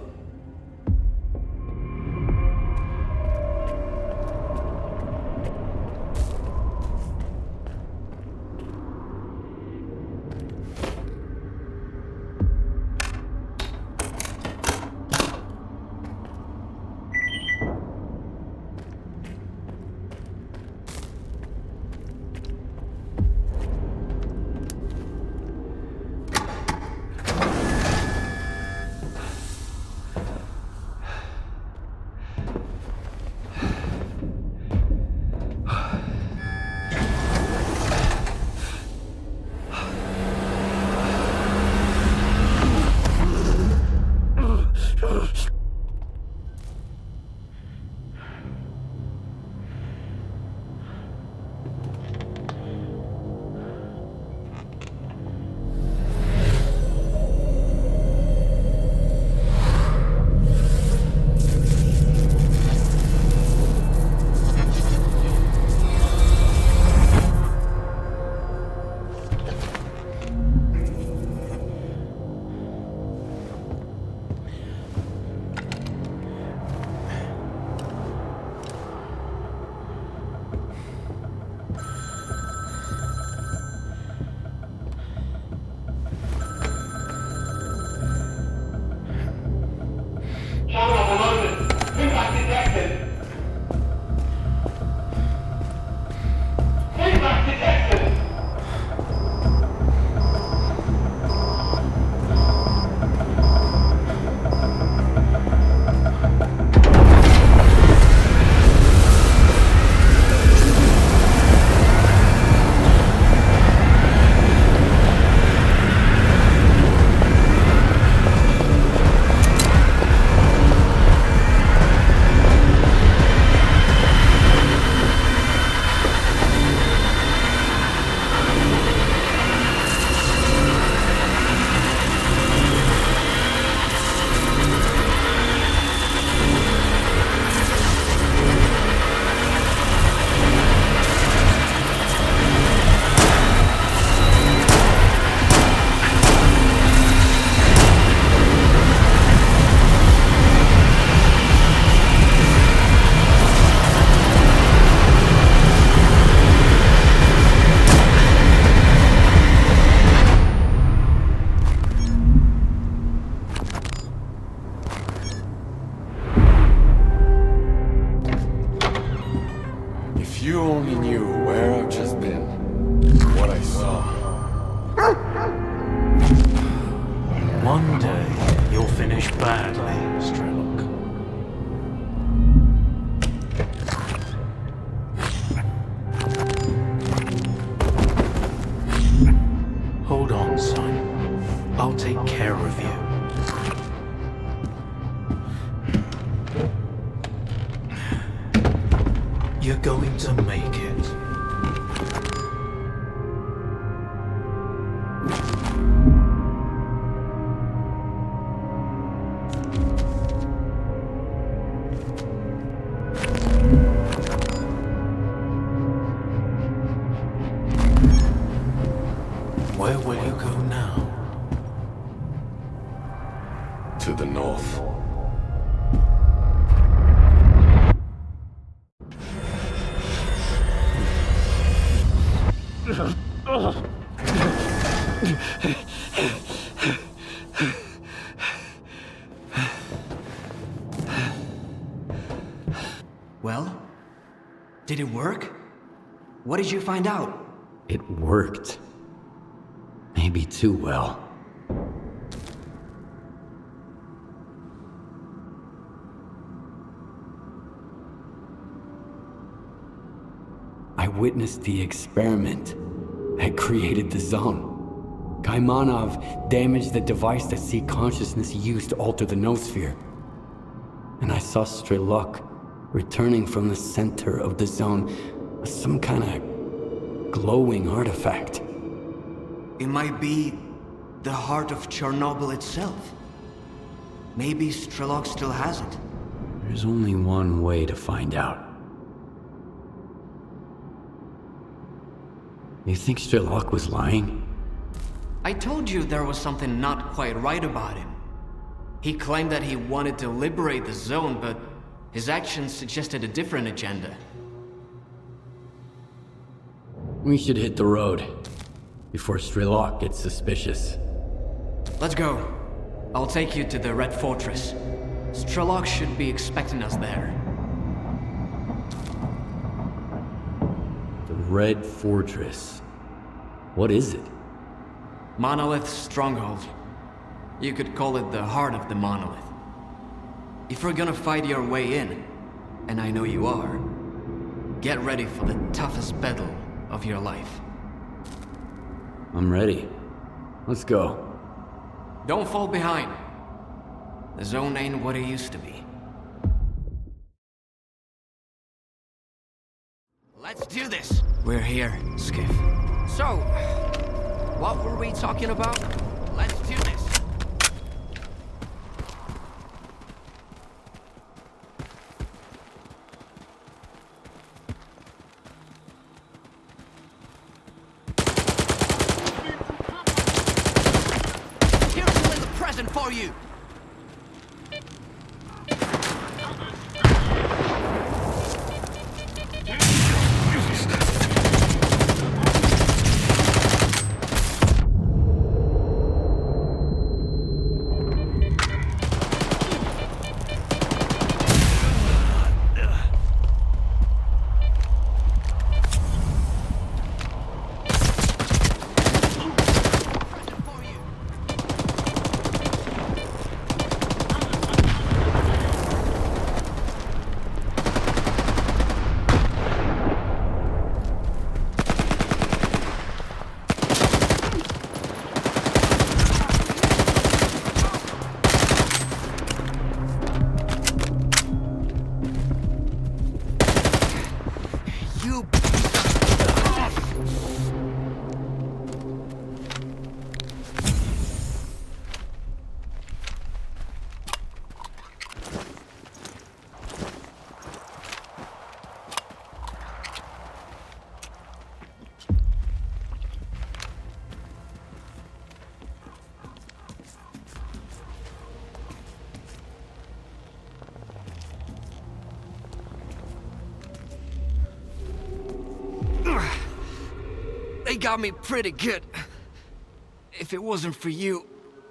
One day, you'll finish badly, Strelok. Hold on, son. I'll take care of you. You're going to make it. Where will you go now? Well, did it work? What did you find out? It worked. Maybe too well. I witnessed the experiment that created the zone. Kaimanov damaged the device that Seek Consciousness used to alter the noosphere. And I saw S.T.A.L.K.E.R returning from the center of the zone with some kind of glowing artifact. It might be the heart of Chernobyl itself. Maybe S.T.A.L.K.E.R still has it. There's only one way to find out. You think S.T.A.L.K.E.R was lying? I told you there was something not quite right about him. He claimed that he wanted to liberate the zone, but his actions suggested a different agenda. We should hit the road before S.T.A.L.K.E.R gets suspicious. Let's go. I'll take you to the Red Fortress. S.T.A.L.K.E.R should be expecting us there. The Red Fortress. What is it? Monolith's stronghold. You could call it the heart of the monolith. If you're gonna fight your way in, and I know you are, get ready for the toughest battle of your life. I'm ready. Let's go. Don't fall behind. The zone ain't what it used to be. Let's do this. We're here, Skiff. So, what were we talking about? Let's do this. For you. They got me pretty good. If it wasn't for you...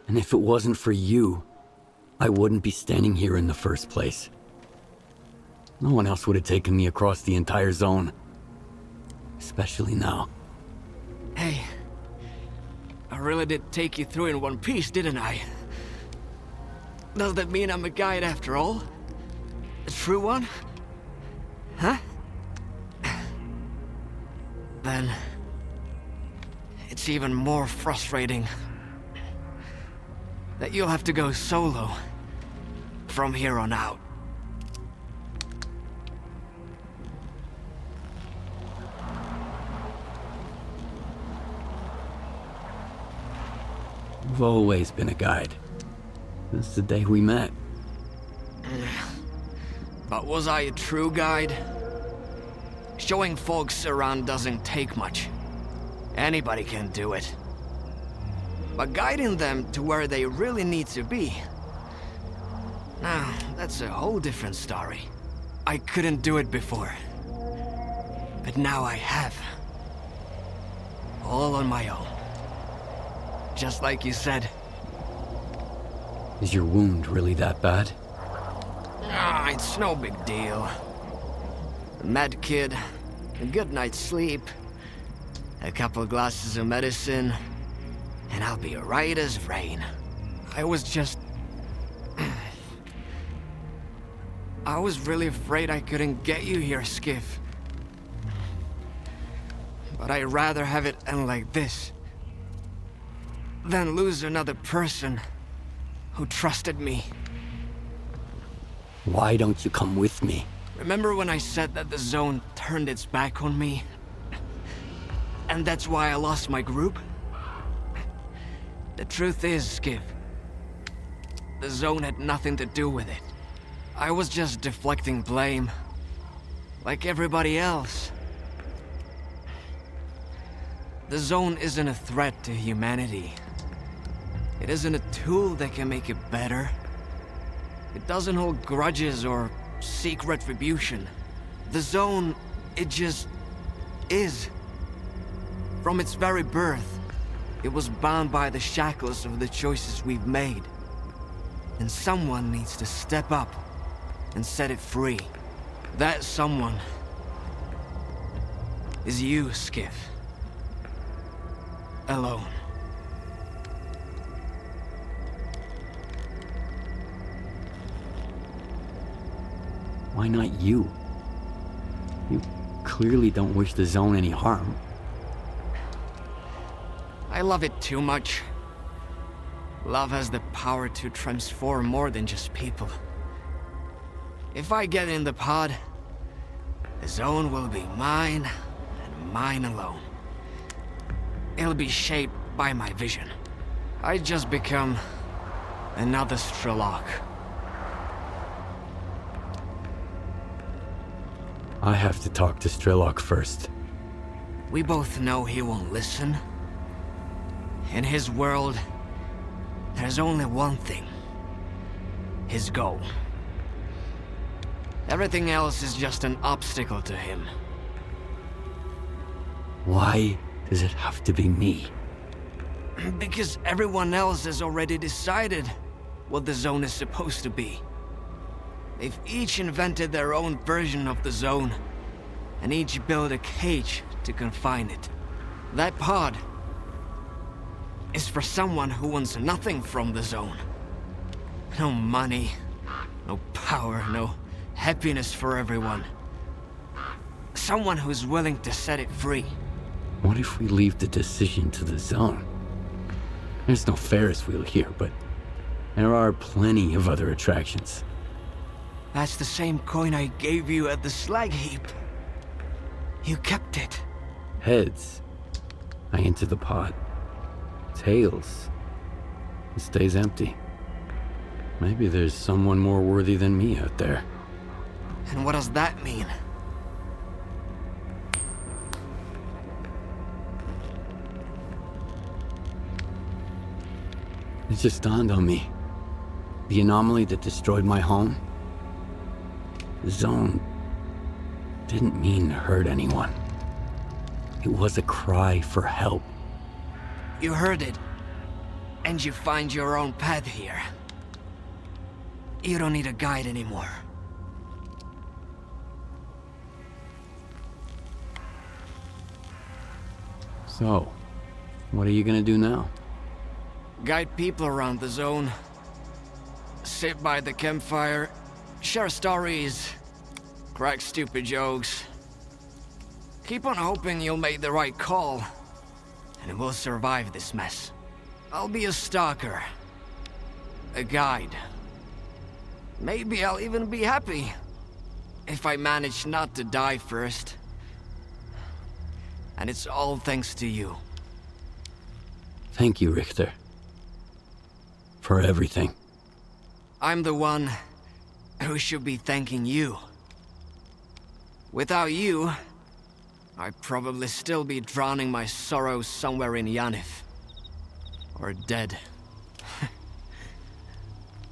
And if it wasn't for you, I wouldn't be standing here in the first place. No one else would have taken me across the entire zone. Especially now. Hey, I really did take you through in one piece, didn't I? Does that mean I'm a guide after all? A true one? Huh? Then... it's even more frustrating that you'll have to go solo from here on out. You've always been a guide. Since the day we met. But was I a true guide? Showing folks around doesn't take much. Anybody can do it. But guiding them to where they really need to be... now, that's a whole different story. I couldn't do it before. But now I have. All on my own. Just like you said. Is your wound really that bad? Ah, it's no big deal. a med kit, a good night's sleep, a couple glasses of medicine, and I'll be right as rain. I was really afraid I couldn't get you here, Skiff. But I'd rather have it end like this than lose another person who trusted me. Why don't you come with me? Remember when I said that the Zone turned its back on me? And that's why I lost my group? The truth is, Skiff, the Zone had nothing to do with it. I was just deflecting blame, like everybody else. The Zone isn't a threat to humanity. It isn't a tool that can make it better. It doesn't hold grudges or seek retribution. The Zone, it just is. From its very birth, it was bound by the shackles of the choices we've made. And someone needs to step up and set it free. That someone is you, Skiff. Alone. Why not you? You clearly don't wish the Zone any harm. I love it too much. Love has the power to transform more than just people. If I get in the pod, the Zone will be mine, and mine alone. It'll be shaped by my vision. I just become another S.T.A.L.K.E.R. I have to talk to S.T.A.L.K.E.R first. We both know he won't listen. In his world, there's only one thing. His goal. Everything else is just an obstacle to him. Why does it have to be me? Because everyone else has already decided what the Zone is supposed to be. They've each invented their own version of the Zone, and each built a cage to confine it. That pod is for someone who wants nothing from the Zone. No money, no power, no happiness for everyone. Someone who's willing to set it free. What if we leave the decision to the Zone? There's no Ferris wheel here, but there are plenty of other attractions. That's the same coin I gave you at the slag heap. You kept it. Heads, I enter the pod. Tails, it stays empty. Maybe there's someone more worthy than me out there. And what does that mean? It just dawned on me. The anomaly that destroyed my home, the Zone didn't mean to hurt anyone. It was a cry for help. You heard it, and you find your own path here. You don't need a guide anymore. So, what are you gonna do now? Guide people around the Zone. Sit by the campfire, share stories, crack stupid jokes. Keep on hoping you'll make the right call, and we'll survive this mess. I'll be a stalker, a guide. Maybe I'll even be happy if I manage not to die first. And it's all thanks to you. Thank you, Richter. For everything. I'm the one who should be thanking you. Without you, I'd probably still be drowning my sorrows somewhere in Yanif. Or dead.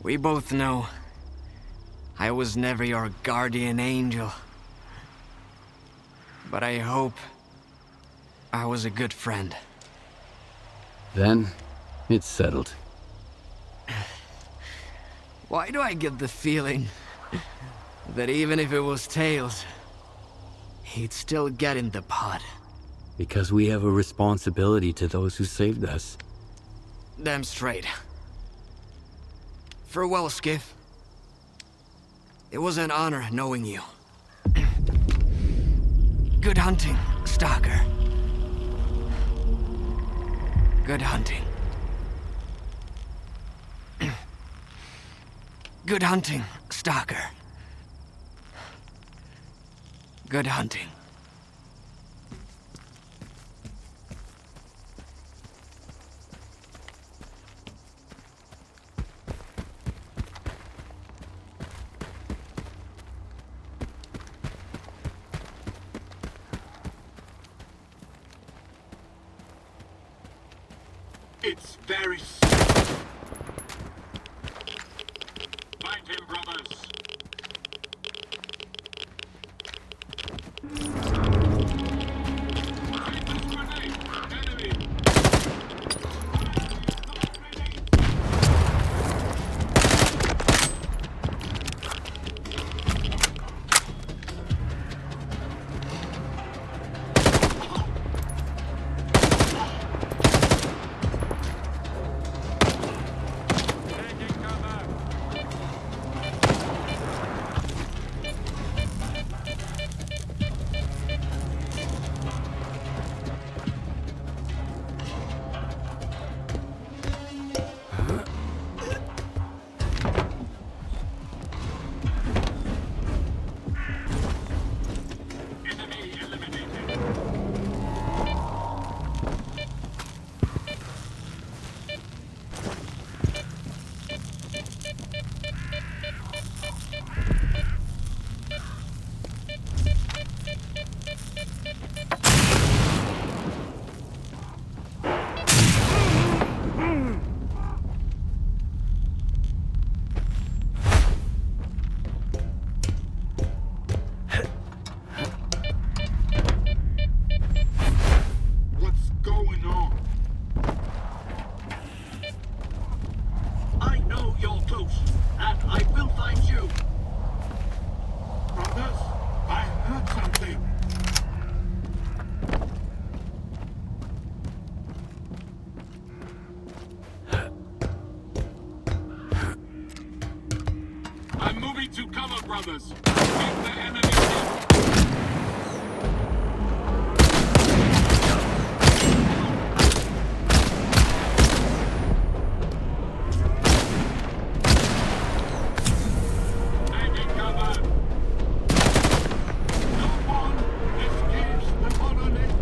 We both know I was never your guardian angel. But I hope I was a good friend. Then, it's settled. Why do I get the feeling that even if it was Tails, he'd still get in the pod. Because we have a responsibility to those who saved us. Damn straight. Farewell, Skiff. It was an honor knowing you. Good hunting, Stalker. Good hunting. Good hunting, Stalker. Good hunting. It's very... Find him, brothers. Brothers, keep the enemy taking cover. No one escapes the monolith.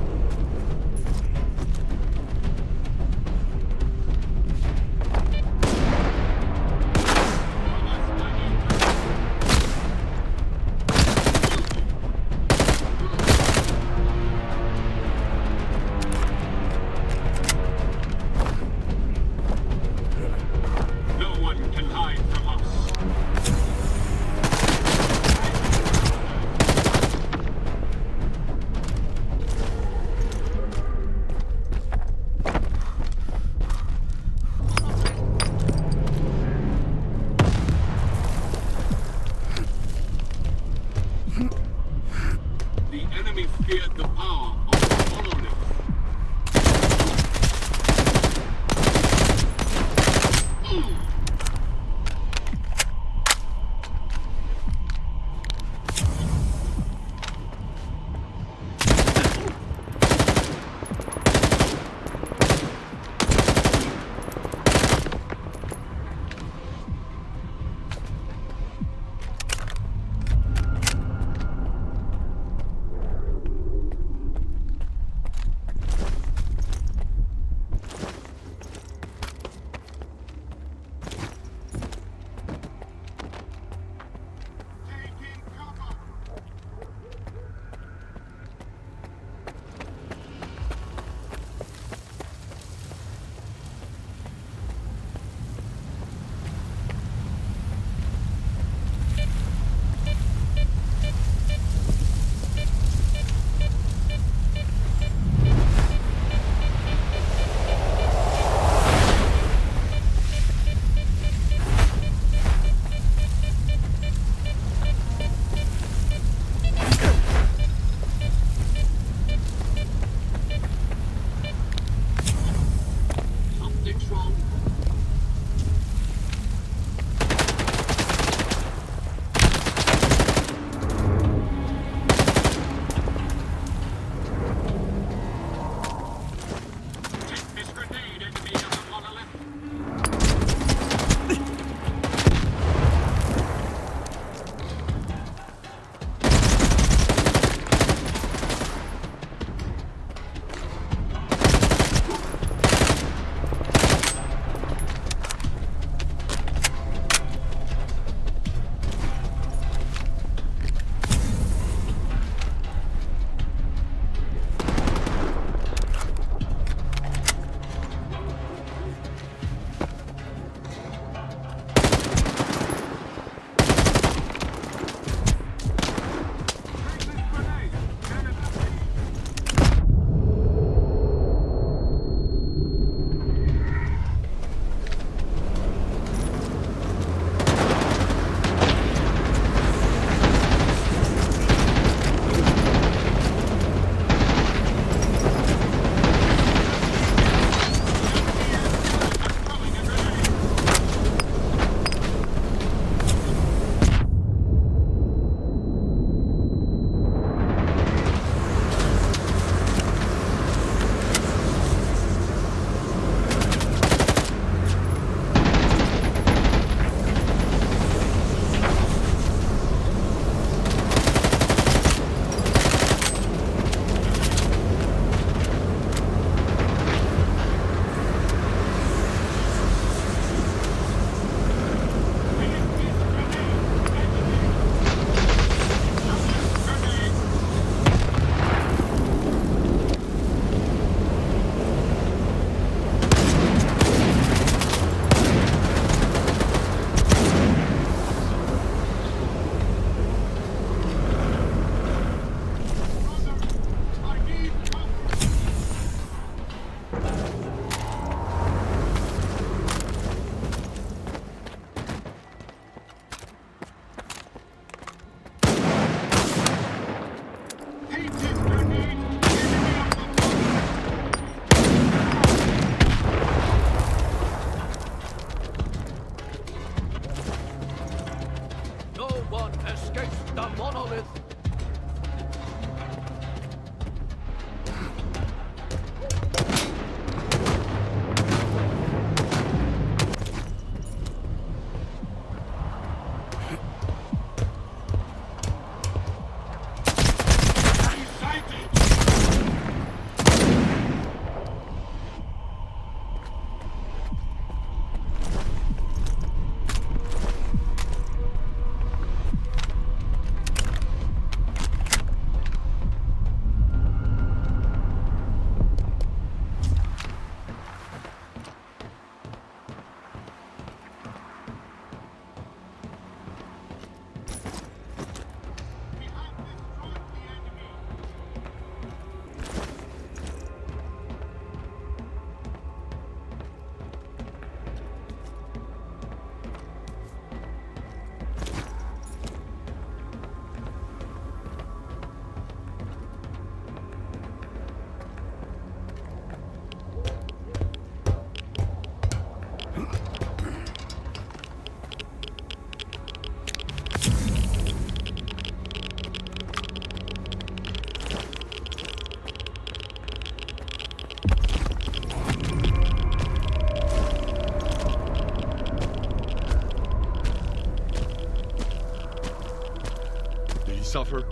he suffer?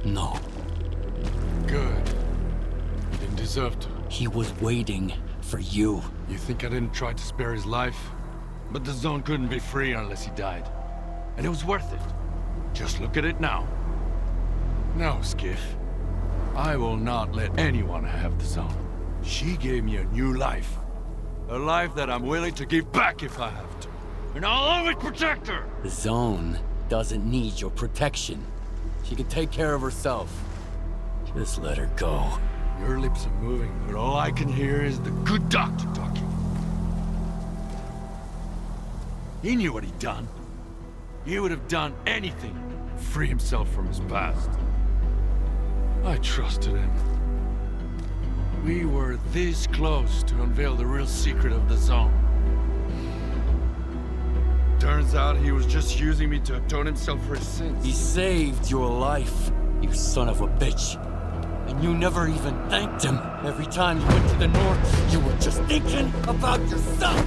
No. Good. He didn't deserve to. He was waiting for you. You think I didn't try to spare his life? But the zone couldn't be free unless he died. And it was worth it. Just look at it now. No, Skiff. I will not let anyone have the zone. She gave me a new life. A life that I'm willing to give back if I have to. And I'll always protect her! The zone doesn't need your protection. She can take care of herself. Just let her go. Your lips are moving, but all I can hear is the good doctor talking. He knew what he'd done. He would have done anything to free himself from his past. I trusted him. We were this close to unveil the real secret of the zone. Turns out he was just using me to atone himself for his sins. He saved your life, you son of a bitch. And you never even thanked him. Every time you went to the north, you were just thinking about yourself.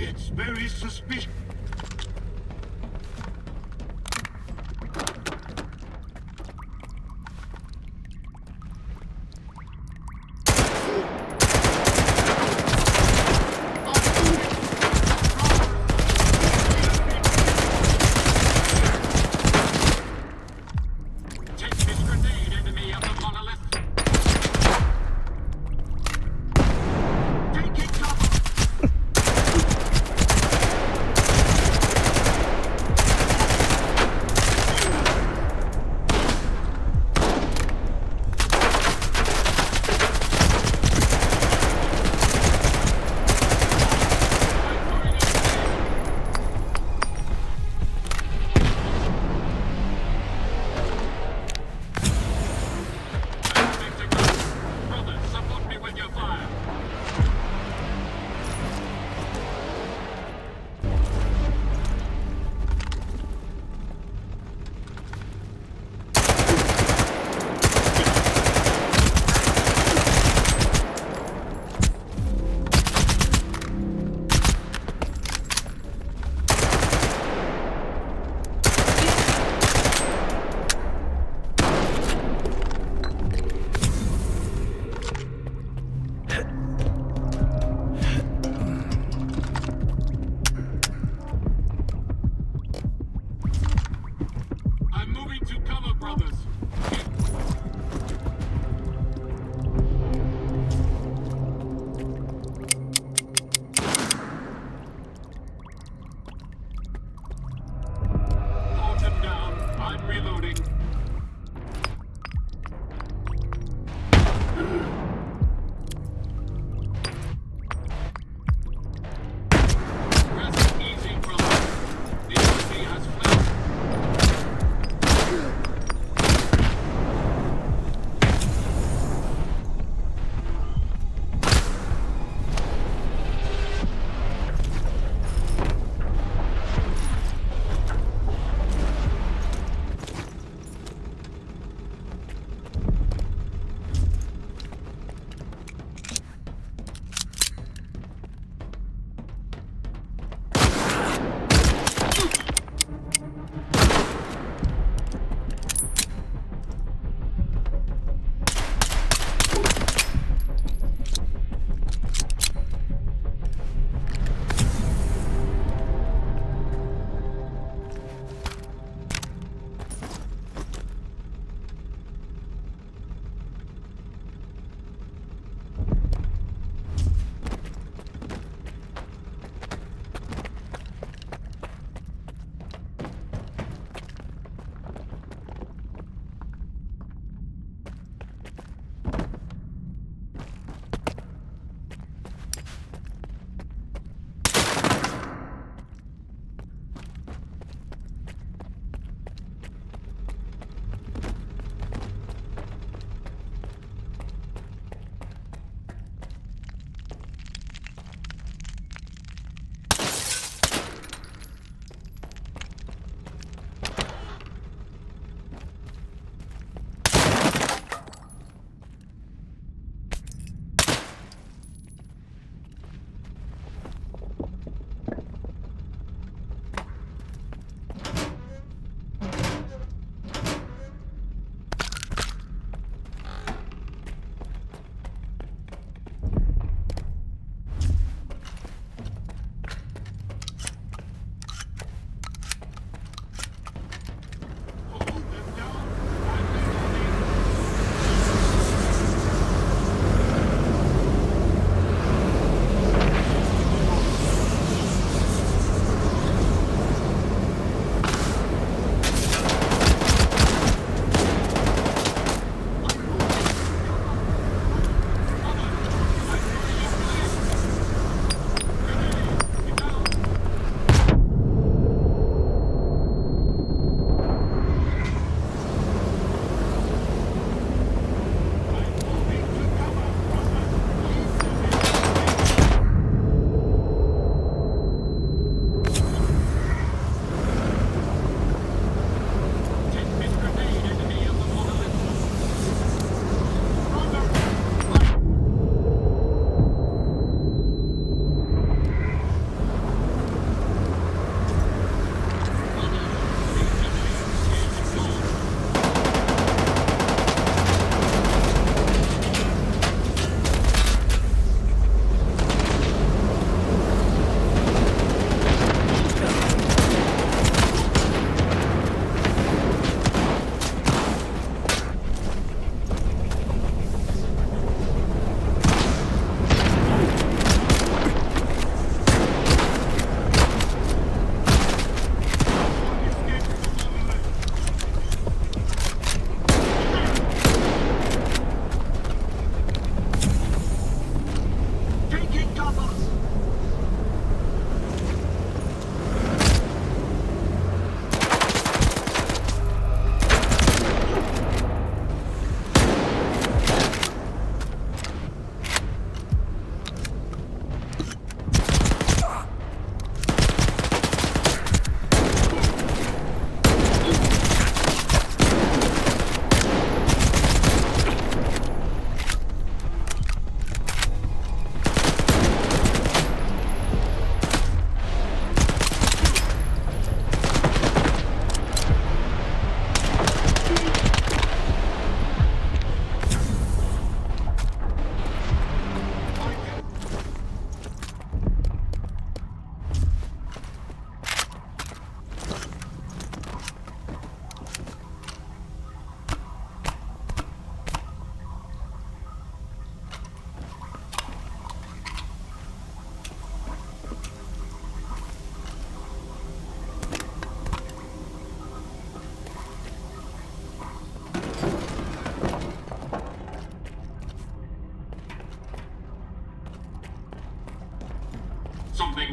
It's very suspicious.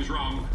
Something's wrong.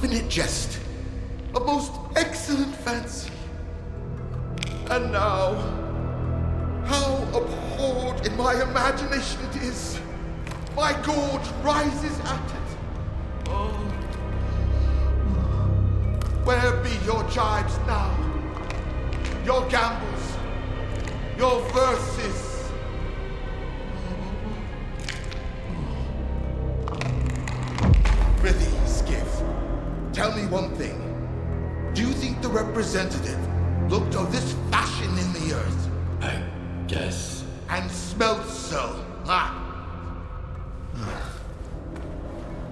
infinite jest, a most excellent fancy. And now, how abhorred in my imagination it is. My gorge rises at it. Oh. Where be your jibes now? Your gambles? Your verses? Prithee, Skiff, tell me one thing. Do you think the representative looked of this fashion in the earth? I guess. And smelt so, huh?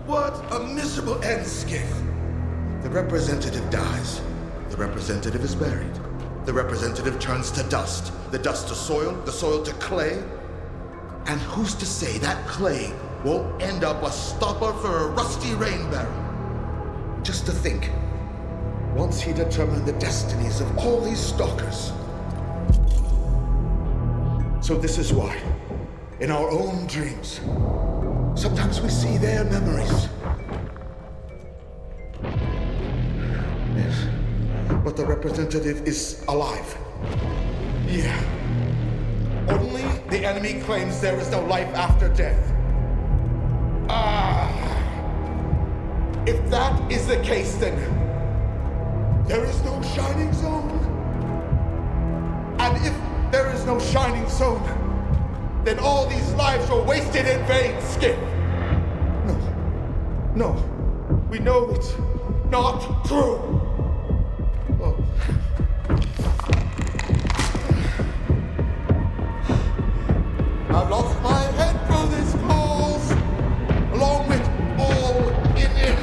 What a miserable end, Skiff. The representative dies. The representative is buried. The representative turns to dust. The dust to soil, the soil to clay. And who's to say that clay won't end up a stopper for a rusty rain barrel? Just to think, once he determined the destinies of all these stalkers. So this is why, in our own dreams, sometimes we see their memories. Yes, but the representative is alive. Yeah. Only the enemy claims there is no life after death. If that is the case, then there is no shining zone. And if there is no shining zone, then all these lives were wasted in vain, Skip. No, we know it's not true. Oh. I've lost my head through this cause, along with all in it.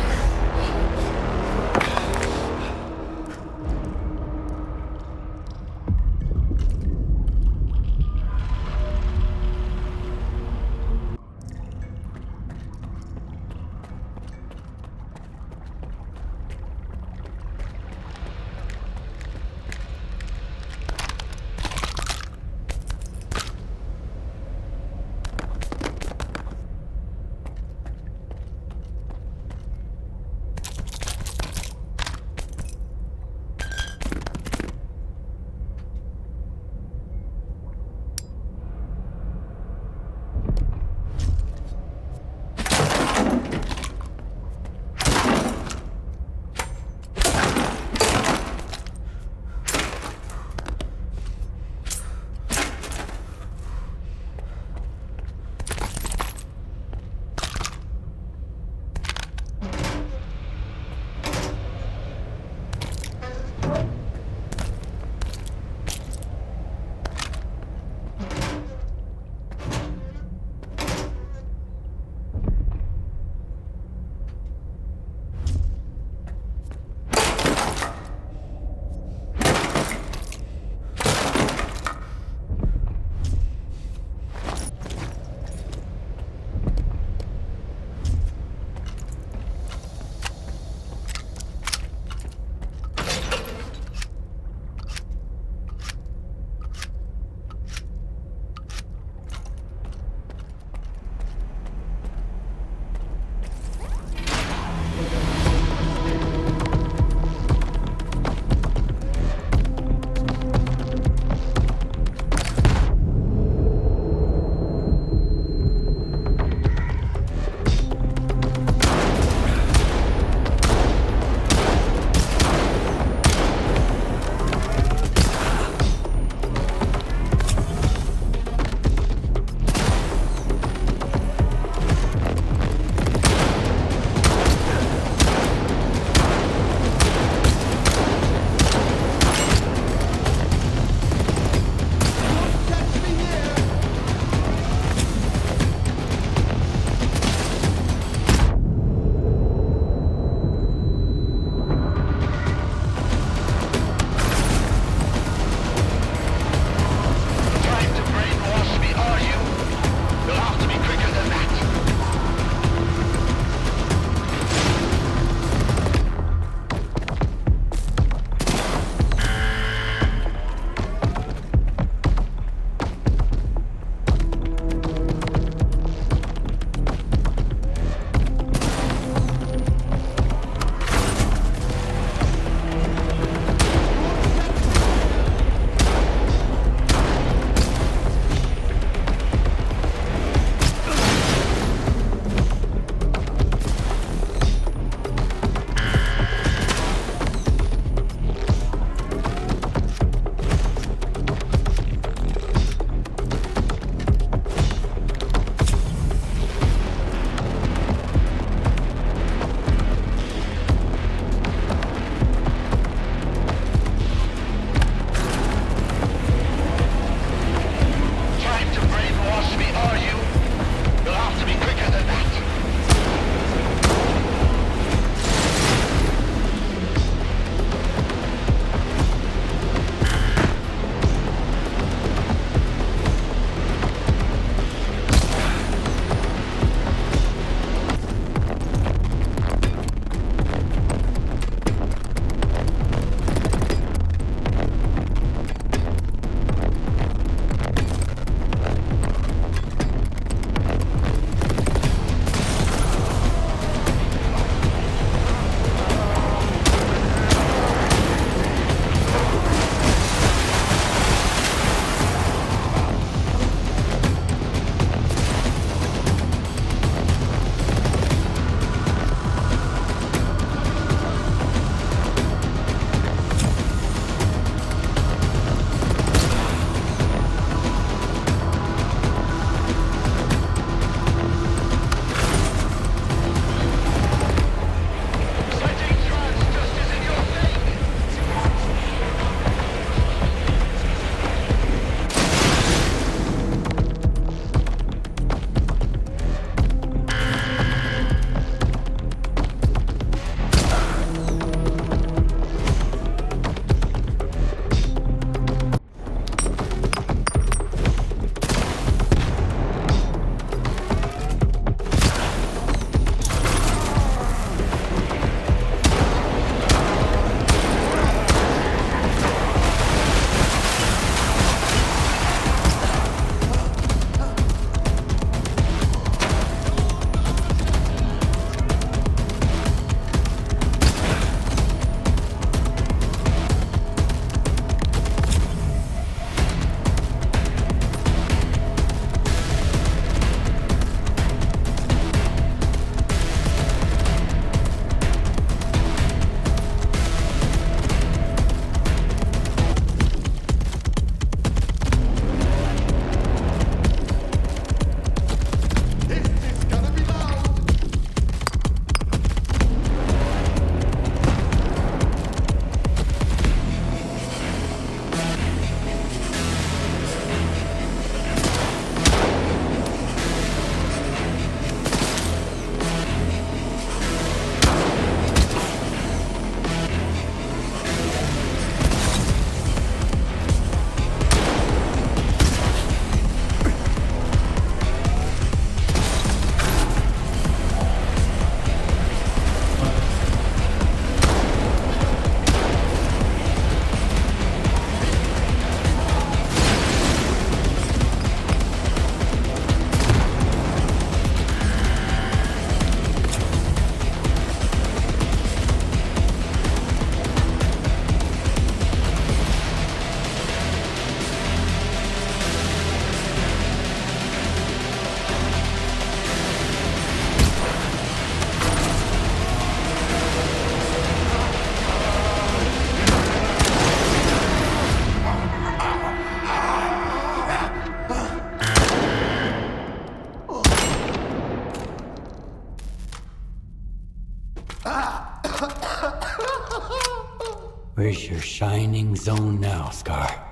Where's your shining zone now, Scar?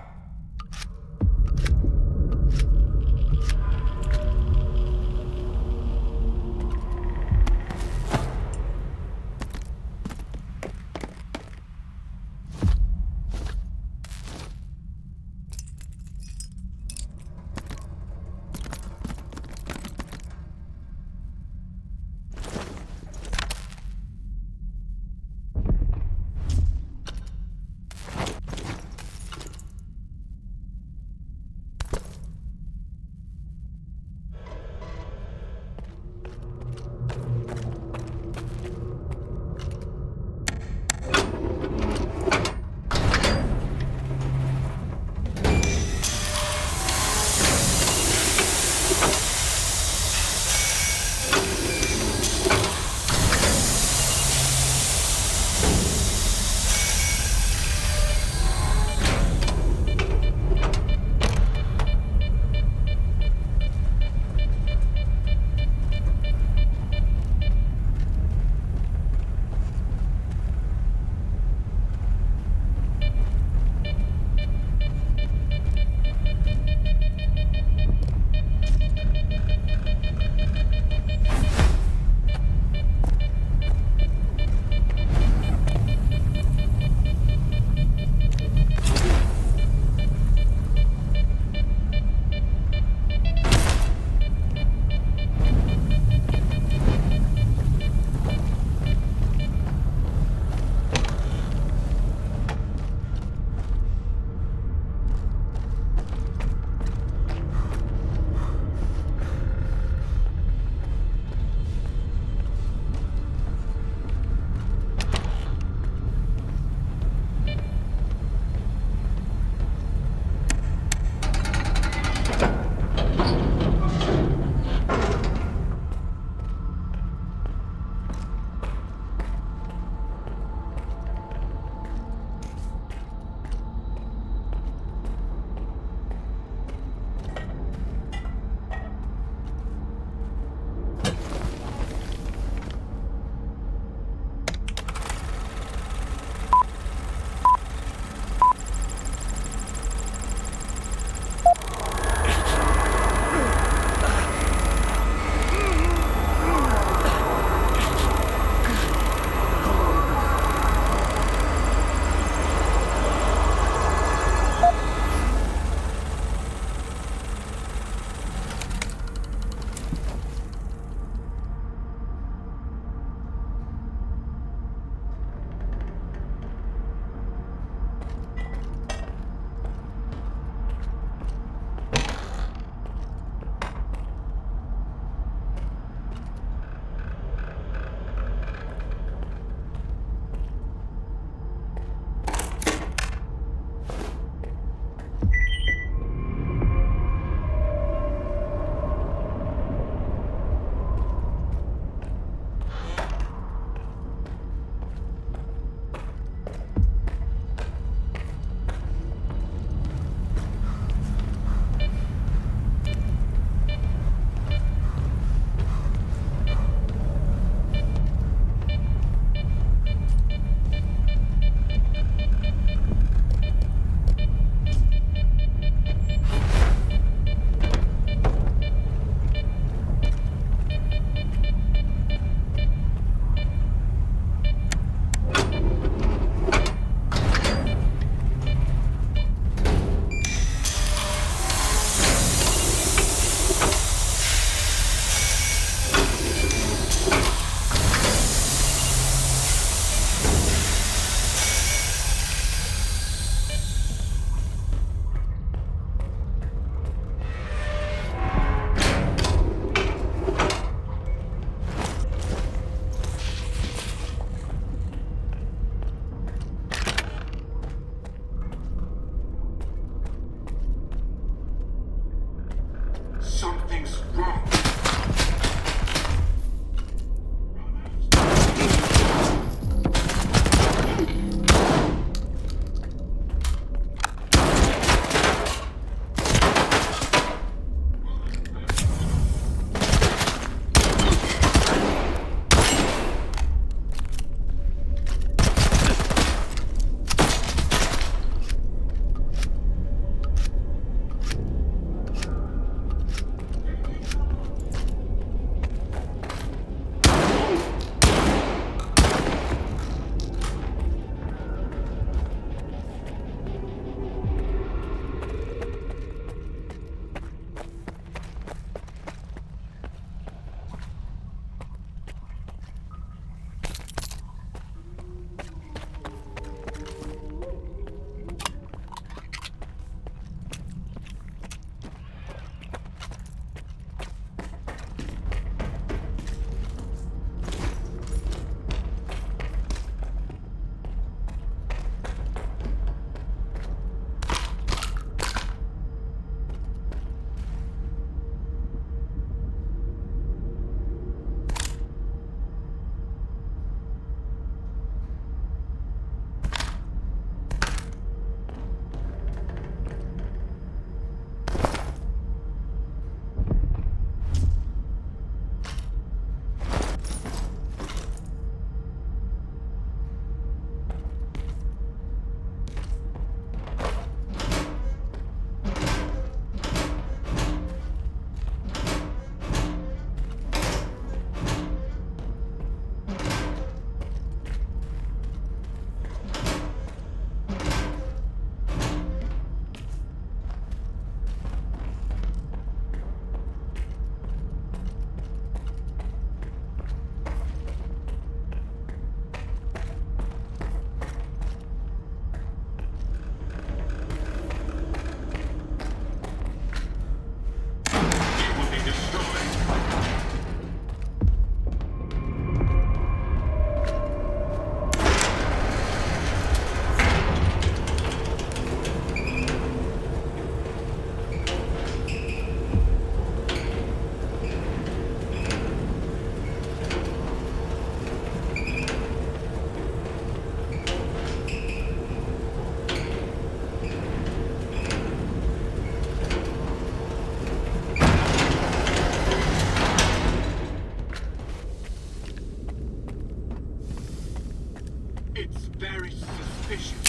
It's very suspicious.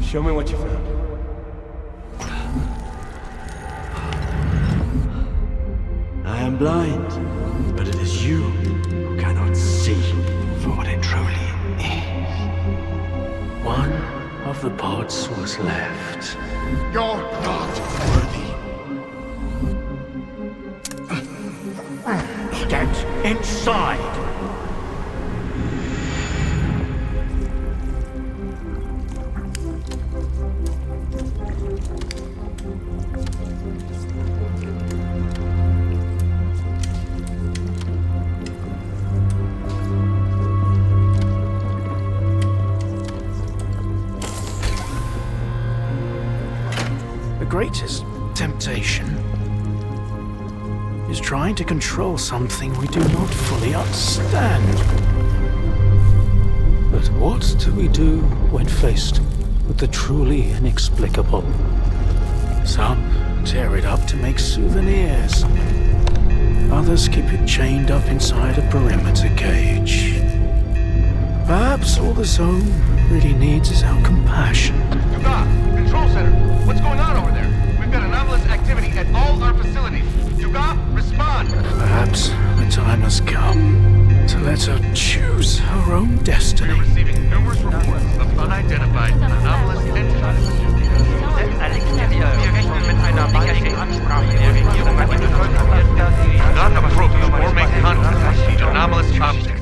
Show me what you found. I am blind, but it is you who cannot see for what it truly is. One of the pods was left. You're not worthy. Get inside! Greatest temptation is trying to control something we do not fully understand. But what do we do when faced with the truly inexplicable? Some tear it up to make souvenirs. Others keep it chained up inside a perimeter cage. Perhaps all the zone really needs is our compassion. Dugas, Control Center, what's going on over there? We've got anomalous activity at all our facilities. Dugas, respond! Perhaps the time has come to let her choose her own destiny. We're receiving numerous reports of unidentified anomalous entities. Do not approach or make contact with the anomalous object.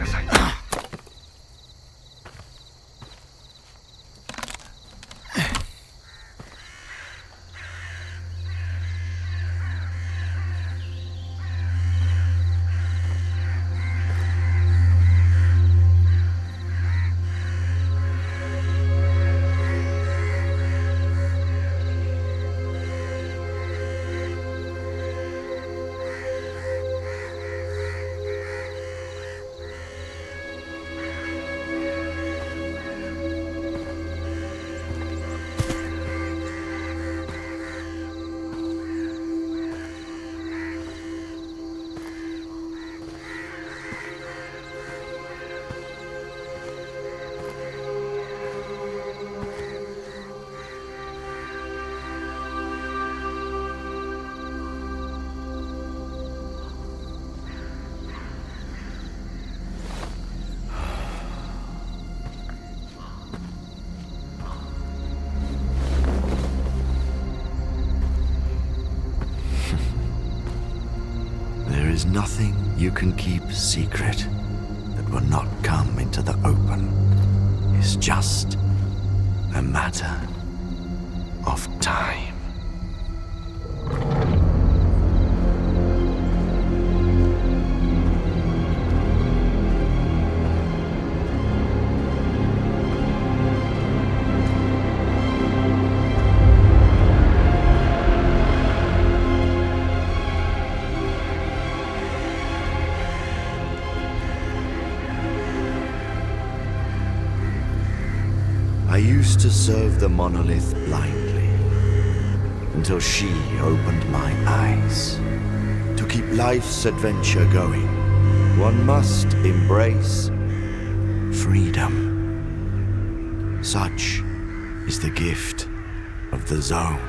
There is nothing you can keep secret that will not come into the open. It's just a matter of time. I used to serve the monolith blindly, until she opened my eyes. To keep life's adventure going, one must embrace freedom. Such is the gift of the zone.